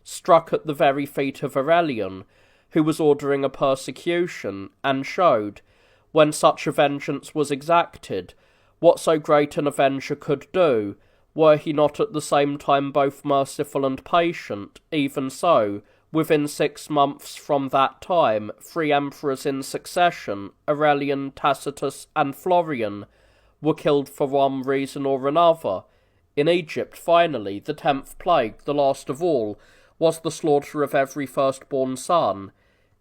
struck at the very feet of Aurelian, who was ordering a persecution, and showed, when such a vengeance was exacted, what so great an avenger could do, Were he not at the same time both merciful and patient? Even so, within 6 months from that time, 3 emperors in succession, Aurelian, Tacitus, and Florian, were killed for one reason or another. In Egypt, finally, the 10th plague, the last of all, was the slaughter of every firstborn son.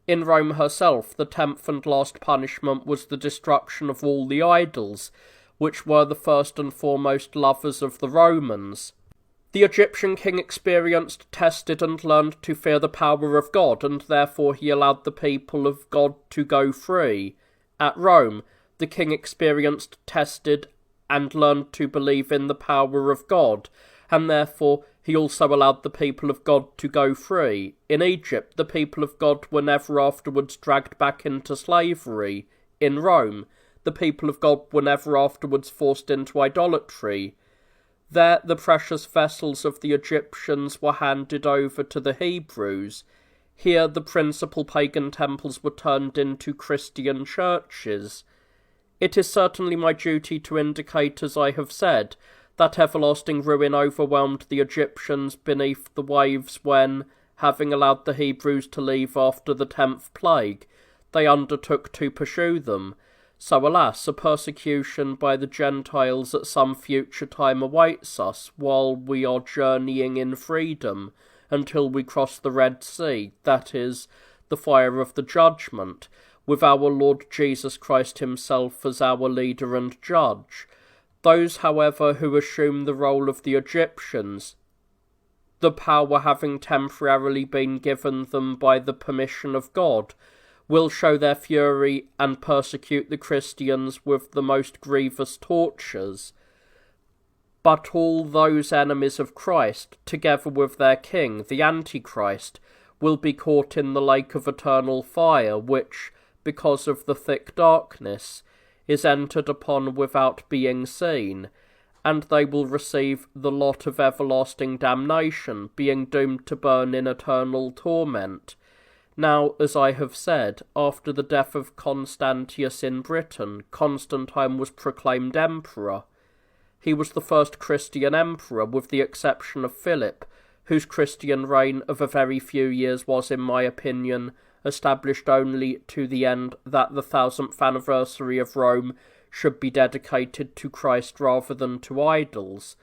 In Rome herself, the 10th and last punishment was the destruction of all the idols, which were the first and foremost lovers of the Romans. The Egyptian king experienced, tested, and learned to fear the power of God, and therefore he allowed the people of God to go free. At Rome, the king experienced, tested, and learned to believe in the power of God, and therefore he also allowed the people of God to go free. In Egypt, the people of God were never afterwards dragged back into slavery. In Rome, the people of God were never afterwards forced into idolatry. There, the precious vessels of the Egyptians were handed over to the Hebrews. Here, the principal pagan temples were turned into Christian churches. It is certainly my duty to indicate, as I have said, that everlasting ruin overwhelmed the Egyptians beneath the waves when, having allowed the Hebrews to leave after the 10th plague, they undertook to pursue them. So, alas, a persecution by the Gentiles at some future time awaits us, while we are journeying in freedom, until we cross the Red Sea, that is, the fire of the judgment, with our Lord Jesus Christ himself as our leader and judge. Those, however, who assume the role of the Egyptians, the power having temporarily been given them by the permission of God, will show their fury and persecute the Christians with the most grievous tortures. But all those enemies of Christ, together with their king, the Antichrist, will be caught in the lake of eternal fire, which, because of the thick darkness, is entered upon without being seen, and they will receive the lot of everlasting damnation, being doomed to burn in eternal torment. Now, as I have said, after the death of Constantius in Britain, Constantine was proclaimed emperor. He was the first Christian emperor, with the exception of Philip, whose Christian reign of a very few years was, in my opinion, established only to the end that the 1000th anniversary of Rome should be dedicated to Christ rather than to idols.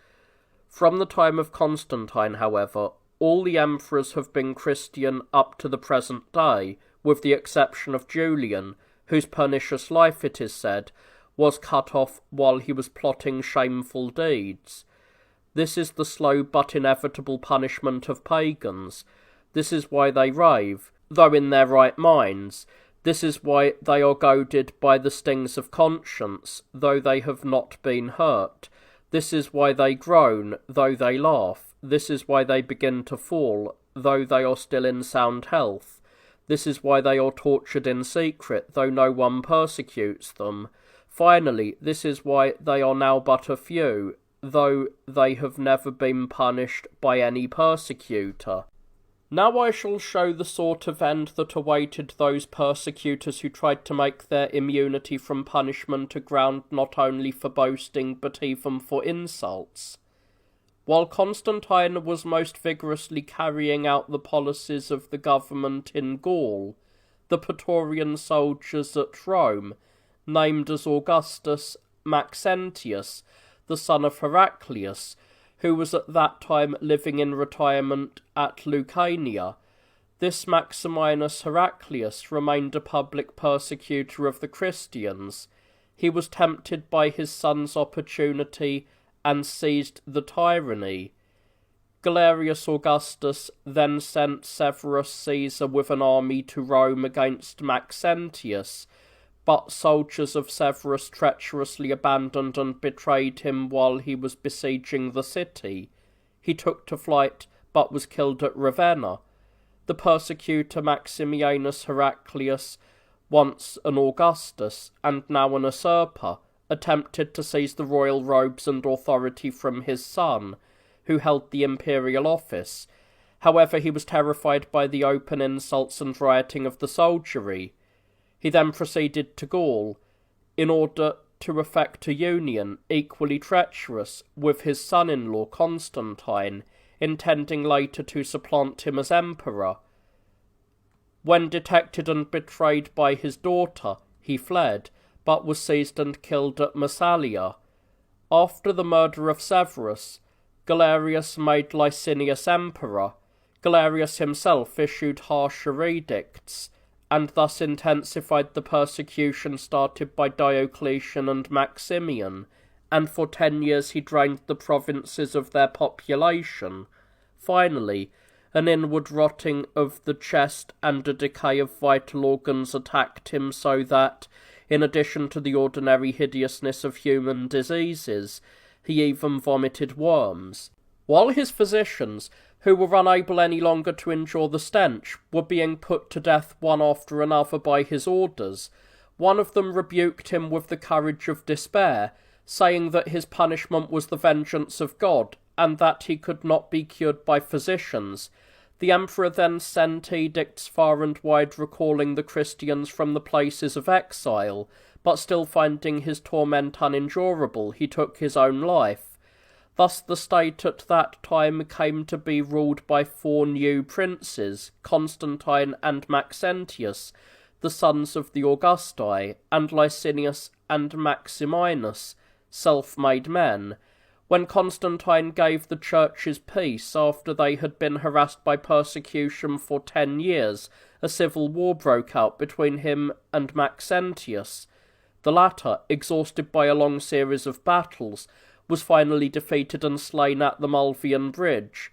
From the time of Constantine, however, all the emperors have been Christian up to the present day, with the exception of Julian, whose pernicious life, it is said, was cut off while he was plotting shameful deeds. This is the slow but inevitable punishment of pagans. This is why they rave, though in their right minds. This is why they are goaded by the stings of conscience, though they have not been hurt. This is why they groan, though they laugh. This is why they begin to fall, though they are still in sound health. This is why they are tortured in secret, though no one persecutes them. Finally, this is why they are now but a few, though they have never been punished by any persecutor. Now I shall show the sort of end that awaited those persecutors who tried to make their immunity from punishment a ground not only for boasting but even for insults. While Constantine was most vigorously carrying out the policies of the government in Gaul, the Praetorian soldiers at Rome, named as Augustus Maxentius, the son of Heraclius, who was at that time living in retirement at Lucania. This Maximinus Heraclius remained a public persecutor of the Christians. He was tempted by his son's opportunity and seized the tyranny. Galerius Augustus then sent Severus Caesar with an army to Rome against Maxentius, but soldiers of Severus treacherously abandoned and betrayed him while he was besieging the city. He took to flight, but was killed at Ravenna. The persecutor Maximianus Heraclius, once an Augustus, and now an usurper, attempted to seize the royal robes and authority from his son, who held the imperial office. However, he was terrified by the open insults and rioting of the soldiery. He then proceeded to Gaul, in order to effect a union equally treacherous with his son-in-law Constantine, intending later to supplant him as emperor. When detected and betrayed by his daughter, he fled, but was seized and killed at Massalia. After the murder of Severus, Galerius made Licinius emperor. Galerius himself issued harsher edicts, and thus intensified the persecution started by Diocletian and Maximian, and for 10 years he drained the provinces of their population. Finally, an inward rotting of the chest and a decay of vital organs attacked him, so that, in addition to the ordinary hideousness of human diseases, he even vomited worms. While his physicians, who were unable any longer to endure the stench, were being put to death one after another by his orders, one of them rebuked him with the courage of despair, saying that his punishment was the vengeance of God, and that he could not be cured by physicians. The emperor then sent edicts far and wide recalling the Christians from the places of exile, but still finding his torment unendurable, he took his own life. Thus the state at that time came to be ruled by 4 new princes, Constantine and Maxentius, the sons of the Augusti, and Licinius and Maximinus, self-made men. When Constantine gave the churches peace after they had been harassed by persecution for 10 years, a civil war broke out between him and Maxentius. The latter, exhausted by a long series of battles, was finally defeated and slain at the Mulvian Bridge.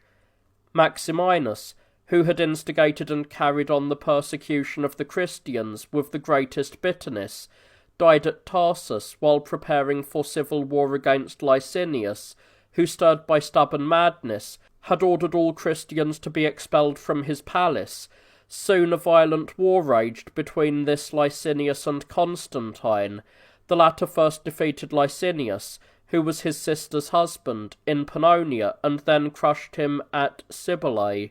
Maximinus, who had instigated and carried on the persecution of the Christians with the greatest bitterness, died at Tarsus while preparing for civil war against Licinius, who, stirred by stubborn madness, had ordered all Christians to be expelled from his palace. Soon a violent war raged between this Licinius and Constantine. The latter first defeated Licinius, who was his sister's husband, in Pannonia, and then crushed him at Cybele.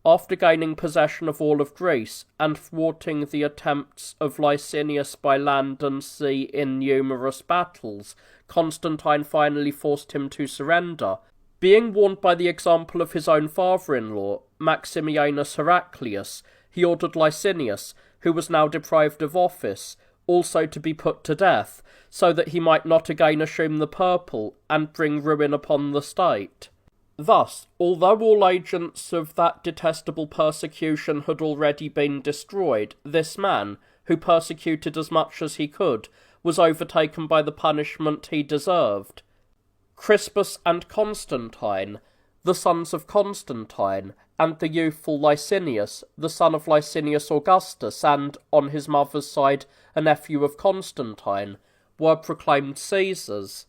After gaining possession of all of Greece, and thwarting the attempts of Licinius by land and sea in numerous battles, Constantine finally forced him to surrender. Being warned by the example of his own father-in-law, Maximianus Heraclius, he ordered Licinius, who was now deprived of office, also to be put to death, so that he might not again assume the purple and bring ruin upon the state. Thus, although all agents of that detestable persecution had already been destroyed, this man, who persecuted as much as he could, was overtaken by the punishment he deserved. Crispus and Constantine, the sons of Constantine, and the youthful Licinius, the son of Licinius Augustus, and, on his mother's side, a nephew of Constantine, were proclaimed Caesars.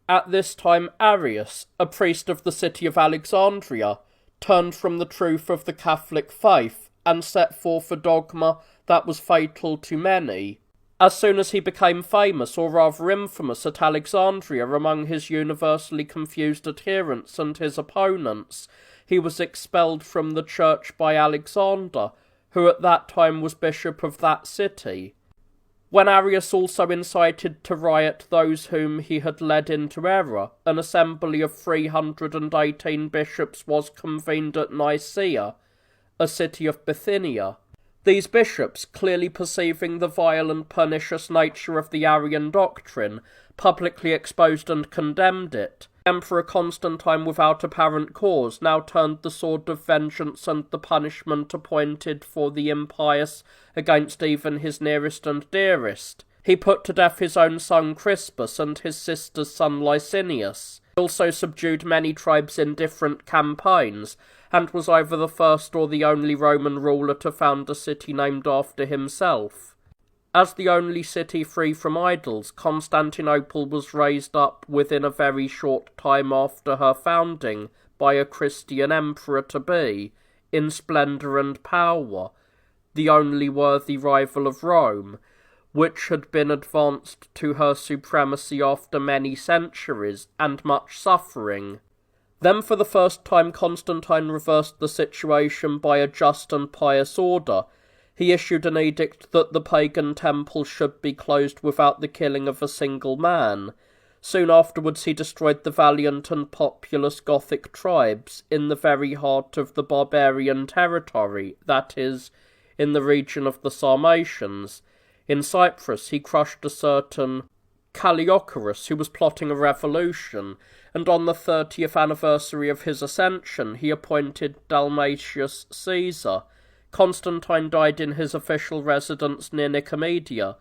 At this time Arius, a priest of the city of Alexandria, turned from the truth of the Catholic faith, and set forth a dogma that was fatal to many. As soon as he became famous, or rather infamous, at Alexandria among his universally confused adherents and his opponents, he was expelled from the church by Alexander, who at that time was bishop of that city. When Arius also incited to riot those whom he had led into error, an assembly of 318 bishops was convened at Nicaea, a city of Bithynia. These bishops, clearly perceiving the vile and pernicious nature of the Arian doctrine, publicly exposed and condemned it. Emperor Constantine, without apparent cause, now turned the sword of vengeance and the punishment appointed for the impious against even his nearest and dearest. He put to death his own son Crispus and his sister's son Licinius. He also subdued many tribes in different campaigns, and was either the first or the only Roman ruler to found a city named after himself. As the only city free from idols, Constantinople was raised up within a very short time after her founding by a Christian emperor-to-be, in splendour and power, the only worthy rival of Rome, which had been advanced to her supremacy after many centuries and much suffering. Then for the first time Constantine reversed the situation by a just and pious order. He issued an edict that the pagan temples should be closed without the killing of a single man. Soon afterwards he destroyed the valiant and populous Gothic tribes in the very heart of the barbarian territory, that is, in the region of the Sarmatians. In Cyprus he crushed a certain Calliocurus, who was plotting a revolution, and on the 30th anniversary of his ascension he appointed Dalmatius Caesar. Constantine died in his official residence near Nicomedia.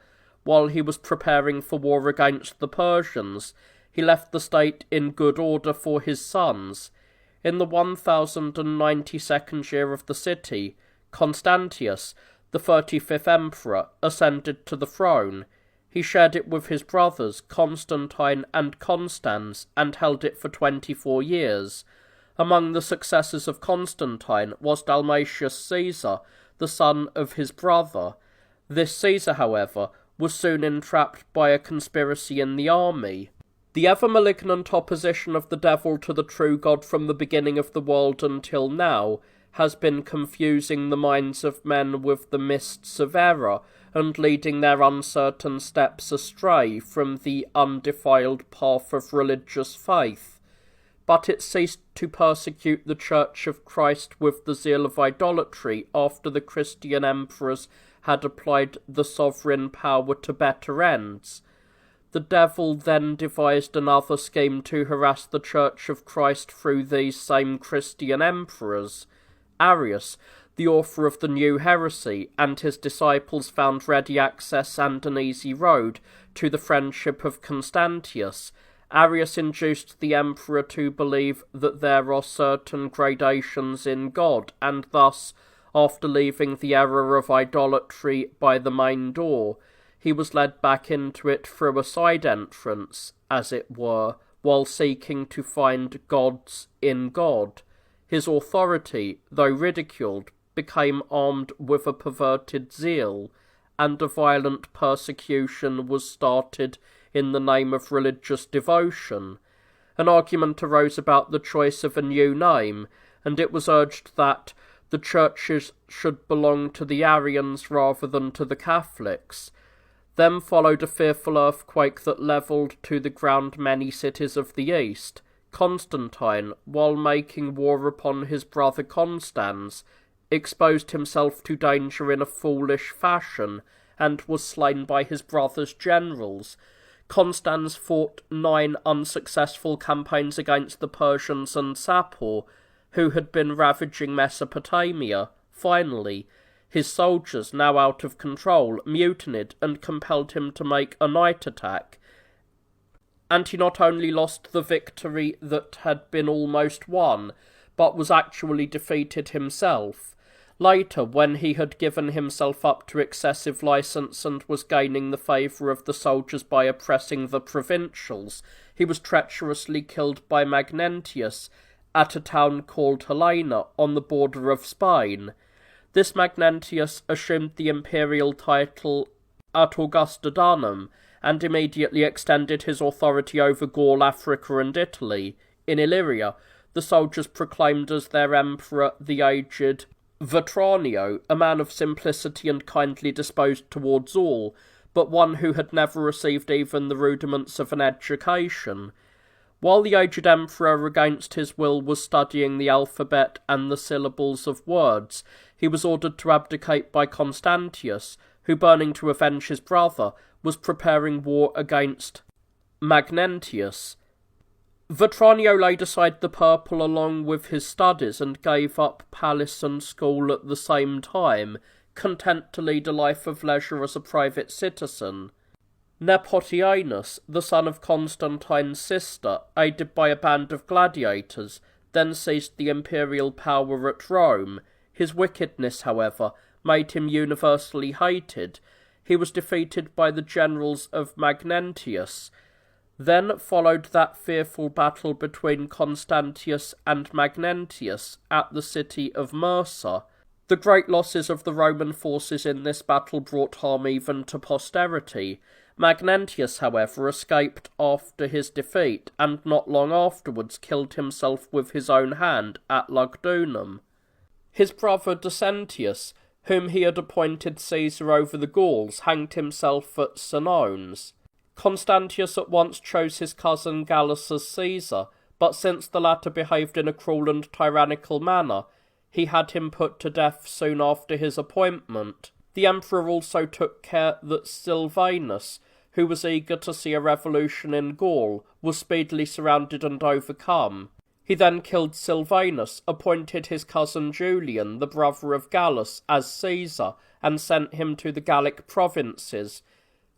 While he was preparing for war against the Persians, he left the state in good order for his sons. In the 1092nd year of the city, Constantius, the 35th emperor, ascended to the throne. He shared it with his brothers Constantine and Constans, and held it for 24 years. Among the successors of Constantine was Dalmatius Caesar, the son of his brother. This Caesar, however, was soon entrapped by a conspiracy in the army. The ever-malignant opposition of the devil to the true God from the beginning of the world until now has been confusing the minds of men with the mists of error, and leading their uncertain steps astray from the undefiled path of religious faith. But it ceased to persecute the Church of Christ with the zeal of idolatry after the Christian emperors had applied the sovereign power to better ends. The devil then devised another scheme to harass the Church of Christ through these same Christian emperors. Arius, the author of the new heresy, and his disciples found ready access and an easy road to the friendship of Constantius. Arius induced the emperor to believe that there are certain gradations in God, and thus, after leaving the error of idolatry by the main door, he was led back into it through a side entrance, as it were, while seeking to find gods in God. His authority, though ridiculed, became armed with a perverted zeal, and a violent persecution was started in the name of religious devotion. An argument arose about the choice of a new name, and it was urged that the churches should belong to the Arians rather than to the Catholics. Then followed a fearful earthquake that levelled to the ground many cities of the East. Constantine, while making war upon his brother Constans, exposed himself to danger in a foolish fashion, and was slain by his brother's generals. Constans fought 9 unsuccessful campaigns against the Persians and Sapor, who had been ravaging Mesopotamia. Finally, his soldiers, now out of control, mutinied and compelled him to make a night attack, and he not only lost the victory that had been almost won, but was actually defeated himself. Later, when he had given himself up to excessive license and was gaining the favour of the soldiers by oppressing the provincials, he was treacherously killed by Magnentius at a town called Helena on the border of Spain. This Magnentius assumed the imperial title ad Augustodanum, and immediately extended his authority over Gaul, Africa, and Italy. In Illyria, the soldiers proclaimed as their emperor the aged Vetranio, a man of simplicity and kindly disposed towards all, but one who had never received even the rudiments of an education. While the aged emperor, against his will, was studying the alphabet and the syllables of words, he was ordered to abdicate by Constantius, who, burning to avenge his brother, was preparing war against Magnentius. Vetranio laid aside the purple along with his studies and gave up palace and school at the same time, content to lead a life of leisure as a private citizen. Nepotianus, the son of Constantine's sister, aided by a band of gladiators, then seized the imperial power at Rome. His wickedness, however, made him universally hated. He was defeated by the generals of Magnentius. Then followed that fearful battle between Constantius and Magnentius at the city of Mursa. The great losses of the Roman forces in this battle brought harm even to posterity. Magnentius, however, escaped after his defeat, and not long afterwards killed himself with his own hand at Lugdunum. His brother Decentius, whom he had appointed Caesar over the Gauls, hanged himself at Senones. Constantius at once chose his cousin Gallus as Caesar, but since the latter behaved in a cruel and tyrannical manner, he had him put to death soon after his appointment. The emperor also took care that Silvanus, who was eager to see a revolution in Gaul, was speedily surrounded and overcome. He then killed Silvanus, appointed his cousin Julian, the brother of Gallus, as Caesar, and sent him to the Gallic provinces,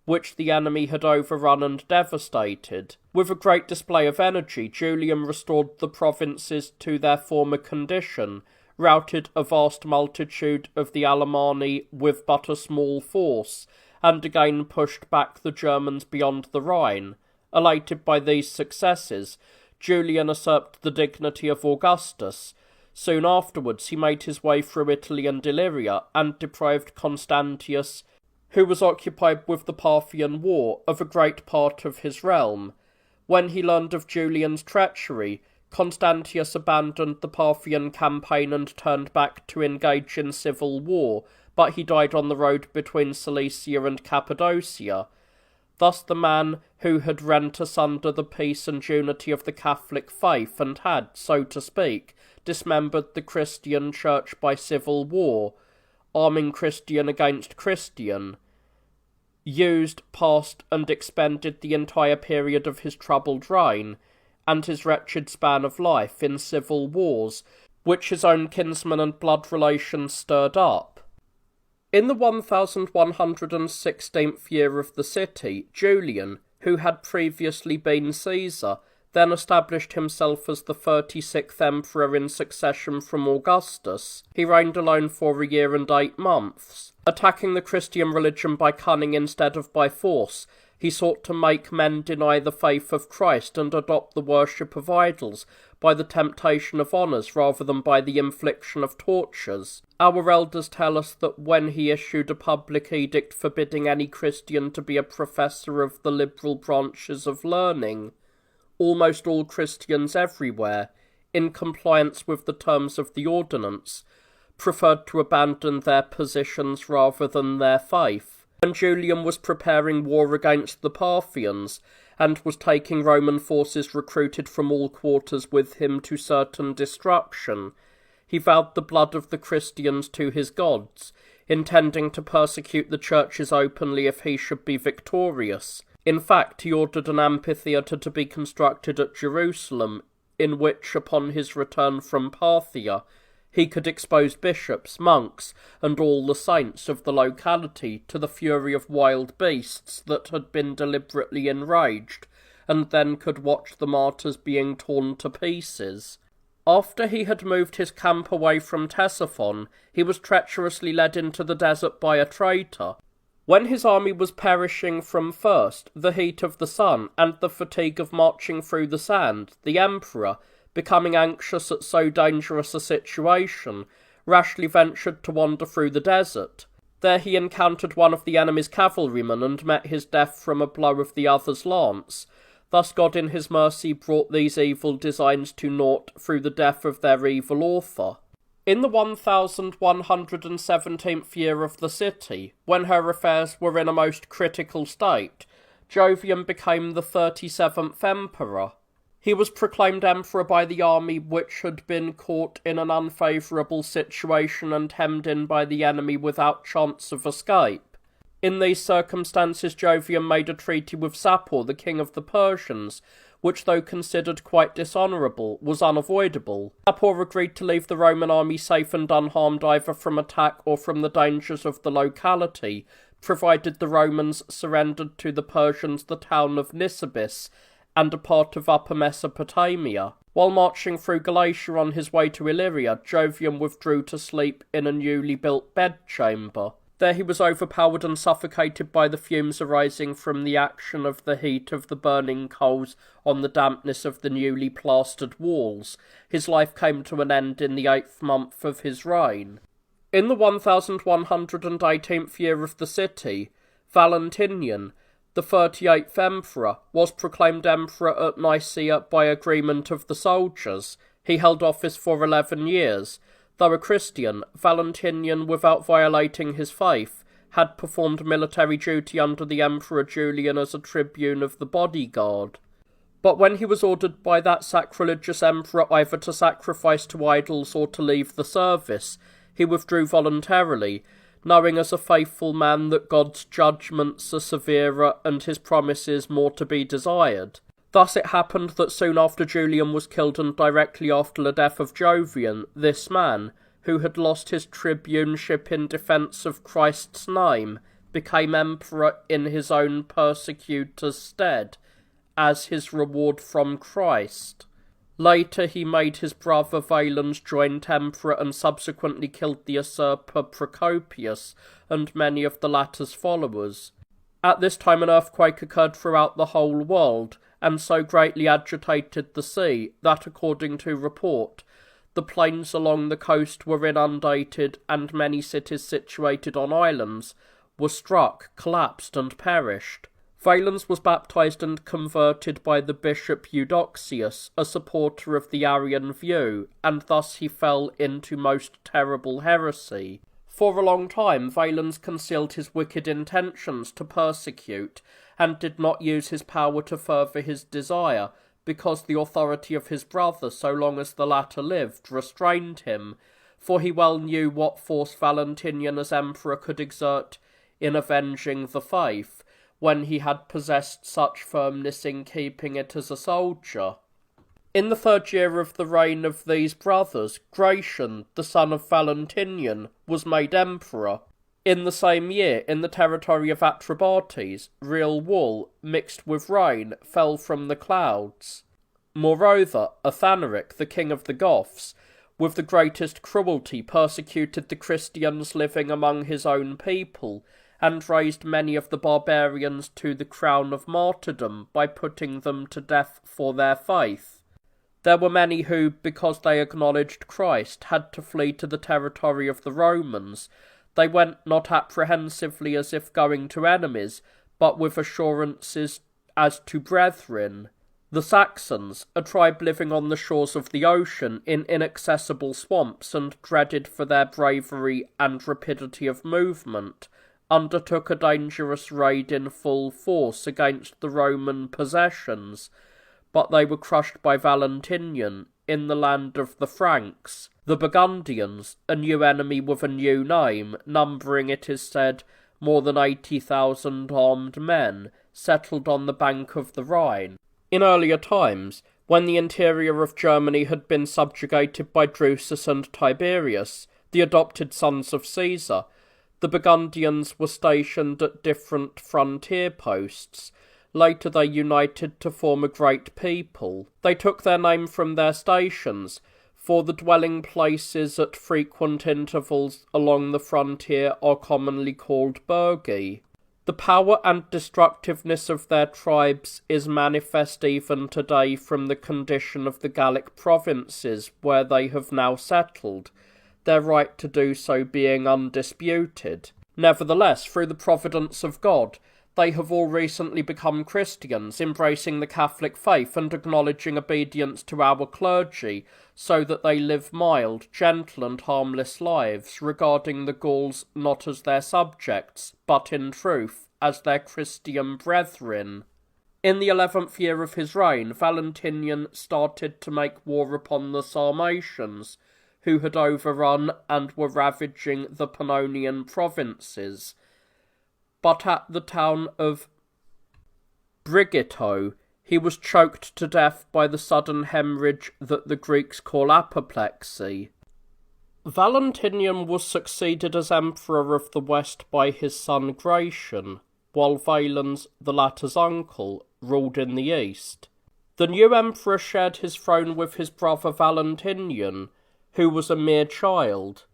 which the enemy had overrun and devastated. With a great display of energy, Julian restored the provinces to their former condition, routed a vast multitude of the Alemanni with but a small force, and again pushed back the Germans beyond the Rhine. Elated by these successes, Julian usurped the dignity of Augustus. Soon afterwards he made his way through Italy and Illyria, and deprived Constantius, who was occupied with the Parthian war, of a great part of his realm. When he learned of Julian's treachery, Constantius abandoned the Parthian campaign and turned back to engage in civil war, but he died on the road between Cilicia and Cappadocia. Thus the man who had rent asunder the peace and unity of the Catholic faith, and had, so to speak, dismembered the Christian Church by civil war, arming Christian against Christian, used, passed, and expended the entire period of his troubled reign, and his wretched span of life, in civil wars, which his own kinsmen and blood relations stirred up. In the 1116th year of the city, Julian, who had previously been Caesar, then established himself as the 36th emperor in succession from Augustus. He reigned alone for a year and 8 months. Attacking the Christian religion by cunning instead of by force, he sought to make men deny the faith of Christ and adopt the worship of idols by the temptation of honours rather than by the infliction of tortures. Our elders tell us that when he issued a public edict forbidding any Christian to be a professor of the liberal branches of learning, almost all Christians everywhere, in compliance with the terms of the ordinance, preferred to abandon their positions rather than their faith. When Julian was preparing war against the Parthians, and was taking Roman forces recruited from all quarters with him to certain destruction, he vowed the blood of the Christians to his gods, intending to persecute the churches openly if he should be victorious. In fact, he ordered an amphitheatre to be constructed at Jerusalem, in which, upon his return from Parthia, he could expose bishops, monks, and all the saints of the locality to the fury of wild beasts that had been deliberately enraged, and then could watch the martyrs being torn to pieces. After he had moved his camp away from Ctesiphon, he was treacherously led into the desert by a traitor. When his army was perishing from thirst, the heat of the sun, and the fatigue of marching through the sand, the emperor, becoming anxious at so dangerous a situation, rashly ventured to wander through the desert. There he encountered one of the enemy's cavalrymen, and met his death from a blow of the other's lance. Thus God in his mercy brought these evil designs to naught through the death of their evil author. In the 1117th year of the city, when her affairs were in a most critical state, Jovian became the 37th emperor. He was proclaimed emperor by the army which had been caught in an unfavourable situation and hemmed in by the enemy without chance of escape. In these circumstances Jovian made a treaty with Sapor, the king of the Persians, which, though considered quite dishonourable, was unavoidable. Sapor agreed to leave the Roman army safe and unharmed either from attack or from the dangers of the locality, provided the Romans surrendered to the Persians the town of Nisibis and a part of Upper Mesopotamia. While marching through Galatia on his way to Illyria, Jovian withdrew to sleep in a newly built bedchamber. There he was overpowered and suffocated by the fumes arising from the action of the heat of the burning coals on the dampness of the newly plastered walls. His life came to an end in the 8th month of his reign. In the 1118th year of the city, Valentinian, the 38th emperor, was proclaimed emperor at Nicaea by agreement of the soldiers. He held office for 11 years. Though a Christian, Valentinian, without violating his faith, had performed military duty under the Emperor Julian as a tribune of the bodyguard. But when he was ordered by that sacrilegious emperor either to sacrifice to idols or to leave the service, he withdrew voluntarily, knowing as a faithful man that God's judgments are severer and his promises more to be desired. Thus it happened that soon after Julian was killed and directly after the death of Jovian, this man, who had lost his tribuneship in defence of Christ's name, became emperor in his own persecutor's stead, as his reward from Christ. Later he made his brother Valens joint emperor and subsequently killed the usurper Procopius and many of the latter's followers. At this time an earthquake occurred throughout the whole world, and so greatly agitated the sea that, according to report, the plains along the coast were inundated, and many cities situated on islands were struck, collapsed, and perished. Valens was baptized and converted by the bishop Eudoxius, a supporter of the Arian view, and thus he fell into most terrible heresy. For a long time Valens concealed his wicked intentions to persecute, and did not use his power to further his desire, because the authority of his brother, so long as the latter lived, restrained him, for he well knew what force Valentinian as emperor could exert in avenging the faith, when he had possessed such firmness in keeping it as a soldier. In the 3rd year of the reign of these brothers, Gratian, the son of Valentinian, was made emperor. In the same year, in the territory of Atrebates, real wool, mixed with rain, fell from the clouds. Moreover, Athanaric, the king of the Goths, with the greatest cruelty persecuted the Christians living among his own people, and raised many of the barbarians to the crown of martyrdom by putting them to death for their faith. There were many who, because they acknowledged Christ, had to flee to the territory of the Romans. They went not apprehensively as if going to enemies, but with assurances as to brethren. The Saxons, a tribe living on the shores of the ocean in inaccessible swamps and dreaded for their bravery and rapidity of movement, undertook a dangerous raid in full force against the Roman possessions, but they were crushed by Valentinian in the land of the Franks. The Burgundians, a new enemy with a new name, numbering, it is said, more than 80,000 armed men, settled on the bank of the Rhine. In earlier times, when the interior of Germany had been subjugated by Drusus and Tiberius, the adopted sons of Caesar, the Burgundians were stationed at different frontier posts. Later they united to form a great people. They took their name from their stations, for the dwelling places at frequent intervals along the frontier are commonly called burgi. The power and destructiveness of their tribes is manifest even today from the condition of the Gallic provinces where they have now settled, their right to do so being undisputed. Nevertheless, through the providence of God, they have all recently become Christians, embracing the Catholic faith and acknowledging obedience to our clergy, so that they live mild, gentle, and harmless lives, regarding the Gauls not as their subjects, but in truth as their Christian brethren. In the 11th year of his reign, Valentinian started to make war upon the Sarmatians, who had overrun and were ravaging the Pannonian provinces. But at the town of Brigido, he was choked to death by the sudden hemorrhage that the Greeks call apoplexy. Valentinian was succeeded as Emperor of the West by his son Gratian, while Valens, the latter's uncle, ruled in the East. The new emperor shared his throne with his brother Valentinian, who was a mere child.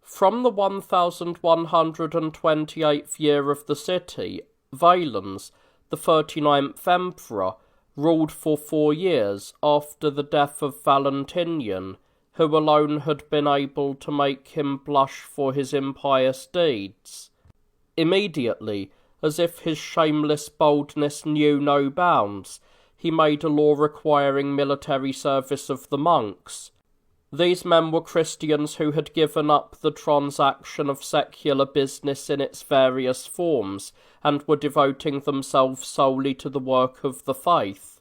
From the 1128th year of the city, Valens, the 39th emperor, ruled for 4 years after the death of Valentinian, who alone had been able to make him blush for his impious deeds. Immediately, as if his shameless boldness knew no bounds, he made a law requiring military service of the monks. These men were Christians who had given up the transaction of secular business in its various forms, and were devoting themselves solely to the work of the faith.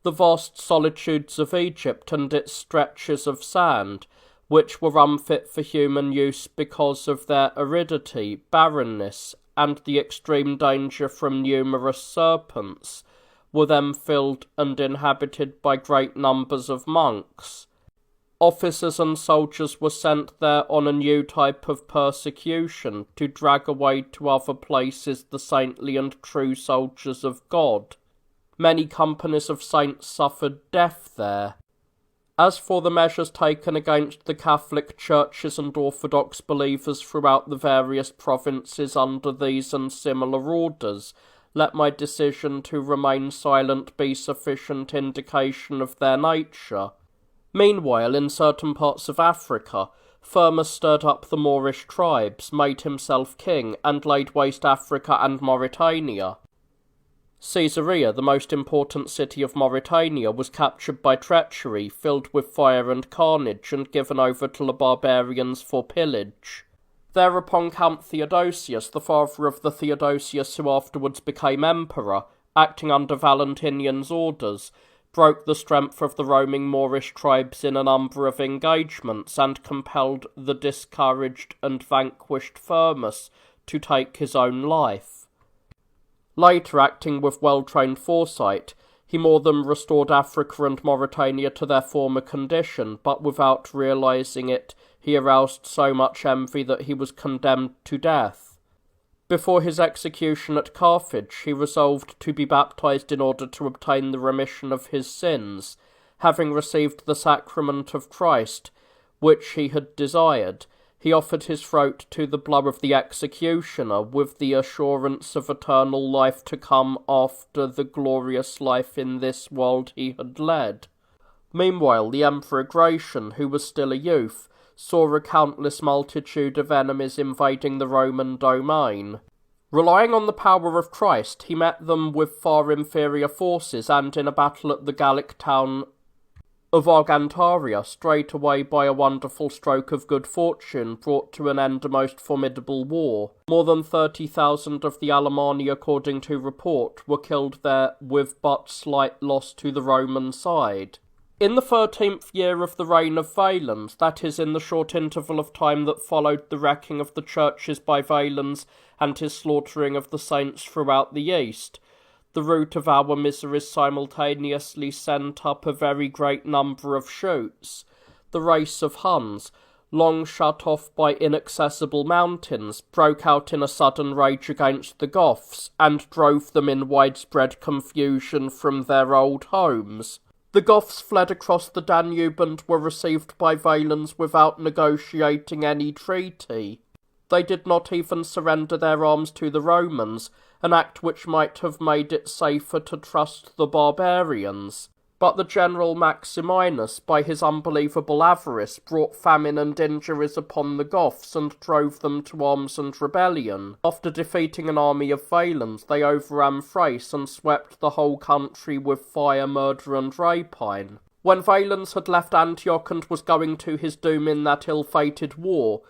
The vast solitudes of Egypt and its stretches of sand, which were unfit for human use because of their aridity, barrenness, and the extreme danger from numerous serpents, were then filled and inhabited by great numbers of monks. Officers and soldiers were sent there on a new type of persecution, to drag away to other places the saintly and true soldiers of God. Many companies of saints suffered death there. As for the measures taken against the Catholic churches and Orthodox believers throughout the various provinces under these and similar orders, let my decision to remain silent be sufficient indication of their nature. Meanwhile, in certain parts of Africa, Firmus stirred up the Moorish tribes, made himself king, and laid waste Africa and Mauritania. Caesarea, the most important city of Mauritania, was captured by treachery, filled with fire and carnage, and given over to the barbarians for pillage. Thereupon Count Theodosius, the father of the Theodosius who afterwards became emperor, acting under Valentinian's orders, broke the strength of the roaming Moorish tribes in a number of engagements, and compelled the discouraged and vanquished Firmus to take his own life. Later, acting with well-trained foresight, he more than restored Africa and Mauritania to their former condition, but without realizing it, he aroused so much envy that he was condemned to death. Before his execution at Carthage, he resolved to be baptized in order to obtain the remission of his sins. Having received the sacrament of Christ, which he had desired, he offered his throat to the blow of the executioner, with the assurance of eternal life to come after the glorious life in this world he had led. Meanwhile, the Emperor Gratian, who was still a youth, saw a countless multitude of enemies invading the Roman domain. Relying on the power of Christ, he met them with far inferior forces, and in a battle at the Gallic town of Argentaria, straightway by a wonderful stroke of good fortune, brought to an end a most formidable war. More than 30,000 of the Alemanni, according to report, were killed there, with but slight loss to the Roman side. In the 13th year of the reign of Valens, that is, in the short interval of time that followed the wrecking of the churches by Valens and his slaughtering of the saints throughout the East, the root of our miseries simultaneously sent up a very great number of shoots. The race of Huns, long shut off by inaccessible mountains, broke out in a sudden rage against the Goths, and drove them in widespread confusion from their old homes. The Goths fled across the Danube and were received by Valens without negotiating any treaty. They did not even surrender their arms to the Romans, an act which might have made it safer to trust the barbarians. But the general Maximinus, by his unbelievable avarice, brought famine and injuries upon the Goths and drove them to arms and rebellion. After defeating an army of Valens, they overran Thrace and swept the whole country with fire, murder, and rapine. When Valens had left Antioch and was going to his doom in that ill-fated war,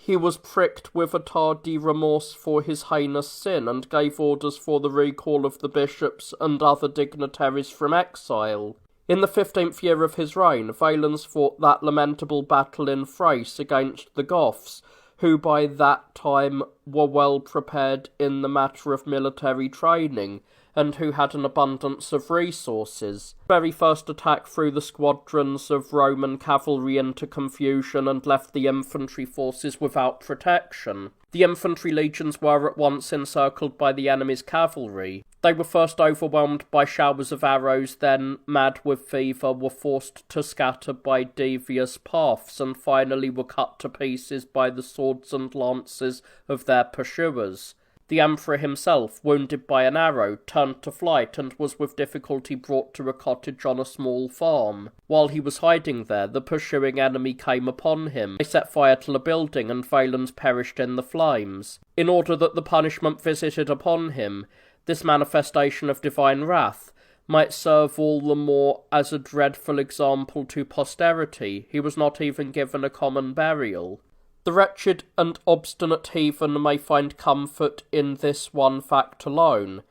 he was pricked with a tardy remorse for his heinous sin, and gave orders for the recall of the bishops and other dignitaries from exile. In the 15th year of his reign, Valens fought that lamentable battle in Thrace against the Goths, who by that time were well prepared in the matter of military training, and who had an abundance of resources. The very first attack threw the squadrons of Roman cavalry into confusion and left the infantry forces without protection. The infantry legions were at once encircled by the enemy's cavalry. They were first overwhelmed by showers of arrows, then, mad with fever, were forced to scatter by devious paths, and finally were cut to pieces by the swords and lances of their pursuers. The emperor himself, wounded by an arrow, turned to flight and was with difficulty brought to a cottage on a small farm. While he was hiding there, the pursuing enemy came upon him. They set fire to the building, and Valens perished in the flames. In order that the punishment visited upon him, this manifestation of divine wrath, might serve all the more as a dreadful example to posterity. He was not even given a common burial. The wretched and obstinate heathen may find comfort in this one fact alone.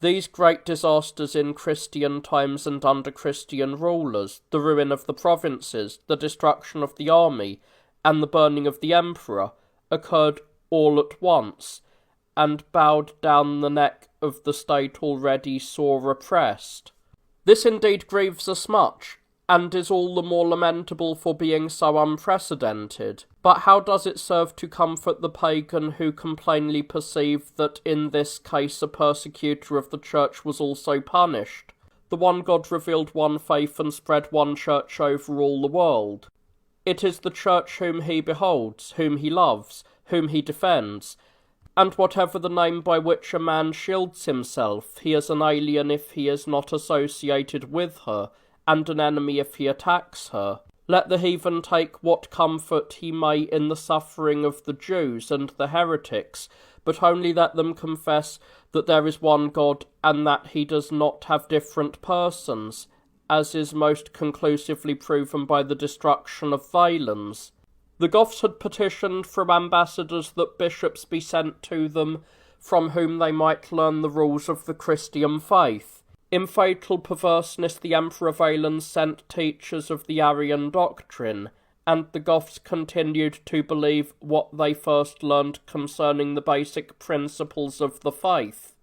These great disasters in Christian times and under Christian rulers, the ruin of the provinces, the destruction of the army, and the burning of the emperor, occurred all at once, and bowed down the neck of the state already sore oppressed. This indeed grieves us much, and is all the more lamentable for being so unprecedented. But how does it serve to comfort the pagan who can plainly perceive that in this case a persecutor of the church was also punished? The one God revealed one faith and spread one church over all the world. It is the church whom he beholds, whom he loves, whom he defends, and whatever the name by which a man shields himself, he is an alien if he is not associated with her, and an enemy if he attacks her. Let the heathen take what comfort he may in the suffering of the Jews and the heretics, but only let them confess that there is one God, and that he does not have different persons, as is most conclusively proven by the destruction of Valens. The Goths had petitioned from ambassadors that bishops be sent to them, from whom they might learn the rules of the Christian faith. In fatal perverseness the Emperor Valens sent teachers of the Arian doctrine, and the Goths continued to believe what they first learned concerning the basic principles of the faith.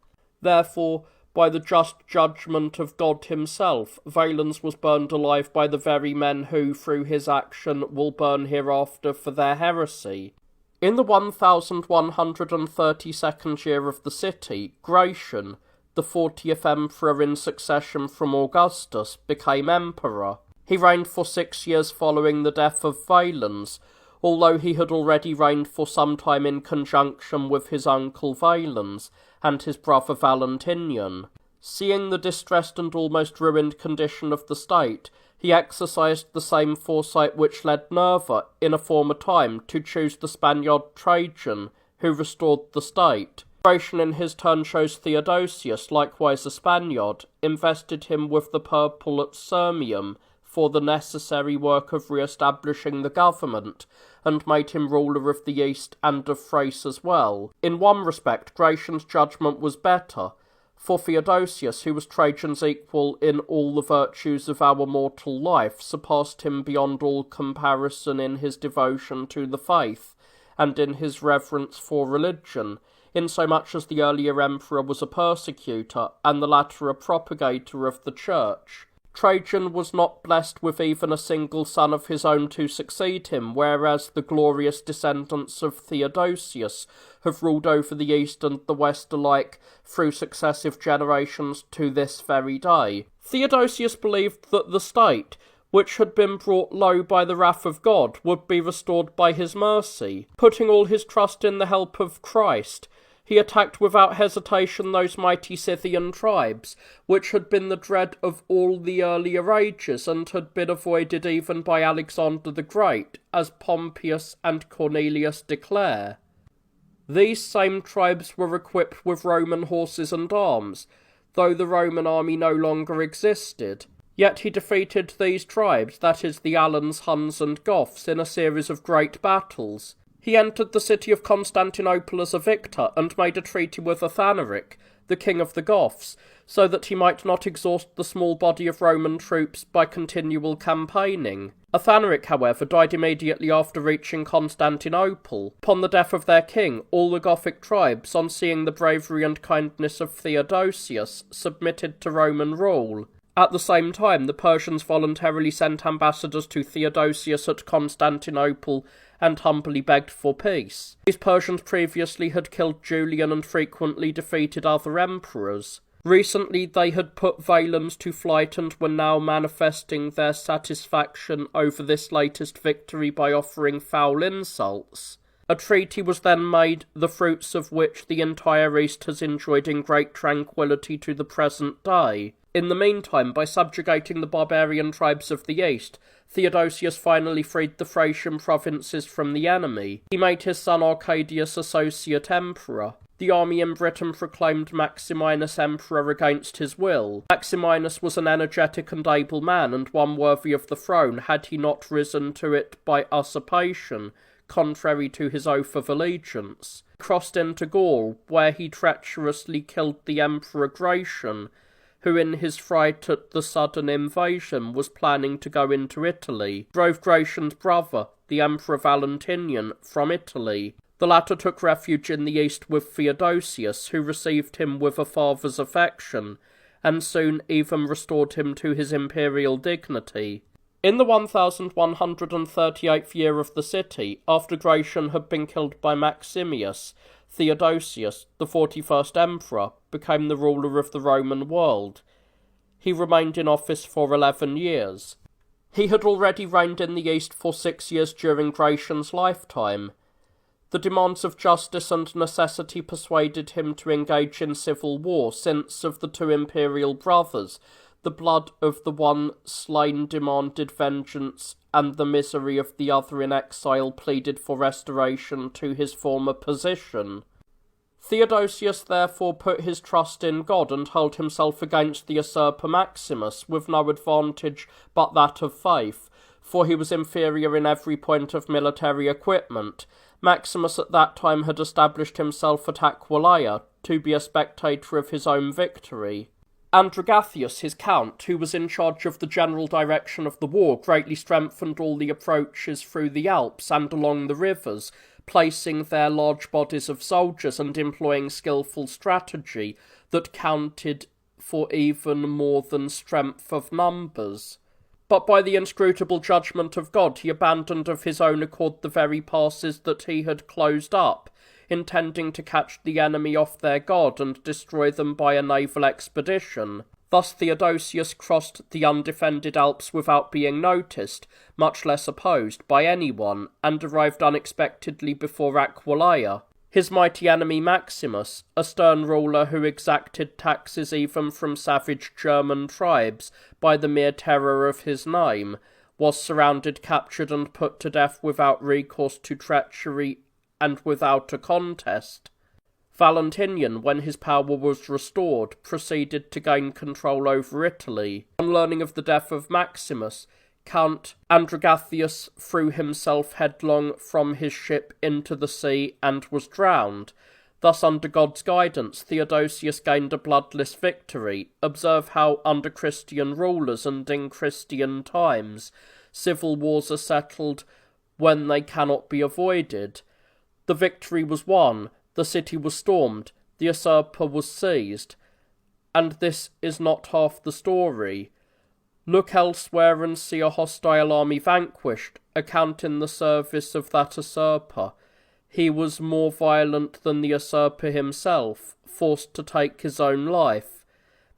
Therefore, by the just judgment of God himself, Valens was burned alive by the very men who, through his action, will burn hereafter for their heresy. In the 1132nd year of the city, Gratian, the 40th emperor in succession from Augustus, became emperor. He reigned for 6 years following the death of Valens, although he had already reigned for some time in conjunction with his uncle Valens and his brother Valentinian. Seeing the distressed and almost ruined condition of the state, he exercised the same foresight which led Nerva, in a former time, to choose the Spaniard Trajan, who restored the state. Gratian in his turn chose Theodosius, likewise a Spaniard, invested him with the purple at Sirmium for the necessary work of re-establishing the government, and made him ruler of the East and of Thrace as well. In one respect, Gratian's judgment was better, for Theodosius, who was Trajan's equal in all the virtues of our mortal life, surpassed him beyond all comparison in his devotion to the faith, and in his reverence for religion, insomuch as the earlier emperor was a persecutor, and the latter a propagator of the church. Trajan was not blessed with even a single son of his own to succeed him, whereas the glorious descendants of Theodosius have ruled over the East and the West alike through successive generations to this very day. Theodosius believed that the state, which had been brought low by the wrath of God, would be restored by his mercy. Putting all his trust in the help of Christ, he attacked without hesitation those mighty Scythian tribes, which had been the dread of all the earlier ages, and had been avoided even by Alexander the Great, as Pompeius and Cornelius declare. These same tribes were equipped with Roman horses and arms, though the Roman army no longer existed. Yet he defeated these tribes, that is, the Alans, Huns, and Goths, in a series of great battles. He entered the city of Constantinople as a victor, and made a treaty with Athanaric, the king of the Goths, so that he might not exhaust the small body of Roman troops by continual campaigning. Athanaric, however, died immediately after reaching Constantinople. Upon the death of their king, all the Gothic tribes, on seeing the bravery and kindness of Theodosius, submitted to Roman rule. At the same time, the Persians voluntarily sent ambassadors to Theodosius at Constantinople and humbly begged for peace. These Persians previously had killed Julian and frequently defeated other emperors. Recently they had put Valens to flight and were now manifesting their satisfaction over this latest victory by offering foul insults. A treaty was then made, the fruits of which the entire East has enjoyed in great tranquillity to the present day. In the meantime, by subjugating the barbarian tribes of the East, Theodosius finally freed the Thracian provinces from the enemy. He made his son Arcadius associate emperor. The army in Britain proclaimed Maximinus emperor against his will. Maximinus was an energetic and able man, and one worthy of the throne, had he not risen to it by usurpation, contrary to his oath of allegiance. He crossed into Gaul, where he treacherously killed the Emperor Gratian, who in his fright at the sudden invasion was planning to go into Italy, drove Gratian's brother, the Emperor Valentinian, from Italy. The latter took refuge in the east with Theodosius, who received him with a father's affection, and soon even restored him to his imperial dignity. In the 1138th year of the city, after Gratian had been killed by Maximius, Theodosius, the 41st emperor, became the ruler of the Roman world. He remained in office for 11 years. He had already reigned in the east for 6 years during Gratian's lifetime. The demands of justice and necessity persuaded him to engage in civil war, since of the two imperial brothers, the blood of the one slain demanded vengeance, and the misery of the other in exile pleaded for restoration to his former position. Theodosius therefore put his trust in God and held himself against the usurper Maximus, with no advantage but that of faith, for he was inferior in every point of military equipment. Maximus at that time had established himself at Aquileia, to be a spectator of his own victory. Androgathius, his count, who was in charge of the general direction of the war, greatly strengthened all the approaches through the Alps and along the rivers, placing there large bodies of soldiers and employing skilful strategy that counted for even more than strength of numbers. But by the inscrutable judgment of God he abandoned of his own accord the very passes that he had closed up, intending to catch the enemy off their guard and destroy them by a naval expedition. Thus Theodosius crossed the undefended Alps without being noticed, much less opposed, by anyone, and arrived unexpectedly before Aquileia. His mighty enemy Maximus, a stern ruler who exacted taxes even from savage German tribes by the mere terror of his name, was surrounded, captured, and put to death without recourse to treachery and without a contest. Valentinian, when his power was restored, proceeded to gain control over Italy. On learning of the death of Maximus, Count Androgathius threw himself headlong from his ship into the sea and was drowned. Thus, under God's guidance, Theodosius gained a bloodless victory. Observe how, under Christian rulers and in Christian times, civil wars are settled when they cannot be avoided. The victory was won, the city was stormed, the usurper was seized. And this is not half the story. Look elsewhere and see a hostile army vanquished, a count in the service of that usurper. He was more violent than the usurper himself, forced to take his own life.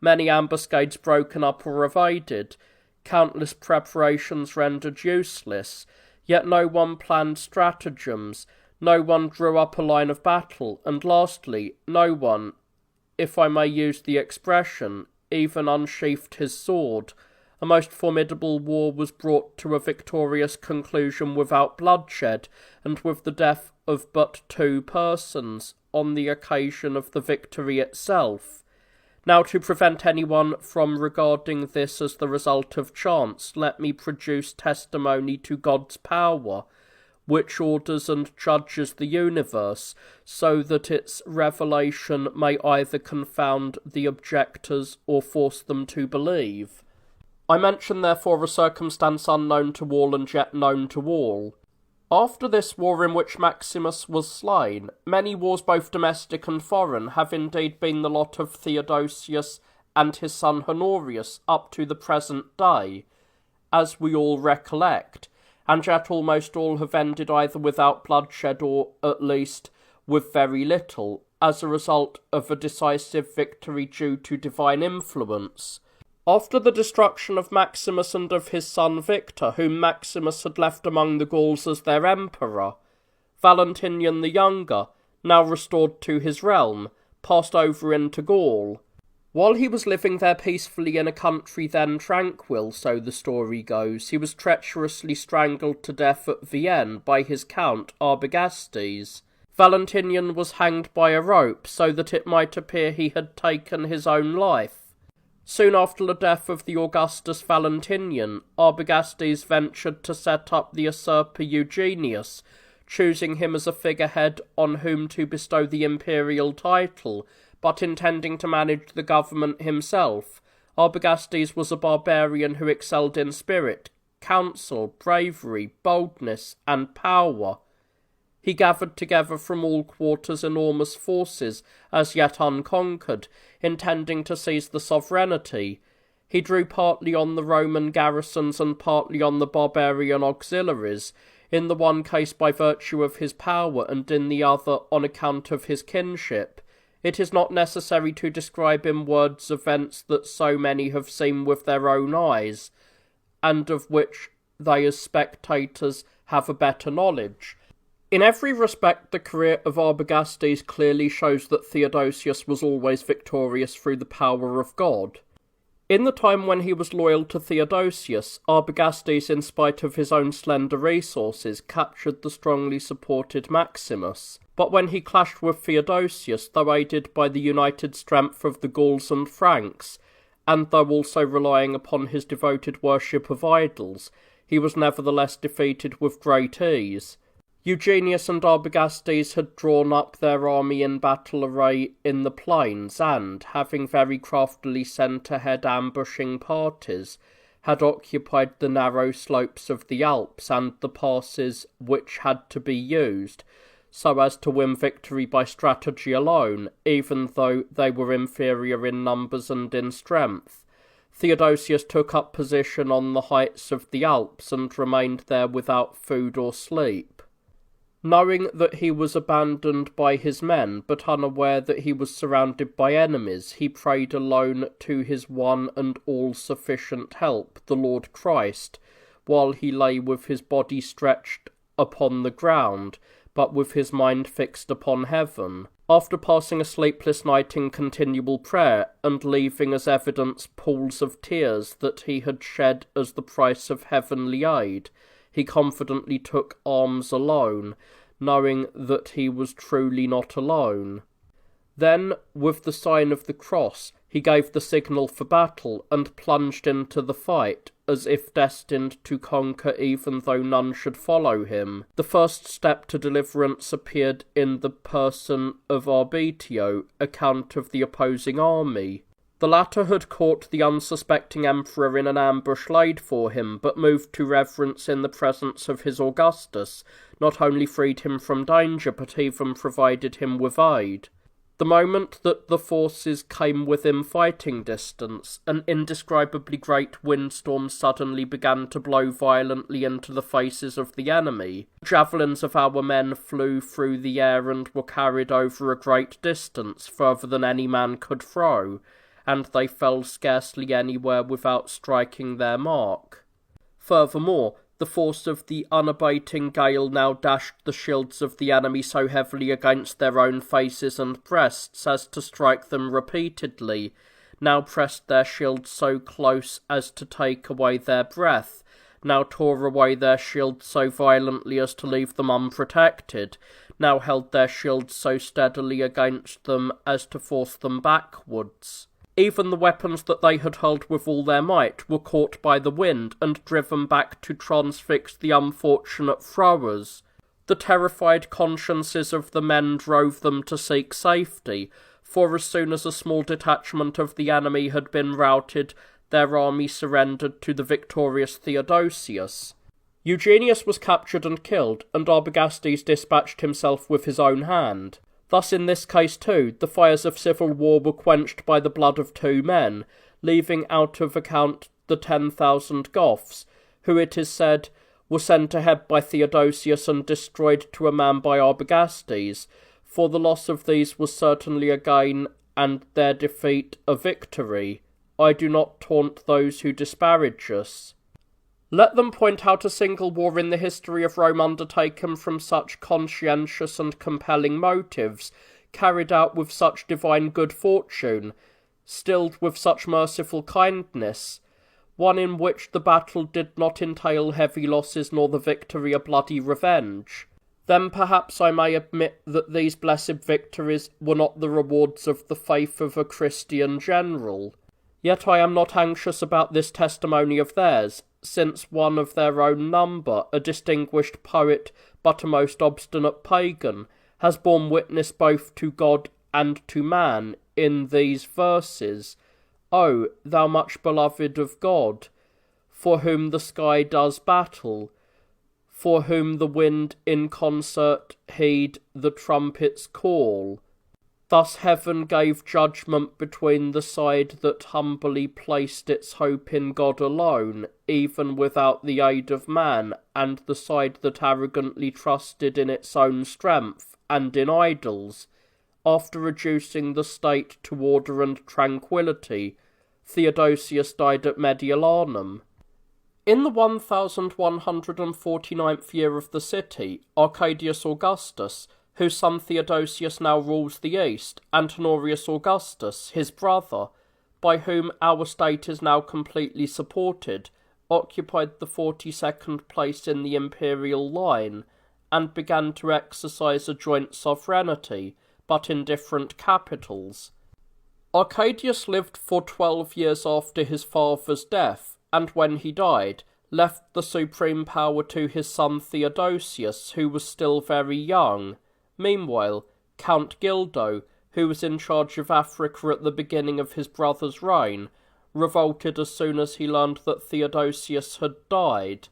Many ambuscades broken up or evaded, countless preparations rendered useless, yet no one planned stratagems, no one drew up a line of battle, and lastly, no one, if I may use the expression, even unsheathed his sword. A most formidable war was brought to a victorious conclusion without bloodshed, and with the death of but 2 persons on the occasion of the victory itself. Now, to prevent anyone from regarding this as the result of chance, let me produce testimony to God's power, which orders and judges the universe, so that its revelation may either confound the objectors or force them to believe. I mention therefore a circumstance unknown to all and yet known to all. After this war in which Maximus was slain, many wars both domestic and foreign have indeed been the lot of Theodosius and his son Honorius up to the present day, as we all recollect, and yet almost all have ended either without bloodshed or, at least, with very little, as a result of a decisive victory due to divine influence. After the destruction of Maximus and of his son Victor, whom Maximus had left among the Gauls as their emperor, Valentinian the Younger, now restored to his realm, passed over into Gaul. While he was living there peacefully in a country then tranquil, so the story goes, he was treacherously strangled to death at Vienne by his count Arbagastes. Valentinian was hanged by a rope, so that it might appear he had taken his own life. Soon after the death of the Augustus Valentinian, Arbogastes ventured to set up the usurper Eugenius, choosing him as a figurehead on whom to bestow the imperial title, but intending to manage the government himself. Arbogastes was a barbarian who excelled in spirit, counsel, bravery, boldness, and power. He gathered together from all quarters enormous forces, as yet unconquered, intending to seize the sovereignty. He drew partly on the Roman garrisons and partly on the barbarian auxiliaries, in the one case by virtue of his power, and in the other on account of his kinship. It is not necessary to describe in words events that so many have seen with their own eyes, and of which they as spectators have a better knowledge. In every respect, the career of Arbogastes clearly shows that Theodosius was always victorious through the power of God. In the time when he was loyal to Theodosius, Arbogastes, in spite of his own slender resources, captured the strongly supported Maximus. But when he clashed with Theodosius, though aided by the united strength of the Gauls and Franks, and though also relying upon his devoted worship of idols, he was nevertheless defeated with great ease. Eugenius and Arbogastes had drawn up their army in battle array in the plains, and, having very craftily sent ahead ambushing parties, had occupied the narrow slopes of the Alps and the passes which had to be used, so as to win victory by strategy alone, even though they were inferior in numbers and in strength. Theodosius took up position on the heights of the Alps and remained there without food or sleep. Knowing that he was abandoned by his men, but unaware that he was surrounded by enemies, he prayed alone to his one and all-sufficient help, the Lord Christ, while he lay with his body stretched upon the ground, but with his mind fixed upon heaven. After passing a sleepless night in continual prayer, and leaving as evidence pools of tears that he had shed as the price of heavenly aid, he confidently took arms alone, knowing that he was truly not alone. Then, with the sign of the cross, he gave the signal for battle, and plunged into the fight, as if destined to conquer even though none should follow him. The first step to deliverance appeared in the person of Arbitio, account of the opposing army. The latter had caught the unsuspecting emperor in an ambush laid for him, but moved to reverence in the presence of his Augustus, not only freed him from danger, but even provided him with aid. The moment that the forces came within fighting distance, an indescribably great windstorm suddenly began to blow violently into the faces of the enemy. The javelins of our men flew through the air and were carried over a great distance, further than any man could throw, and they fell scarcely anywhere without striking their mark. Furthermore, the force of the unabating gale now dashed the shields of the enemy so heavily against their own faces and breasts as to strike them repeatedly, now pressed their shields so close as to take away their breath, now tore away their shields so violently as to leave them unprotected, now held their shields so steadily against them as to force them backwards. Even the weapons that they had hurled with all their might were caught by the wind and driven back to transfix the unfortunate throwers. The terrified consciences of the men drove them to seek safety, for as soon as a small detachment of the enemy had been routed, their army surrendered to the victorious Theodosius. Eugenius was captured and killed, and Arbogastes dispatched himself with his own hand. Thus in this case too, the fires of civil war were quenched by the blood of 2 men, leaving out of account the 10,000 Goths, who it is said were sent ahead by Theodosius and destroyed to a man by Arbogastes, for the loss of these was certainly a gain and their defeat a victory. I do not taunt those who disparage us. Let them point out a single war in the history of Rome undertaken from such conscientious and compelling motives, carried out with such divine good fortune, stilled with such merciful kindness, one in which the battle did not entail heavy losses nor the victory a bloody revenge. then perhaps I may admit that these blessed victories were not the rewards of the faith of a Christian general. Yet I am not anxious about this testimony of theirs, since one of their own number, a distinguished poet but a most obstinate pagan, has borne witness both to God and to man in these verses. O thou much beloved of God, for whom the sky does battle, for whom the wind in concert heed the trumpet's call. Thus heaven gave judgment between the side that humbly placed its hope in God alone, even without the aid of man, and the side that arrogantly trusted in its own strength and in idols. After reducing the state to order and tranquillity, Theodosius died at Mediolanum. In the 1149th year of the city, Arcadius Augustus, whose son Theodosius now rules the east, and Honorius Augustus, his brother, by whom our state is now completely supported, occupied the 42nd place in the imperial line, and began to exercise a joint sovereignty, but in different capitals. Arcadius lived for 12 years after his father's death, and when he died, left the supreme power to his son Theodosius, who was still very young. Meanwhile, Count Gildo, who was in charge of Africa at the beginning of his brother's reign, revolted as soon as he learned that Theodosius had died.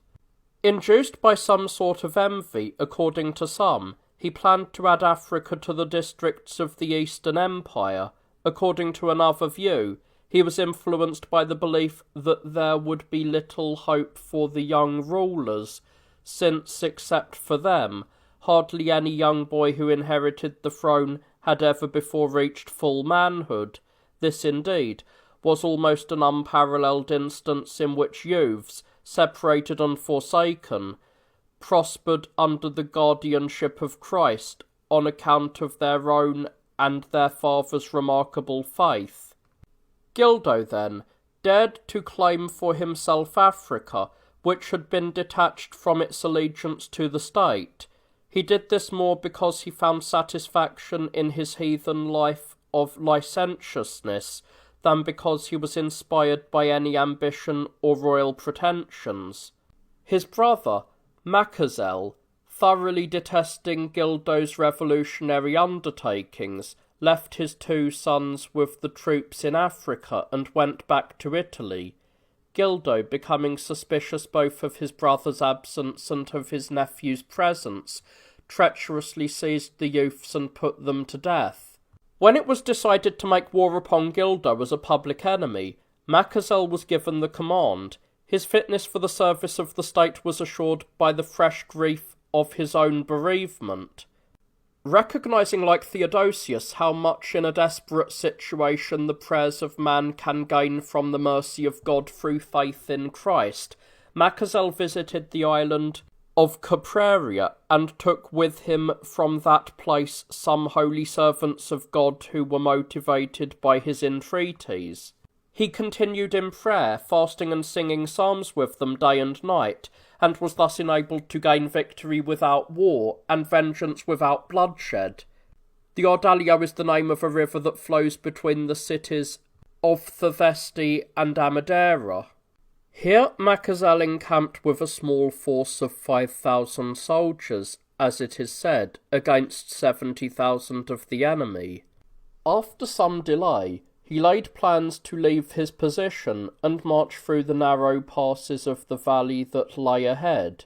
Induced by some sort of envy, according to some, he planned to add Africa to the districts of the Eastern Empire. According to another view, he was influenced by the belief that there would be little hope for the young rulers, since, except for them, hardly any young boy who inherited the throne had ever before reached full manhood. This, indeed, was almost an unparalleled instance in which youths, separated and forsaken, prospered under the guardianship of Christ on account of their own and their father's remarkable faith. Gildo, then, dared to claim for himself Africa, which had been detached from its allegiance to the state. He did this more because he found satisfaction in his heathen life of licentiousness than because he was inspired by any ambition or royal pretensions. His brother, Machazel, thoroughly detesting Gildo's revolutionary undertakings, left his 2 sons with the troops in Africa and went back to Italy. Gildo, becoming suspicious both of his brother's absence and of his nephew's presence, treacherously seized the youths and put them to death. When it was decided to make war upon Gildo as a public enemy, Machazel was given the command. His fitness for the service of the state was assured by the fresh grief of his own bereavement. Recognizing, like Theodosius, how much in a desperate situation the prayers of man can gain from the mercy of God through faith in Christ, Machazel visited the island of Capraria and took with him from that place some holy servants of God who were motivated by his entreaties. He continued in prayer, fasting and singing psalms with them day and night, and was thus enabled to gain victory without war and vengeance without bloodshed. The Ordalio is the name of a river that flows between the cities of Theveste and Amadera. Here Machazel encamped with a small force of 5,000 soldiers, as it is said, against 70,000 of the enemy. After some delay, he laid plans to leave his position and march through the narrow passes of the valley that lay ahead.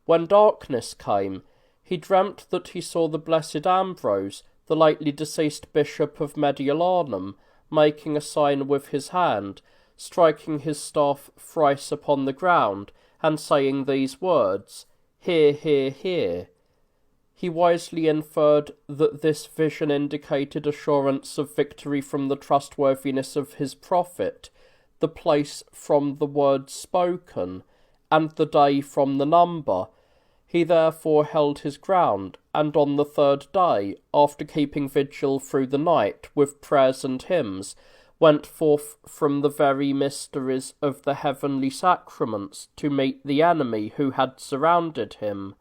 When darkness came, he dreamt that he saw the blessed Ambrose, the lately deceased bishop of Mediolanum, making a sign with his hand, striking his staff thrice upon the ground, and saying these words, "Hear, hear, hear." He wisely inferred that this vision indicated assurance of victory from the trustworthiness of his prophet, the place from the words spoken, and the day from the number. He therefore held his ground, and on the 3rd day, after keeping vigil through the night with prayers and hymns, went forth from the very mysteries of the heavenly sacraments to meet the enemy who had surrounded him.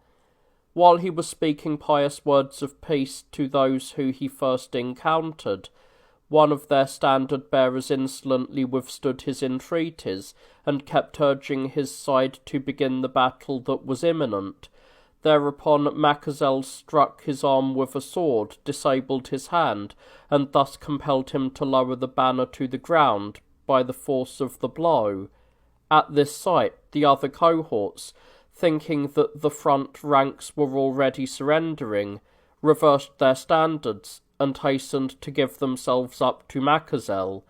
While he was speaking pious words of peace to those who he first encountered, one of their standard-bearers insolently withstood his entreaties, and kept urging his side to begin the battle that was imminent. Thereupon Machazel struck his arm with a sword, disabled his hand, and thus compelled him to lower the banner to the ground by the force of the blow. At this sight, the other cohorts, thinking that the front ranks were already surrendering, reversed their standards and hastened to give themselves up to Machazel.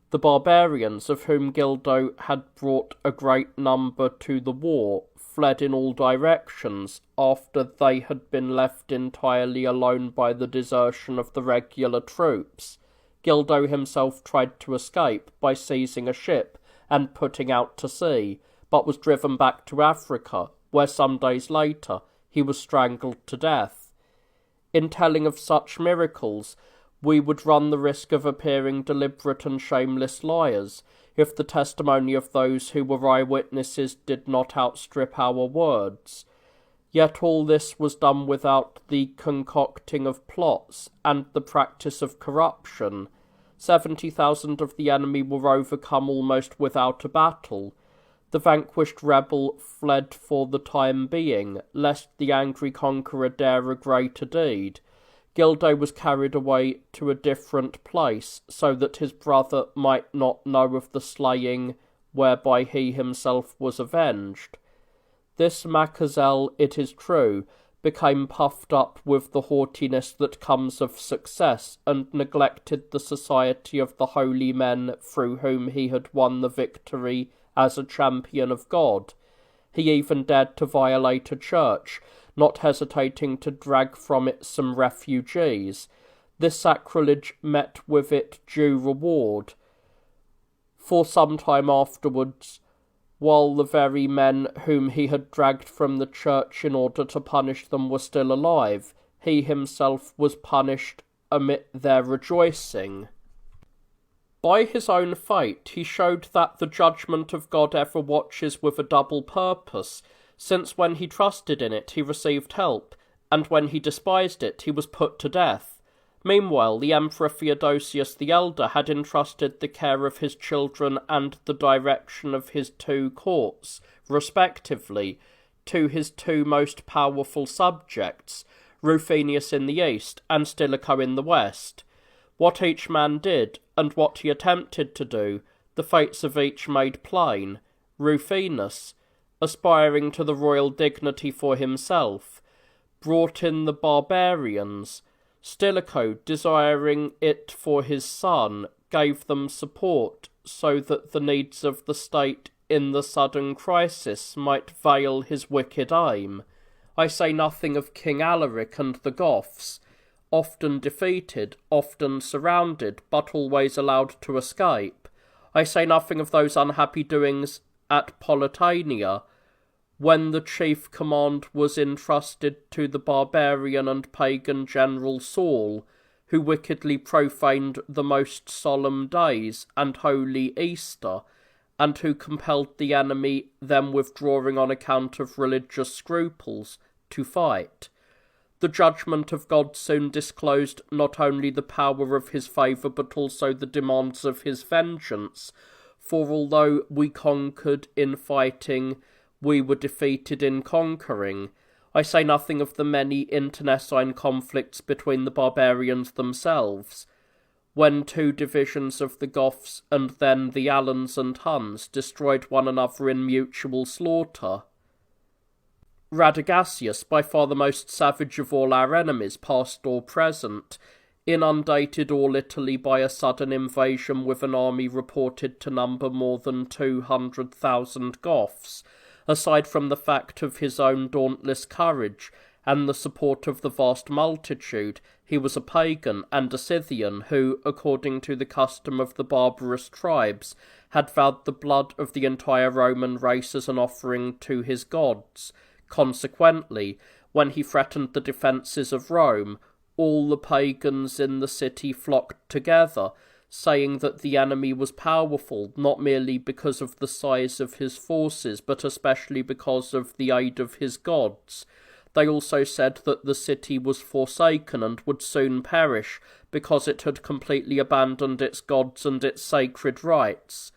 The barbarians, of whom Gildo had brought a great number to the war, fled in all directions after they had been left entirely alone by the desertion of the regular troops. Gildo himself tried to escape by seizing a ship and putting out to sea, but was driven back to Africa, where some days later he was strangled to death. In telling of such miracles, we would run the risk of appearing deliberate and shameless liars, if the testimony of those who were eyewitnesses did not outstrip our words. Yet all this was done without the concocting of plots and the practice of corruption. 70,000 of the enemy were overcome almost without a battle. The vanquished rebel fled for the time being, lest the angry conqueror dare a greater deed. Gildo was carried away to a different place, so that his brother might not know of the slaying whereby he himself was avenged. This Machazel, it is true, became puffed up with the haughtiness that comes of success, and neglected the society of the holy men through whom he had won the victory as a champion of God. He even dared to violate a church, not hesitating to drag from it some refugees. This sacrilege met with its due reward, for some time afterwards, while the very men whom he had dragged from the church in order to punish them were still alive, he himself was punished amid their rejoicing. By his own fate he showed that the judgment of God ever watches with a double purpose, since when he trusted in it he received help, and when he despised it he was put to death. Meanwhile, the Emperor Theodosius the Elder had entrusted the care of his children and the direction of his 2 courts, respectively, to his 2 most powerful subjects, Rufinus in the east and Stilicho in the west. What each man did, and what he attempted to do, the fates of each made plain. Rufinus, aspiring to the royal dignity for himself, brought in the barbarians. Stilicho, desiring it for his son, gave them support, so that the needs of the state in the sudden crisis might veil his wicked aim. I say nothing of King Alaric and the Goths, often defeated, often surrounded, but always allowed to escape. I say nothing of those unhappy doings at Politania, when the chief command was entrusted to the barbarian and pagan general Saul, who wickedly profaned the most solemn days and holy Easter, and who compelled the enemy, then withdrawing on account of religious scruples, to fight. The judgment of God soon disclosed not only the power of his favour but also the demands of his vengeance, for although we conquered in fighting, we were defeated in conquering. I say nothing of the many internecine conflicts between the barbarians themselves, when 2 divisions of the Goths and then the Alans and Huns destroyed one another in mutual slaughter. Radagasius, by far the most savage of all our enemies, past or present, inundated all Italy by a sudden invasion with an army reported to number more than 200,000 Goths. Aside from the fact of his own dauntless courage and the support of the vast multitude, he was a pagan and a Scythian who, according to the custom of the barbarous tribes, had vowed the blood of the entire Roman race as an offering to his gods. Consequently, when he threatened the defences of Rome, all the pagans in the city flocked together, saying that the enemy was powerful, not merely because of the size of his forces, but especially because of the aid of his gods. They also said that the city was forsaken and would soon perish because it had completely abandoned its gods and its sacred rites.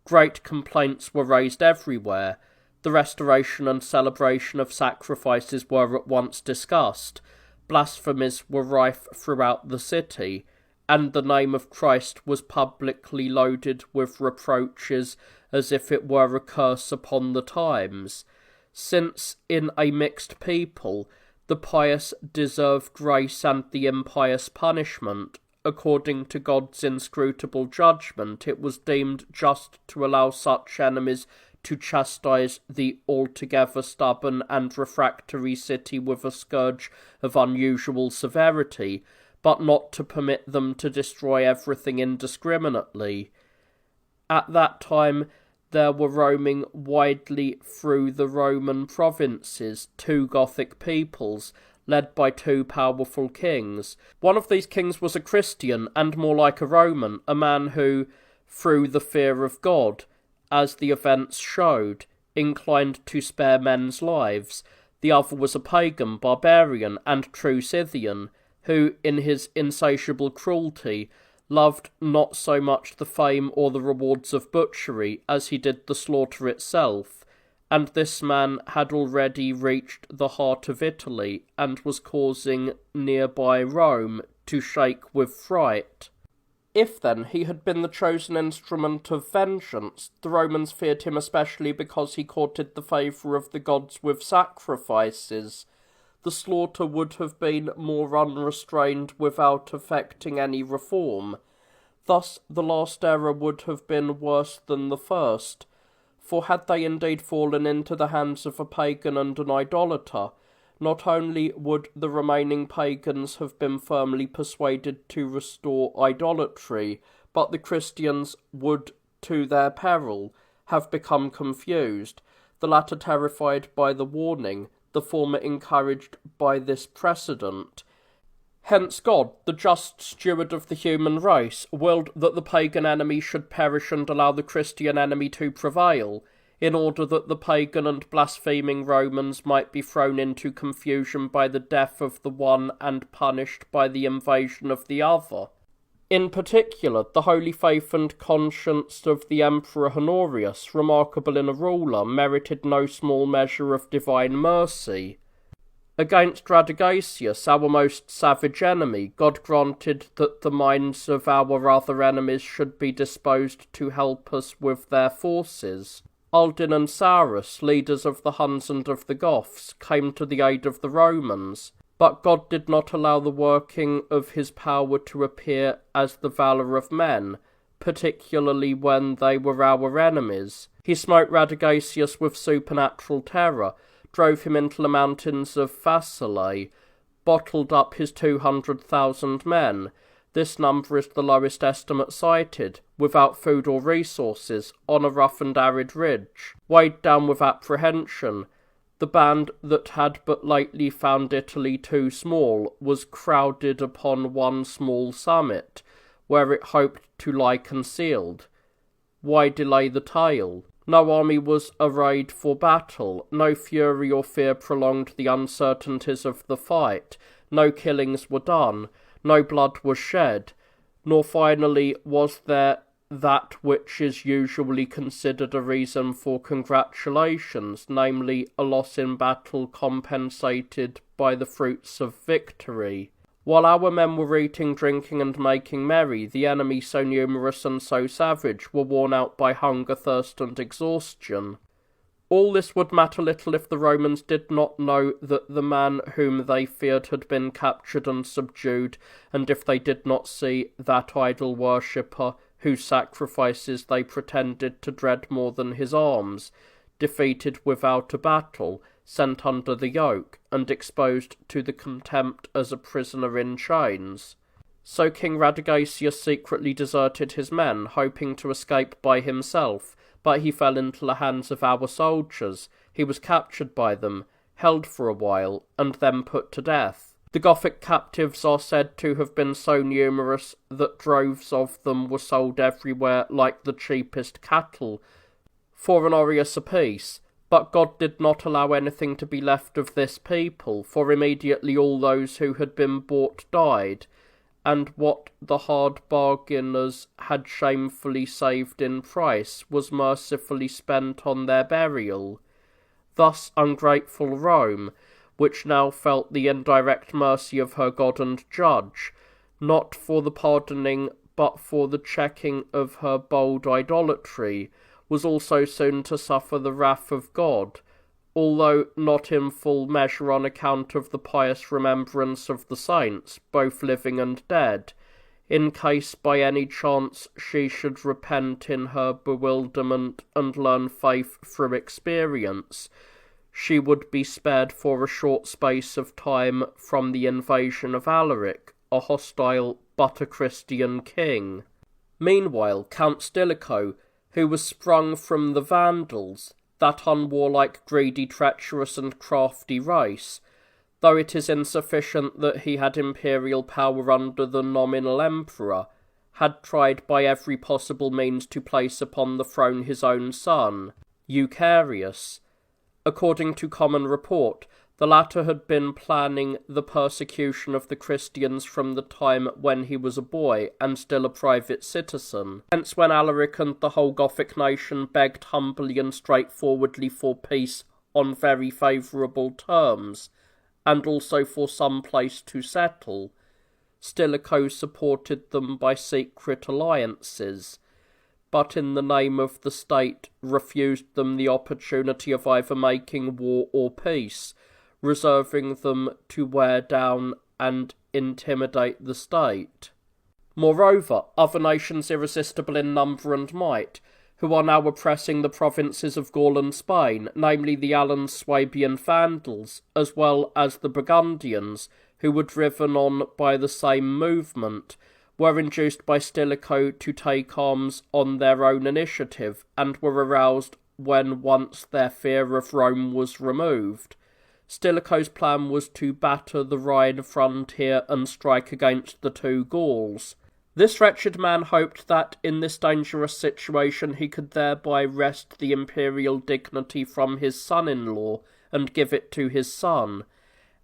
Great complaints were raised everywhere. The restoration and celebration of sacrifices were at once discussed. Blasphemies were rife throughout the city, and the name of Christ was publicly loaded with reproaches as if it were a curse upon the times. Since, in a mixed people, the pious deserve grace and the impious punishment, according to God's inscrutable judgment, it was deemed just to allow such enemies to chastise the altogether stubborn and refractory city with a scourge of unusual severity, but not to permit them to destroy everything indiscriminately. At that time there were roaming widely through the Roman provinces 2 Gothic peoples, led by 2 powerful kings. One of these kings was a Christian, and more like a Roman, a man who, through the fear of God, as the events showed, inclined to spare men's lives. The other was a pagan, barbarian, and true Scythian, who, in his insatiable cruelty, loved not so much the fame or the rewards of butchery as he did the slaughter itself, and this man had already reached the heart of Italy, and was causing nearby Rome to shake with fright. If, then, he had been the chosen instrument of vengeance, the Romans feared him especially because he courted the favour of the gods with sacrifices. The slaughter would have been more unrestrained without affecting any reform. Thus the last error would have been worse than the first, for had they indeed fallen into the hands of a pagan and an idolater, not only would the remaining pagans have been firmly persuaded to restore idolatry, but the Christians would, to their peril, have become confused, the latter terrified by the warning, the former encouraged by this precedent. Hence God, the just steward of the human race, willed that the pagan enemy should perish and allow the Christian enemy to prevail, in order that the pagan and blaspheming Romans might be thrown into confusion by the death of the one and punished by the invasion of the other. In particular, the holy faith and conscience of the Emperor Honorius, remarkable in a ruler, merited no small measure of divine mercy. Against Radagasius, our most savage enemy, God granted that the minds of our other enemies should be disposed to help us with their forces. Aldin and Sarus, leaders of the Huns and of the Goths, came to the aid of the Romans, but God did not allow the working of his power to appear as the valour of men, particularly when they were our enemies. He smote Radagasius with supernatural terror, drove him into the mountains of Faesulae, bottled up his 200,000 men. This number is the lowest estimate cited, without food or resources, on a rough and arid ridge, weighed down with apprehension. The band that had but lately found Italy too small was crowded upon one small summit, where it hoped to lie concealed. Why delay the tale? No army was arrayed for battle, no fury or fear prolonged the uncertainties of the fight, no killings were done, no blood was shed, nor finally was there that which is usually considered a reason for congratulations, namely a loss in battle compensated by the fruits of victory. While our men were eating, drinking, and making merry, the enemy, so numerous and so savage, were worn out by hunger, thirst, and exhaustion. All this would matter little if the Romans did not know that the man whom they feared had been captured and subdued, and if they did not see that idol worshipper whose sacrifices they pretended to dread more than his arms, defeated without a battle, sent under the yoke, and exposed to the contempt as a prisoner in chains. So King Radagasius secretly deserted his men, hoping to escape by himself, but he fell into the hands of our soldiers. He was captured by them, held for a while, and then put to death. The Gothic captives are said to have been so numerous that droves of them were sold everywhere like the cheapest cattle, for an aureus apiece. But God did not allow anything to be left of this people, for immediately all those who had been bought died, and what the hard bargainers had shamefully saved in price was mercifully spent on their burial. Thus ungrateful Rome, which now felt the indirect mercy of her God and Judge, not for the pardoning but for the checking of her bold idolatry, was also soon to suffer the wrath of God, although not in full measure on account of the pious remembrance of the saints, both living and dead, in case by any chance she should repent in her bewilderment and learn faith through experience. She would be spared for a short space of time from the invasion of Alaric, a hostile but a Christian king. Meanwhile, Count Stilicho, who was sprung from the Vandals, that unwarlike, greedy, treacherous, and crafty race, though it is insufficient that he had imperial power under the nominal emperor, had tried by every possible means to place upon the throne his own son, Eucharius. According to common report, the latter had been planning the persecution of the Christians from the time when he was a boy and still a private citizen. Hence, when Alaric and the whole Gothic nation begged humbly and straightforwardly for peace on very favourable terms, and also for some place to settle, Stilicho supported them by secret alliances, but in the name of the state refused them the opportunity of either making war or peace, reserving them to wear down and intimidate the state. Moreover, other nations irresistible in number and might, who are now oppressing the provinces of Gaul and Spain, namely the Alans, Swabian Vandals, as well as the Burgundians, who were driven on by the same movement, were induced by Stilicho to take arms on their own initiative, and were aroused when once their fear of Rome was removed. Stilicho's plan was to batter the Rhine frontier and strike against the two Gauls. This wretched man hoped that in this dangerous situation he could thereby wrest the imperial dignity from his son-in-law and give it to his son,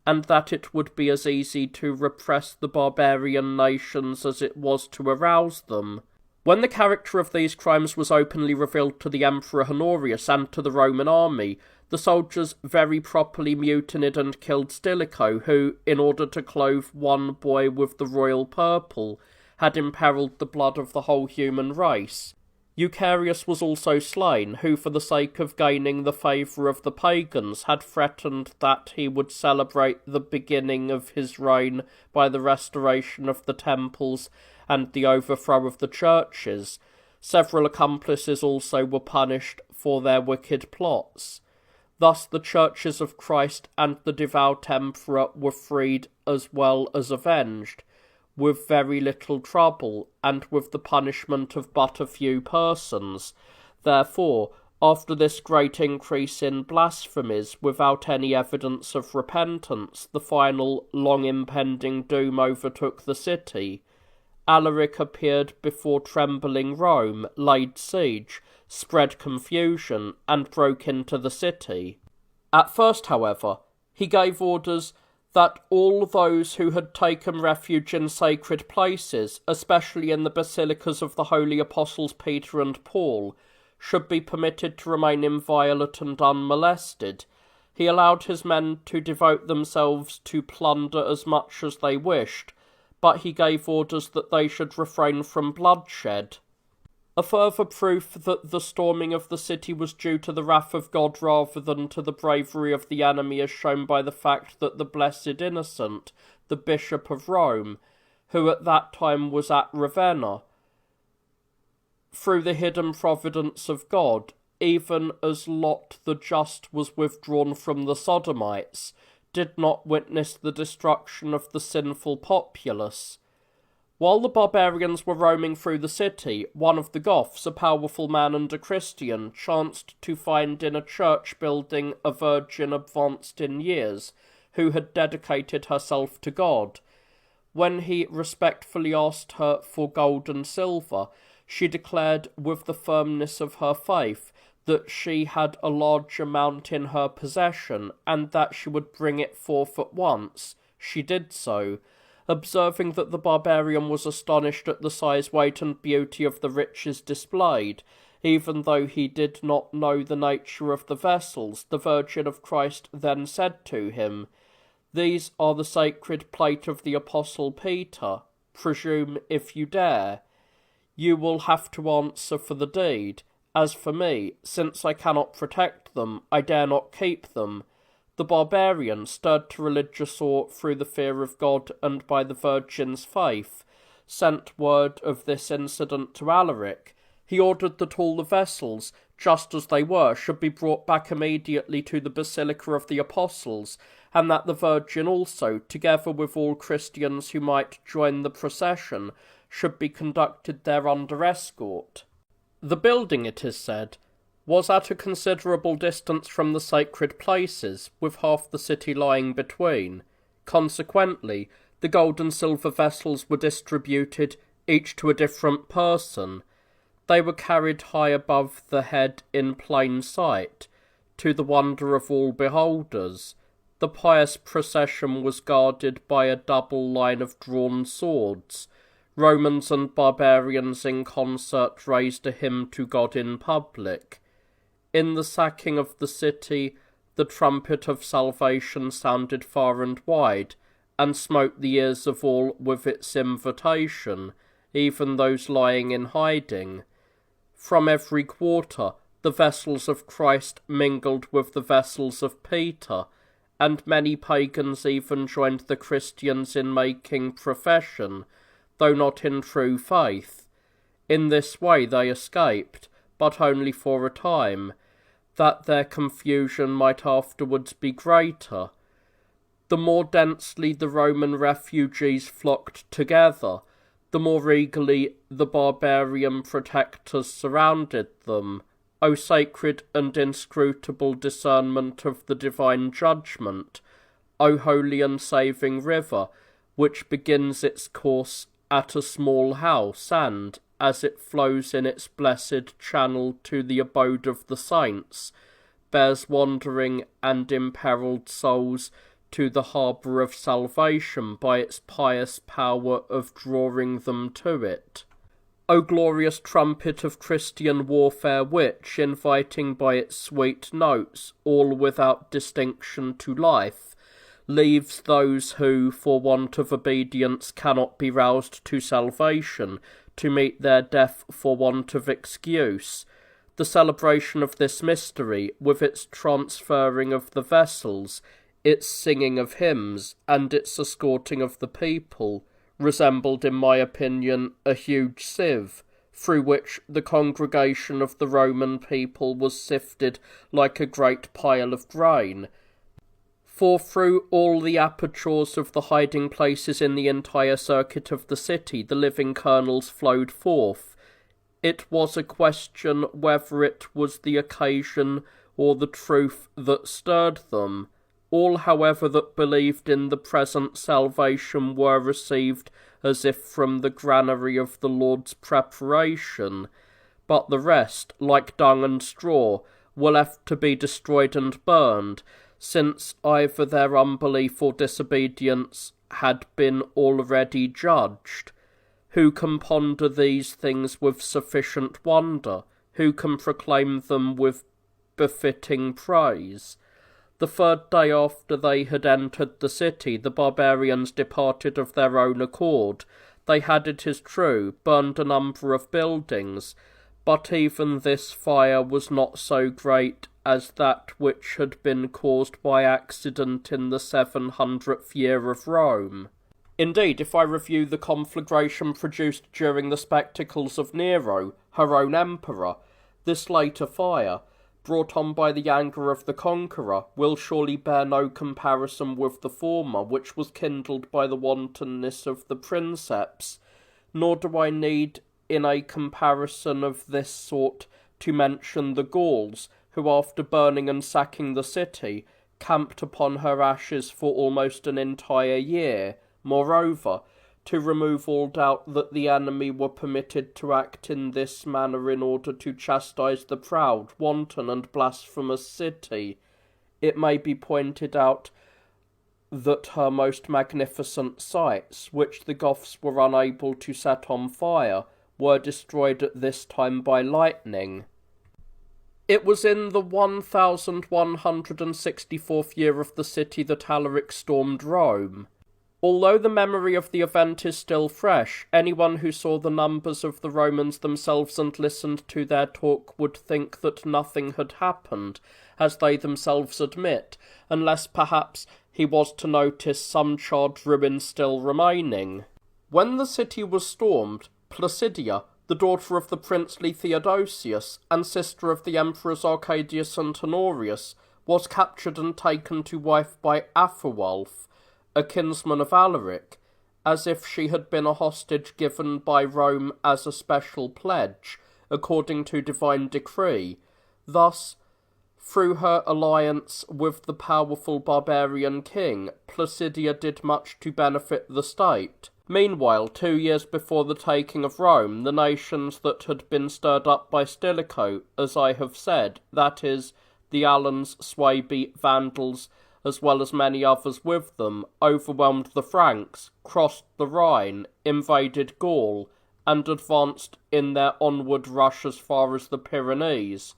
and that it would be as easy to repress the barbarian nations as it was to arouse them. When the character of these crimes was openly revealed to the Emperor Honorius and to the Roman army, the soldiers very properly mutinied and killed Stilicho, who, in order to clothe one boy with the royal purple, had imperilled the blood of the whole human race. Eucharius was also slain, who, for the sake of gaining the favour of the pagans, had threatened that he would celebrate the beginning of his reign by the restoration of the temples and the overthrow of the churches. Several accomplices also were punished for their wicked plots. Thus the churches of Christ and the devout emperor were freed as well as avenged, with very little trouble, and with the punishment of but a few persons. Therefore, after this great increase in blasphemies, without any evidence of repentance, the final, long-impending doom overtook the city. Alaric appeared before trembling Rome, laid siege, spread confusion, and broke into the city. At first, however, he gave orders that all those who had taken refuge in sacred places, especially in the basilicas of the holy apostles Peter and Paul, should be permitted to remain inviolate and unmolested. He allowed his men to devote themselves to plunder as much as they wished, but he gave orders that they should refrain from bloodshed. A further proof that the storming of the city was due to the wrath of God rather than to the bravery of the enemy is shown by the fact that the Blessed Innocent, the Bishop of Rome, who at that time was at Ravenna, through the hidden providence of God, even as Lot the just was withdrawn from the Sodomites, did not witness the destruction of the sinful populace. While the barbarians were roaming through the city, one of the Goths, a powerful man and a Christian, chanced to find in a church building a virgin advanced in years, who had dedicated herself to God. When he respectfully asked her for gold and silver, she declared with the firmness of her faith that she had a large amount in her possession, and that she would bring it forth at once. She did so. Observing that the barbarian was astonished at the size, weight, and beauty of the riches displayed, even though he did not know the nature of the vessels, the Virgin of Christ then said to him, "These are the sacred plate of the Apostle Peter. Presume if you dare. You will have to answer for the deed. As for me, since I cannot protect them, I dare not keep them." The barbarian, stirred to religious awe through the fear of God and by the Virgin's faith, sent word of this incident to Alaric. He ordered that all the vessels, just as they were, should be brought back immediately to the Basilica of the Apostles, and that the Virgin also, together with all Christians who might join the procession, should be conducted there under escort. The building, it is said, was at a considerable distance from the sacred places, with half the city lying between. Consequently, the gold and silver vessels were distributed, each to a different person. They were carried high above the head in plain sight, to the wonder of all beholders. The pious procession was guarded by a double line of drawn swords. Romans and barbarians in concert raised a hymn to God in public. In the sacking of the city, the trumpet of salvation sounded far and wide, and smote the ears of all with its invitation, even those lying in hiding. From every quarter, the vessels of Christ mingled with the vessels of Peter, and many pagans even joined the Christians in making profession, though not in true faith. In this way they escaped, but only for a time, that their confusion might afterwards be greater. The more densely the Roman refugees flocked together, the more eagerly the barbarian protectors surrounded them. O sacred and inscrutable discernment of the divine judgment! O holy and saving river, which begins its course at a small house, and, as it flows in its blessed channel to the abode of the saints, bears wandering and imperilled souls to the harbour of salvation by its pious power of drawing them to it. O glorious trumpet of Christian warfare which, inviting by its sweet notes all without distinction to life, leaves those who, for want of obedience, cannot be roused to salvation, to meet their death for want of excuse. The celebration of this mystery, with its transferring of the vessels, its singing of hymns, and its escorting of the people, resembled, in my opinion, a huge sieve, through which the congregation of the Roman people was sifted like a great pile of grain. For through all the apertures of the hiding places in the entire circuit of the city the living kernels flowed forth. It was a question whether it was the occasion or the truth that stirred them. All, however, that believed in the present salvation were received as if from the granary of the Lord's preparation, but the rest, like dung and straw, were left to be destroyed and burned, since either their unbelief or disobedience had been already judged. Who can ponder these things with sufficient wonder? Who can proclaim them with befitting praise? The third day after they had entered the city, the barbarians departed of their own accord. They had, it is true, burned a number of buildings, but even this fire was not so great as that which had been caused by accident in the 700th year of Rome. Indeed, if I review the conflagration produced during the spectacles of Nero, her own emperor, this later fire, brought on by the anger of the conqueror, will surely bear no comparison with the former, which was kindled by the wantonness of the princeps, nor do I need, in a comparison of this sort, to mention the Gauls, who, after burning and sacking the city, camped upon her ashes for almost an entire year. Moreover, to remove all doubt that the enemy were permitted to act in this manner in order to chastise the proud, wanton, and blasphemous city, it may be pointed out that her most magnificent sites, which the Goths were unable to set on fire, were destroyed at this time by lightning. It was in the 1164th year of the city that Alaric stormed Rome. Although the memory of the event is still fresh, anyone who saw the numbers of the Romans themselves and listened to their talk would think that nothing had happened, as they themselves admit, unless perhaps he was to notice some charred ruins still remaining. When the city was stormed, Placidia, the daughter of the princely Theodosius and sister of the emperors Arcadius and Honorius, was captured and taken to wife by Athelwulf, a kinsman of Alaric, as if she had been a hostage given by Rome as a special pledge, according to divine decree. Thus, through her alliance with the powerful barbarian king, Placidia did much to benefit the state. Meanwhile, 2 years before the taking of Rome, the nations that had been stirred up by Stilicho, as I have said, that is, the Alans, Swabi, Vandals, as well as many others with them, overwhelmed the Franks, crossed the Rhine, invaded Gaul, and advanced in their onward rush as far as the Pyrenees.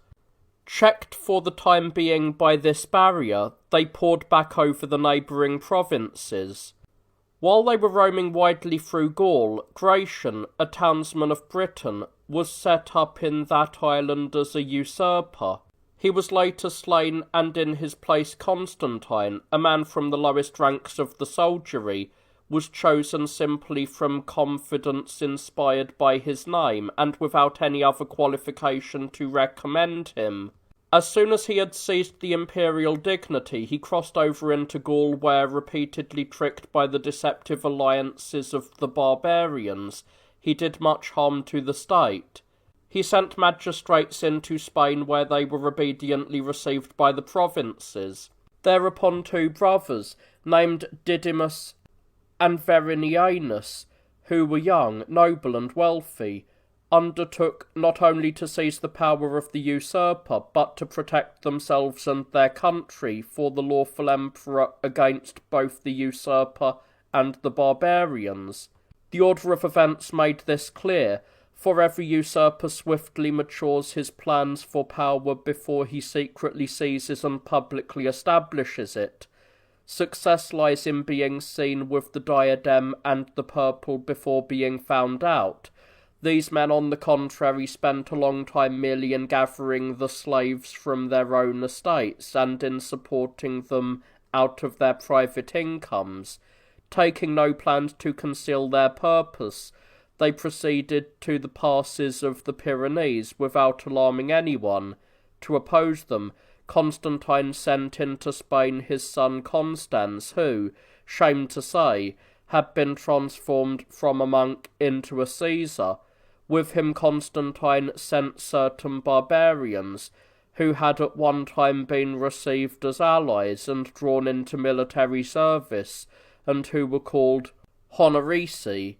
Checked for the time being by this barrier, they poured back over the neighbouring provinces. While they were roaming widely through Gaul, Gratian, a townsman of Britain, was set up in that island as a usurper. He was later slain, and in his place Constantine, a man from the lowest ranks of the soldiery, was chosen simply from confidence inspired by his name, and without any other qualification to recommend him. As soon as he had seized the imperial dignity, he crossed over into Gaul, where, repeatedly tricked by the deceptive alliances of the barbarians, he did much harm to the state. He sent magistrates into Spain, where they were obediently received by the provinces. Thereupon 2 brothers, named Didymus and Verinianus, who were young, noble, and wealthy, undertook not only to seize the power of the usurper, but to protect themselves and their country for the lawful emperor against both the usurper and the barbarians. The order of events made this clear, for every usurper swiftly matures his plans for power before he secretly seizes and publicly establishes it. Success lies in being seen with the diadem and the purple before being found out. These men, on the contrary, spent a long time merely in gathering the slaves from their own estates, and in supporting them out of their private incomes. Taking no plans to conceal their purpose, they proceeded to the passes of the Pyrenees without alarming anyone. To oppose them, Constantine sent into Spain his son Constans, who, shame to say, had been transformed from a monk into a Caesar. With him Constantine sent certain barbarians, who had at one time been received as allies and drawn into military service, and who were called Honorisi.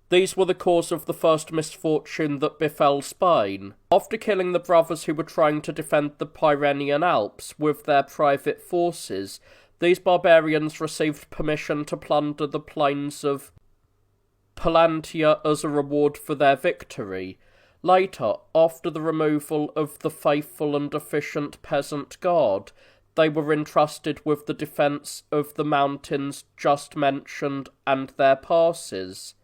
These were the cause of the first misfortune that befell Spain. After killing the brothers who were trying to defend the Pyrenean Alps with their private forces, these barbarians received permission to plunder the plains of Palantia as a reward for their victory. Later, after the removal of the faithful and efficient peasant guard, they were entrusted with the defence of the mountains just mentioned and their passes.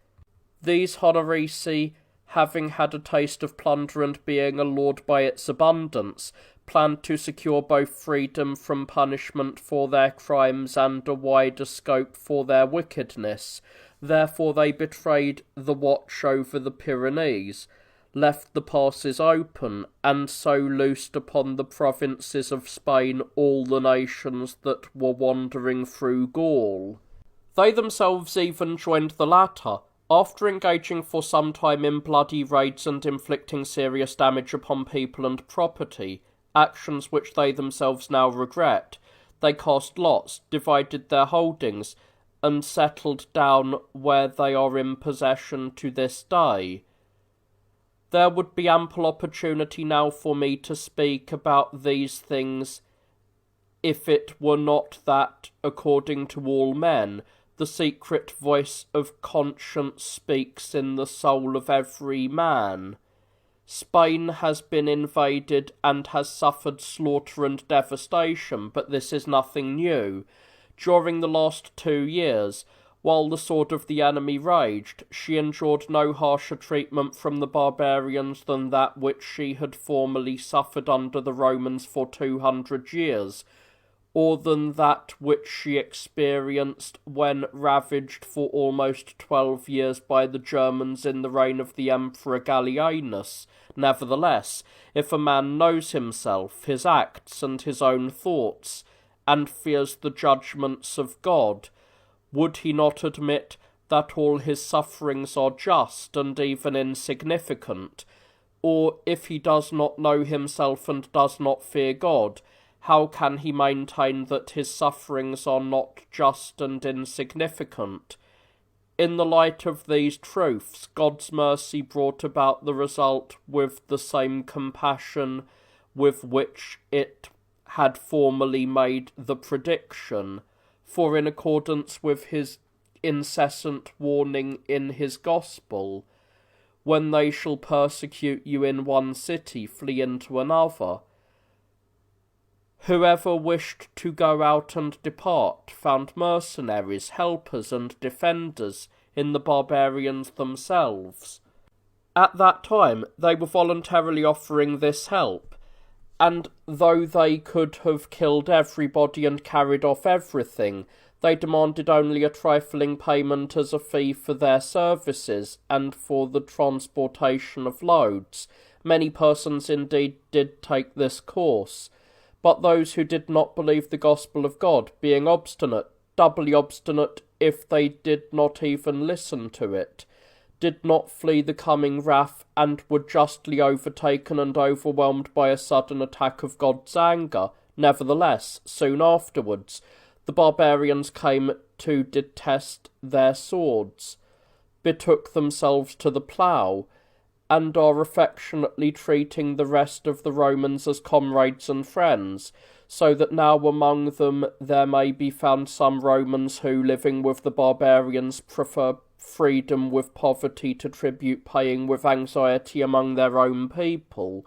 These Honorisi, having had a taste of plunder and being allured by its abundance, planned to secure both freedom from punishment for their crimes and a wider scope for their wickedness. Therefore they betrayed the watch over the Pyrenees, left the passes open, and so loosed upon the provinces of Spain all the nations that were wandering through Gaul. They themselves even joined the latter, after engaging for some time in bloody raids and inflicting serious damage upon people and property, actions which they themselves now regret. They cast lots, divided their holdings, and settled down where they are in possession to this day. There would be ample opportunity now for me to speak about these things if it were not that, according to all men, the secret voice of conscience speaks in the soul of every man. Spain has been invaded and has suffered slaughter and devastation, but this is nothing new. During the last 2 years, while the sword of the enemy raged, she endured no harsher treatment from the barbarians than that which she had formerly suffered under the Romans for 200 years, or than that which she experienced when ravaged for almost 12 years by the Germans in the reign of the Emperor Gallienus. Nevertheless, if a man knows himself, his acts, and his own thoughts, and fears the judgments of God, would he not admit that all his sufferings are just and even insignificant? Or, if he does not know himself and does not fear God, how can he maintain that his sufferings are not just and insignificant? In the light of these truths, God's mercy brought about the result with the same compassion with which it had formerly made the prediction, for in accordance with his incessant warning in his gospel, when they shall persecute you in one city, flee into another. Whoever wished to go out and depart found mercenaries, helpers, and defenders in the barbarians themselves. At that time they were voluntarily offering this help, and though they could have killed everybody and carried off everything, they demanded only a trifling payment as a fee for their services and for the transportation of loads. Many persons indeed did take this course, but those who did not believe the gospel of God, being obstinate, doubly obstinate if they did not even listen to it, did not flee the coming wrath, and were justly overtaken and overwhelmed by a sudden attack of God's anger. Nevertheless, soon afterwards, the barbarians came to detest their swords, betook themselves to the plough, and are affectionately treating the rest of the Romans as comrades and friends, so that now among them there may be found some Romans who, living with the barbarians, prefer freedom with poverty to tribute paying with anxiety among their own people.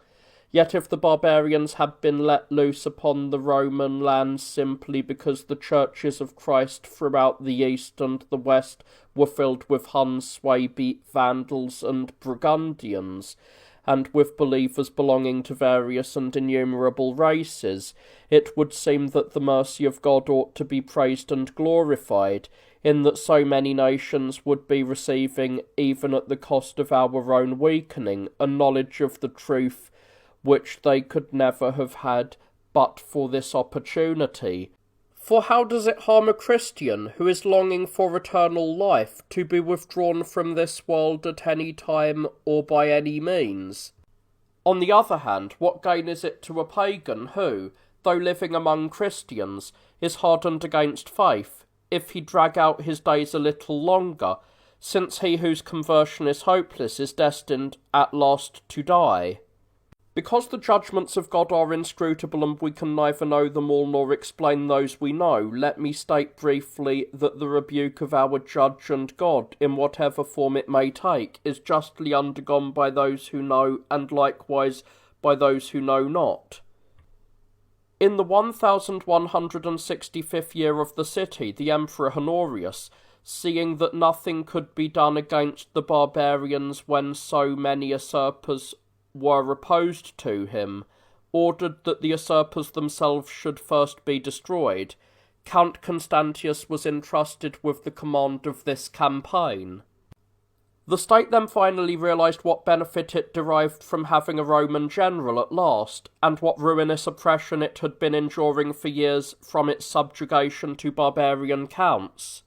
Yet if the barbarians had been let loose upon the Roman lands simply because the churches of Christ throughout the east and the west were filled with Huns, Swabi, Vandals, and Burgundians, and with believers belonging to various and innumerable races, it would seem that the mercy of God ought to be praised and glorified, in that so many nations would be receiving, even at the cost of our own weakening, a knowledge of the truth which they could never have had but for this opportunity. For how does it harm a Christian who is longing for eternal life to be withdrawn from this world at any time or by any means? On the other hand, what gain is it to a pagan who, though living among Christians, is hardened against faith, if he drag out his days a little longer, since he whose conversion is hopeless is destined at last to die? Because the judgments of God are inscrutable and we can neither know them all nor explain those we know, let me state briefly that the rebuke of our Judge and God, in whatever form it may take, is justly undergone by those who know, and likewise by those who know not. In the 1165th year of the city, the Emperor Honorius, seeing that nothing could be done against the barbarians when so many usurpers were opposed to him, ordered that the usurpers themselves should first be destroyed. Count Constantius was entrusted with the command of this campaign. The state then finally realised what benefit it derived from having a Roman general at last, and what ruinous oppression it had been enduring for years from its subjugation to barbarian counts.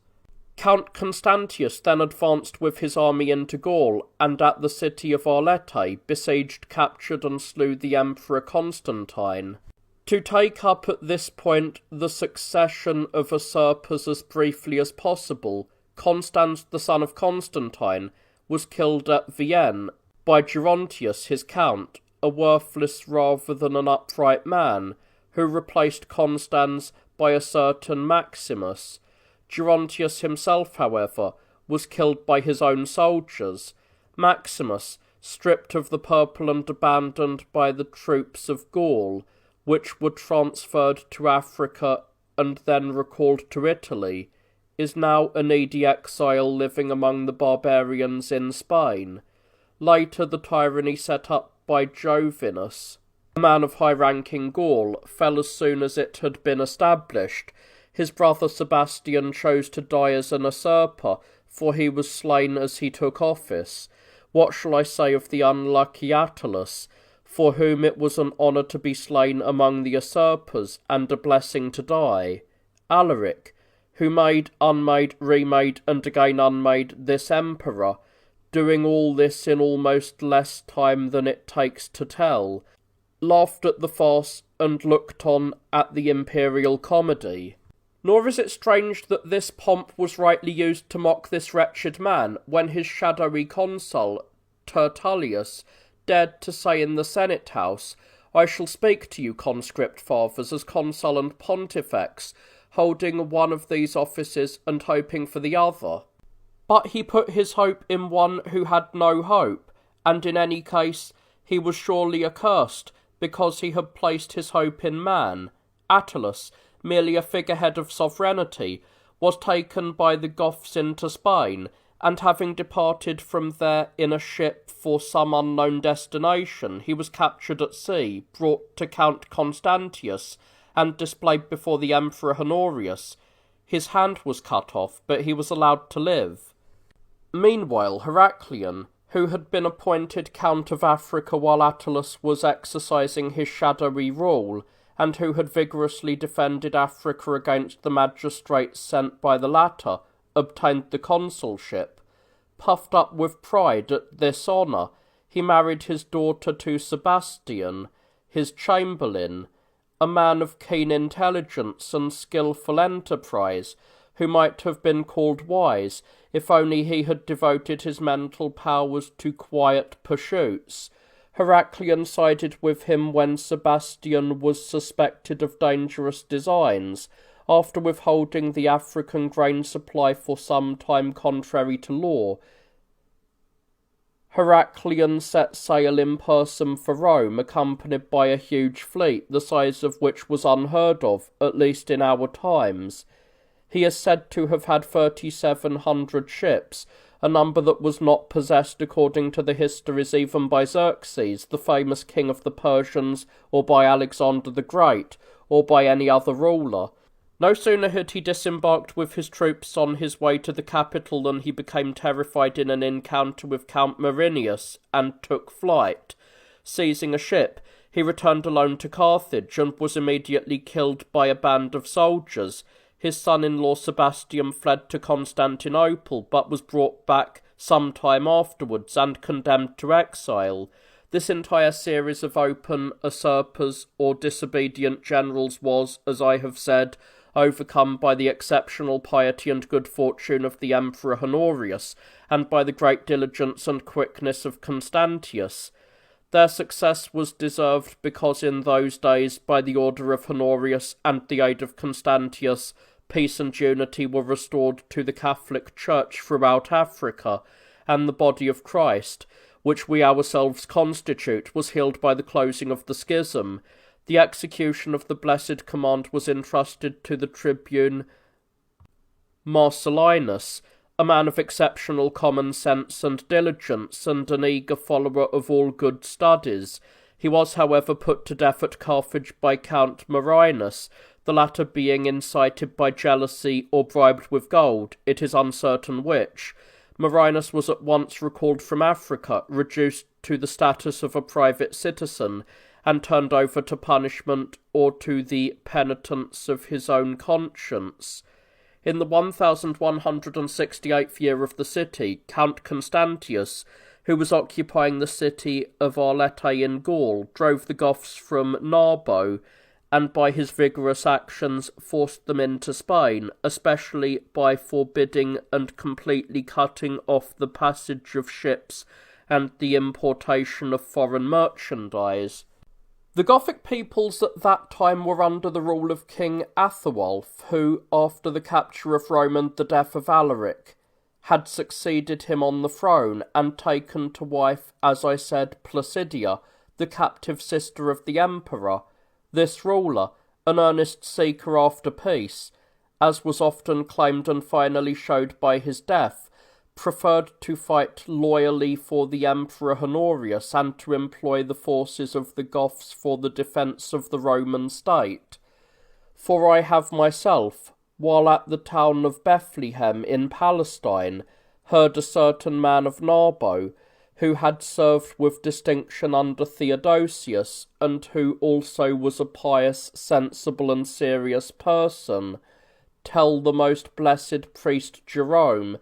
Count Constantius then advanced with his army into Gaul, and at the city of Arlette besieged, captured, and slew the Emperor Constantine. To take up at this point the succession of usurpers as briefly as possible, Constans, the son of Constantine, was killed at Vienne by Gerontius, his count, a worthless rather than an upright man, who replaced Constans by a certain Maximus. Gerontius himself, however, was killed by his own soldiers. Maximus, stripped of the purple and abandoned by the troops of Gaul, which were transferred to Africa and then recalled to Italy, is now a needy exile living among the barbarians in Spain. Later, the tyranny set up by Jovinus, a man of high rank in Gaul, fell as soon as it had been established. His brother Sebastian chose to die as an usurper, for he was slain as he took office. What shall I say of the unlucky Attalus, for whom it was an honour to be slain among the usurpers, and a blessing to die? Alaric, who made, unmade, remade, and again unmade this emperor, doing all this in almost less time than it takes to tell, laughed at the farce and looked on at the imperial comedy. Nor is it strange that this pomp was rightly used to mock this wretched man, when his shadowy consul, Tertullius, dared to say in the Senate House, "I shall speak to you, conscript fathers, as consul and pontifex, holding one of these offices and hoping for the other." But he put his hope in one who had no hope, and in any case he was surely accursed, because he had placed his hope in man. Attalus, merely a figurehead of sovereignty, was taken by the Goths into Spain, and having departed from there in a ship for some unknown destination, he was captured at sea, brought to Count Constantius, and displayed before the Emperor Honorius. His hand was cut off, but he was allowed to live. Meanwhile, Heraclian, who had been appointed Count of Africa while Attalus was exercising his shadowy rule, and who had vigorously defended Africa against the magistrates sent by the latter, obtained the consulship. Puffed up with pride at this honour, he married his daughter to Sebastian, his chamberlain, a man of keen intelligence and skilful enterprise, who might have been called wise, if only he had devoted his mental powers to quiet pursuits. Heraclian sided with him when Sebastian was suspected of dangerous designs. After withholding the African grain supply for some time contrary to law, Heraclian set sail in person for Rome, accompanied by a huge fleet, the size of which was unheard of, at least in our times. He is said to have had 3,700 ships, a number that was not possessed according to the histories even by Xerxes, the famous king of the Persians, or by Alexander the Great, or by any other ruler. No sooner had he disembarked with his troops on his way to the capital than he became terrified in an encounter with Count Murinius, and took flight. Seizing a ship, he returned alone to Carthage, and was immediately killed by a band of soldiers. His son-in-law Sebastian fled to Constantinople, but was brought back some time afterwards, and condemned to exile. This entire series of open usurpers or disobedient generals was, as I have said, overcome by the exceptional piety and good fortune of the Emperor Honorius, and by the great diligence and quickness of Constantius. Their success was deserved because in those days, by the order of Honorius and the aid of Constantius, peace and unity were restored to the Catholic Church throughout Africa, and the body of Christ, which we ourselves constitute, was healed by the closing of the schism. The execution of the blessed command was entrusted to the tribune Marcellinus, a man of exceptional common sense and diligence, and an eager follower of all good studies. He was, however, put to death at Carthage by Count Marinus, the latter being incited by jealousy or bribed with gold, it is uncertain which. Marinus was at once recalled from Africa, reduced to the status of a private citizen, and turned over to punishment or to the penitence of his own conscience. In the 1168th year of the city, Count Constantius, who was occupying the city of Arlette in Gaul, drove the Goths from Narbo, and by his vigorous actions forced them into Spain, especially by forbidding and completely cutting off the passage of ships and the importation of foreign merchandise. The Gothic peoples at that time were under the rule of King Athelwulf, who, after the capture of Rome and the death of Alaric, had succeeded him on the throne and taken to wife, as I said, Placidia, the captive sister of the emperor. This ruler, an earnest seeker after peace, as was often claimed and finally showed by his death, preferred to fight loyally for the Emperor Honorius and to employ the forces of the Goths for the defence of the Roman state. For I have myself, while at the town of Bethlehem in Palestine, heard a certain man of Narbo, who had served with distinction under Theodosius, and who also was a pious, sensible, and serious person, tell the most blessed priest Jerome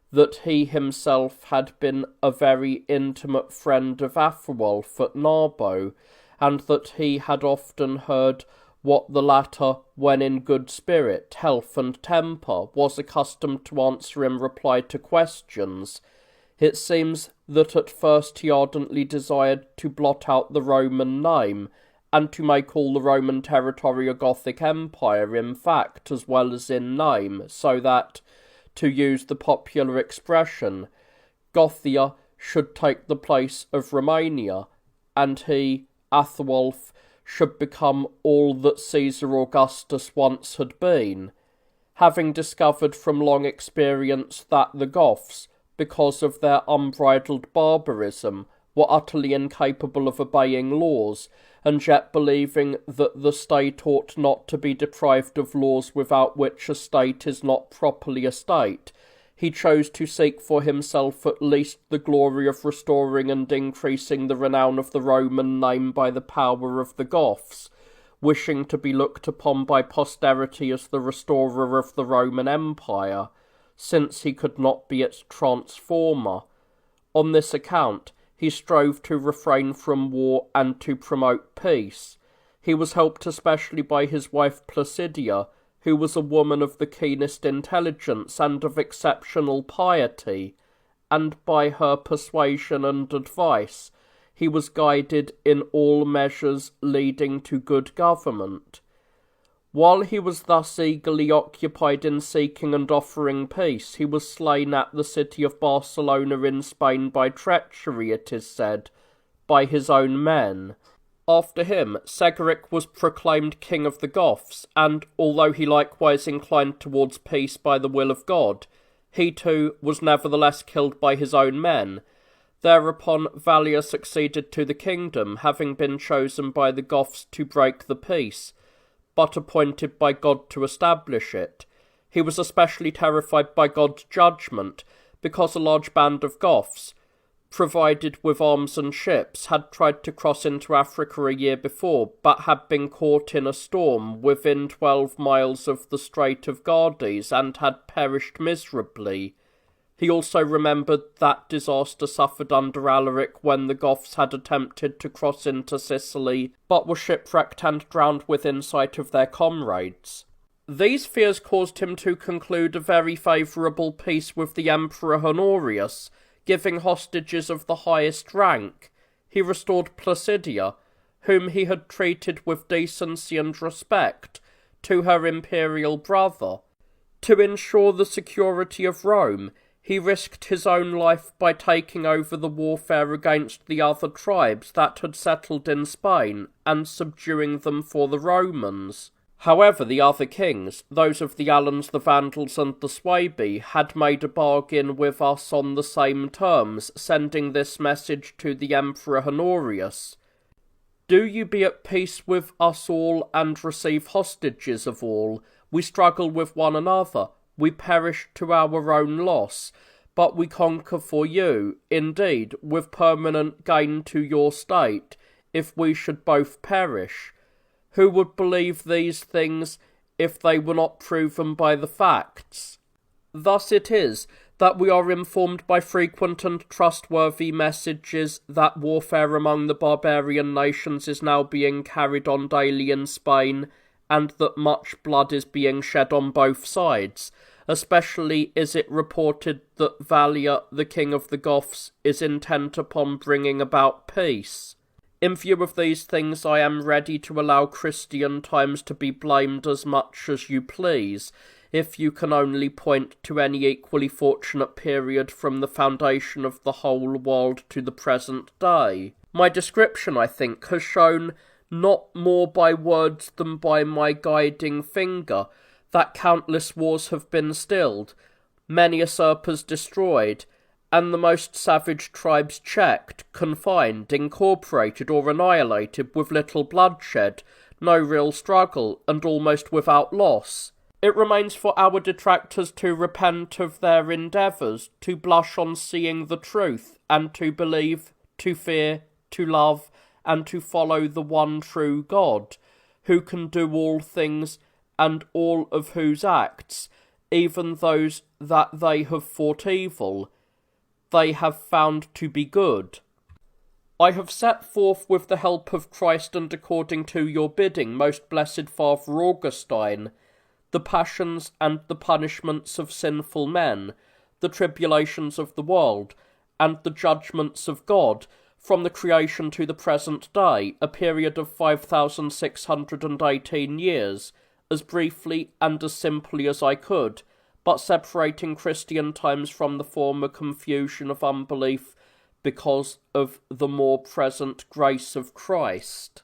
that he himself had been a very intimate friend of Athelwulf at Narbo, and that he had often heard what the latter, when in good spirit, health, and temper, was accustomed to answer in reply to questions. It seems that at first he ardently desired to blot out the Roman name, and to make all the Roman territory a Gothic empire in fact as well as in name, so that, to use the popular expression, Gothia should take the place of Romania, and he, Athelwulf, should become all that Caesar Augustus once had been, having discovered from long experience that the Goths, because of their unbridled barbarism, were utterly incapable of obeying laws, and yet believing that the state ought not to be deprived of laws without which a state is not properly a state, he chose to seek for himself at least the glory of restoring and increasing the renown of the Roman name by the power of the Goths, wishing to be looked upon by posterity as the restorer of the Roman Empire, since he could not be its transformer. On this account, he strove to refrain from war and to promote peace. He was helped especially by his wife Placidia, who was a woman of the keenest intelligence and of exceptional piety, and by her persuasion and advice he was guided in all measures leading to good government. While he was thus eagerly occupied in seeking and offering peace, he was slain at the city of Barcelona in Spain by treachery, it is said, by his own men. After him, Segeric was proclaimed king of the Goths, and, although he likewise inclined towards peace by the will of God, he too was nevertheless killed by his own men. Thereupon Valia succeeded to the kingdom, having been chosen by the Goths to break the peace, but appointed by God to establish it. He was especially terrified by God's judgment, because a large band of Goths, provided with arms and ships, had tried to cross into Africa a year before, but had been caught in a storm within 12 miles of the Strait of Gades, and had perished miserably. He also remembered that disaster suffered under Alaric when the Goths had attempted to cross into Sicily, but were shipwrecked and drowned within sight of their comrades. These fears caused him to conclude a very favourable peace with the Emperor Honorius, giving hostages of the highest rank. He restored Placidia, whom he had treated with decency and respect, to her imperial brother. To ensure the security of Rome, he risked his own life by taking over the warfare against the other tribes that had settled in Spain and subduing them for the Romans. However, the other kings, those of the Alans, the Vandals, and the Suebi, had made a bargain with us on the same terms, sending this message to the Emperor Honorius: "Do you be at peace with us all and receive hostages of all. We struggle with one another. We perish to our own loss, but we conquer for you, indeed, with permanent gain to your state, if we should both perish." Who would believe these things if they were not proven by the facts? Thus it is that we are informed by frequent and trustworthy messages that warfare among the barbarian nations is now being carried on daily in Spain, and that much blood is being shed on both sides. Especially is it reported that Valia, the king of the Goths, is intent upon bringing about peace. In view of these things, I am ready to allow Christian times to be blamed as much as you please, if you can only point to any equally fortunate period from the foundation of the whole world to the present day. My description, I think, has shown, not more by words than by my guiding finger, that countless wars have been stilled, many usurpers destroyed, and the most savage tribes checked, confined, incorporated, or annihilated with little bloodshed, no real struggle, and almost without loss. It remains for our detractors to repent of their endeavours, to blush on seeing the truth, and to believe, to fear, to love, and to follow the one true God, who can do all things, and all of whose acts, even those that they have thought evil, they have found to be good. I have set forth with the help of Christ and according to your bidding, most blessed Father Augustine, the passions and the punishments of sinful men, the tribulations of the world, and the judgments of God, from the creation to the present day, a period of 5,618 years, as briefly and as simply as I could, but separating Christian times from the former confusion of unbelief because of the more present grace of Christ.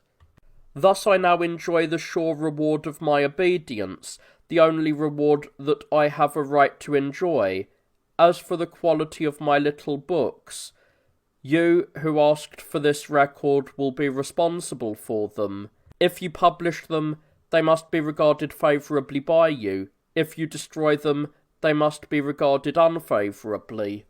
Thus I now enjoy the sure reward of my obedience, the only reward that I have a right to enjoy. As for the quality of my little books, you who asked for this record will be responsible for them. If you publish them, they must be regarded favourably by you. If you destroy them, they must be regarded unfavourably.